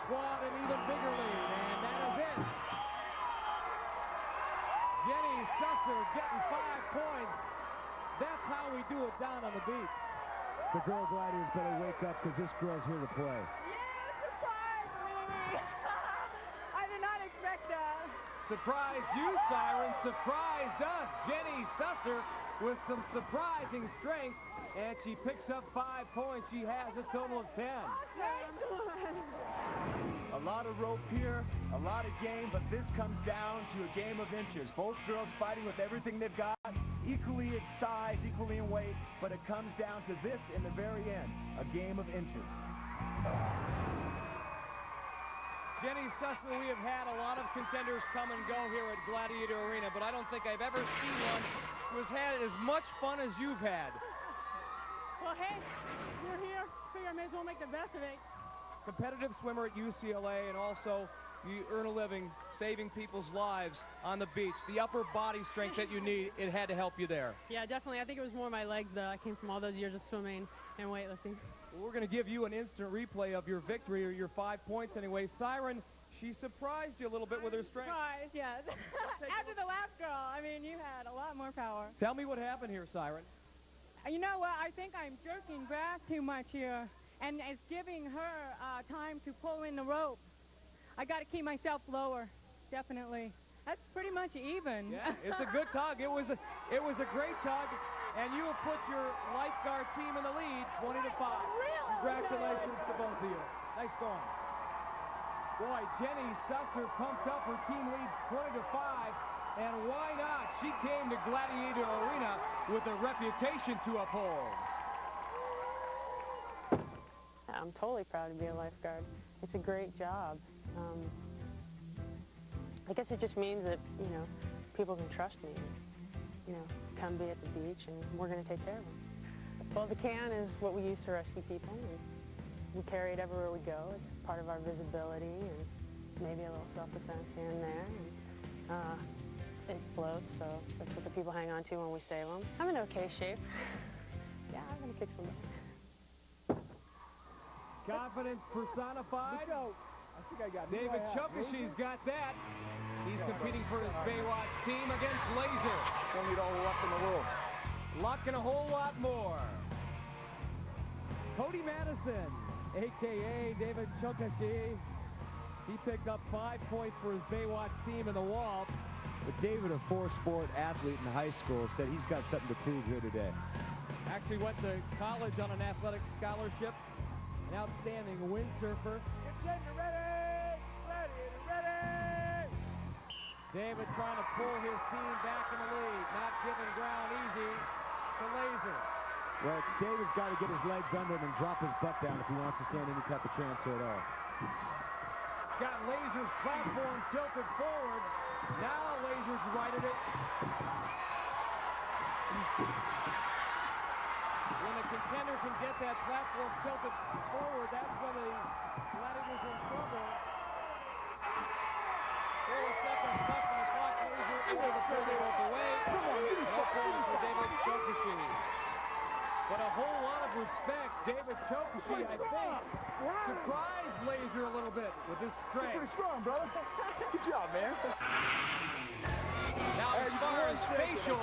squad an even bigger lead, and that is it. Jenny Susser getting 5 points. That's how we do it down on the beach. The girl Gladiators better wake up because this girl's here to play. Surprise me! I did not expect that. Surprised you, Siren. Surprised us. Jenny Susser with some surprising strength, and she picks up 5 points. She has a total of 10. A lot of rope here, a lot of game, but this comes down to a game of inches. Both girls fighting with everything they've got, equally in size, equally in weight, but it comes down to this in the very end, a game of inches. Jenny Susser, we have had a lot of contenders come and go here at Gladiator Arena, but I don't think I've ever seen one who has had as much fun as you've had. Well, hey, you're here. Figure I may as well make the best of it. Competitive swimmer at UCLA, and also you earn a living saving people's lives on the beach. The upper body strength that you need, it had to help you there. Yeah, definitely. I think it was more my legs, though. I came from all those years of swimming and weightlifting. Well, we're going to give you an instant replay of your victory, or your 5 points anyway. Siren, she surprised you a little bit with her strength. Surprised, yes. After the last girl, I mean, you had a lot more power. Tell me what happened here, Siren. You know what? I think I'm jerking back too much here, and it's giving her time to pull in the rope. I got to keep myself lower, definitely. That's pretty much even. Yeah, it's a good tug. It was a great tug, and you have put your Lifeguard team in the lead, 20-5. Really? Congratulations to both of you. Nice going. Boy, Jenny Susser pumped up her team lead 20-5, and why not? She came to Gladiator Arena with a reputation to uphold. I'm totally proud to be a lifeguard. It's a great job. I guess it just means that, you know, people can trust me. You know, come be at the beach, and we're going to take care of them. Well, the can is what we use to rescue people, and we carry it everywhere we go. It's part of our visibility, and maybe a little self-defense here and there. And, it floats, so that's what the people hang on to when we save them. I'm in okay shape. Yeah, I'm going to kick some butt. Confidence personified. I think I got David Chokashi's got that. He's competing for his Baywatch team against Laser. Don't need all the luck in the world. Luck and a whole lot more. Cody Madison, a.k.a. David Chokashi. He picked up 5 points for his Baywatch team in the wall. But David, a four-sport athlete in high school, said he's got something to prove here today. Actually went to college on an athletic scholarship. An outstanding windsurfer. Get ready! Gladiator ready! David trying to pull his team back in the lead. Not giving ground easy to Laser. Well, David's got to get his legs under him and drop his butt down if he wants to stand any type of chance here at all. Got Laser's platform tilted forward. Now Laser's righted it. When a contender can get that platform tilted forward, that's when the Gladiators in trouble. 4 seconds left on the clock. Laser able to pull the rope away. No points for David Chokashi. But a whole lot of respect. David Chokashi, I think, surprised Laser a little bit with his strength. Pretty strong, brother. Good job, man. Now, as far as facial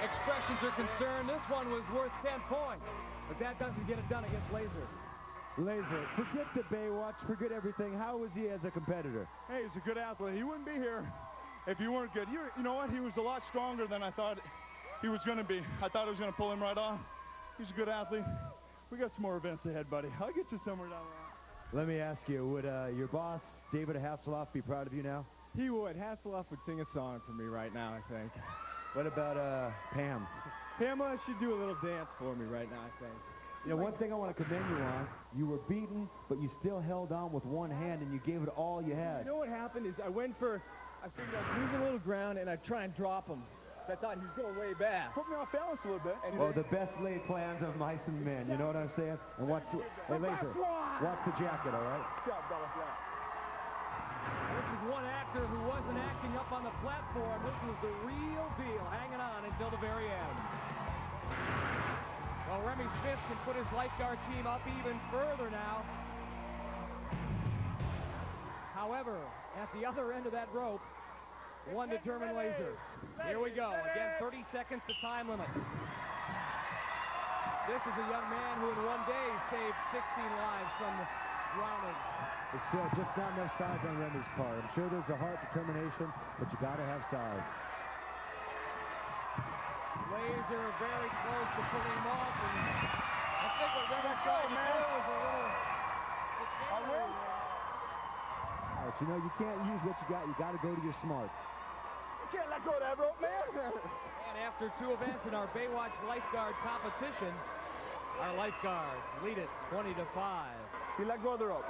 expressions are concerned, this one was worth 10 points. But that doesn't get it done against Laser. Laser, forget the Baywatch, forget everything. How was he as a competitor? Hey, he's a good athlete. He wouldn't be here if he weren't good. You know what? He was a lot stronger than I thought he was going to be. I thought I was going to pull him right on. He's a good athlete. We got some more events ahead, buddy. I'll get you somewhere down the line. Let me ask you, would your boss, David Hasselhoff, be proud of you now? He would. Hasselhoff would sing a song for me right now, I think. What about Pam? Pamela should do a little dance for me right now, I think. You know, one thing I want to commend you on, you were beaten, but you still held on with one hand, and you gave it all you had. You know what happened is I figured I was losing a little ground, and I'd try and drop him. So I thought he was going way back. Put me off balance a little bit. Well, the best laid plans of mice and men, you know what I'm saying? And watch the, hey, Laser, watch the jacket, all right? Good job, Bella. This is one actor who wasn't acting up on the platform. This was the real deal, hanging on until the very end. Well, Remy Smith can put his lifeguard team up even further now. However, at the other end of that rope, one determined laser. Here we go. Again, 30 seconds to time limit. This is a young man who in one day saved 16 lives from drowning. There's still just not enough size on Remy's part. I'm sure there's a heart determination, but you got to have size. Laser very close to pulling him off, and I think what Remy tried to do was a little... But you know, you can't use what you got. You got to go to your smarts. You can't let go of that rope, man. And after 2 events in our Baywatch lifeguard competition, our lifeguards lead it 20-5. He let go of the rope.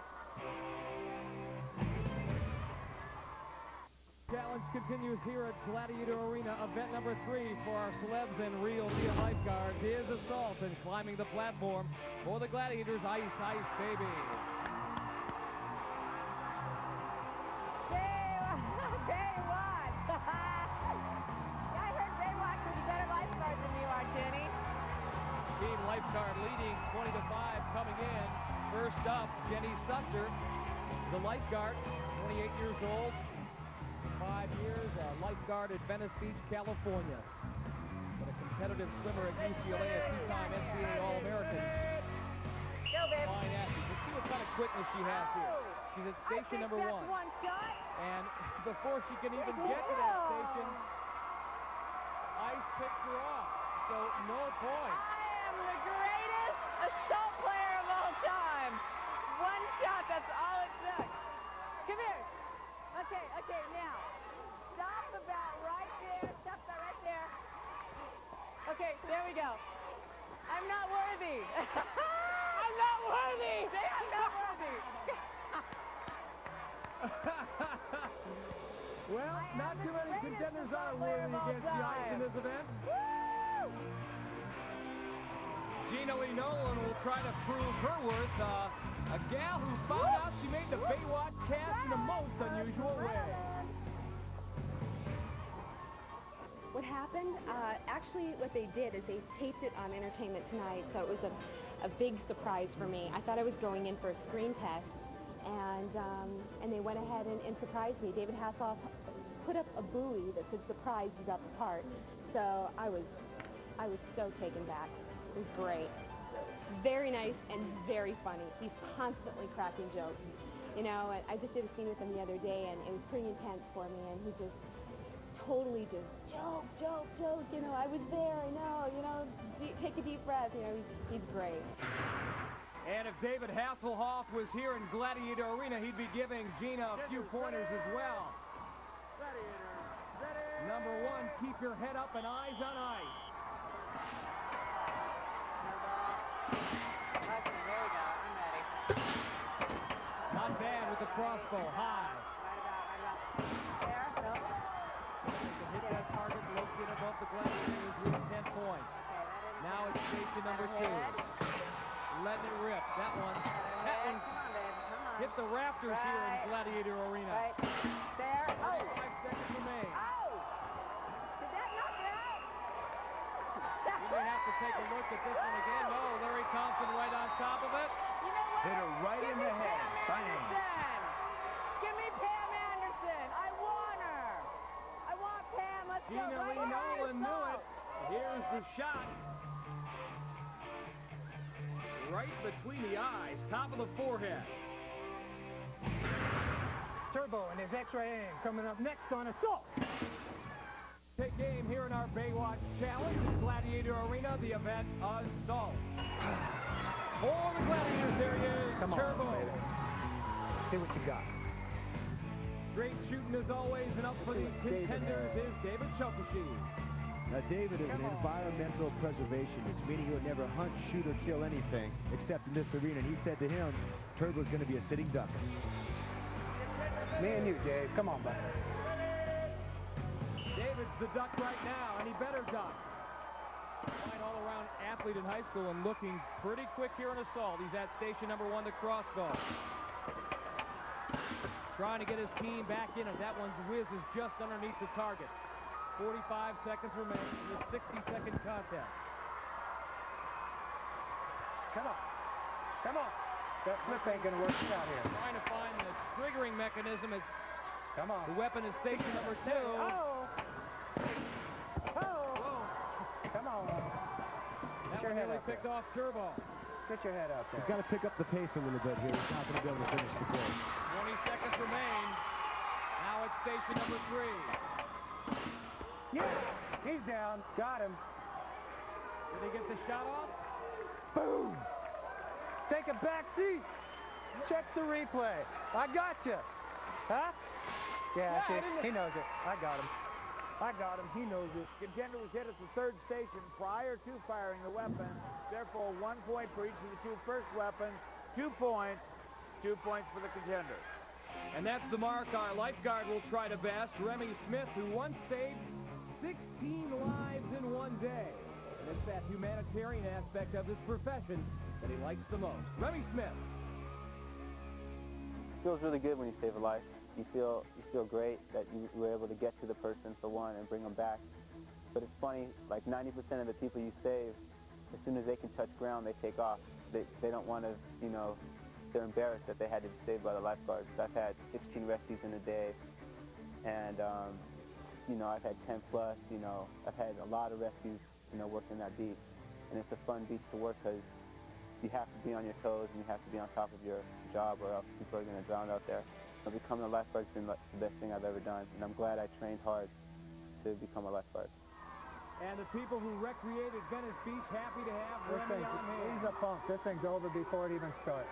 Challenge continues here at Gladiator Arena. Event number 3 for our celebs and real deal lifeguards is assault and climbing the platform for the Gladiators. Ice, ice, baby. Baywatch! I heard Baywatch was a better lifeguard than you are, Jenny. Team lifeguard leading 20-5 coming in. First up, Jenny Susser, the lifeguard, 28 years old. 5 years, a lifeguard at Venice Beach, California. But a competitive swimmer at UCLA, a 2-time NCAA All-American. Go, babe. Fine athlete. Let's see what kind of quickness she has here. She's at station number 1. One shot. And before she can even get to that station, ice picks her off. So no point. I am the greatest assault player of all time. One shot, that's all it took. Come here. Okay, now. Stop about right there. Stop that right there. Okay, there we go. I'm not worthy. I'm not worthy. Say I'm not worthy. Well, not too many contenders are worthy against the ice in this event. Woo! Gina Lee Nolan will try to prove her worth. A gal who found out she made the Baywatch cast in the most unusual way. What happened, actually what they did is they taped it on Entertainment Tonight, so it was a big surprise for me. I thought I was going in for a screen test, and they went ahead and surprised me. David Hasselhoff put up a buoy that said, "Surprise, you got the part." So I was so taken back. It was great. Very nice and very funny. He's constantly cracking jokes. You know, I just did a scene with him the other day, and it was pretty intense for me, and he just totally just joke, you know, I was there, I know, you know, take a deep breath, you know, he's great. And if David Hasselhoff was here in Gladiator Arena, he'd be giving Gina a few pointers as well. Number 1, keep your head up and eyes on ice. Not bad with the crossbow, high. Hit that target located above the Gladiators with 10 points. Now it's station number 2. Letting it rip. That one hit the rafters here in Gladiator Arena. There. 5 seconds remain. Did that knock it out? You may have to take a look at this one again. No, Larry Thompson right on top of it. You know what? Hit her right in the head. Bang. Give me Pam Anderson. I want her. I want Pam. Let's go. Gina Lee Nolan knew it. Here's the shot. Right between the eyes, top of the forehead. Turbo and his X-ray aim coming up next on Assault. Take game here in our Baywatch Challenge in Gladiator Arena, the event Assault. For the Gladiators, there he is, Come on, Turbo. baby. See what you got. Straight shooting as always, and up for the contenders is David Chokashi. Now, David is an environmental preservationist, meaning he would never hunt, shoot, or kill anything except in this arena. And he said to him, Turbo's going to be a sitting duck. Me and you, Dave. Come on, buddy. David's the duck right now, and he better duck. Fine all-around athlete in high school and looking pretty quick here in Assault. He's at station number 1, the crossbow. Trying to get his team back in it. That one's whiz is just underneath the target. 45 seconds remain in the 60-second contest. Come on. Come on. That flip ain't going to work out here. Trying to find the triggering mechanism as Come on. the weapon is station number 2. Oh. Come on. That one nearly picked off Turbo. Get your head out there. He's got to pick up the pace a little bit here. He's not going to be able to finish the course. 20 seconds remain. Now it's station number 3. Yeah, he's down. Got him. Did he get the shot off? Boom. Take a back seat. Check the replay. I got you. Huh? Yeah, see, he knows it. I got him. I got him. He knows it. Contender was hit at the 3rd station prior to firing the weapon. Therefore, 1 point for each of the 2 first weapons. 2 points. 2 points for the contender. And that's the mark our lifeguard will try to best. Remy Smith, who once saved 16 lives in one day. And it's that humanitarian aspect of his profession that he likes the most. Remy Smith. It feels really good when you save a life. You feel great that you were able to get to the person for one and bring them back. But it's funny, like 90% of the people you save, as soon as they can touch ground, they take off. They don't want to, you know, they're embarrassed that they had to be saved by the lifeguards. I've had 16 rescues in a day, and, you know, I've had 10 plus, you know, I've had a lot of rescues, you know, working that beach. And it's a fun beach to work because you have to be on your toes and you have to be on top of your job or else people are going to drown out there. So becoming a lifeguard has been the best thing I've ever done, and I'm glad I trained hard to become a lifeguard. And the people who recreated Venice Beach happy to have Remy on hand. He's a punk. This thing's over before it even starts.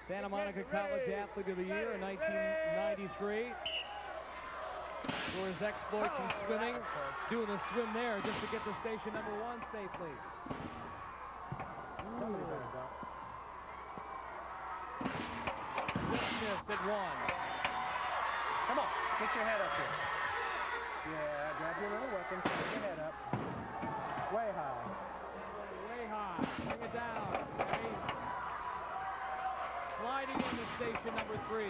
Santa Monica College Athlete of the Year in 1993. For his exploits in swimming, doing the swim there just to get to station number 1 safely. Smith at 1. Come on, get your head up here. Yeah, grab your little weapon, put your head up. Way high. Way high. Bring it down. Okay. Sliding into station number 3.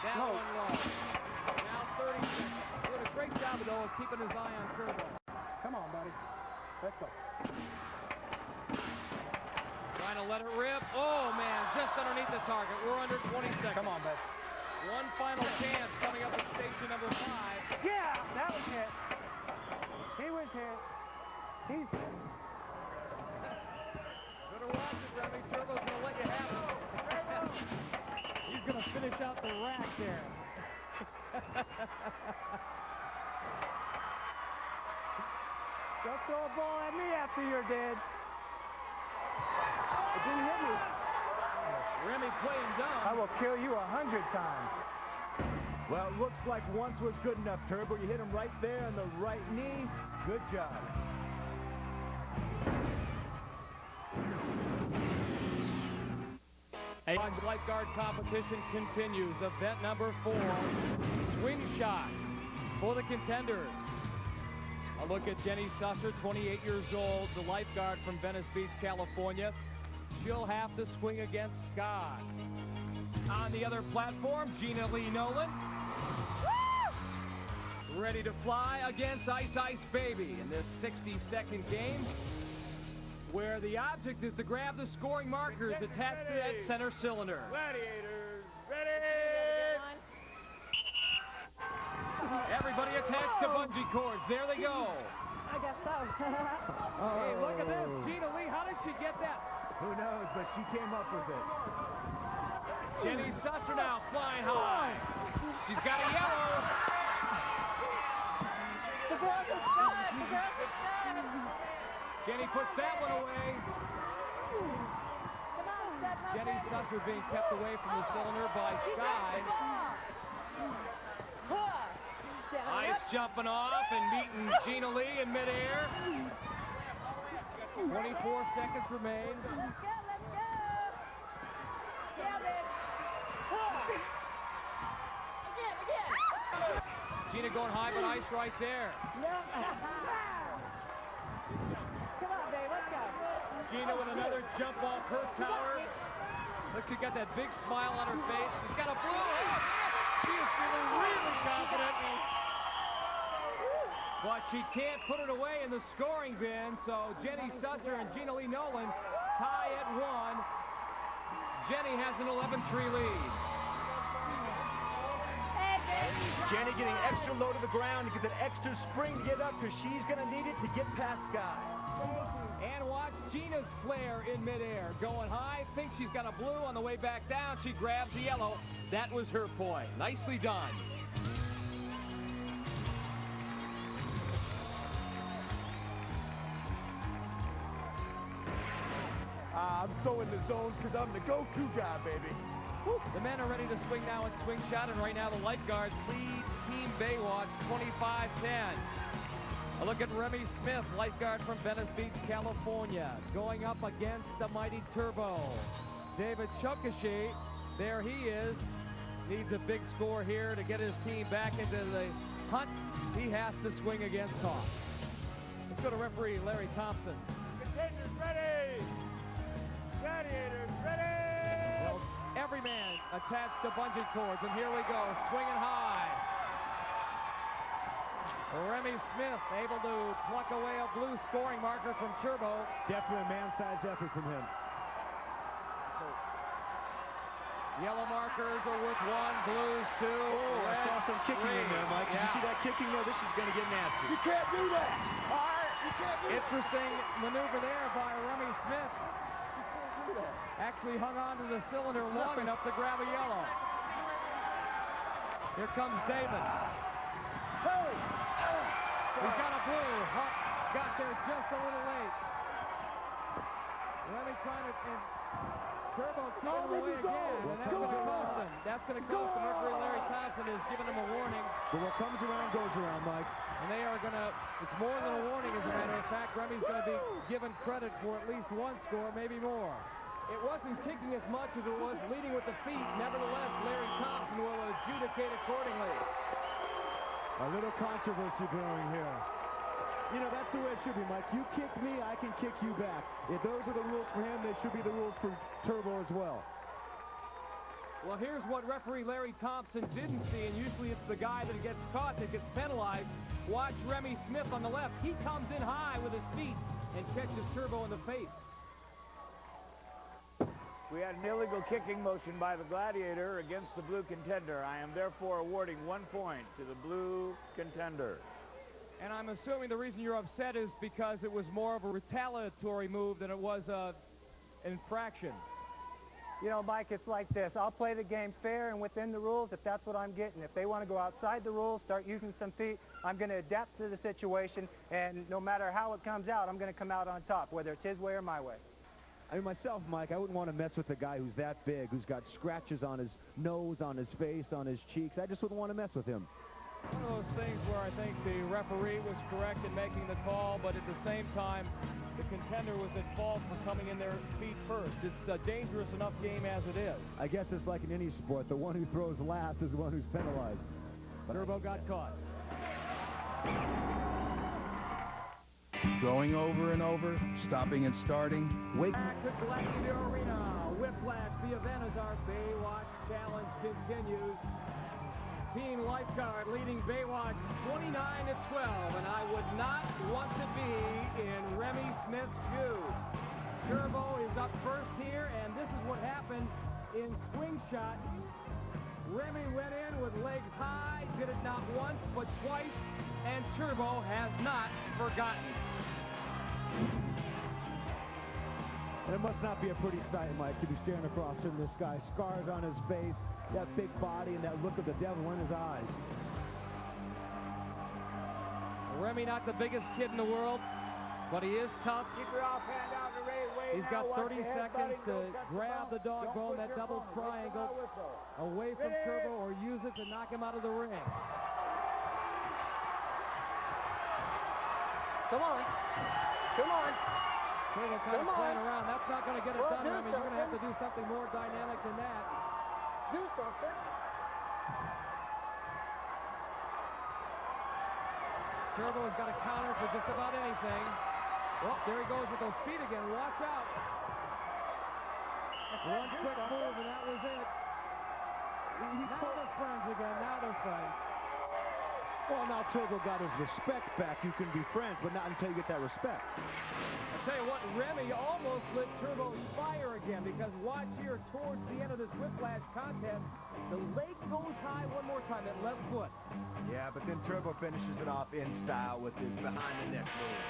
That one low. Now 30 seconds. Doing a great job, though, of keeping his eye on Turbo. Come on, buddy. Let's go. Trying to let it rip. Oh, man, just underneath the target. We're under 20 seconds. Come on, bud. One final chance coming up at station number 5. Yeah, that was hit. He was hit. He's hit. Better watch it, Remy. Turbo's going to let you have it. He's going to finish out the rack there. Don't throw a ball at me after you're dead. It didn't hit me. Remy playing dumb. I will kill you 100 times. Well, it looks like once was good enough, Turbo. You hit him right there on the right knee. Good job. A lifeguard competition continues. Event number 4, swing shot for the contenders. A look at Jenny Susser, 28 years old, the lifeguard from Venice Beach, California. She'll have to swing against Scott. On the other platform, Gina Lee Nolan. Woo! Ready to fly against Ice Ice Baby in this 60-second game, where the object is to grab the scoring markers attached to that center cylinder. Gladiators, ready! Everybody attached to bungee cords. There they go. I guess so. Hey, look at this. Gina Lee, how did she get that? Who knows, but she came up with it. Jenny Susser now flying high. She's got a yellow. The girls are stuck. The girls are stuck. Jenny puts that one away. Come on, step up, Jenny baby. Susser being kept away from the cylinder by Sky. Ice jumping off and meeting Gina Lee in midair. 24 seconds remain. Let's go, let's go. Yeah, baby. Again. Gina going high, but Ice right there. No. Come on, baby, let's go. Gina with another jump off her tower. Looks she got that big smile on her face. She's got a blue. She is feeling really confident. But she can't put it away in the scoring bin, so Jenny Susser and Gina Lee Nolan tie at 1. Jenny has an 11-3 lead. Jenny getting extra low to the ground to get that extra spring to get up because she's going to need it to get past Sky. And watch Gina's flare in midair. Going high, thinks she's got a blue on the way back down. She grabs the yellow. That was her point. Nicely done. I'm so in the zone because I'm the go-to guy, baby. Woo. The men are ready to swing now at swing shot, and right now the Lifeguards lead Team Baywatch 25-10. A look at Remy Smith, lifeguard from Venice Beach, California, going up against the mighty Turbo. David Chokashi, there he is, needs a big score here to get his team back into the hunt. He has to swing against Toss. Let's go to referee Larry Thompson. Contenders ready! Gladiators ready! Well, every man attached to bungee cords, and here we go, swinging high. Remy Smith able to pluck away a blue scoring marker from Turbo. Definitely a man-sized effort from him. Yellow markers are worth 1, blues 2. Oh, I saw some kicking in there, Mike. Did you see that kicking there? This is going to get nasty. You can't do that! All right, you can't do that! Interesting maneuver there by Remy Smith. Actually hung on to the cylinder long enough to grab a yellow. Here comes David. Hey! He's got a blue. Huck got there just a little late. Remy trying to... Turbo kicking away again, and that's going to cost him. That's going to cost him. Referee Larry Thompson has given him a warning. But what comes around goes around, Mike. And they are going to... It's more than a warning, as a matter of fact. Remy's going to be given credit for at least 1 score, maybe more. It wasn't kicking as much as it was leading with the feet. Nevertheless, Larry Thompson will adjudicate accordingly. A little controversy brewing here. You know, that's the way it should be, Mike. You kick me, I can kick you back. If those are the rules for him, they should be the rules for Turbo as well. Well, here's what referee Larry Thompson didn't see, and usually it's the guy that gets caught that gets penalized. Watch Remy Smith on the left. He comes in high with his feet and catches Turbo in the face. We had an illegal kicking motion by the Gladiator against the blue contender. I am therefore awarding 1 point to the blue contender. And I'm assuming the reason you're upset is because it was more of a retaliatory move than it was an infraction. You know, Mike, it's like this. I'll play the game fair and within the rules if that's what I'm getting. If they want to go outside the rules, start using some feet, I'm going to adapt to the situation, and no matter how it comes out, I'm going to come out on top, whether it's his way or my way. I mean, myself, Mike, I wouldn't want to mess with a guy who's that big, who's got scratches on his nose, on his face, on his cheeks. I just wouldn't want to mess with him. One of those things where I think the referee was correct in making the call, but at the same time, the contender was at fault for coming in their feet first. It's a dangerous enough game as it is. I guess it's like in any sport. The one who throws last is the one who's penalized. But Turbo got caught. Going over and over, stopping and starting. Wake. Back to Gladiator Arena. Whiplash, the event as our Baywatch challenge continues. Team Lifeguard leading Baywatch 29-12, and I would not want to be in Remy Smith's shoes. Turbo is up first here, and this is what happened in swing shot. Remy went in with legs high, did it not once but twice, and Turbo has not forgotten. And it must not be a pretty sight, Mike, to be staring across from this guy. Scars on his face, that big body, and that look of the devil in his eyes. Remy not the biggest kid in the world, but he is tough. Keep your offhand out of the way. He's got 30 seconds to grab the dog bone, that double triangle, away from Turbo, or use it to knock him out of the ring. Come on. Come on. Turbo kind of playing around. That's not going to get it done, Remy. You're going to have to do something more dynamic than that. Do something. Turbo has got a counter for just about anything. Oh, there he goes with those feet again. Watch out. One quick move, and that was it. Now they're friends again. Now they're friends. Well, now Turbo got his respect back. You can be friends, but not until you get that respect. I'll tell you what, Remy almost lit Turbo's fire again, because watch here towards the end of this whiplash contest, the leg goes high one more time, that left foot. Yeah, but then Turbo finishes it off in style with his behind-the-neck move.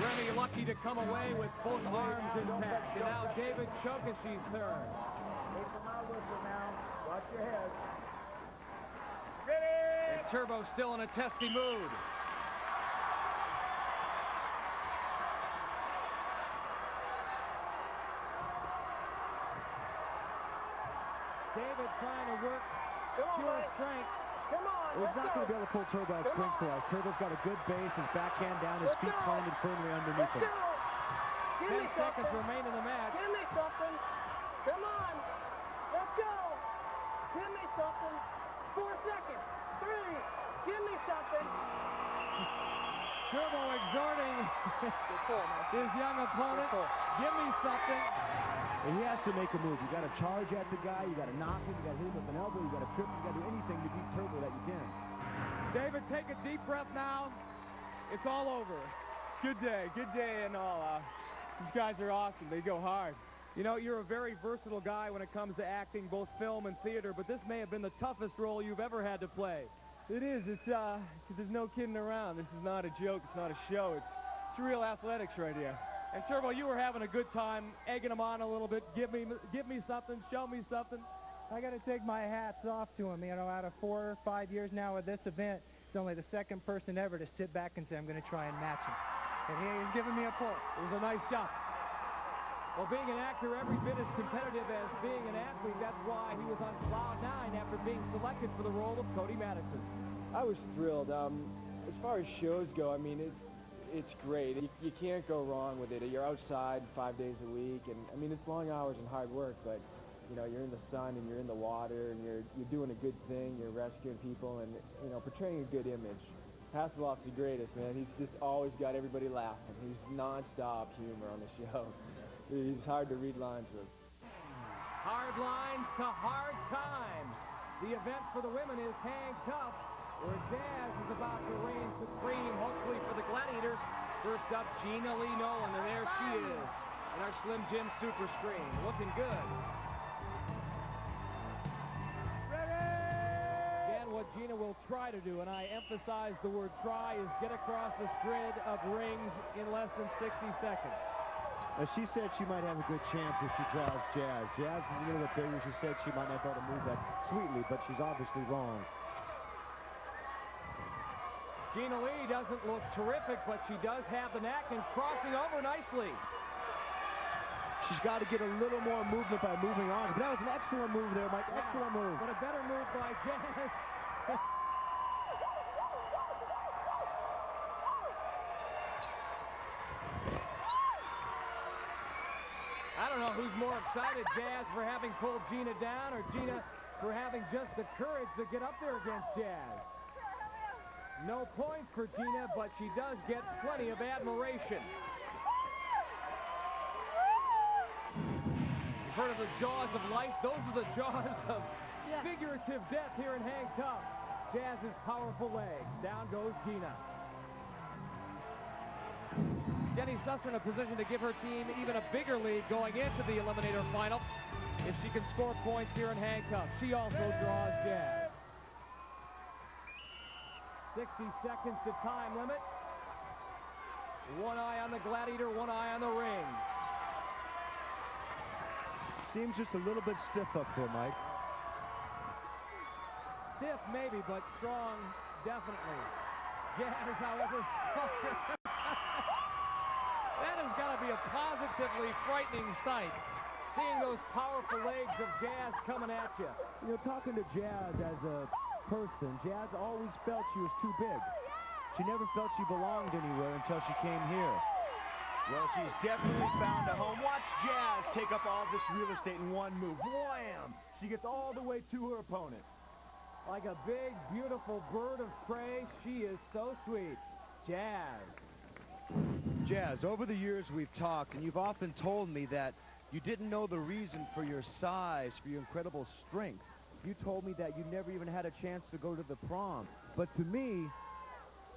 Remy lucky to come away with both arms intact, and now David Chokashi's turn. Take the mouth whistle now. Watch your head. And Turbo's still in a testy mood. David trying to work pure strength. Come on, He's not going to be able to pull Turbo out strength-wise. Turbo's got a good base, his backhand down, his feet planted firmly underneath him. 10 seconds remain in the match. Give me something. Come on. Let's go. Give me something. 4 seconds. 3. Give me something. Turbo exhorting his young opponent. Give me something. And he has to make a move. You got to charge at the guy. You got to knock him. You got to hit him with an elbow. You got to trip. You got to do anything to beat Turbo that you can. David, take a deep breath now. It's all over. Good day and all. These guys are awesome. They go hard. You know, you're a very versatile guy when it comes to acting, both film and theater, but this may have been the toughest role you've ever had to play. It is. It's because there's no kidding around. This is not a joke. It's not a show. It's real athletics right here. And Turbo, you were having a good time, egging him on a little bit. Give me something. Show me something. I got to take my hats off to him. You know, out of 4 or 5 years now of this event, it's only the second person ever to sit back and say, I'm going to try and match him. And he's giving me a pull. It was a nice shot. Well, being an actor every bit as competitive as being an athlete, that's why he was on cloud 9 after being selected for the role of Cody Madison. I was thrilled. As far as shows go, I mean, it's great. You can't go wrong with it. You're outside 5 days a week, and I mean, it's long hours and hard work, but you know, you're in the sun and you're in the water and you're doing a good thing. You're rescuing people and, you know, portraying a good image. Hasselhoff's the greatest, man. He's just always got everybody laughing. He's non-stop humor on the show. He's hard to read lines with. Hard lines to hard times. The event for the women is Hang Tough, where Jazz is about to reign supreme, hopefully for the Gladiators. First up, Gina Lee Nolan, and there she is in our Slim Jim Super Screen, looking good. Again, what Gina will try to do, and I emphasize the word try, is get across this grid of rings in less than 60 seconds. She said she might have a good chance if she draws Jazz. Jazz is a little bit bigger. She said she might not be able to move that sweetly, but she's obviously wrong. Gina Lee doesn't look terrific, but she does have the knack and crossing over nicely. She's got to get a little more movement by moving on. But that was an excellent move there, Mike. Yeah, excellent move. But a better move by Jazz. I don't know who's more excited, Jazz for having pulled Gina down or Gina for having just the courage to get up there against Jazz. No points for Gina, but she does get plenty of admiration. You've heard of the jaws of life? Those are the jaws of figurative death here in Hang Tough. Jazz's powerful legs. Down goes Gina. Jenny Susser in a position to give her team even a bigger lead going into the Eliminator final if she can score points here in Hang Tough. She also draws Jazz. 60 seconds to time limit. One eye on the Gladiator, one eye on the rings. Seems just a little bit stiff up there, Mike. Stiff maybe, but strong definitely. Jazz, however, that has got to be a positively frightening sight. Seeing those powerful legs of Jazz coming at you. You know, talking to Jazz as a person, Jazz always felt she was too big. She never felt she belonged anywhere until she came here. Well, she's definitely found a home. Watch Jazz take up all this real estate in one move. Wham! She gets all the way to her opponent. Like a big, beautiful bird of prey, she is so sweet. Jazz. Jazz, over the years we've talked, and you've often told me that you didn't know the reason for your size, for your incredible strength. You told me that you never even had a chance to go to the prom. But to me,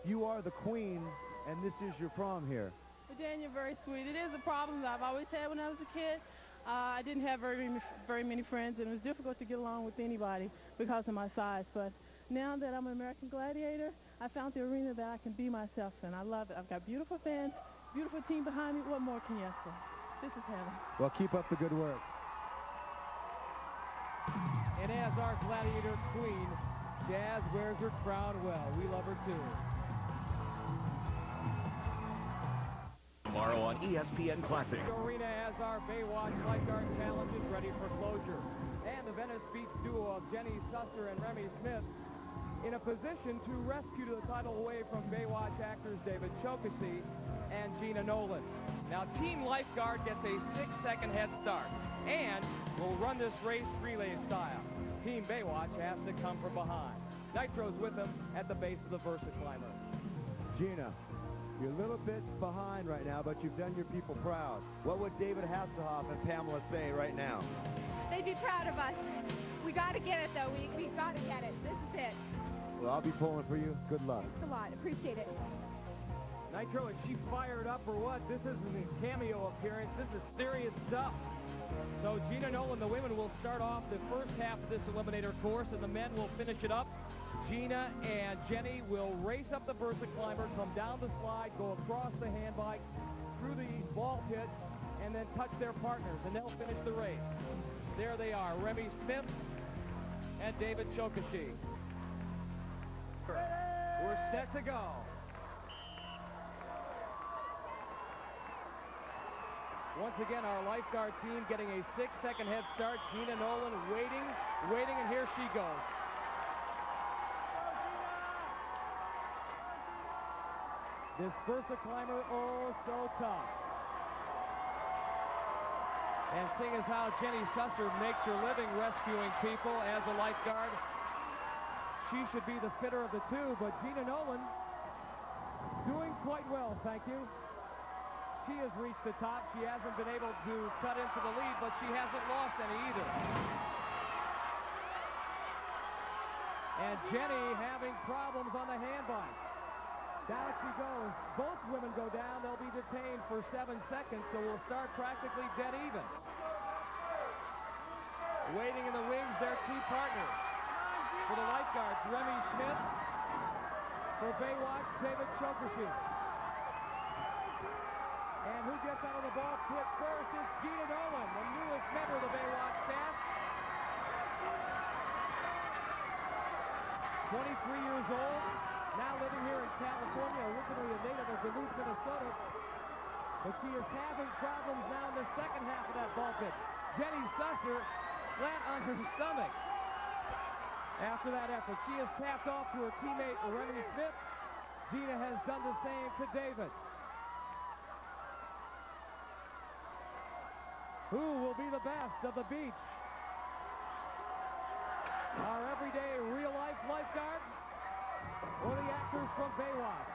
you are the queen, and this is your prom here. Well, Dan, you're very sweet. It is a problem that I've always had when I was a kid. I didn't have very many friends, and it was difficult to get along with anybody because of my size. But now that I'm an American Gladiator, I found the arena that I can be myself, and I love it. I've got beautiful fans, beautiful team behind me. What more can you ask for? This is heaven. Well, keep up the good work. And as our Gladiator queen, Jazz wears her crown well. We love her too. Tomorrow on ESPN Classic. The arena has our Baywatch Lifeguard challenges ready for closure. And the Venice Beach duo of Jenny Susser and Remy Smith in a position to rescue the title away from Baywatch actors David Chokosy and Gina Nolan. Now, Team Lifeguard gets a 6-second head start and will run this race relay style. Team Baywatch has to come from behind. Nitro's with them at the base of the VersaClimber. Gina, you're a little bit behind right now, but you've done your people proud. What would David Hasselhoff and Pamela say right now? They'd be proud of us. We got to get it, though. We got to get it. This is it. Well, I'll be pulling for you. Good luck. Thanks a lot. Appreciate it. Nitro, is she fired up or what? This isn't a cameo appearance. This is serious stuff. So Gina Nolan, the women, will start off the first half of this eliminator course, and the men will finish it up. Gina and Jenny will race up the VersaClimber, come down the slide, go across the handbike, through the ball pit, and then touch their partners, and they'll finish the race. There they are, Remy Smith and David Chokosy. We're set to go. Once again, our lifeguard team getting a 6-second head start. Gina Nolan waiting, and here she goes. This VersaClimber, oh, so tough. And seeing as how Jenny Susser makes her living rescuing people as a lifeguard, she should be the fitter of the two, but Gina Nolan doing quite well, thank you. She has reached the top. She hasn't been able to cut into the lead, but she hasn't lost any either. And Jenny having problems on the handbike. Down she goes. Both women go down. They'll be detained for 7 seconds, so we'll start practically dead even. Waiting in the wings, their key partners. For the lifeguards, Remy Smith. For Baywatch, David Chokosy. And who gets out of the ball pit first is Gina Nolan, the newest member of the Baywatch staff. 23 years old, now living here in California, originally a native of Duluth, Minnesota. But she is having problems now in the second half of that ball pit. Jenny Susser flat on her stomach after that effort. She has tapped off to her teammate Remy Smith. Gina has done the same to David. Who will be the best of the beach? Our everyday real-life lifeguard or the actors from Baywatch?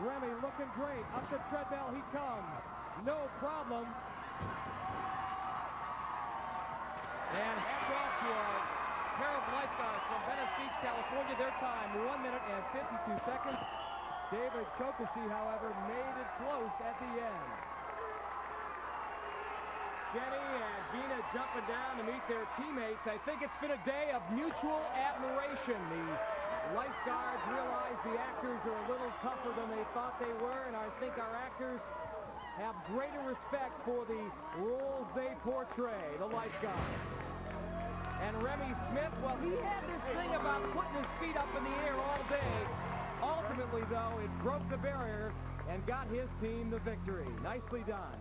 Remy looking great. Up the treadmill he comes. No problem. And hats off to our pair of lifeguards from Venice Beach, California. Their time, 1 minute and 52 seconds. David Chokosy, however, made it close at the end. Jenny and Gina jumping down to meet their teammates. I think it's been a day of mutual admiration. The lifeguards realize the actors are a little tougher than they thought they were, and I think our actors have greater respect for the roles they portray, the lifeguards. And Remy Smith, well, he had this thing about putting his feet up in the air all day. Ultimately, though, it broke the barrier and got his team the victory. Nicely done.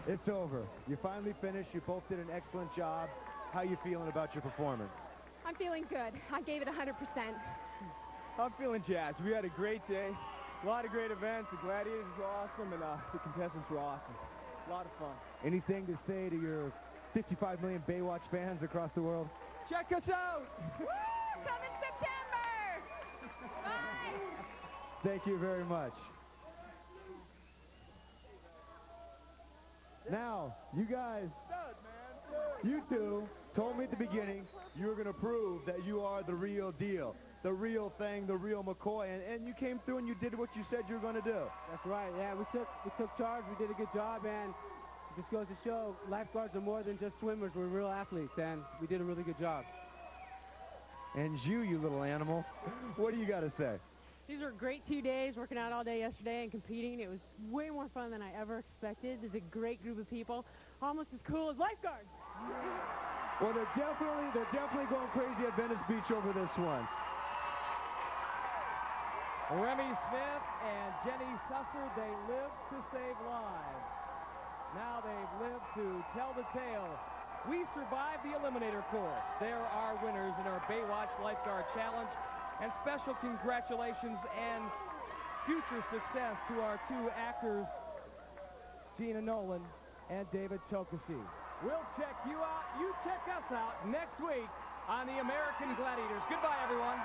It's over. You finally finished. You both did an excellent job. How you feeling about your performance? I'm feeling good. I gave it 100%. I'm feeling jazzed. We had a great day. A lot of great events. The Gladiators were awesome, and the contestants were awesome. A lot of fun. Anything to say to your 55 million Baywatch fans across the world? Check us out! Woo! Come in September! Bye! Thank you very much. Now, you guys... Stud, man. You two told me at the beginning you were going to prove that you are the real deal, the real thing, the real McCoy, and you came through and you did what you said you were going to do. That's right. Yeah, we took charge. We did a good job, and it just goes to show lifeguards are more than just swimmers. We're real athletes, and we did a really good job. And you little animal, what do you got to say? These were great 2 days, working out all day yesterday and competing. It was way more fun than I ever expected. There's a great group of people, almost as cool as lifeguards. Well, they're definitely going crazy at Venice Beach over this one. Remy Smith and Jenny Susser, they lived to save lives. Now they've lived to tell the tale. We survived the Eliminator course. There are winners in our Baywatch Lifeguard Challenge. And special congratulations and future success to our two actors, Gina Nolan and David Chokashi. We'll check you out. You check us out next week on the American Gladiators. Goodbye, everyone.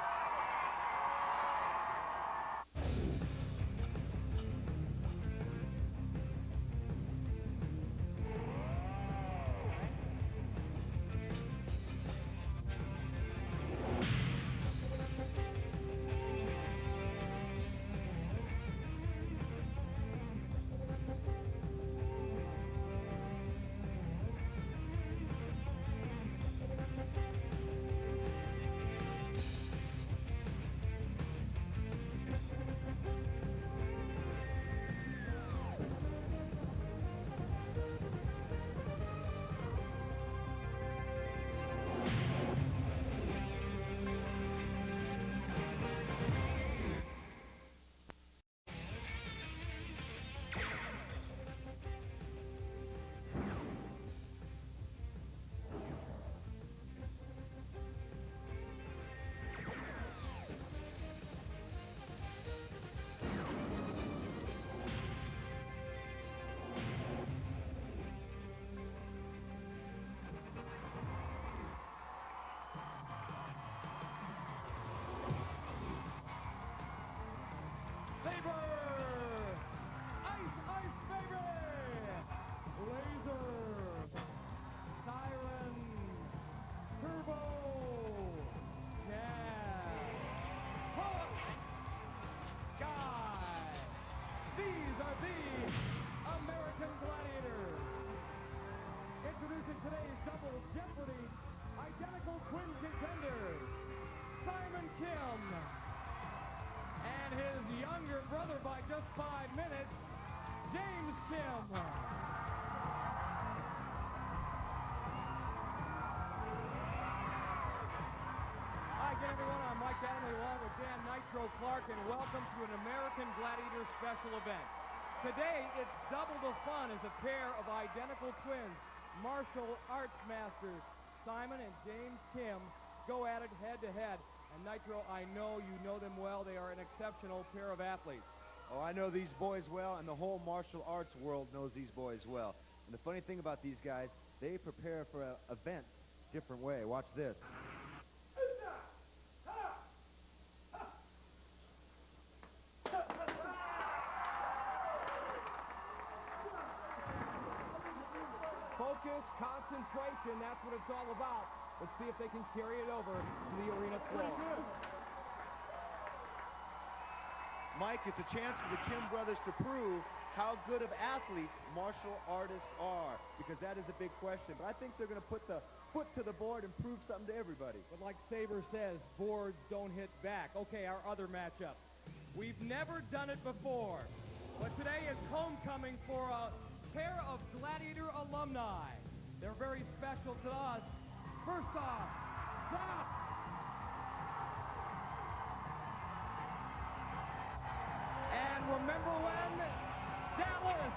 Clark, and welcome to an American Gladiator special event. Today, it's double the fun as a pair of identical twins, martial arts masters, Simon and James Kim, go at it head-to-head. And Nitro, I know you know them well. They are an exceptional pair of athletes. Oh, I know these boys well, and the whole martial arts world knows these boys well. And the funny thing about these guys, they prepare for an event different way. Watch this. Focus, concentration, that's what it's all about. Let's see if they can carry it over to the arena floor. Mike, it's a chance for the Kim brothers to prove how good of athletes martial artists are, because that is a big question. But I think they're going to put the foot to the board and prove something to everybody. But like Saber says, boards don't hit back. Okay, our other matchup. We've never done it before, but today is homecoming for a pair of Gladiator alumni. They're very special to us. First off, Doc. And remember when? Dallas.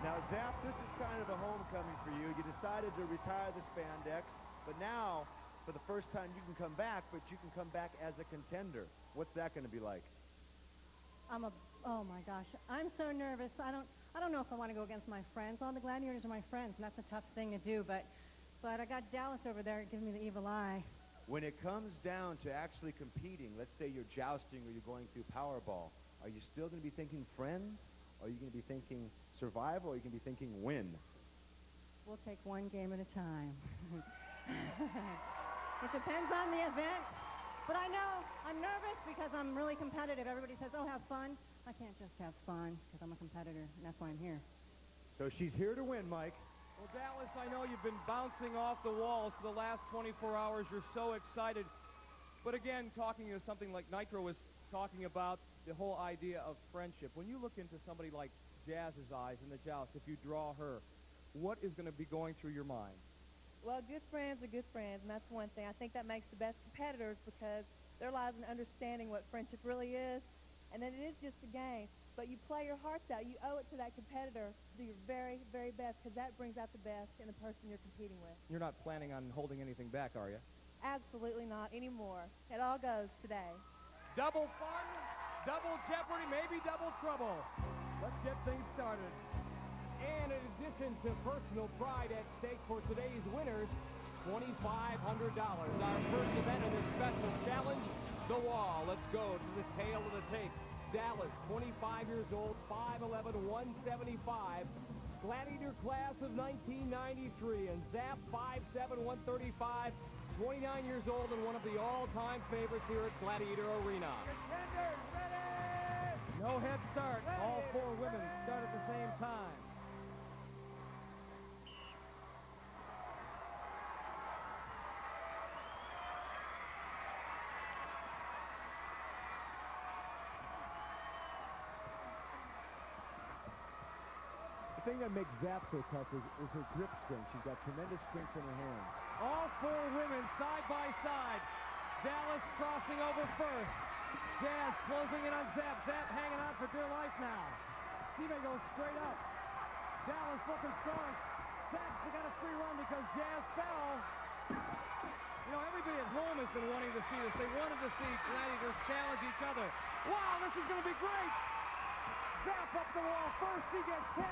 Now, Zap, this is kind of a homecoming for you. You decided to retire the spandex, but now, for the first time, you can come back, but you can come back as a contender. What's that going to be like? Oh my gosh, I'm so nervous. I don't know if I want to go against my friends. All the Gladiators are my friends, and that's a tough thing to do, but I got Dallas over there giving me the evil eye. When it comes down to actually competing, let's say you're jousting or you're going through Powerball, Are you still going to be thinking friends? Or are you going to be thinking survival? Or are you going to be thinking win? We'll take one game at a time. It depends on the event. But I know I'm nervous because I'm really competitive. Everybody says, oh, have fun. I can't just have fun because I'm a competitor, and that's why I'm here. So she's here to win, Mike. Well, Dallas, I know you've been bouncing off the walls for the last 24 hours. You're so excited. But again, talking to something like Nitro was talking about, the whole idea of friendship. When you look into somebody like Jazz's eyes in the joust, if you draw her, what is going to be going through your mind? Well, good friends are good friends, and that's one thing. I think that makes the best competitors because there lies in understanding what friendship really is, and that it is just a game. But you play your hearts out. You owe it to that competitor to do your very, very best because that brings out the best in the person you're competing with. You're not planning on holding anything back, are you? Absolutely not anymore. It all goes today. Double fun, double jeopardy, maybe double trouble. Let's get things started. And in addition to personal pride at stake for today's winners, $2,500. Our first event in this special challenge, the wall. Let's go to the tail of the tape. Dallas, 25 years old, 5'11", 175. Gladiator class of 1993. And Zap, 5'7", 135. 29 years old and one of the all-time favorites here at Gladiator Arena. Contenders, ready! No head start. All four women start at the same time. The thing that makes Zap so tough is her grip strength. She's got tremendous strength in her hands. All four women side by side. Dallas crossing over first. Jazz closing in on Zap. Zap hanging on for dear life now. She may go straight up. Dallas looking strong. Zap's got a free run because Jazz fell. You know, everybody at home has been wanting to see this. They wanted to see Gladiators challenge each other. Wow, this is going to be great. Zap up the wall first. She gets 10.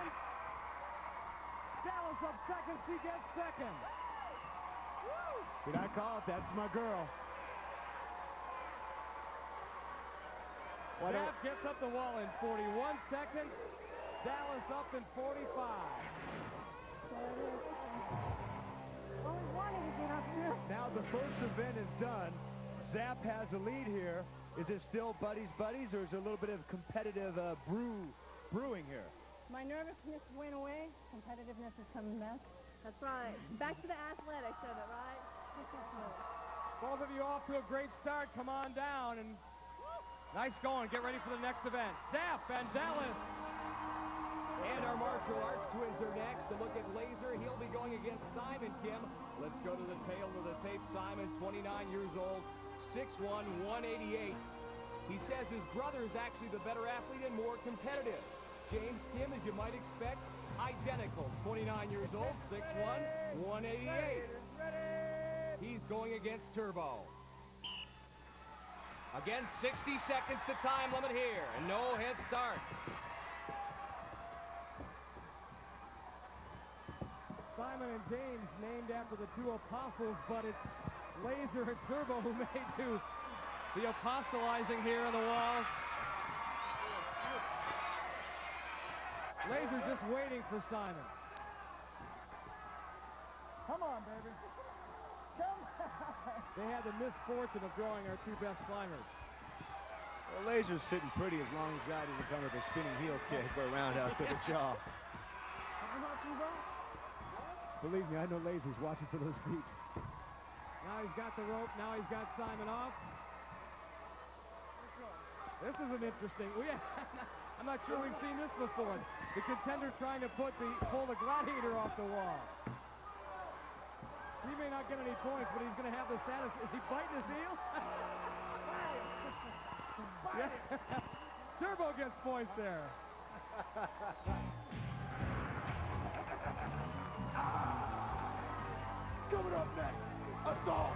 Dallas up second. She gets second. Did I call it? That's my girl. Zap gets up the wall in 41 seconds. Dallas up in 45. Only wanted to get up here. Now the first event is done. Zap has a lead here. Is it still buddies, or is there a little bit of competitive brewing here? My nervousness went away. Competitiveness is coming back. That's right. Back to the athletics of it, right? Both of you off to a great start. Come on down and nice going. Get ready for the next event. Zap and Dallas. And our martial arts twins are next to look at Laser. He'll be going against Simon Kim. Let's go to the tail of the tape. Simon, 29 years old, 6'1", 188. He says his brother is actually the better athlete and more competitive. James Kim, as you might expect, identical. 29 years old, 6'1", 188. He's going against Turbo. Again, 60 seconds to time limit here, and no head start. Simon and James named after the two apostles, but it's Laser and Turbo who may do the apostolizing here on the wall. Laser just waiting for Simon. Come on, baby. Come on. They had the misfortune of drawing our two best climbers. Well, Laser's sitting pretty as long as the guy doesn't come with a spinning heel kick or a roundhouse to the jaw. Believe me, I know Laser's watching for those feet. Now he's got the rope. Now he's got Simon off. This is an interesting. I'm not sure we've seen this before. The contender trying to pull the Gladiator off the wall. He may not get any points, but he's going to have the status. Is he biting his heel? Yeah. Turbo gets points there. Coming up next, assault.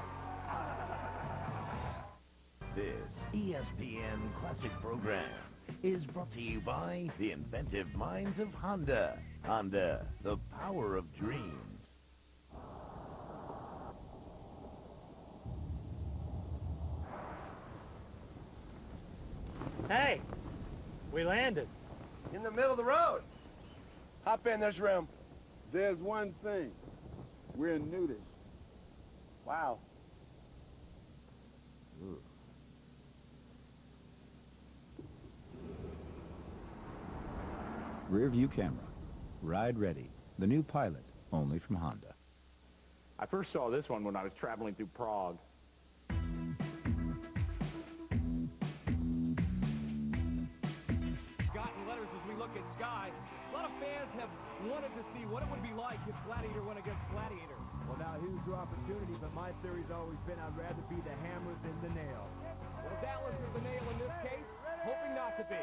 This ESPN Classic program is brought to you by the inventive minds of Honda. Honda, the power of dreams. Hey, We landed. In the middle of the road. Hop in this room. There's one thing. We're nudish. Wow. Rear view camera. Ride ready. The new Pilot, only from Honda. I first saw this one when I was traveling through Prague. Gotten letters as we look at Sky. A lot of fans have wanted to see what it would be like if Gladiator went against Gladiator. Well, now here's your opportunity, but my theory's always been I'd rather be the hammer than the nail. Well, Dallas is the nail in this case, hoping not to be.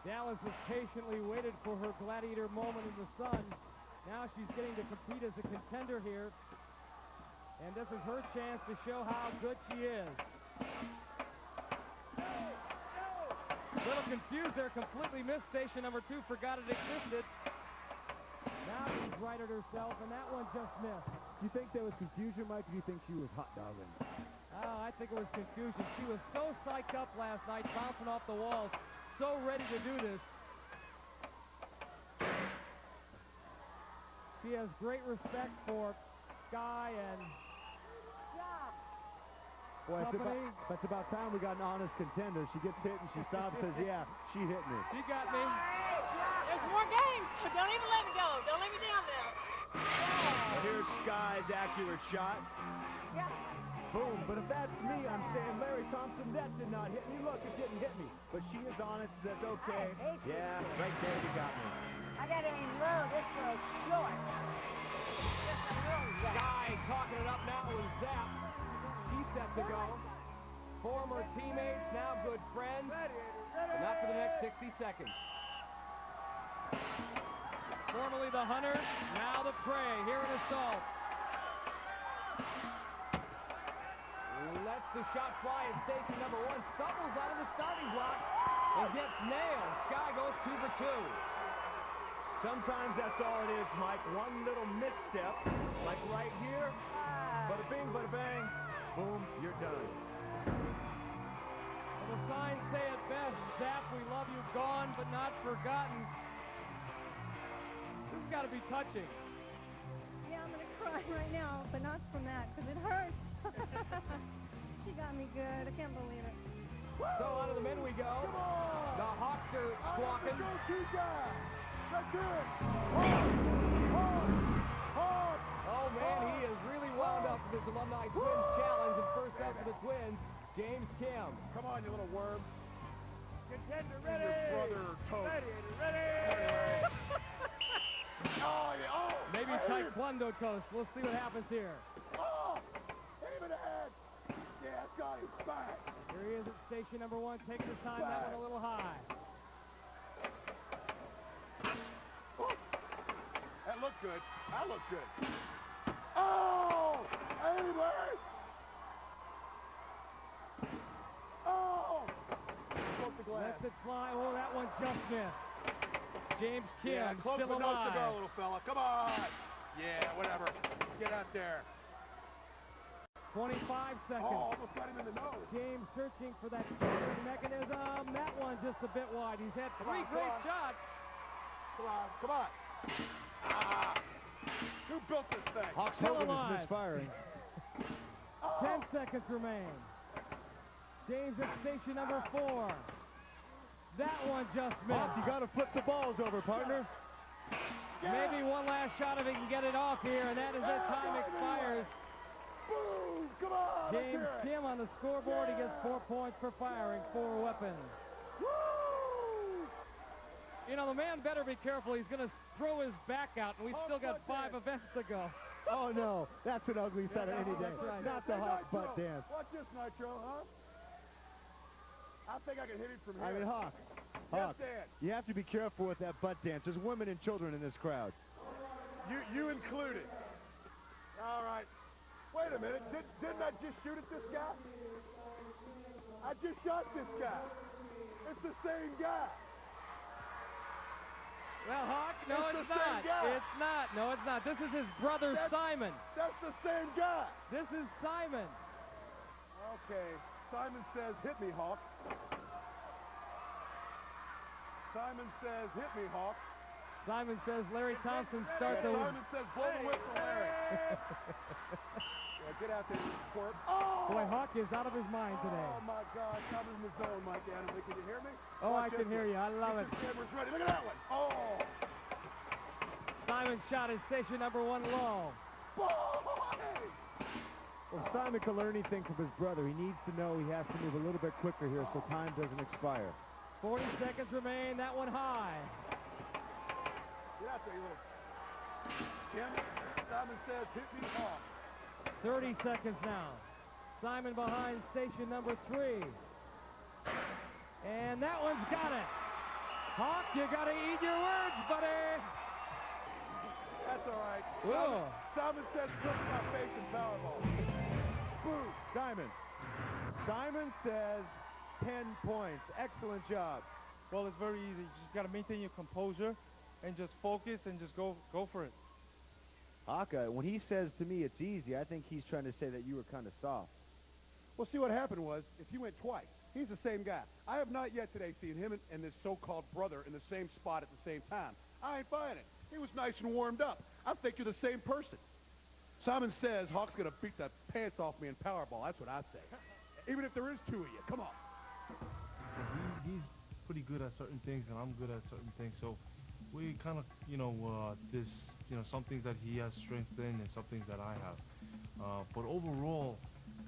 Dallas has patiently waited for her Gladiator moment in the sun. Now she's getting to compete as a contender here. And this is her chance to show how good she is. A little confused there, completely missed station number 2, forgot it existed. Now she's righted herself, and that one just missed. Do you think there was confusion, Mike, or do you think she was hot dogging? Oh, I think it was confusion. She was so psyched up last night, bouncing off the walls, so ready to do this. She has great respect for Sky and Boy, it's about time we got an honest contender. She gets hit and she stops and says, yeah, she hit me. She got me. There's more games, so don't even let me go. Don't let me down there. And here's Sky's accurate shot. Yeah. Boom. But if that's me, I'm saying, Larry Thompson, that did not hit me. Look, it didn't hit me. But she is honest. That's okay. Yeah, right there you got me. I got to aim low. This was short. Sky talking it up now with Zap. He's set to go. Former teammates, now good friends. But not for the next 60 seconds. Formerly the hunter, now the prey here in Assault. Lets the shot fly at station number 1. Stumbles out of the starting block and gets nailed. Sky goes 2 for 2. Sometimes that's all it is, Mike. One little misstep, like right here. Bada bing, bada bang. Boom, you're done. Well, the signs say it best. Zap, we love you, gone but not forgotten. This has got to be touching. Yeah, I'm going to cry right now, but not from that, because it hurts. She got me good. I can't believe it. So out of the men we go. The Hawks are squawking. Oh, man, he is really wound up with this Alumni Twins challenge. And first up for the Twins, James Kim. Come on, you little worm. Contender ready. Your brother Toast. Ready. Maybe Taekwondo toast. We'll see what happens here. Oh, hit him in the head. Yeah, got him. Back. Here he is at station number 1, taking his time. That one a little high. That looked good. That looked good. Oh! Hey, Larry! Oh! Broke the glass. Lets it fly. Oh, that one just missed. James Kim, yeah, close still enough alive. to go, little fella. Come on! Yeah, whatever. Get out there. 25 seconds. Oh, almost got him in the nose. James searching for that steering mechanism. That one just a bit wide. He's had 3 great shots. Come on, come on. Ah! Who built this thing? Hawks Still Hogan alive. is misfiring. 10 seconds remain. James at station number 4. That one just missed. Hawk, you got to flip the balls over, partner. Maybe one last shot if he can get it off here, and that is it. Time expires. Boom! Come on! James Kim on the scoreboard. He gets 4 points for firing 4 weapons. Woo! You know, the man better be careful. He's going to throw his back out, and we've still got 5 events to go. Oh, no. That's an ugly sight any day. Right. Not the Hawk butt dance. Watch this, Nitro, huh? I think I can hit him from here. I mean, Hawk. Yes, Dan. You have to be careful with that butt dance. There's women and children in this crowd. You included. All right. Wait a minute. Didn't I just shoot at this guy? I just shot this guy. It's the same guy. Well, Hawk, no, it's not. It's not. No, it's not. This is his brother, Simon. That's the same guy. This is Simon. Okay. Simon says, hit me, Hawk. Simon says, hit me, Hawk. Simon says, Larry Thompson, start the... Simon says, blow the whistle, Larry. Yeah, get out there, you twerp. Oh! Boy, Hawk is out of his mind today. Oh, my God. I'm in the zone, Mike Annalee. Can you hear me? Oh, Watch I can hear you. I love it. Get your cameras ready. Look at that one. Oh! Simon's shot is station number 1 low. Boy! Well, Simon can learn anything from his brother. He needs to know he has to move a little bit quicker here so time doesn't expire. 40 seconds remain. That one high. Get out there, you little... Kim, Simon says, hit me, Hawk. 30 seconds now. Simon behind station number 3. And that one's got it. Hawk, you got to eat your words, buddy. That's all right. Whoa. Simon says, flip my face in Powerball. Boom. Simon says 10 points. Excellent job. Well, it's very easy. You just got to maintain your composure and just focus and just go for it. Haka, when he says to me it's easy, I think he's trying to say that you were kind of soft. Well, see, what happened was, if he went twice, he's the same guy. I have not yet today seen him and this so-called brother in the same spot at the same time. I ain't buying it. He was nice and warmed up. I think you're the same person. Simon says Hawk's going to beat the pants off me in Powerball. That's what I say. Even if there is 2 of you. Come on. He's pretty good at certain things, and I'm good at certain things. So we kind of, some things that he has strength in and some things that I have. But overall,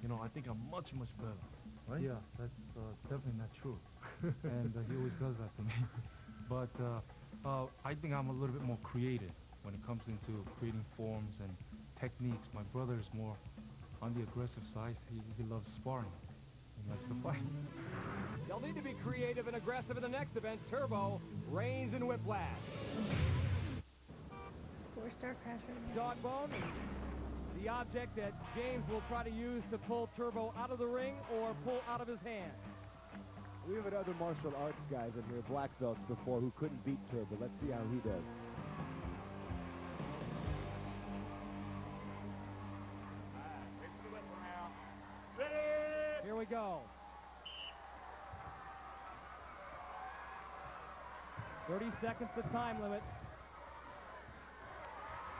I think I'm much, much better. Right? Yeah, that's definitely not true. And he always does that to me. But I think I'm a little bit more creative when it comes into creating forms and techniques. My brother is more on the aggressive side. He loves sparring. He likes to fight. They'll need to be creative and aggressive in the next event. Turbo, Reigns, and Whiplash. 4-star crash right now. Dogbone, the object that James will try to use to pull Turbo out of the ring or pull out of his hand. We've had other martial arts guys in here, black belts before, who couldn't beat Turbo. Let's see how he does. Here we go. 30 seconds the time limit.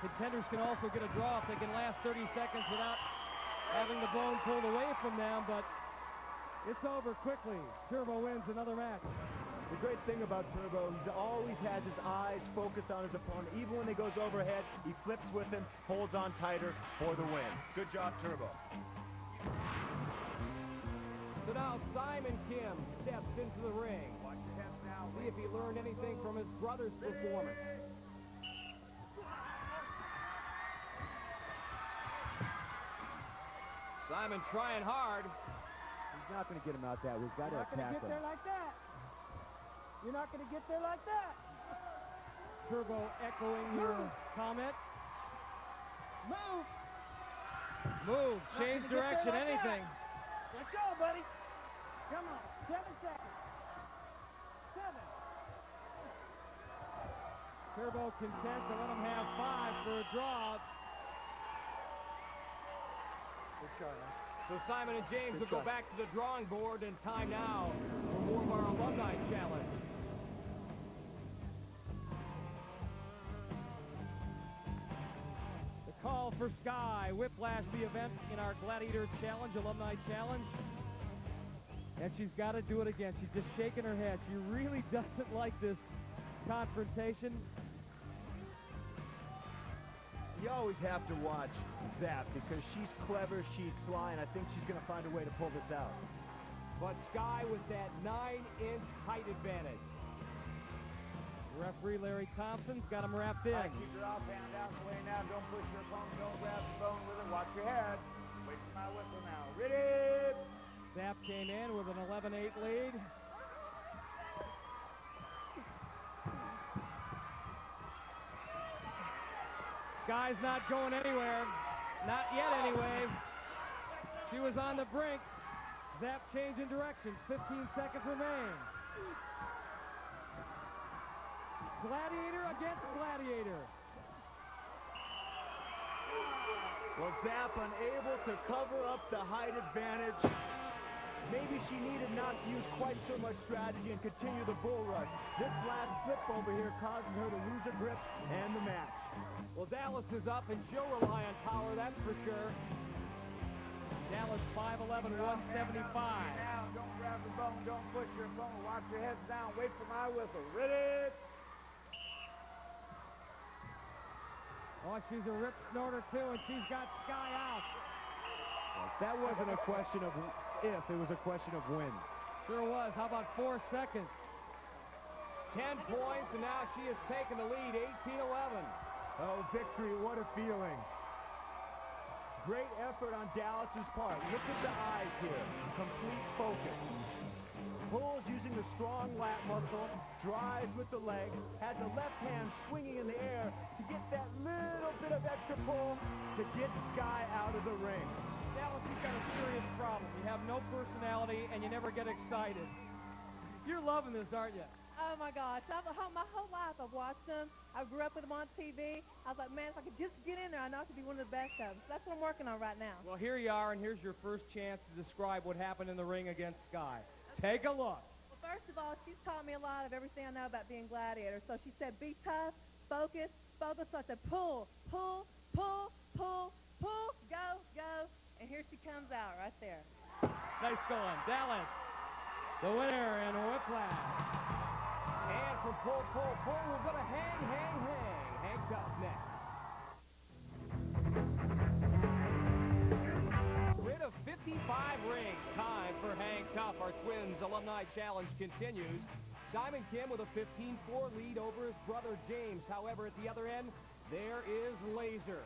Contenders can also get a draw if they can last 30 seconds without having the bone pulled away from them, but it's over quickly. Turbo wins another match. The great thing about Turbo, he always has his eyes focused on his opponent. Even when he goes overhead, he flips with him, holds on tighter for the win. Good job, Turbo. So now Simon Kim steps into the ring. Watch your head now. See if he learned anything from his brother's performance. Simon trying hard. He's not going to get him out that way. He's got to attack him. You're not going to get there like that. You're not going to get there like that. Turbo echoing your comment. Move. Change direction, like anything. Let's go, buddy. Come on. 7 seconds. 7. Turbo content to let him have 5 for a draw. Good try, man. So Simon and James will go back to the drawing board, and time now for more of our Alumni Challenge. The call for Sky, Whiplash, the event in our Gladiator Challenge, Alumni Challenge. And she's got to do it again. She's just shaking her head. She really doesn't like this confrontation. You always have to watch Zap because she's clever, she's sly, and I think she's going to find a way to pull this out. But Sky with that 9-inch height advantage. Referee Larry Thompson's got him wrapped in. Right, keep your off hand out the way now. Don't push your opponent. Don't grab the bone with it. Watch your head. Wait for my whistle now. Ready? Zap came in with an 11-8 lead. Sky's not going anywhere. Not yet, anyway. She was on the brink. Zap changing directions. 15 seconds remain. Gladiator against Gladiator. Well, Zap unable to cover up the height advantage. Maybe she needed not to use quite so much strategy and continue the bull rush. This last slip over here causes her to lose her grip and the match. Well, Dallas is up, and she'll rely on power, that's for sure. Dallas 5'11", 175. Now, don't grab the bone, don't push your opponent. Watch your heads down. Wait for my whistle. Ready? Oh, she's a rip snorter, too, and she's got Sky out. That wasn't a question of if, it was a question of when. Sure was. How about 4 seconds? 10 points, and now she has taken the lead, 18-11. Oh, victory, what a feeling. Great effort on Dallas's part. Look at the eyes here. Complete focus. Pulls using the strong lat muscle, drives with the leg, had the left hand swinging in the air to get that little bit of extra pull to get Sky out of the ring. Dallas, you've got a serious problem. You have no personality, and you never get excited. You're loving this, aren't you? Oh, my gosh. My whole life I've watched them. I grew up with them on TV. I was like, man, if I could just get in there, I know I could be one of the best of them. So that's what I'm working on right now. Well, here you are, and here's your first chance to describe what happened in the ring against Sky. Take a look. Well, first of all, she's taught me a lot of everything I know about being Gladiator. So she said, be tough, focus, focus. So I said, pull, pull, pull, pull, pull, go, go. And here she comes out right there. Nice going. Dallas, the winner in Whiplash. And from pull, pull, pull, we're going to hang, hang, hang. Hang tough next. Rid of 55 rings. Time for Hang Tough. Our Twins Alumni Challenge continues. Simon Kim with a 15-4 lead over his brother James. However, at the other end, there is Laser.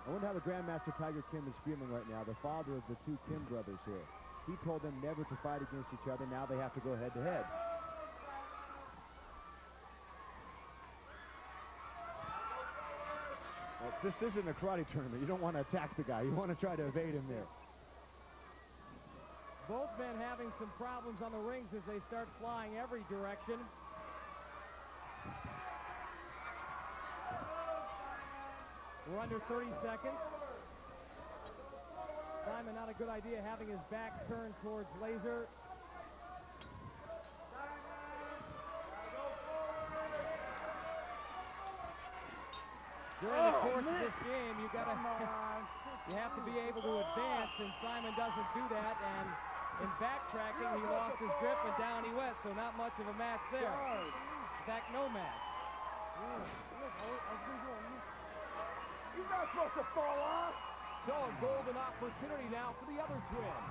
I wonder how the Grandmaster Tiger Kim is feeling right now, the father of the two Kim brothers here. He told them never to fight against each other. Now they have to go head-to-head. Well, this isn't a karate tournament. You don't want to attack the guy. You want to try to evade him there. Both men having some problems on the rings as they start flying every direction. We're under 30 seconds. Simon, not a good idea having his back turned towards Laser. During the course of this game, you have to be able to advance, and Simon doesn't do that. And in backtracking, he lost his grip, and down he went. So not much of a match there. In fact, no match. You're not supposed to fall off. So a golden opportunity now for the other twin.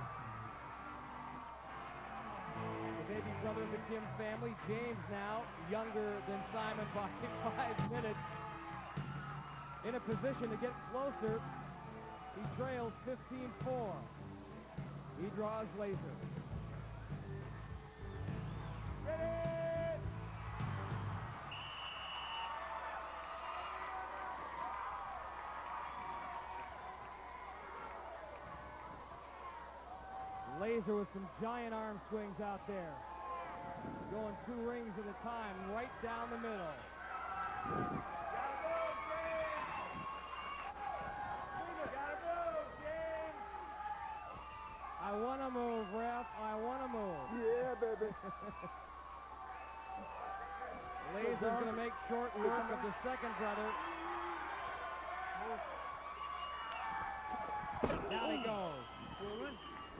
The baby brother of the Kim family, James now, younger than Simon by 5 minutes. In a position to get closer. He trails 15-4. He draws Laser. Ready! Laser with some giant arm swings out there. Going 2 rings at a time, right down the middle. I want to move, ref. I want to move. Yeah, baby. Laser's going to make short work of the second brother. Down he goes.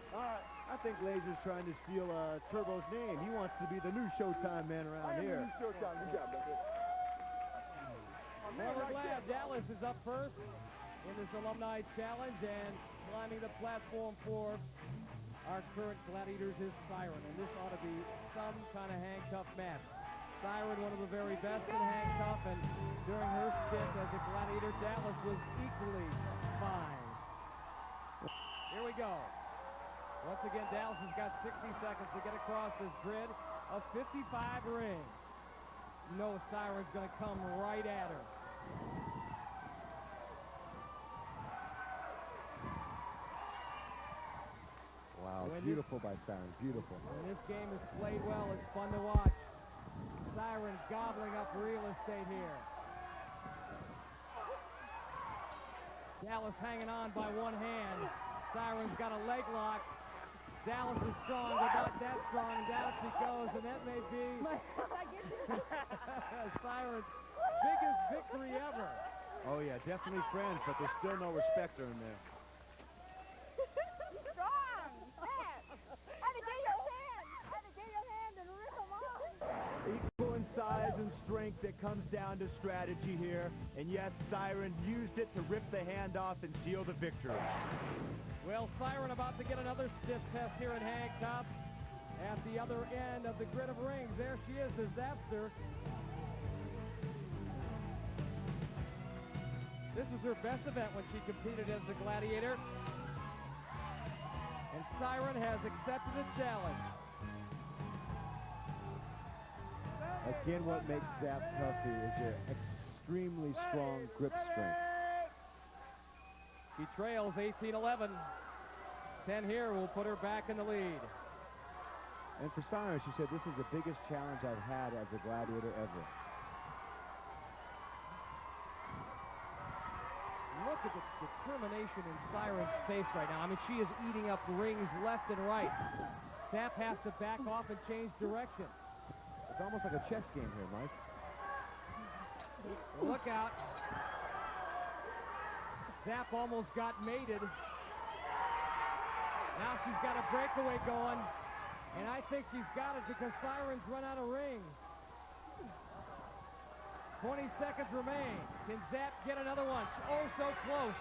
All right, I think Laser's trying to steal Turbo's name. He wants to be the new Showtime man around here. Showtime, good job, baby. Well, we're glad Dallas is up first in this Alumni Challenge, and climbing the platform for our current Gladiators is Siren, and this ought to be some kind of hang-tough match. Siren, one of the very best in hang-tough, and during her stint as a Gladiator, Dallas was equally fine. Here we go. Once again, Dallas has got 60 seconds to get across this grid of 55 rings. You know Siren's going to come right at her. Wow, beautiful by Siren, beautiful. When this game is played well, it's fun to watch. Siren gobbling up real estate here. Dallas hanging on by one hand. Siren's got a leg lock. Dallas is strong, but not that strong. Down she goes, and that may be Siren's biggest victory ever. Oh, yeah, definitely friends, but there's still no respecter in there. Strong! Man! Had to get your hand! Had to get your hand and rip them off! Equal in size and strength, it comes down to strategy here. And yes, Siren used it to rip the hand off and seal the victory. Well, Siren about to get another stiff test here in handcuffs. At the other end of the grid of rings, there she is, the Zapster. This was her best event when she competed as the Gladiator. And Siren has accepted the challenge. Again, what makes Zap tough is her extremely strong grip strength. She trails 18-11. 10 here will put her back in the lead. And for Siren, she said, this is the biggest challenge I've had as a Gladiator ever. Look at the determination in Siren's face right now. I mean, she is eating up rings left and right. Zap has to back off and change direction. It's almost like a chess game here, Mike. Look out. Zap almost got mated. Now she's got a breakaway going. And I think she's got it because Siren's run out of rings. 20 seconds remain. Can Zap get another one? Oh, so close.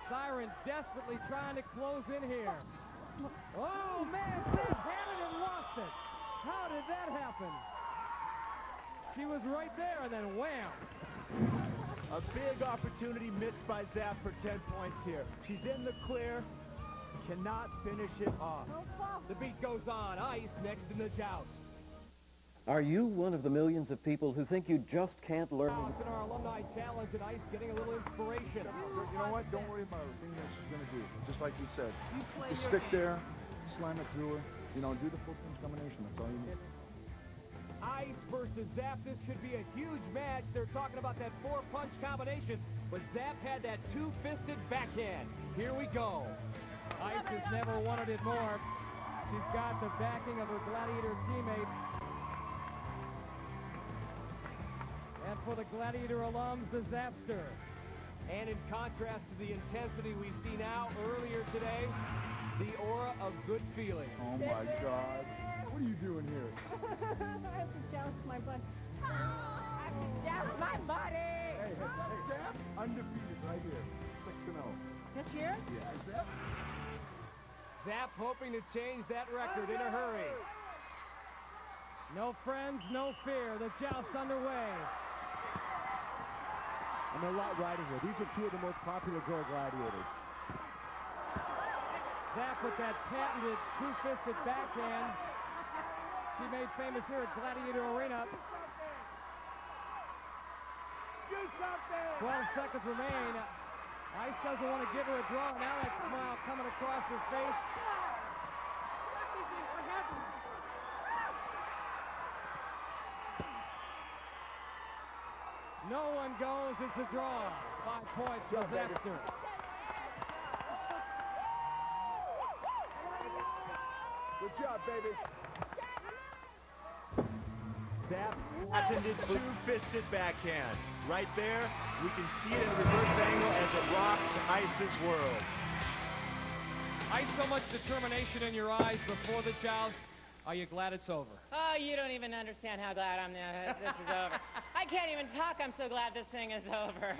Siren desperately trying to close in here. Oh, man, Zap had it and lost it. How did that happen? She was right there, and then wham. A big opportunity missed by Zap for 10 points here. She's in the clear. Cannot finish it off. The beat goes on. Ice next in the joust. Are you one of the millions of people who think you just can't learn? In our Alumni Challenge and Ice getting a little inspiration. You know what? Don't worry about everything that she's going to do. Just like you said. play Just your stick there, slam it through her. You know, do the full punch combination. That's all you need. Ice versus Zap. This should be a huge match. They're talking about that 4-punch combination, but Zap had that 2-fisted backhand. Here we go. Ice has never wanted it more. She's got the backing of her Gladiator teammates. And for the Gladiator alums, the Zapster. And in contrast to the intensity we see now, earlier today, the aura of good feeling. Oh, my God. What are you doing here? I have to joust my butt. I have to joust my body! Hey, Zap, undefeated right here. 6-0. This year? Yeah, Zap. Zap hoping to change that record in a hurry. No friends, no fear. The joust underway. And a lot riding here. These are two of the most popular girl Gladiators. Zap with that patented 2-fisted backhand. She made famous here at Gladiator Arena. 12 seconds remain. Ice doesn't want to give her a draw. Now that smile coming across her face. No one goes. It's a draw. 5 points for Zapster. Good job, baby. Zap patented 2-fisted backhand. Right there, we can see it in a reverse angle as it rocks Ice's world. Ice, so much determination in your eyes before the joust. Are you glad it's over? Oh, you don't even understand how glad I'm now this is over. I can't even talk. I'm so glad this thing is over.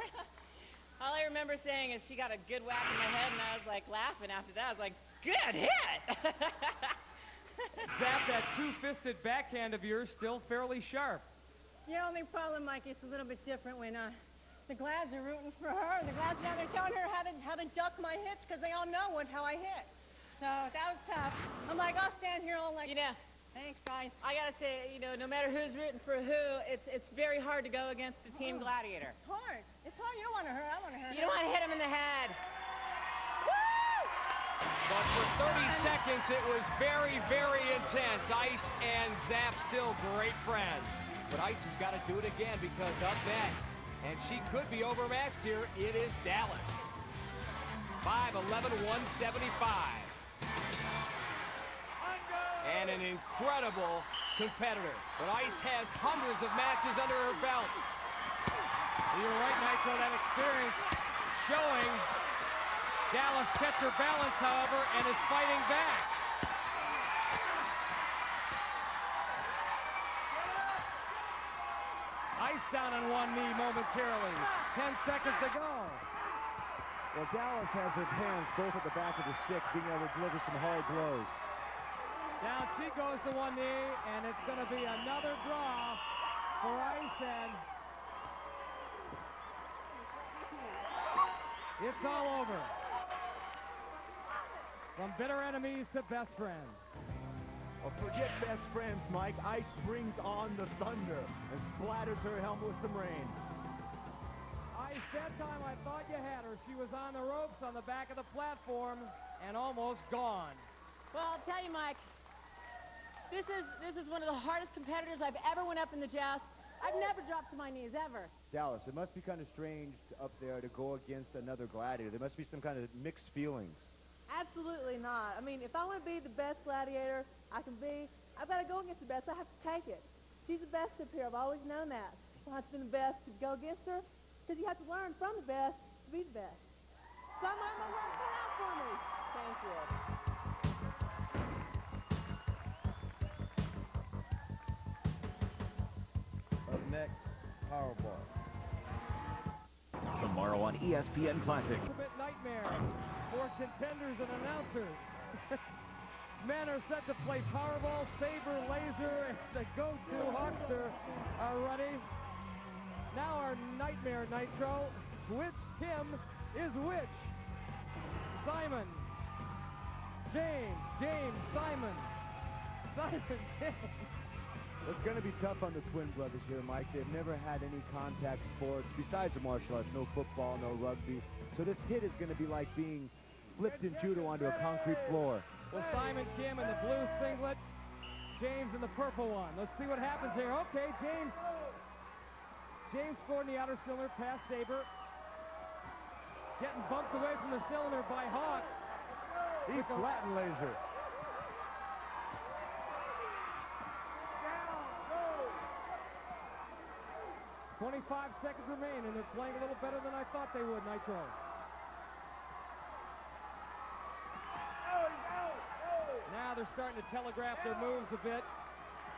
All I remember saying is she got a good whack in my head, and I was like laughing after that. I was like, good hit! Zap, that 2-fisted backhand of yours still fairly sharp. The only problem, Mike, it's a little bit different when the Glads are rooting for her. The Glads now they're telling her how to duck my hits because they all know how I hit. So that was tough. I'm like, I'll stand here all like, thanks, guys. I gotta say, no matter who's rooting for who, it's very hard to go against a team Gladiator. It's hard. It's hard. You don't want to hurt. I want to hurt. You don't want to hit him in the head. Woo! But for 30 seconds, it was very, very intense. Ice and Zap still great friends. But Ice has got to do it again because up next, and she could be overmatched here, it is Dallas. 5'11", 175. And an incredible competitor. But Ice has hundreds of matches under her belt. You're right, Nitro, that experience showing. Dallas kept her balance, however, and is fighting back. Ice down on one knee momentarily. 10 seconds to go. Well, Dallas has her hands both at the back of the stick, being able to deliver some hard blows. Down she goes to one knee, and it's going to be another draw for Ice, and it's all over. From bitter enemies to best friends. Well, forget best friends, Mike. Ice brings on the thunder and splatters her helmet with some rain. Ice, that time I thought you had her. She was on the ropes on the back of the platform and almost gone. Well, I'll tell you, Mike, this is one of the hardest competitors I've ever went up in the joust. I've never dropped to my knees, ever. Dallas, it must be kind of strange up there to go against another gladiator. There must be some kind of mixed feelings. Absolutely not. I mean, if I want to be the best gladiator I can be, I've got to go against the best. I have to take it. She's the best up here. I've always known that. Why it's been the best to go against her? Because you have to learn from the best to be the best. So I'm going to work that out for me. Thank you. Up next, Powerball. Tomorrow on ESPN Classic. Ultimate nightmare for contenders and announcers. Men are set to play Powerball, Saber, Laser, and the go-to Huckster are ready. Now our nightmare Nitro. Which Kim is which? Simon. James, Simon. James. It's going to be tough on the twin brothers here, Mike. They've never had any contact sports besides the martial arts. No football, no rugby. So this hit is going to be like being flipped in judo onto a concrete floor. Well, Simon Kim in the blue singlet, James in the purple one. Let's see what happens here. Okay, James scored in the outer cylinder past Saber. Getting bumped away from the cylinder by Hawk. He flattened Laser. 25 seconds remain, and they're playing a little better than I thought they would, Nitro. Now they're starting to telegraph their moves a bit.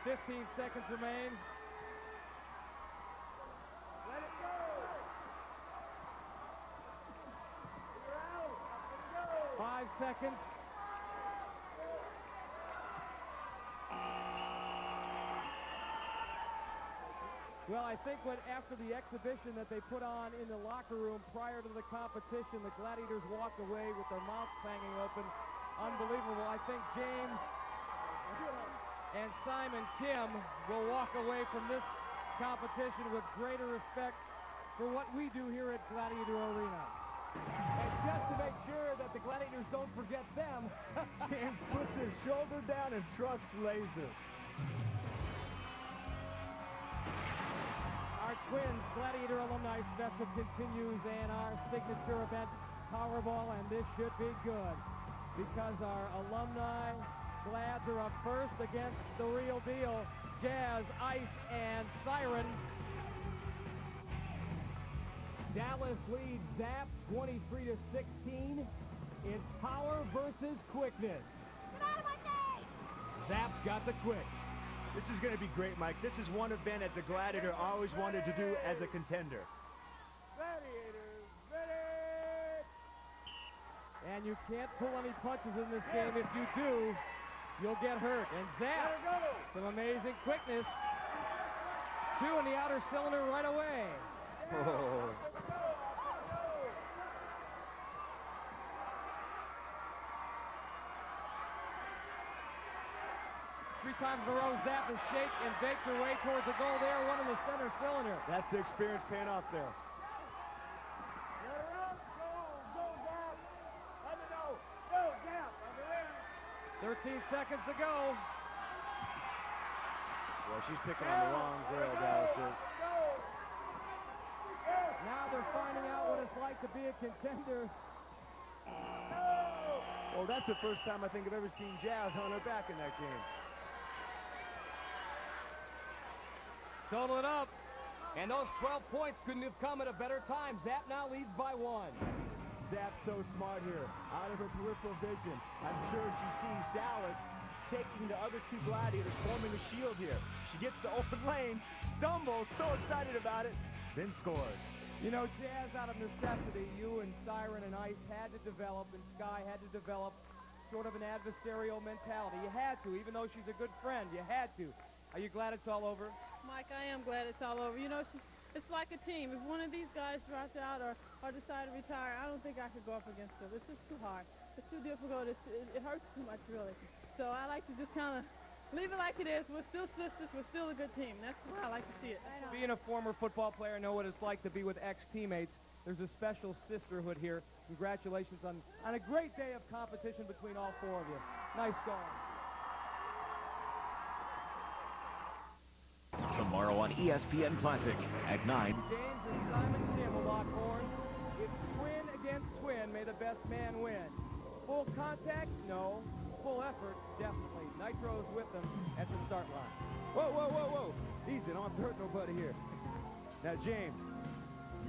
15 seconds remain. Let it go. 5 seconds. Well, I think after the exhibition that they put on in the locker room prior to the competition, the Gladiators walked away with their mouths hanging open. Unbelievable. I think James and Simon Kim will walk away from this competition with greater respect for what we do here at Gladiator Arena. And just to make sure that the Gladiators don't forget them, James puts his shoulder down and trusts Laser. Our twins Gladiator Alumni Special continues, and our signature event, Powerball, and this should be good because our alumni Glads are up first against the real deal, Jazz, Ice, and Siren. Dallas leads Zap 23-16. It's power versus quickness. Get out of my face! Zap's got the quicks. This is going to be great, Mike. This is one event as a Gladiator always wanted to do as a contender. Gladiators, ready! And you can't pull any punches in this game. If you do, you'll get hurt. And Zap, some amazing quickness. 2 in the outer cylinder right away. Oh. 3 times in a row, Zap has shake and baked her way towards the goal there. 1 in the center cylinder. That's the experience paying off there. Let her up. Go, Zap. Let her go. Go, Zap. 13 seconds to go. Well, she's picking on the wrong girl, Dallas is. Now they're finding out what it's like to be a contender. Well, that's the first time I think I've ever seen Jazz on her back in that game. Total it up. And those 12 points couldn't have come at a better time. Zap now leads by 1. Zap's so smart here, out of her peripheral vision. I'm sure she sees Dallas taking the other two Gladiators, forming a shield here. She gets the open lane, stumbles, so excited about it, then scores. You know, Jazz, out of necessity, you and Siren and Ice had to develop, and Sky had to develop sort of an adversarial mentality. You had to, even though she's a good friend. You had to. Are you glad it's all over? Mike, I am glad it's all over. You know, it's like a team. If one of these guys drops out or decide to retire, I don't think I could go up against her. It's just too hard. It's too difficult. It hurts too much, really. So I like to just kind of leave it like it is. We're still sisters. We're still a good team. That's the way I like to see it. Being a former football player, I know what it's like to be with ex-teammates. There's a special sisterhood here. Congratulations on a great day of competition between all four of you. Nice going. Tomorrow on ESPN Classic at 9. James and Simon Kim will lock horns. It's twin against twin. May the best man win. Full contact? No. Full effort? Definitely. Nitro's with them at the start line. Whoa, whoa, whoa, whoa. Easy, don't have to hurt nobody here. Now, James,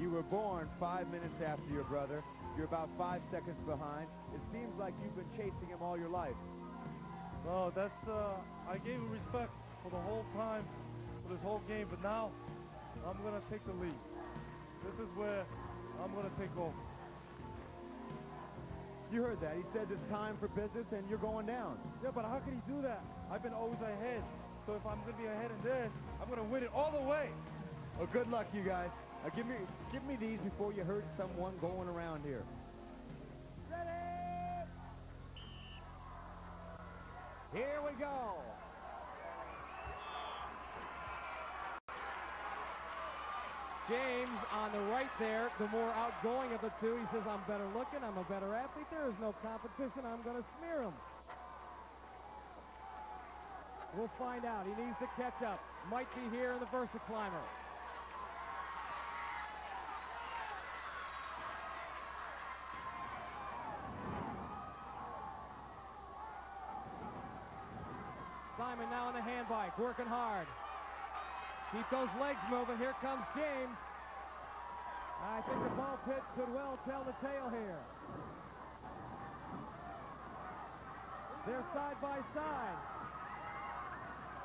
you were born 5 minutes after your brother. You're about 5 seconds behind. It seems like you've been chasing him all your life. Well, that's, I gave him respect for the whole time, for this whole game, but now I'm going to take the lead. This is where I'm going to take over. You heard that. He says it's time for business and you're going down. Yeah, but how can he do that? I've been always ahead. So if I'm going to be ahead in this, I'm going to win it all the way. Well, good luck, you guys. Give me these before you hurt someone going around here. Ready? Here we go. James on the right there, the more outgoing of the two. He says, I'm better looking, I'm a better athlete. There is no competition. I'm going to smear him. We'll find out. He needs to catch up. Might be here in the Versa Climber. Simon now on the hand bike, working hard. Keep those legs moving. Here comes James. I think the ball pit could well tell the tale here. They're side by side.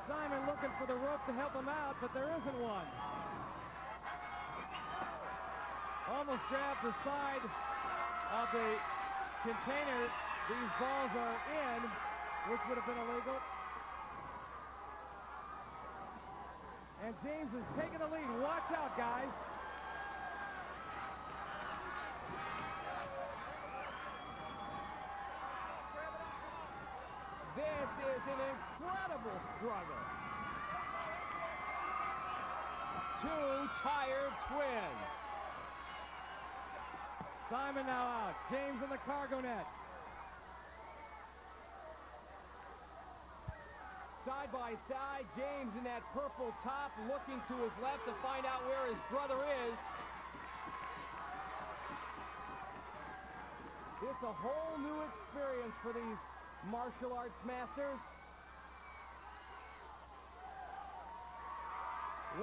Simon looking for the rope to help him out, but there isn't one. Almost grabbed the side of the container. These balls are in, which would have been illegal. And James is taking the lead. Watch out, guys. This is an incredible struggle. Two tired twins. Simon now out. James in the cargo net. Side by side, James in that purple top, looking to his left to find out where his brother is. It's a whole new experience for these martial arts masters.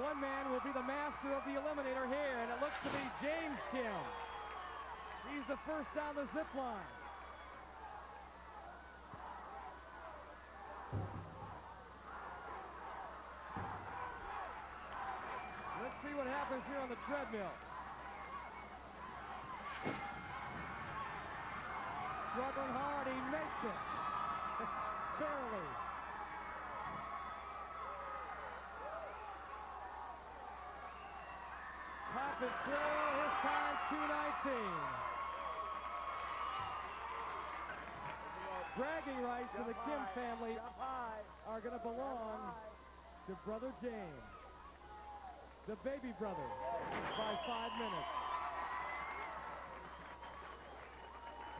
One man will be the master of the eliminator here, and it looks to be James Kim. He's the first down the zip line. Let's see what happens here on the treadmill. Struggling hard, he makes it. Barely. Pop it through, his time 2:19. Bragging rights to the Kim family are going to belong to brother James, the baby brother, by 5 minutes.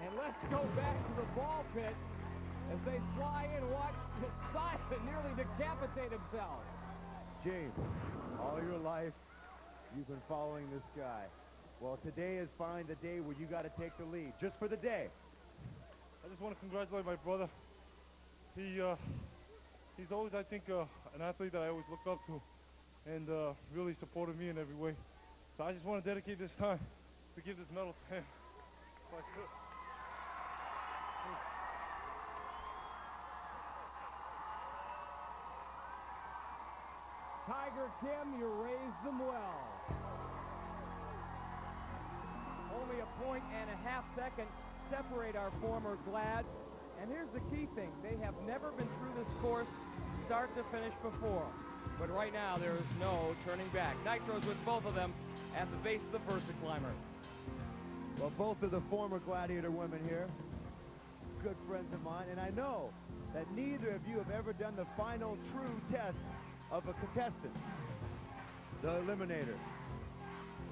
And let's go back to the ball pit as they fly in. Watch Simon nearly decapitate himself. James, all your life, you've been following this guy. Well, today is finally the day where you got to take the lead, just for the day. I just want to congratulate my brother. He's always, I think, an athlete that I always looked up to, and really supported me in every way. So I just want to dedicate this time to give this medal to him. If I could. Tiger Kim, you raised them well. Only a 1.5 seconds separate our former Glad. And here's the key thing. They have never been through this course start to finish before. But right now, there is no turning back. Nitros with both of them at the base of the Versa Climber. Well, both of the former Gladiator women here, good friends of mine, and I know that neither of you have ever done the final true test of a contestant, the Eliminator.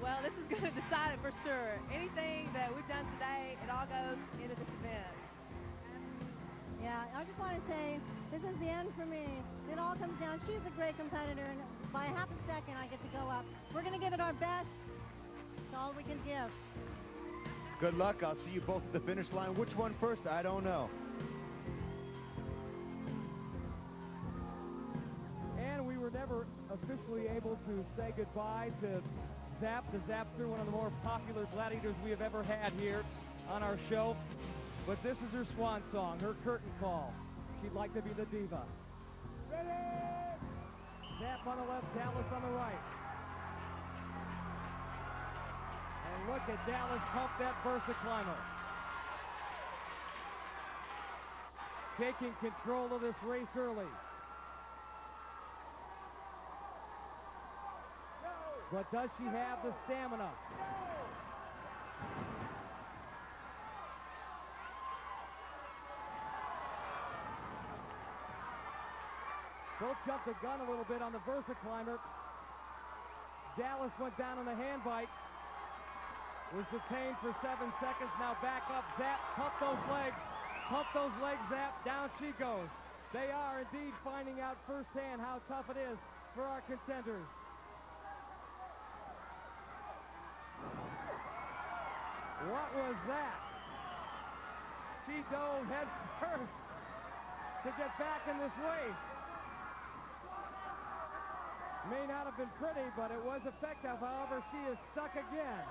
Well, this is going to decide it for sure. Anything that we've done today, it all goes into this event. Yeah, I just want to say this is the end for me. It all comes down. She's a great competitor, and by half a second I get to go up. We're going to give it our best. It's all we can give. Good luck. I'll see you both at the finish line. Which one first? I don't know. And we were never officially able to say goodbye to Zap the Zapster, one of the more popular gladiators we have ever had here on our show. But this is her swan song, her curtain call. She'd like to be the diva. Ready! Zap on the left, Dallas on the right. And look at Dallas pump that Versa Climber. Taking control of this race early. But does she have the stamina? Both jumped the gun a little bit on the Versa Climber. Dallas went down on the hand bike. Was detained for 7 seconds. Now back up. Zap, pump those legs. Pump those legs, Zap. Down she goes. They are indeed finding out firsthand how tough it is for our contenders. What was that? She dove head first to get back in this race. May not have been pretty, but it was effective. However, she is stuck again.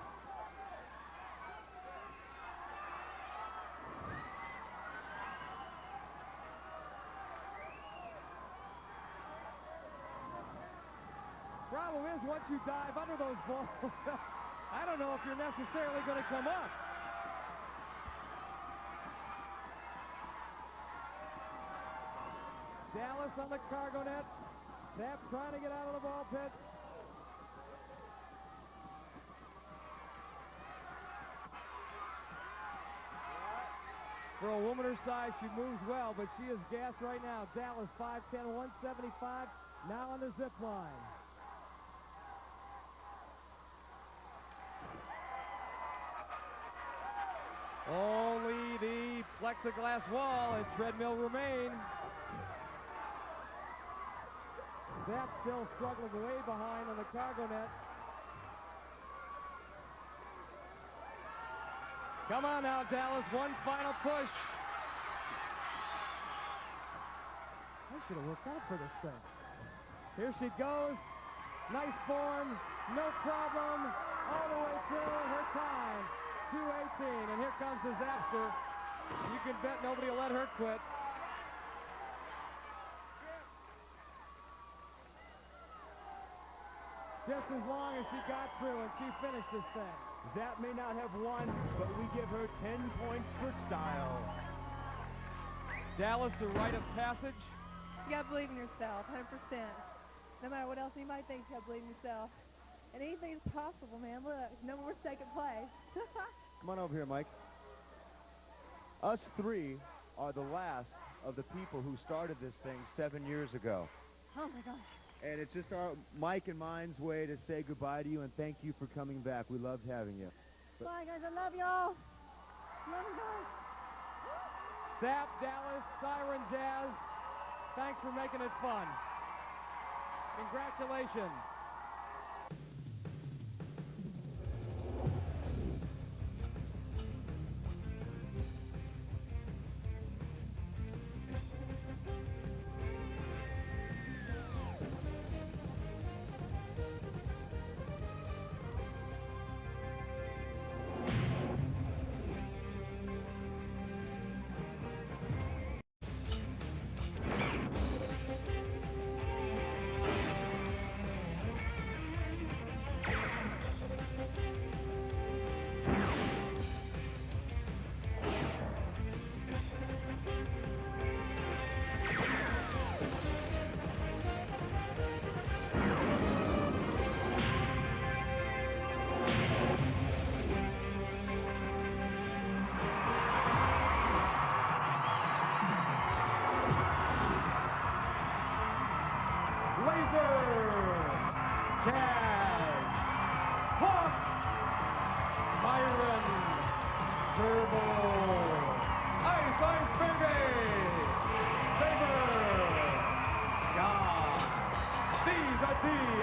Problem is, once you dive under those balls, I don't know if you're necessarily going to come up. Dallas on the cargo net. Zap trying to get out of the ball pit. For a woman her size, she moves well, but she is gassed right now. Dallas, 5'10", 175, now on the zip line. Only the plexiglass wall and treadmill remain. Zap still struggling way behind on the cargo net. Come on now, Dallas. One final push. I should have worked out for this thing. Here she goes. Nice form. No problem. All the way through. Her time, 2:18. And here comes the Zapster. You can bet nobody will let her quit. Just as long as she got through and she finished this thing. Zap may not have won, but we give her 10 points for style. Dallas, a rite of passage. You gotta believe in yourself, 100%. No matter what else you might think, you gotta believe in yourself. And anything's possible, man. Look, no more second place. Come on over here, Mike. Us three are the last of the people who started this thing 7 years ago. Oh my gosh. And it's just our Mike and mine's way to say goodbye to you and thank you for coming back. We loved having you. Bye, guys. I love y'all. Love you guys. Sap, Dallas, Siren, Jazz, thanks for making it fun. Congratulations.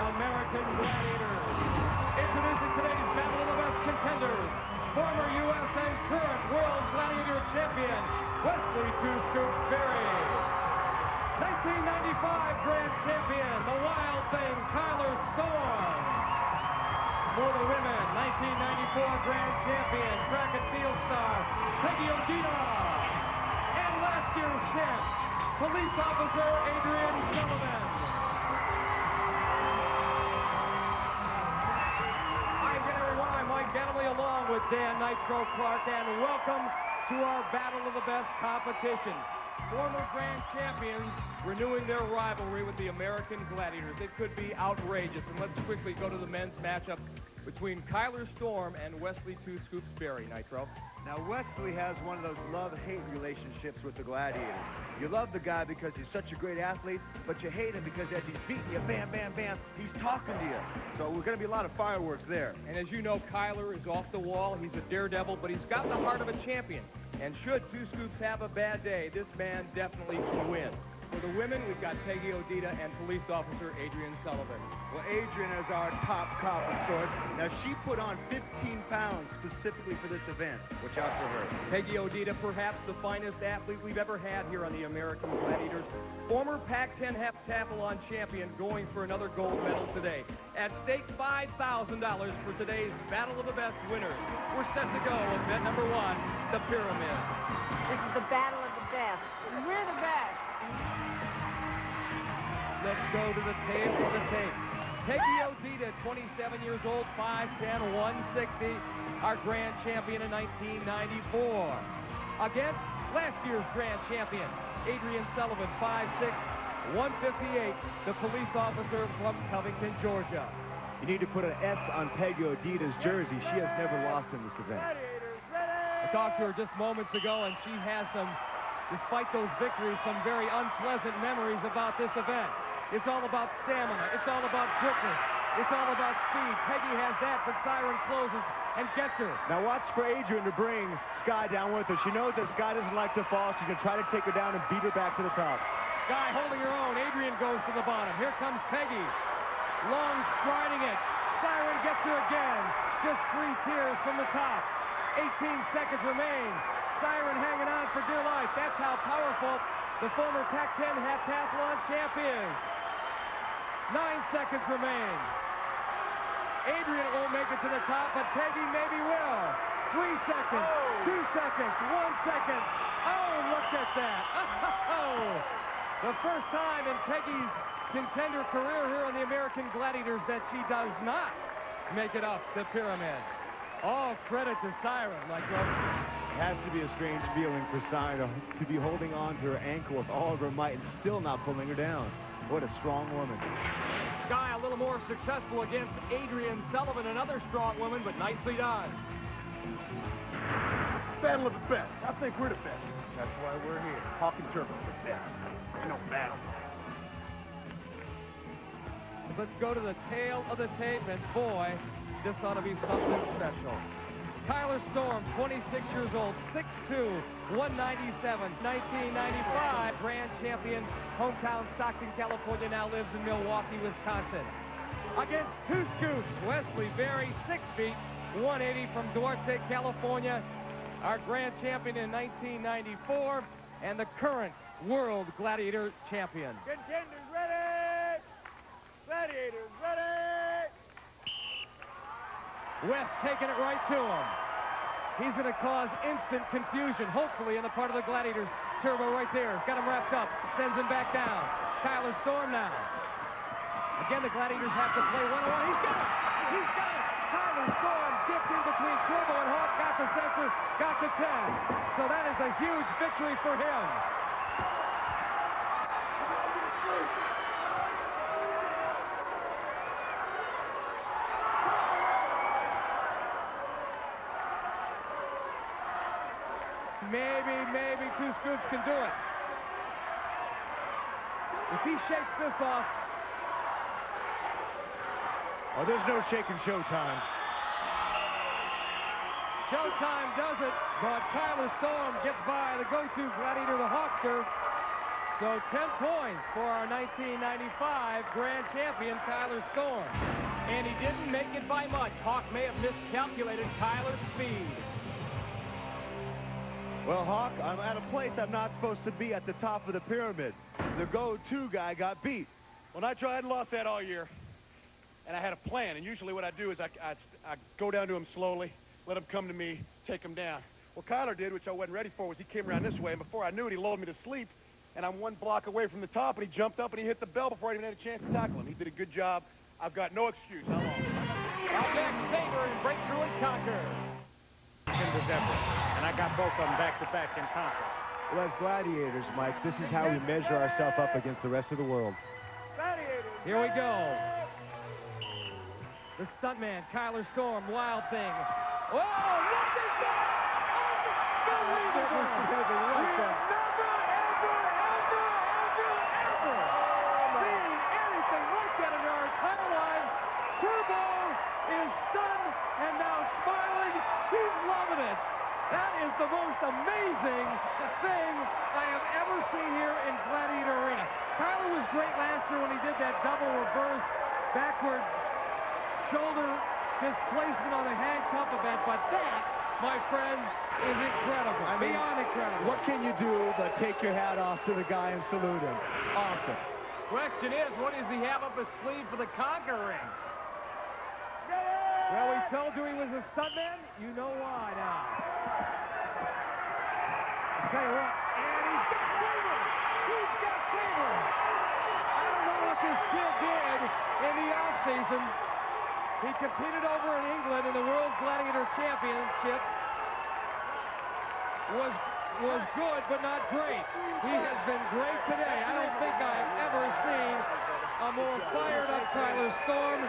American Gladiators. Introducing today's Battle of the Best contenders, former U.S. and current World Gladiator champion, Wesley Two Scoops Berry. 1995 Grand Champion, the Wild Thing, Kyler Storm. For the women, 1994 Grand Champion, track and field star, Peggy Gina. And last year's champ, police officer Adrian Sullivan. Along with Dan Nitro Clark, and welcome to our Battle of the Best competition. Former Grand Champions renewing their rivalry with the American Gladiators. It could be outrageous. And let's quickly go to the men's matchup between Kyler Storm and Wesley Two Scoops Berry. Nitro. Now, Wesley has one of those love-hate relationships with the Gladiator. You love the guy because he's such a great athlete, but you hate him because as he's beating you, bam, bam, bam, he's talking to you. So we're going to be a lot of fireworks there. And as you know, Kyler is off the wall. He's a daredevil, but he's got the heart of a champion. And should Two Scoops have a bad day, this man definitely can win. For the women, we've got Peggy Odita and police officer Adrian Sullivan. Well, Adrian is our top cop of sorts. Now, she put on 15 pounds specifically for this event. Watch out for her. Peggy Odita, perhaps the finest athlete we've ever had here on the American Gladiators. Former Pac-10 heptathlon champion, going for another gold medal today. At stake, $5,000 for today's Battle of the Best winners. We're set to go with event number one, the Pyramid. This is the Battle of the Best. We're the best. Let's go to the tail of the tape. Peggy Odita, 27 years old, 5'10", 160, our grand champion in 1994. Against last year's grand champion, Adrian Sullivan, 5'6", 158, the police officer from Covington, Georgia. You need to put an S on Peggy Odita's jersey. She has never lost in this event. I talked to her just moments ago, and she has some, despite those victories, some very unpleasant memories about this event. It's all about stamina. It's all about quickness. It's all about speed. Peggy has that, but Siren closes and gets her. Now watch for Adrian to bring Sky down with her. She knows that Sky doesn't like to fall. She's going to try to take her down and beat her back to the top. Sky holding her own. Adrian goes to the bottom. Here comes Peggy. Long striding it. Siren gets her again. Just 3 tiers from the top. 18 seconds remain. Siren hanging on for dear life. That's how powerful the former Pac-10 heptathlon champ is. 9 seconds remain. Adrian won't make it to the top, but Peggy maybe will. 3 seconds, 2 seconds, 1 second. Oh, look at that. Oh, the first time in Peggy's contender career here on the American Gladiators that she does not make it up the pyramid. All credit to Siren. It has to be a strange feeling for Siren to be holding on to her ankle with all of her might and still not pulling her down. What a strong woman. Sky a little more successful against Adrian Sullivan, another strong woman, but nicely done. Battle of the best. I think we're the best. That's why we're here. Talking Turbo, the best. Ain't no battle. Let's go to the tail of the tape, and boy, this ought to be something special. Kyler Storm, 26 years old, 6'2", 197, 1995 grand champion, hometown Stockton, California, now lives in Milwaukee, Wisconsin. Against two scoops, Wesley Berry, 6 feet, 180 from Duarte, California, our grand champion in 1994, and the current world Gladiator champion. Contenders ready! Gladiators ready! West taking it right to him. He's going to cause instant confusion, hopefully, in the part of the Gladiators. Turbo right there. He's got him wrapped up. Sends him back down. Kyler Storm now. Again, the Gladiators have to play one-on-one. He's got it! He's got it! Kyler Storm dipped in between Turbo and Hawk, got the center, got the 10. So that is a huge victory for him. Maybe two scoops can do it. If he shakes this off. Oh, there's no shaking Showtime. Showtime does it, but Kyler Storm gets by the go-to Gladiator, the Hawkster. So 10 points for our 1995 grand champion, Kyler Storm. And he didn't make it by much. Hawk may have miscalculated Kyler's speed. Well, Hawk, I'm at a place I'm not supposed to be at the top of the pyramid. The go-to guy got beat. Well, Nitro, I hadn't lost that all year, and I had a plan. And usually what I do is I go down to him slowly, let him come to me, take him down. What Kyler did, which I wasn't ready for, was he came around this way, and before I knew it, he lulled me to sleep, and I'm 1 block away from the top, and he jumped up and he hit the bell before I even had a chance to tackle him. He did a good job. I've got no excuse. How long? Out next, Saber and Breakthrough and Conquer. And I got both of them back-to-back in conquer. Well, as Gladiators, Mike, this is how we measure ourselves up against the rest of the world. Gladiators! Here we go. The stuntman, Kyler Storm, Wild Thing. Oh, look at that! Unbelievable! We have never, ever seen anything like that in our entire lives. Turbo is stunned and now smiling. He's loving it. That is the most amazing thing I have ever seen here in Gladiator Arena. Kyler was great last year when he did that double reverse backward shoulder displacement on the handcuff event, but that, my friends, is incredible. I mean, beyond incredible. What can you do but take your hat off to the guy and salute him? Awesome. Question is, what does he have up his sleeve for the Conquer ring? Well, we told you he was a stuntman. You know why now. I'll tell you what, and he's got Saber. He's got Saber. I don't know what this kid did in the offseason. He competed over in England in the World Gladiator Championships. Was good, but not great. He has been great today. I don't think I've ever seen a more fired-up Kyler Storm.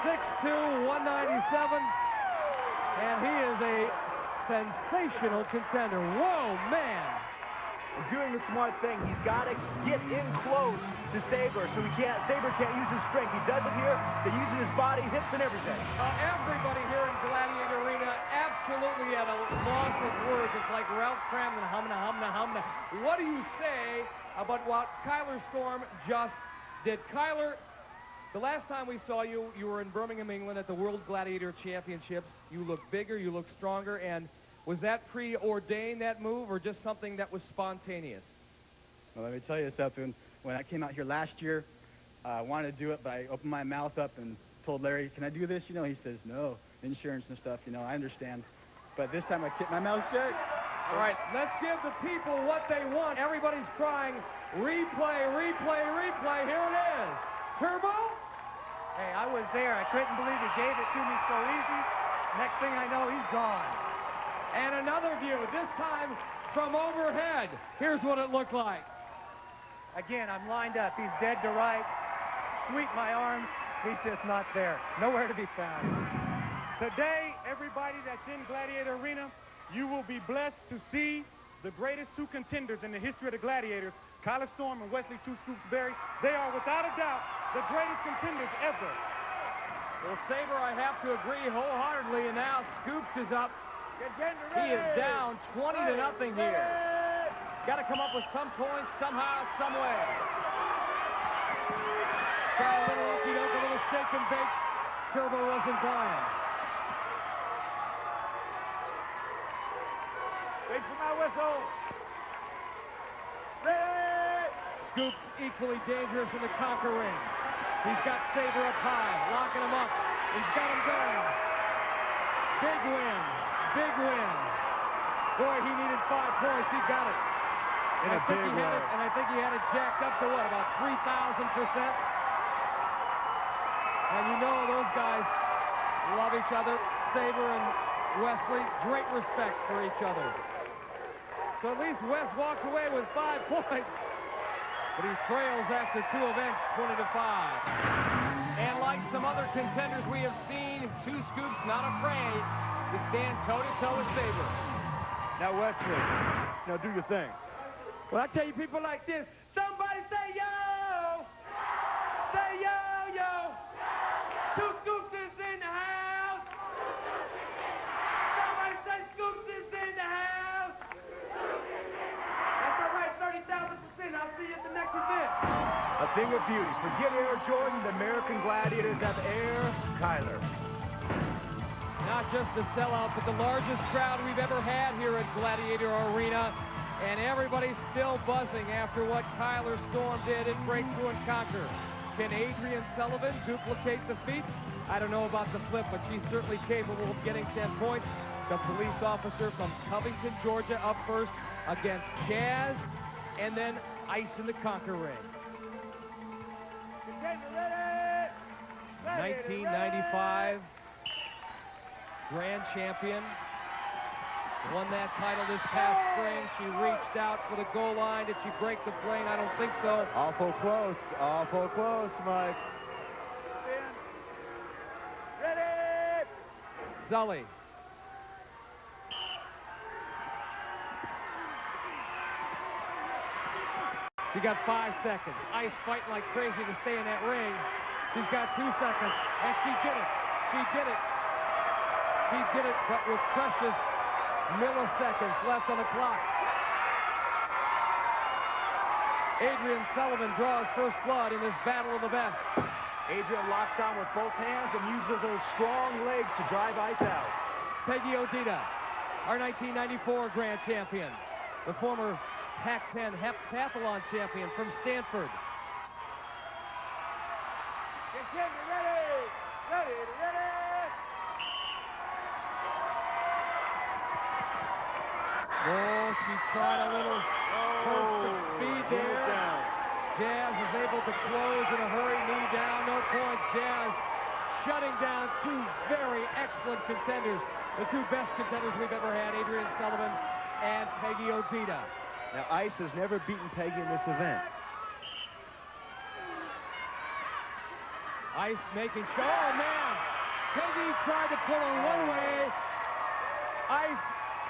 6'2", 197, and he is a sensational contender. Whoa, man! He's doing the smart thing. He's got to get in close to Saber, so Saber can't use his strength. He does it here. They're using his body, hips, and everything. Everybody here in Gladiator Arena absolutely at a loss of words. It's like Ralph Cramden, humna, humna, humna. What do you say about what Kyler Storm just did? Kyler, the last time we saw you, you were in Birmingham, England at the World Gladiator Championships. You look bigger, you look stronger, and was that preordained, that move, or just something that was spontaneous? Well, let me tell you something. When I came out here last year, I wanted to do it, but I opened my mouth up and told Larry, can I do this? You know, he says, no, insurance and stuff, you know, I understand. But this time I kept my mouth shut. All right, let's give the people what they want. Everybody's crying, replay, replay, replay. Here it is. Turbo? Hey, I was there. I couldn't believe he gave it to me so easy. Next thing I know, he's gone. And another view, this time from overhead. Here's what it looked like. Again, I'm lined up. He's dead to rights. Sweep my arms. He's just not there. Nowhere to be found. Today, everybody that's in Gladiator Arena, you will be blessed to see the greatest two contenders in the history of the Gladiators, Kyler Storm and Wesley Two Scoops Berry. They are, without a doubt, the greatest contenders ever. Well, Sabre, I have to agree wholeheartedly, and now Scoops is up. He is down 20-0 here. Got to come up with some points somehow, some way. Got a little okey-doke, a little shake and bake. Turbo wasn't buying. Wait for my whistle. Scoops equally dangerous in the conquer ring. He's got Sabre up high, locking him up. He's got him going. Big win. Big win. Boy, he needed 5 points. He got it. And I think he had it jacked up to what, about 3,000%? And you know those guys love each other. Sabre and Wesley, great respect for each other. So at least Wes walks away with 5 points. But he trails after 2 events, 20-5. And like some other contenders we have seen, 2 Scoops not afraid to stand toe-to-toe with Sabre. Now, Wesley, now do your thing. Well, I tell you people like this, somebody say yo! Say yo, yo! 2 Scoops is in the house! Somebody say Scoops is in the house! That's all right, 30,000%. I'll see you at the next event. A thing of beauty. Forget Air Jordan, the American Gladiators have Air Kyler. Not just a sellout, but the largest crowd we've ever had here at Gladiator Arena. And everybody's still buzzing after what Kyler Storm did at Breakthrough and Conquer. Can Adrian Sullivan duplicate the feat? I don't know about the flip, but she's certainly capable of getting 10 points. The police officer from Covington, Georgia, up first against Jazz, and then Ice in the Conquer ring. 1995 grand champion. Won that title this past spring. She reached out for the goal line. Did she break the plane? I don't think so. Awful close, Mike. Ready! Sully. She got 5 seconds. Ice fighting like crazy to stay in that ring. She's got 2 seconds, and she did it. She did it. She did it, but with precious milliseconds left on the clock. Adrian Sullivan draws first blood in this battle of the best. Adrian locks on with both hands and uses those strong legs to drive Ice out. Peggy Odita, our 1994 grand champion. The former Pac-10 heptathlon champion from Stanford. Ready! Oh, she tried a little burst of speed there. Jazz is able to close in a hurry, knee down, no points. Jazz shutting down 2 very excellent contenders, the 2 best contenders we've ever had, Adrian Sullivan and Peggy Odita. Now, Ice has never beaten Peggy in this event. Ice making sure, oh man, Peggy tried to pull her one way. Ice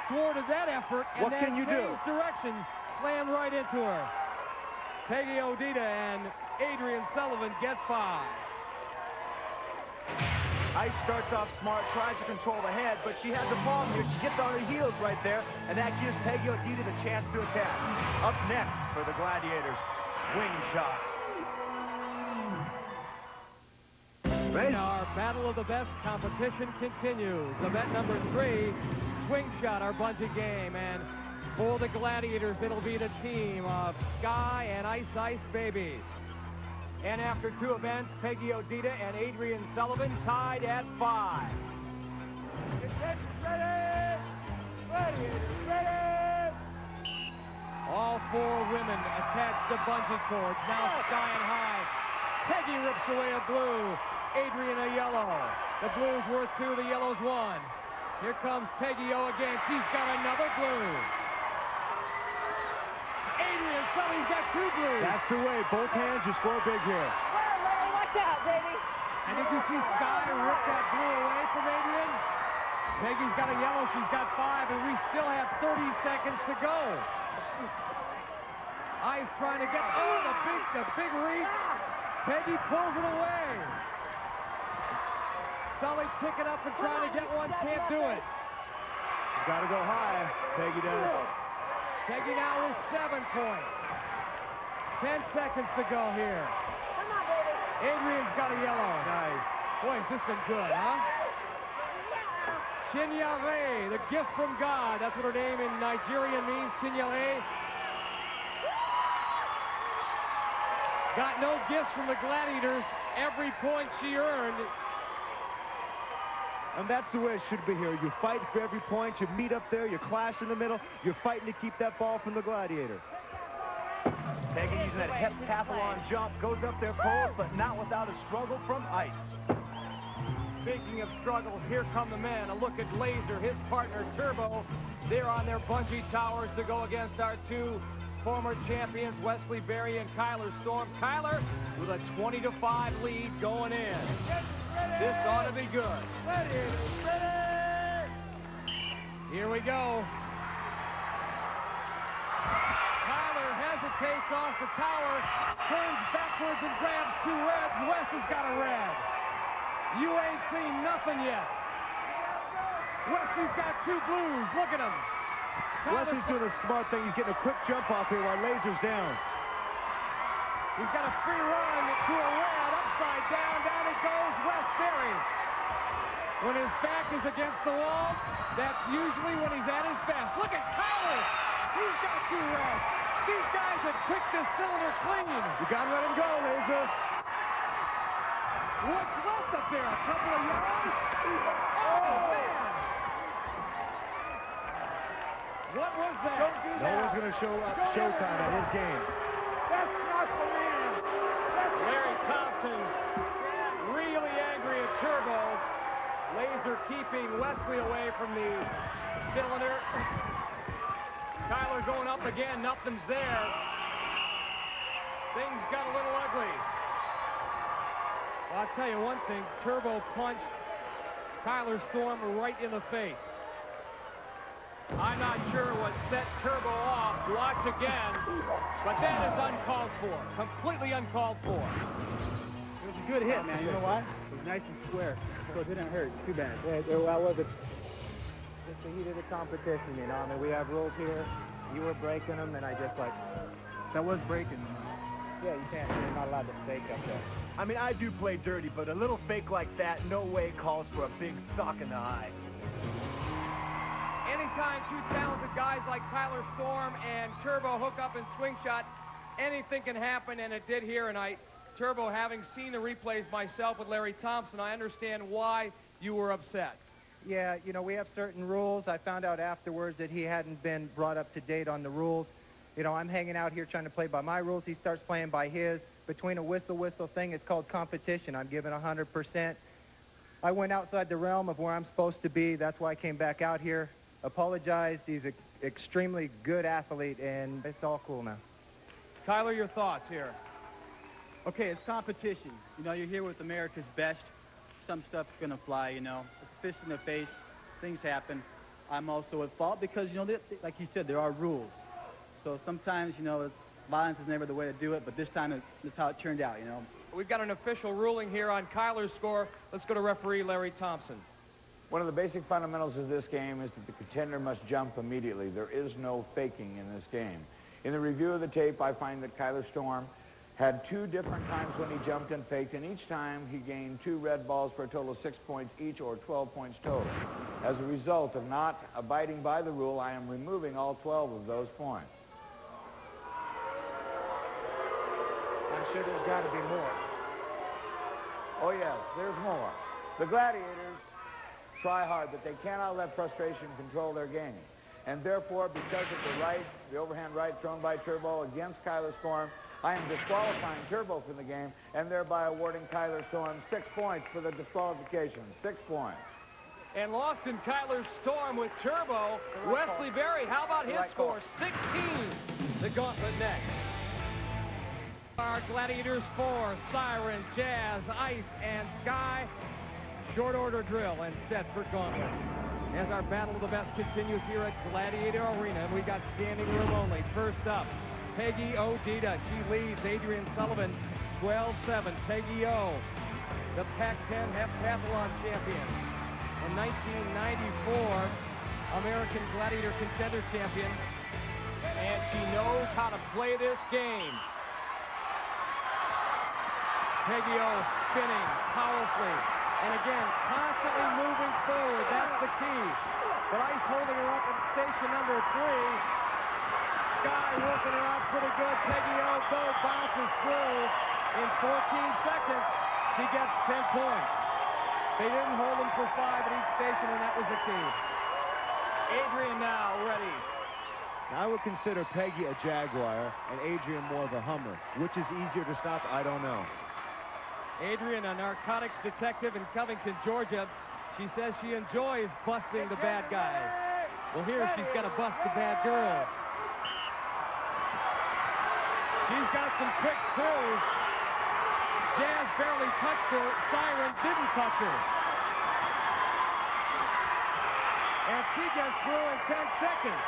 thwarted that effort and what can you do? Direction, slammed right into her. Peggy Odita and Adrian Sullivan get 5. Ice starts off smart, tries to control the head, but she has a problem here. She gets on her heels right there, and that gives Peggy Odita the chance to attack. Up next for the Gladiators, swing shot. Right now, our Battle of the Best competition continues. Event number 3, swing shot, our bungee game. And for the Gladiators, it'll be the team of Sky and Ice Ice Baby. And after 2 events, Peggy Odita and Adrian Sullivan tied at 5. Ready! All 4 women attached to bungee cords, now skying high. Peggy rips away a blue. Adrian a yellow. The blue's worth 2, the yellow's 1. Here comes Peggy O again. She's got another blue. Adrian Sully's got 2 blues. That's the way. Both hands, you score big here. Watch out, baby. And did you see Sky rip that blue away from Adrian? Peggy's got a yellow. She's got 5, and we still have 30 seconds to go. Ice trying to get, the big reach. Peggy pulls it away. Sully picking up and trying to get one, can't do it. He's got to go high. Peggy does. Peggy now with 7 points. 10 seconds to go here. Adrian's got a yellow. Nice. Boy, has this been good, huh? Chinyere, the gift from God. That's what her name in Nigerian means, Chinyere. Got no gifts from the Gladiators. Every point she earned. And that's the way it should be here. You fight for every point. You meet up there. You clash in the middle. You're fighting to keep that ball from the Gladiator. Peggy using that heptathlon jump. Goes up there cold, but not without a struggle from Ice. Speaking of struggles, here come the men. A look at Laser, his partner Turbo. They're on their bungee towers to go against our two former champions, Wesley Berry and Kyler Storm. Kyler with a 20-5 lead going in. This ought to be good. Here we go. Kyler hesitates off the tower, turns backwards and grabs 2 reds. Wes has got a red. You ain't seen nothing yet. Wesley's got 2 blues. Look at him. Wesley's doing a smart thing. He's getting a quick jump off here while Laser's down. He's got a free run to a red. Upside down. Down it goes. Wes Berry. When his back is against the wall, that's usually when he's at his best. Look at Kyler. He's got 2 reds. These guys have picked this cylinder clean. You got to let him go, Laser. What's left up there? A couple of yellows? Oh, man. What was that? Don't do that. No one's going to show up showtime at his game. That's not the man. That's Larry Thompson really angry at Turbo. Laser keeping Wesley away from the cylinder. Kyler going up again. Nothing's there. Things got a little ugly. Well, I'll tell you one thing. Turbo punched Kyler Storm right in the face. I'm not sure what set Turbo off. Watch again. But that is uncalled for. Completely uncalled for. It was a good hit, man. You know why? It was nice and square. So it didn't hurt too bad. Yeah, well, look, it's just the heat of the competition, you know. I mean, we have rules here. You were breaking them, and I just like... That was breaking. Yeah, you can't. You're not allowed to fake up there. I mean, I do play dirty, but a little fake like that no way calls for a big sock in the eye. Anytime 2 talented guys like Kyler Storm and Turbo hook up in swing shot, anything can happen, and it did here tonight. Turbo, having seen the replays myself with Larry Thompson, I understand why you were upset. Yeah, you know, we have certain rules. I found out afterwards that he hadn't been brought up to date on the rules. You know, I'm hanging out here trying to play by my rules. He starts playing by his. Between a whistle thing, it's called competition. I'm giving 100%. I went outside the realm of where I'm supposed to be. That's why I came back out here. Apologized. He's an extremely good athlete, and it's all cool now. Kyler, your thoughts here. Okay, it's competition. You know, you're here with America's best. Some stuff's going to fly, you know. It's a fist in the face. Things happen. I'm also at fault because, you know, like you said, there are rules. So sometimes, you know, violence is never the way to do it, but this time that's how it turned out, you know. We've got an official ruling here on Kyler's score. Let's go to referee Larry Thompson. One of the basic fundamentals of this game is that the contender must jump immediately. There is no faking in this game. In the review of the tape, I find that Kyler Storm had 2 different times when he jumped and faked, and each time he gained 2 red balls for a total of 6 points each, or 12 points total. As a result of not abiding by the rule, I am removing all 12 of those points. I'm sure there's got to be more. Oh, yes, there's more. The Gladiators try hard, but they cannot let frustration control their game. And therefore, because of the overhand right thrown by Turbo against Kyler Storm, I am disqualifying Turbo from the game and thereby awarding Kyler Storm 6 points for the disqualification. 6 points. And lost in Kyler Storm with Turbo. Wesley Berry, how about his score? 16. The gauntlet next. Our Gladiators 4, Siren, Jazz, Ice, and Sky. Short order drill and set for gauntlet. As our battle of the best continues here at Gladiator Arena, and we got standing room only. First up, Peggy Odita. She leads Adrian Sullivan 12-7. Peggy O. the Pac-10 heptathlon champion. In 1994, American Gladiator contender champion. And she knows how to play this game. Peggy O spinning powerfully. And again, constantly moving forward. That's the key. But Ice holding her up in station number 3. Sky working her out pretty good. Peggy O bounces through. In 14 seconds, she gets 10 points. They didn't hold them for 5 at each station, and that was the key. Adrian now ready. Now, I would consider Peggy a Jaguar and Adrian more of a Hummer. Which is easier to stop? I don't know. Adrian, a narcotics detective in Covington, Georgia. She says she enjoys busting the bad guys. Well, here she's got to bust the bad girl. She's got some tricks, too. Jazz barely touched her. Siren didn't touch her. And she gets through in 10 seconds.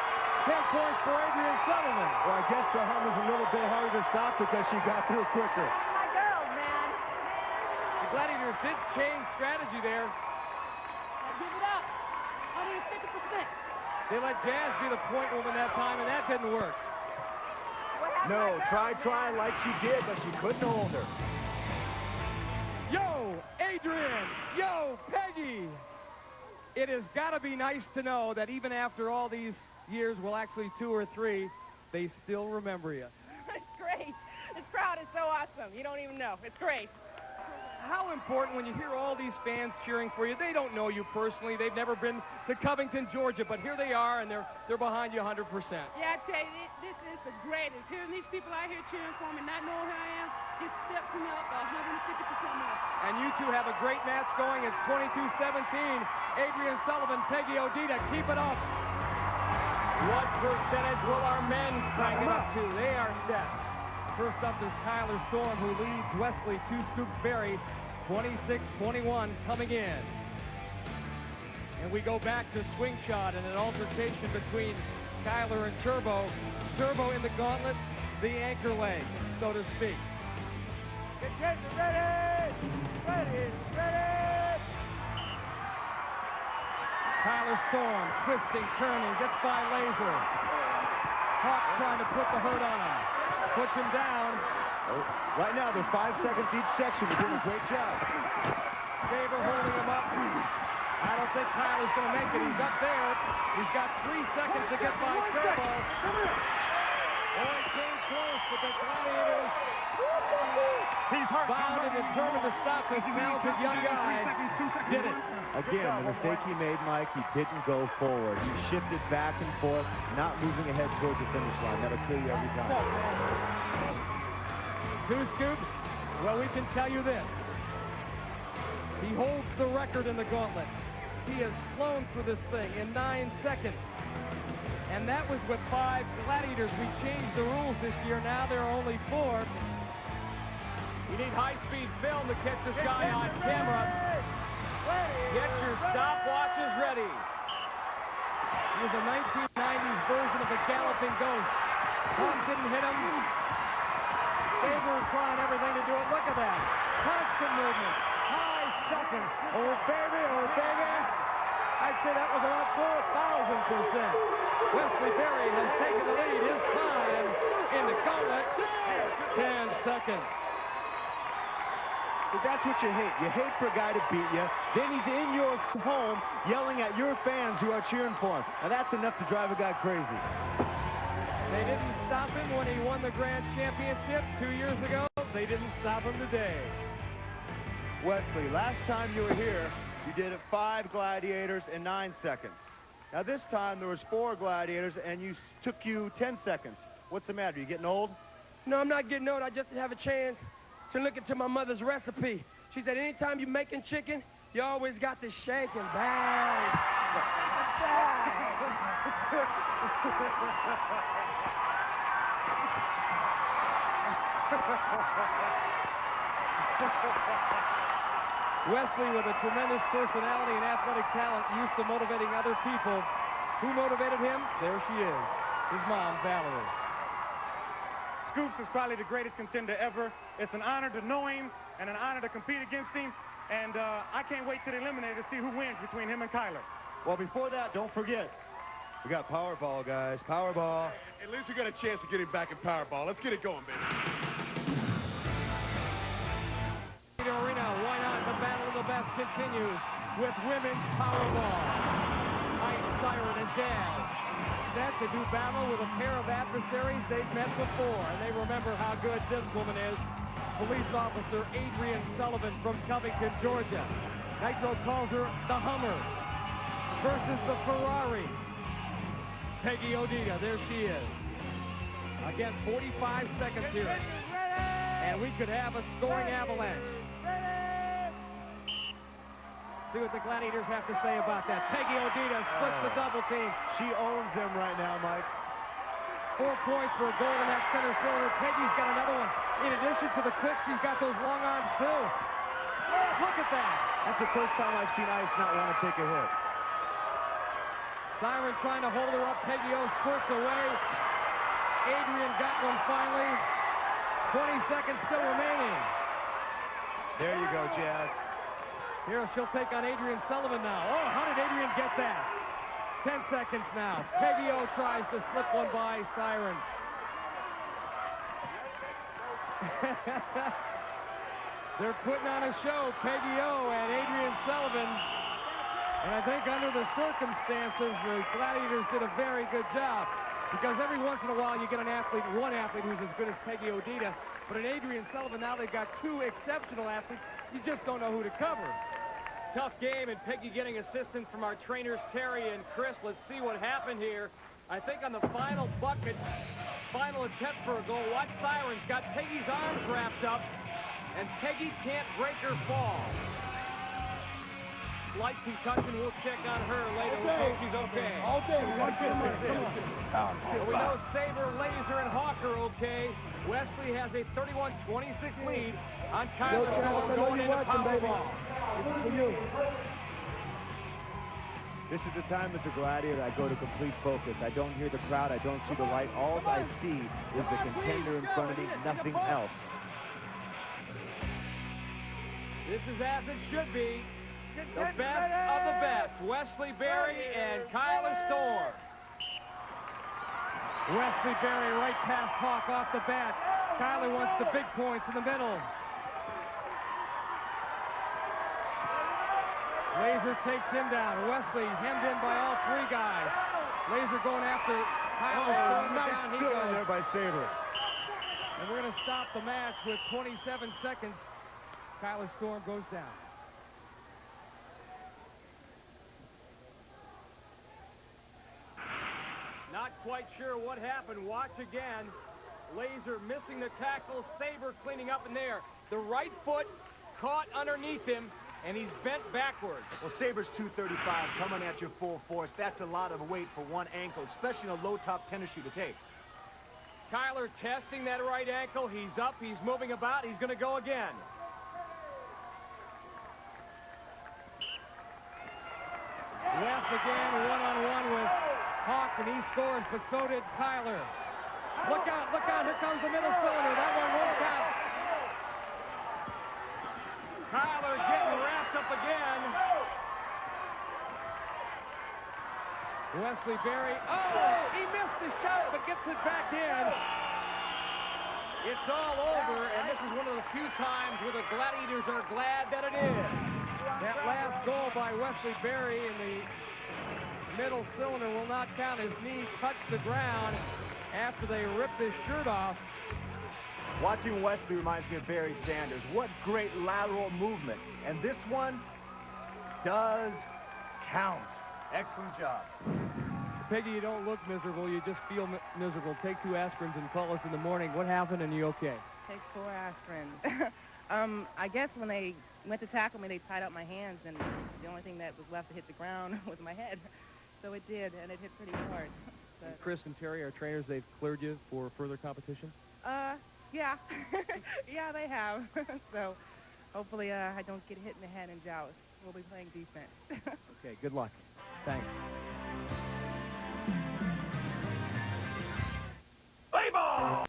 10 points for Adrian Sullivan. Well, I guess the Hummer's a little bit harder to stop because she got through quicker. My girls, man. The Gladiators did change strategy there. Give it up. Only 50%. They let Jazz be the point woman that time, and that didn't work. No, try like she did, but she couldn't hold her. Yo, Adrian! Yo, Peggy! It has got to be nice to know that even after all these years, well, actually 2 or 3, they still remember you. It's great. This crowd is so awesome. You don't even know. It's great. How important when you hear all these fans cheering for you. They don't know you personally. They've never been to Covington, Georgia, but here they are, and they're behind you 100%. Yeah, I tell you, this is the greatest. Hearing these people out here cheering for me, not knowing who I am, just steps me up 150% more. And you two have a great match going. It's 22-17. Adrian Sullivan, Peggy Odita, keep it up. What percentage will our men crank it up to? They are set. First up is Tyler Storm, who leads Wesley 2 scoops Berry, 26-21 coming in. And we go back to swing shot and an altercation between Kyler and Turbo. Turbo in the gauntlet, the anchor leg, so to speak. Get ready! Ready! Ready! Tyler Storm, twisting, turning, gets by Laser. Hawk trying to put the hurt on him. Puts him down. Oh, right now, they're 5 seconds each section. They're doing a great job. Saber holding him up. I don't think Tyler's going to make it. He's up there. He's got 3 seconds to get by Turbo. Oh, it came close, but the Gladiators bound and determined to stop this talented young guy. Did it. Again, the mistake he made, Mike, he didn't go forward. He shifted back and forth, not moving ahead towards the finish line. That'll kill you every time. 2 scoops? Well, we can tell you this. He holds the record in the gauntlet. He has flown through this thing in 9 seconds. And that was with 5 Gladiators. We changed the rules this year. Now there are only 4. You need high-speed film to catch this guy on camera. Get your stopwatches ready. He was a 1990s version of the Galloping Ghost. Hawk didn't hit him. Saber trying everything to do it. Look at that. Constant movement. High second. Oh, baby. Oh, baby. I'd say that was about 4,000%. Wesley Berry has taken the lead. His time in the gauntlet, 10 seconds. But that's what you hate. You hate for a guy to beat you. Then he's in your home yelling at your fans who are cheering for him. Now that's enough to drive a guy crazy. They didn't stop him when he won the Grand Championship 2 years ago. They didn't stop him today. Wesley, last time you were here, you did it 5 Gladiators in 9 seconds. Now this time there was 4 Gladiators and took you 10 seconds. What's the matter? You getting old? No, I'm not getting old. I just have a chance to look into my mother's recipe. She said anytime you're making chicken, you always got to shank and bang. Wesley, with a tremendous personality and athletic talent, used to motivating other people. Who motivated him? There she is, his mom, Valerie. Scoops is probably the greatest contender ever. It's an honor to know him and an honor to compete against him. And I can't wait to the eliminator to see who wins between him and Kyler. Well, before that, don't forget, we got Powerball, guys. Powerball. At least we got a chance to get him back in Powerball. Let's get it going, baby. Arena, why not? The battle of the best continues with women's Powerball. Ice, Siren, and Jazz set to do battle with a pair of adversaries they've met before, and they remember how good this woman is. Police officer Adrian Sullivan from Covington, Georgia. Nitro calls her the Hummer versus the Ferrari. Peggy Odita, there she is. Again, 45 seconds here. And we could have a scoring avalanche. See what the Gladiators have to say about that. Peggy Odita splits the double team. She owns them right now, Mike. 4 points for a goal in that center cylinder. Peggy's got another one. In addition to the quick, she's got those long arms too. Look at that. That's the first time I've seen Ice not want to take a hit. Siren trying to hold her up. Peggy O squirts away. Adrian got one finally. 20 seconds still remaining. There you go, Jazz. Here she'll take on Adrian Sullivan now. Oh, how did Adrian get that? 10 seconds now. Peggy O tries to slip one by Siren. They're putting on a show, Peggy O and Adrian Sullivan. And I think under the circumstances, the Gladiators did a very good job. Because every once in a while you get an athlete, one athlete who's as good as Peggy Odita. But in Adrian Sullivan, now they've got 2 exceptional athletes. You just don't know who to cover. Tough game, and Peggy getting assistance from our trainers, Terry and Chris. Let's see what happened here. I think on the final bucket, final attempt for a goal, watch Siren's got Peggy's arms wrapped up, and Peggy can't break her fall. Slight concussion, we'll check on her later. We hope she's okay. Well, we know Saber, Laser, and Hawk are okay. Wesley has a 31-26 lead on Kyler Storm going into Powerball. This is the time as a Gladiator I go to complete focus. I don't hear the crowd. I don't see the light. All I see is the contender in front of me, nothing else. This is as it should be. The best of the best. Wesley Berry and Kyler Storm. Wesley Berry right past Hawk off the bat. Kyler wants the big points in the middle. Laser takes him down. Wesley hemmed in by all 3 guys. Laser going after Kyler Storm. Nice Down he steal goes. in there by Saber. And we're going to stop the match with 27 seconds. Kyler Storm goes down. Not quite sure what happened. Watch again. Laser missing the tackle. Saber cleaning up in there. The right foot caught underneath him, and he's bent backwards. Well, Saber's 235 coming at you full force. That's a lot of weight for one ankle, especially in a low-top tennis shoe to take. Kyler testing that right ankle. He's up. He's moving about. He's going to go again. West again, one-on-one with Hawk, and he scores, but so did Kyler. Look out, here comes the middle cylinder. That one won't count. Kyler getting wrapped up again. Wesley Berry, oh, he missed the shot, but gets it back in. It's all over, and this is one of the few times where the Gladiators are glad that it is. That last goal by Wesley Berry in the middle cylinder will not count. His knee touched the ground after they ripped his shirt off. Watching Wesley reminds me of Barry Sanders. What great lateral movement. And this one does count. Excellent job. Peggy, you don't look miserable. You just feel miserable. Take 2 aspirins and call us in the morning. What happened, and you okay? Take 4 aspirin. I guess when they went to tackle me, they tied up my hands, and the only thing that was left to hit the ground was my head. So it did, and it hit pretty hard. And Chris and Terry, our trainers, they've cleared you for further competition? Yeah. Yeah, they have. So hopefully I don't get hit in the head and joust. We'll be playing defense. Okay, good luck. Thanks. Play ball!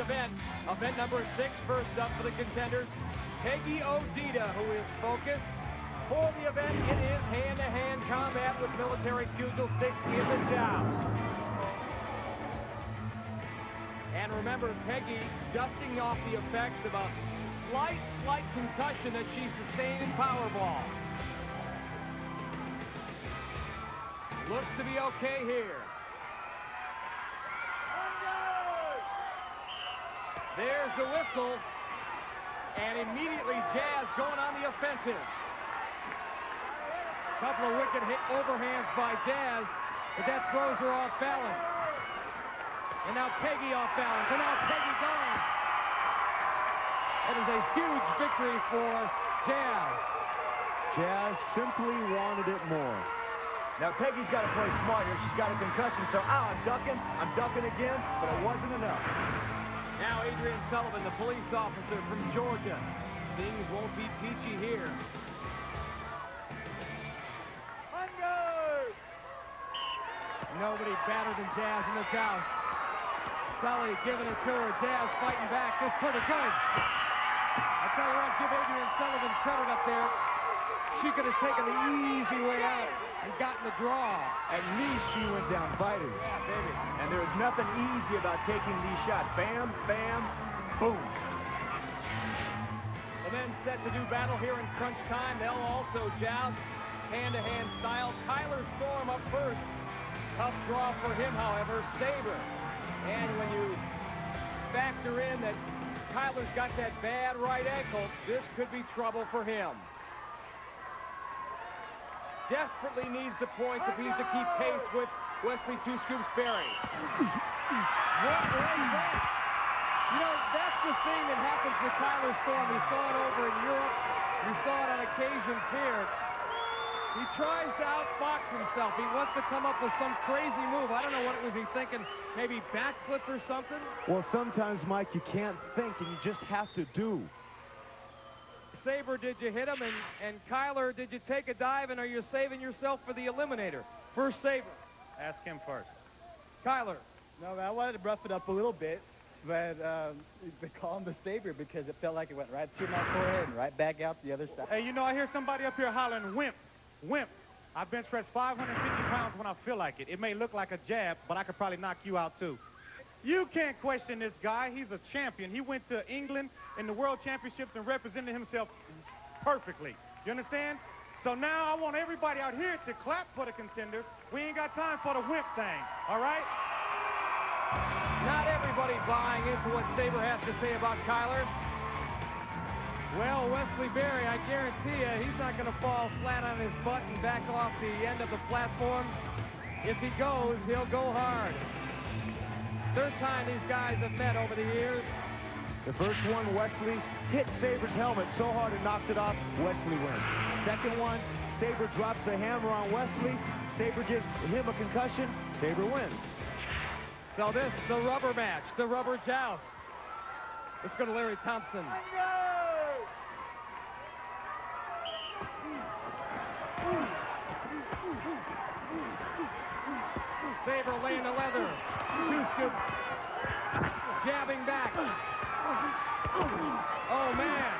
event. Event number 6, first up for the contenders. Peggy Odita, who is focused. For the event, it is hand-to-hand combat with military pugil sticks in the joust. And remember, Peggy dusting off the effects of a slight concussion that she sustained in Powerball. Looks to be okay here. There's the whistle. And immediately Jazz going on the offensive. Couple of wicked overhands by Jazz, but that throws her off balance. And now Peggy off balance, and now Peggy gone. That is a huge victory for Jazz. Jazz simply wanted it more. Now Peggy's got to play smart here. She's got a concussion, so I'm ducking again, but it wasn't enough. Now Adrian Sullivan, the police officer from Georgia. Things won't be peachy here. Nobody better than Jazz in the joust. Sully giving it to her. Jazz fighting back. That's pretty good. I tell you what, give Adrian Sullivan credit up there. She could have taken the easy way out and gotten the draw. At least she went down fighting. Yeah, baby. And there's nothing easy about taking these shots. Bam, bam, boom. The men set to do battle here in crunch time. They'll also joust hand-to-hand style. Kyler Storm up first. Tough draw for him, however. Sabre. And when you factor in that Kyler's got that bad right ankle, this could be trouble for him. Desperately needs the points if he's to keep pace with Wesley Two Scoops Berry. What was that? You know, that's the thing that happens with Kyler Storm. We saw it over in Europe. We saw it on occasions here. He tries to outbox himself. He wants to come up with some crazy move. I don't know what it was he thinking. Maybe backflip or something? Well, sometimes, Mike, you can't think, and you just have to do. Sabre, did you hit him? And Kyler, did you take a dive, and are you saving yourself for the eliminator? First Sabre. Ask him first. Kyler. No, man, I wanted to rough it up a little bit, but they call him the Sabre because it felt like it went right through my forehead and right back out the other side. Hey, you know, I hear somebody up here hollering, wimp, wimp. I bench press 550 pounds when I feel like it. It may look like a jab, but I could probably knock you out, too. You can't question this guy. He's a champion. He went to England in the World Championships and represented himself perfectly. You understand? So now I want everybody out here to clap for the contender. We ain't got time for the wimp thing, all right? Not everybody buying into what Sabre has to say about Kyler. Well, Wesley Berry, I guarantee you, he's not going to fall flat on his butt and back off the end of the platform. If he goes, he'll go hard. Third time these guys have met over the years. The first one, Wesley hit Sabre's helmet so hard it knocked it off, Wesley wins. Second one, Sabre drops a hammer on Wesley. Sabre gives him a concussion. Sabre wins. So this, the rubber match, the rubber joust. Let's go to Larry Thompson. Sabre laying the leather. Two Scoops jabbing back. Oh, man.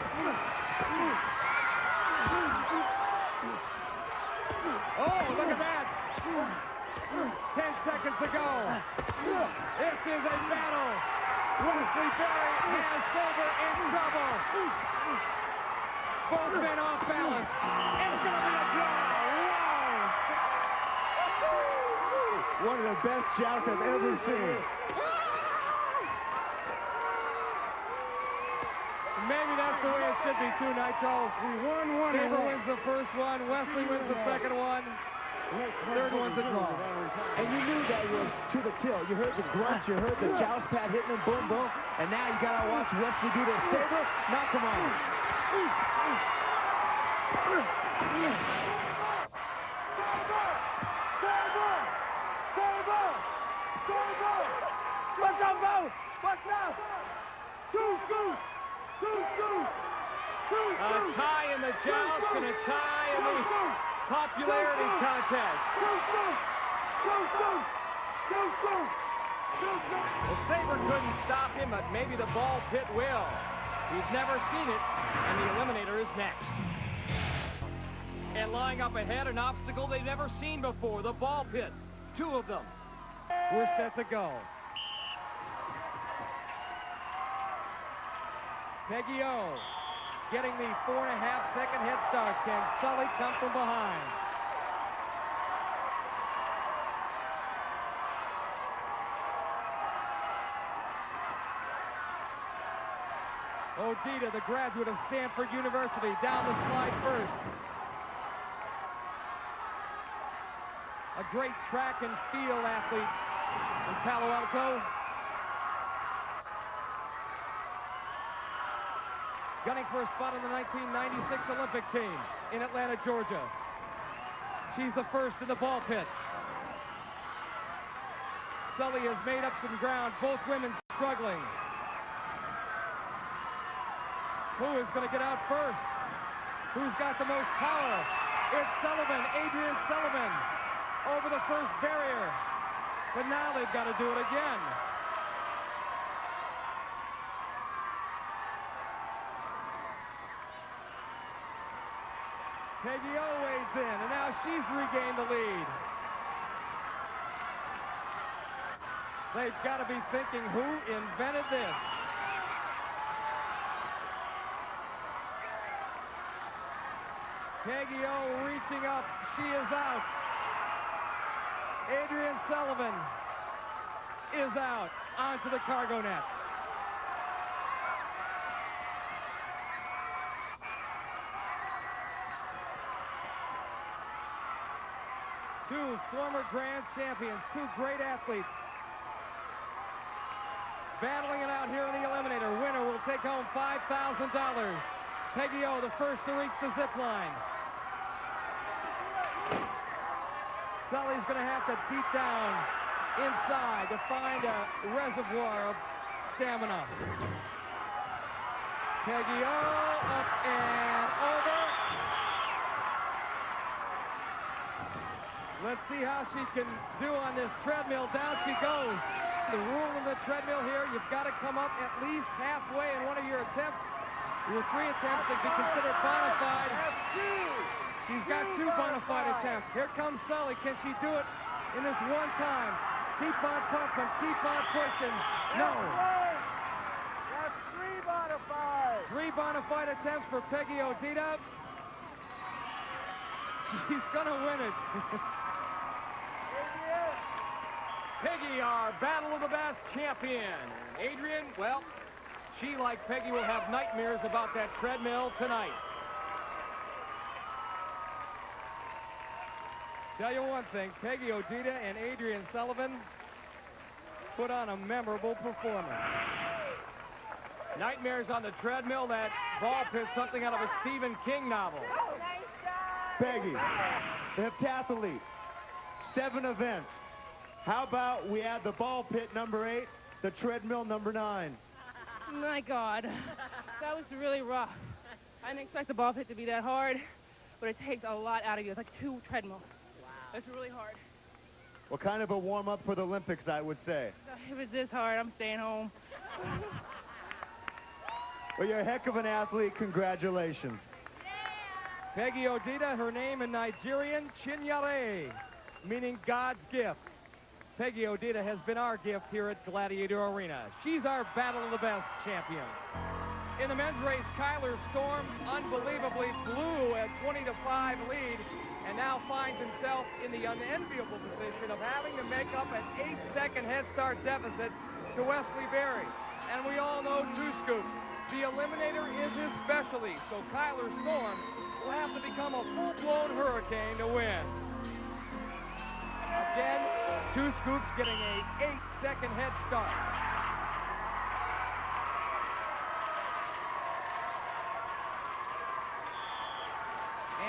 Oh, look at that. 10 seconds to go. This is a battle. Wesley Berry has Sabre in trouble. Both men off balance. It's going to be a draw. One of the best jousts I've ever seen. Maybe that's the way it should be, too, Nitro. We won one. Sabre wins the first one. Wesley wins the second one. Third one's a draw. And you knew that was to the tilt. You heard the grunts. You heard the joust pad hitting him, boom, boom. And now you got to watch Wesley do this. Sabre, knock him on. What's up, Bo? What's up? Two scoops! A tie in the joust and a tie in the popularity contest. The Saber couldn't stop him, but maybe the ball pit will. He's never seen it, and the Eliminator is next. And lying up ahead, an obstacle they've never seen before, the ball pit. 2 of them. We're set to go. Peggy O getting the 4.5-second head start. Can Sully come from behind? Odita, the graduate of Stanford University, down the slide first. A great track and field athlete in Palo Alto. Gunning for a spot on the 1996 Olympic team in Atlanta, Georgia. She's the first in the ball pit. Sully has made up some ground, both women struggling. Who is going to get out first? Who's got the most power? It's Sullivan, Adrian Sullivan, over the first barrier. But now they've got to do it again. Peggy O weighs in, and now she's regained the lead. They've got to be thinking, who invented this? Peggy O reaching up. She is out. Adrian Sullivan is out onto the cargo net. Two former grand champions, two great athletes. Battling it out here in the Eliminator. Winner will take home $5,000. Peggy O, the first to reach the zip line. Sully's going to have to beat down inside to find a reservoir of stamina. Peggy O, up and over. Let's see how she can do on this treadmill. Down she goes. The rule in the treadmill here, you've got to come up at least halfway in one of your attempts. Your 3 attempts to be considered bona fide. She's got 2 bona fide attempts. Here comes Sully. Can she do it in this one time? Keep on pumping. Keep on pushing. No. That's 3 bona fide. 3 bona fide attempts for Peggy Odita. She's going to win it. Peggy, our Battle of the Best champion. Adrian, well, she, like Peggy, will have nightmares about that treadmill tonight. Tell you one thing, Peggy Odita and Adrian Sullivan put on a memorable performance. Nightmares on the treadmill, that ball pit, something out of a Stephen King novel. Peggy, the heptathlete, 7 events. How about we add the ball pit number 8, the treadmill number 9? My God, that was really rough. I didn't expect the ball pit to be that hard, but it takes a lot out of you. It's like 2 treadmills. Wow. It's really hard. Well, kind of a warm-up for the Olympics, I would say. If it's this hard, I'm staying home. Well, you're a heck of an athlete. Congratulations. Peggy Odita, her name in Nigerian, Chinyere, meaning God's gift. Peggy Odita has been our gift here at Gladiator Arena. She's our Battle of the Best champion. In the men's race, Kyler Storm unbelievably blew a 20-5 lead and now finds himself in the unenviable position of having to make up an 8-second head start deficit to Wesley Berry. And we all know 2 scoops. The Eliminator is his specialty, so Kyler Storm will have to become a full-blown hurricane to win. Again, 2 scoops getting a 8-second head start.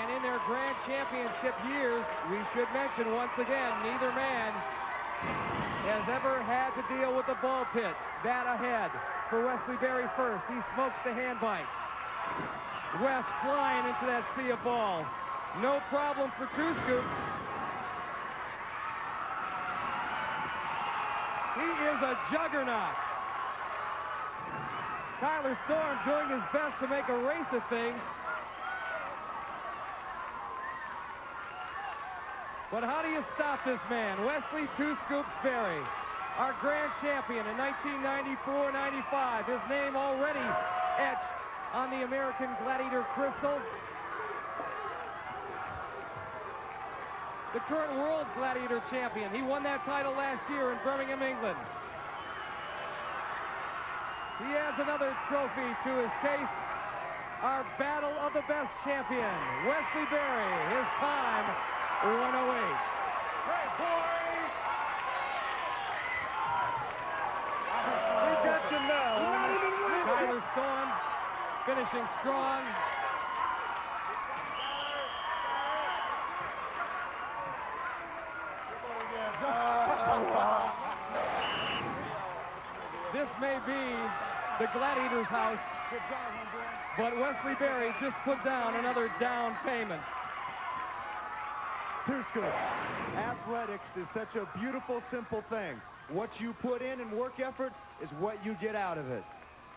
And in their grand championship years, we should mention once again, neither man has ever had to deal with the ball pit. That ahead for Wesley Berry first. He smokes the hand bike. West flying into that sea of balls. No problem for 2 scoops. He is a juggernaut. Tyler Storm doing his best to make a race of things. But how do you stop this man? Wesley Two Scoops Berry, our grand champion in 1994-95. His name already etched on the American Gladiator crystal. The current world Gladiator champion. He won that title last year in Birmingham, England. He adds another trophy to his case. Our Battle of the Best champion, Wesley Berry. His time, 1:08. Hey, boys! We got to know. Tyler Storm finishing strong. This may be the Gladiators' house, but Wesley Berry just put down another down payment. Two Scoops. Athletics is such a beautiful, simple thing. What you put in and work effort is what you get out of it.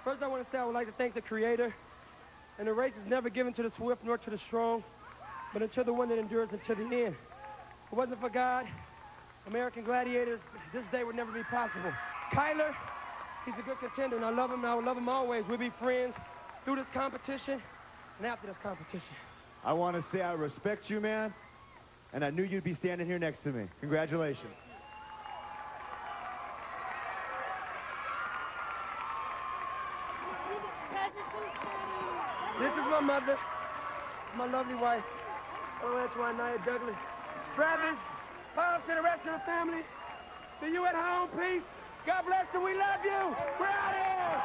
First, I want to say I would like to thank the Creator. And the race is never given to the swift nor to the strong, but unto the one that endures until the end. If it wasn't for God, American Gladiators, this day would never be possible. Kyler, he's a good contender, and I love him, and I will love him always. We'll be friends through this competition and after this competition. I want to say I respect you, man, and I knew you'd be standing here next to me. Congratulations. This is my mother, my lovely wife, Antoine Douglas. Brothers, Pops, and the rest of the family, to you at home, peace. God bless you. We love you. We're out here.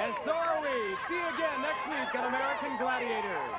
And so are we. See you again next week on American Gladiators.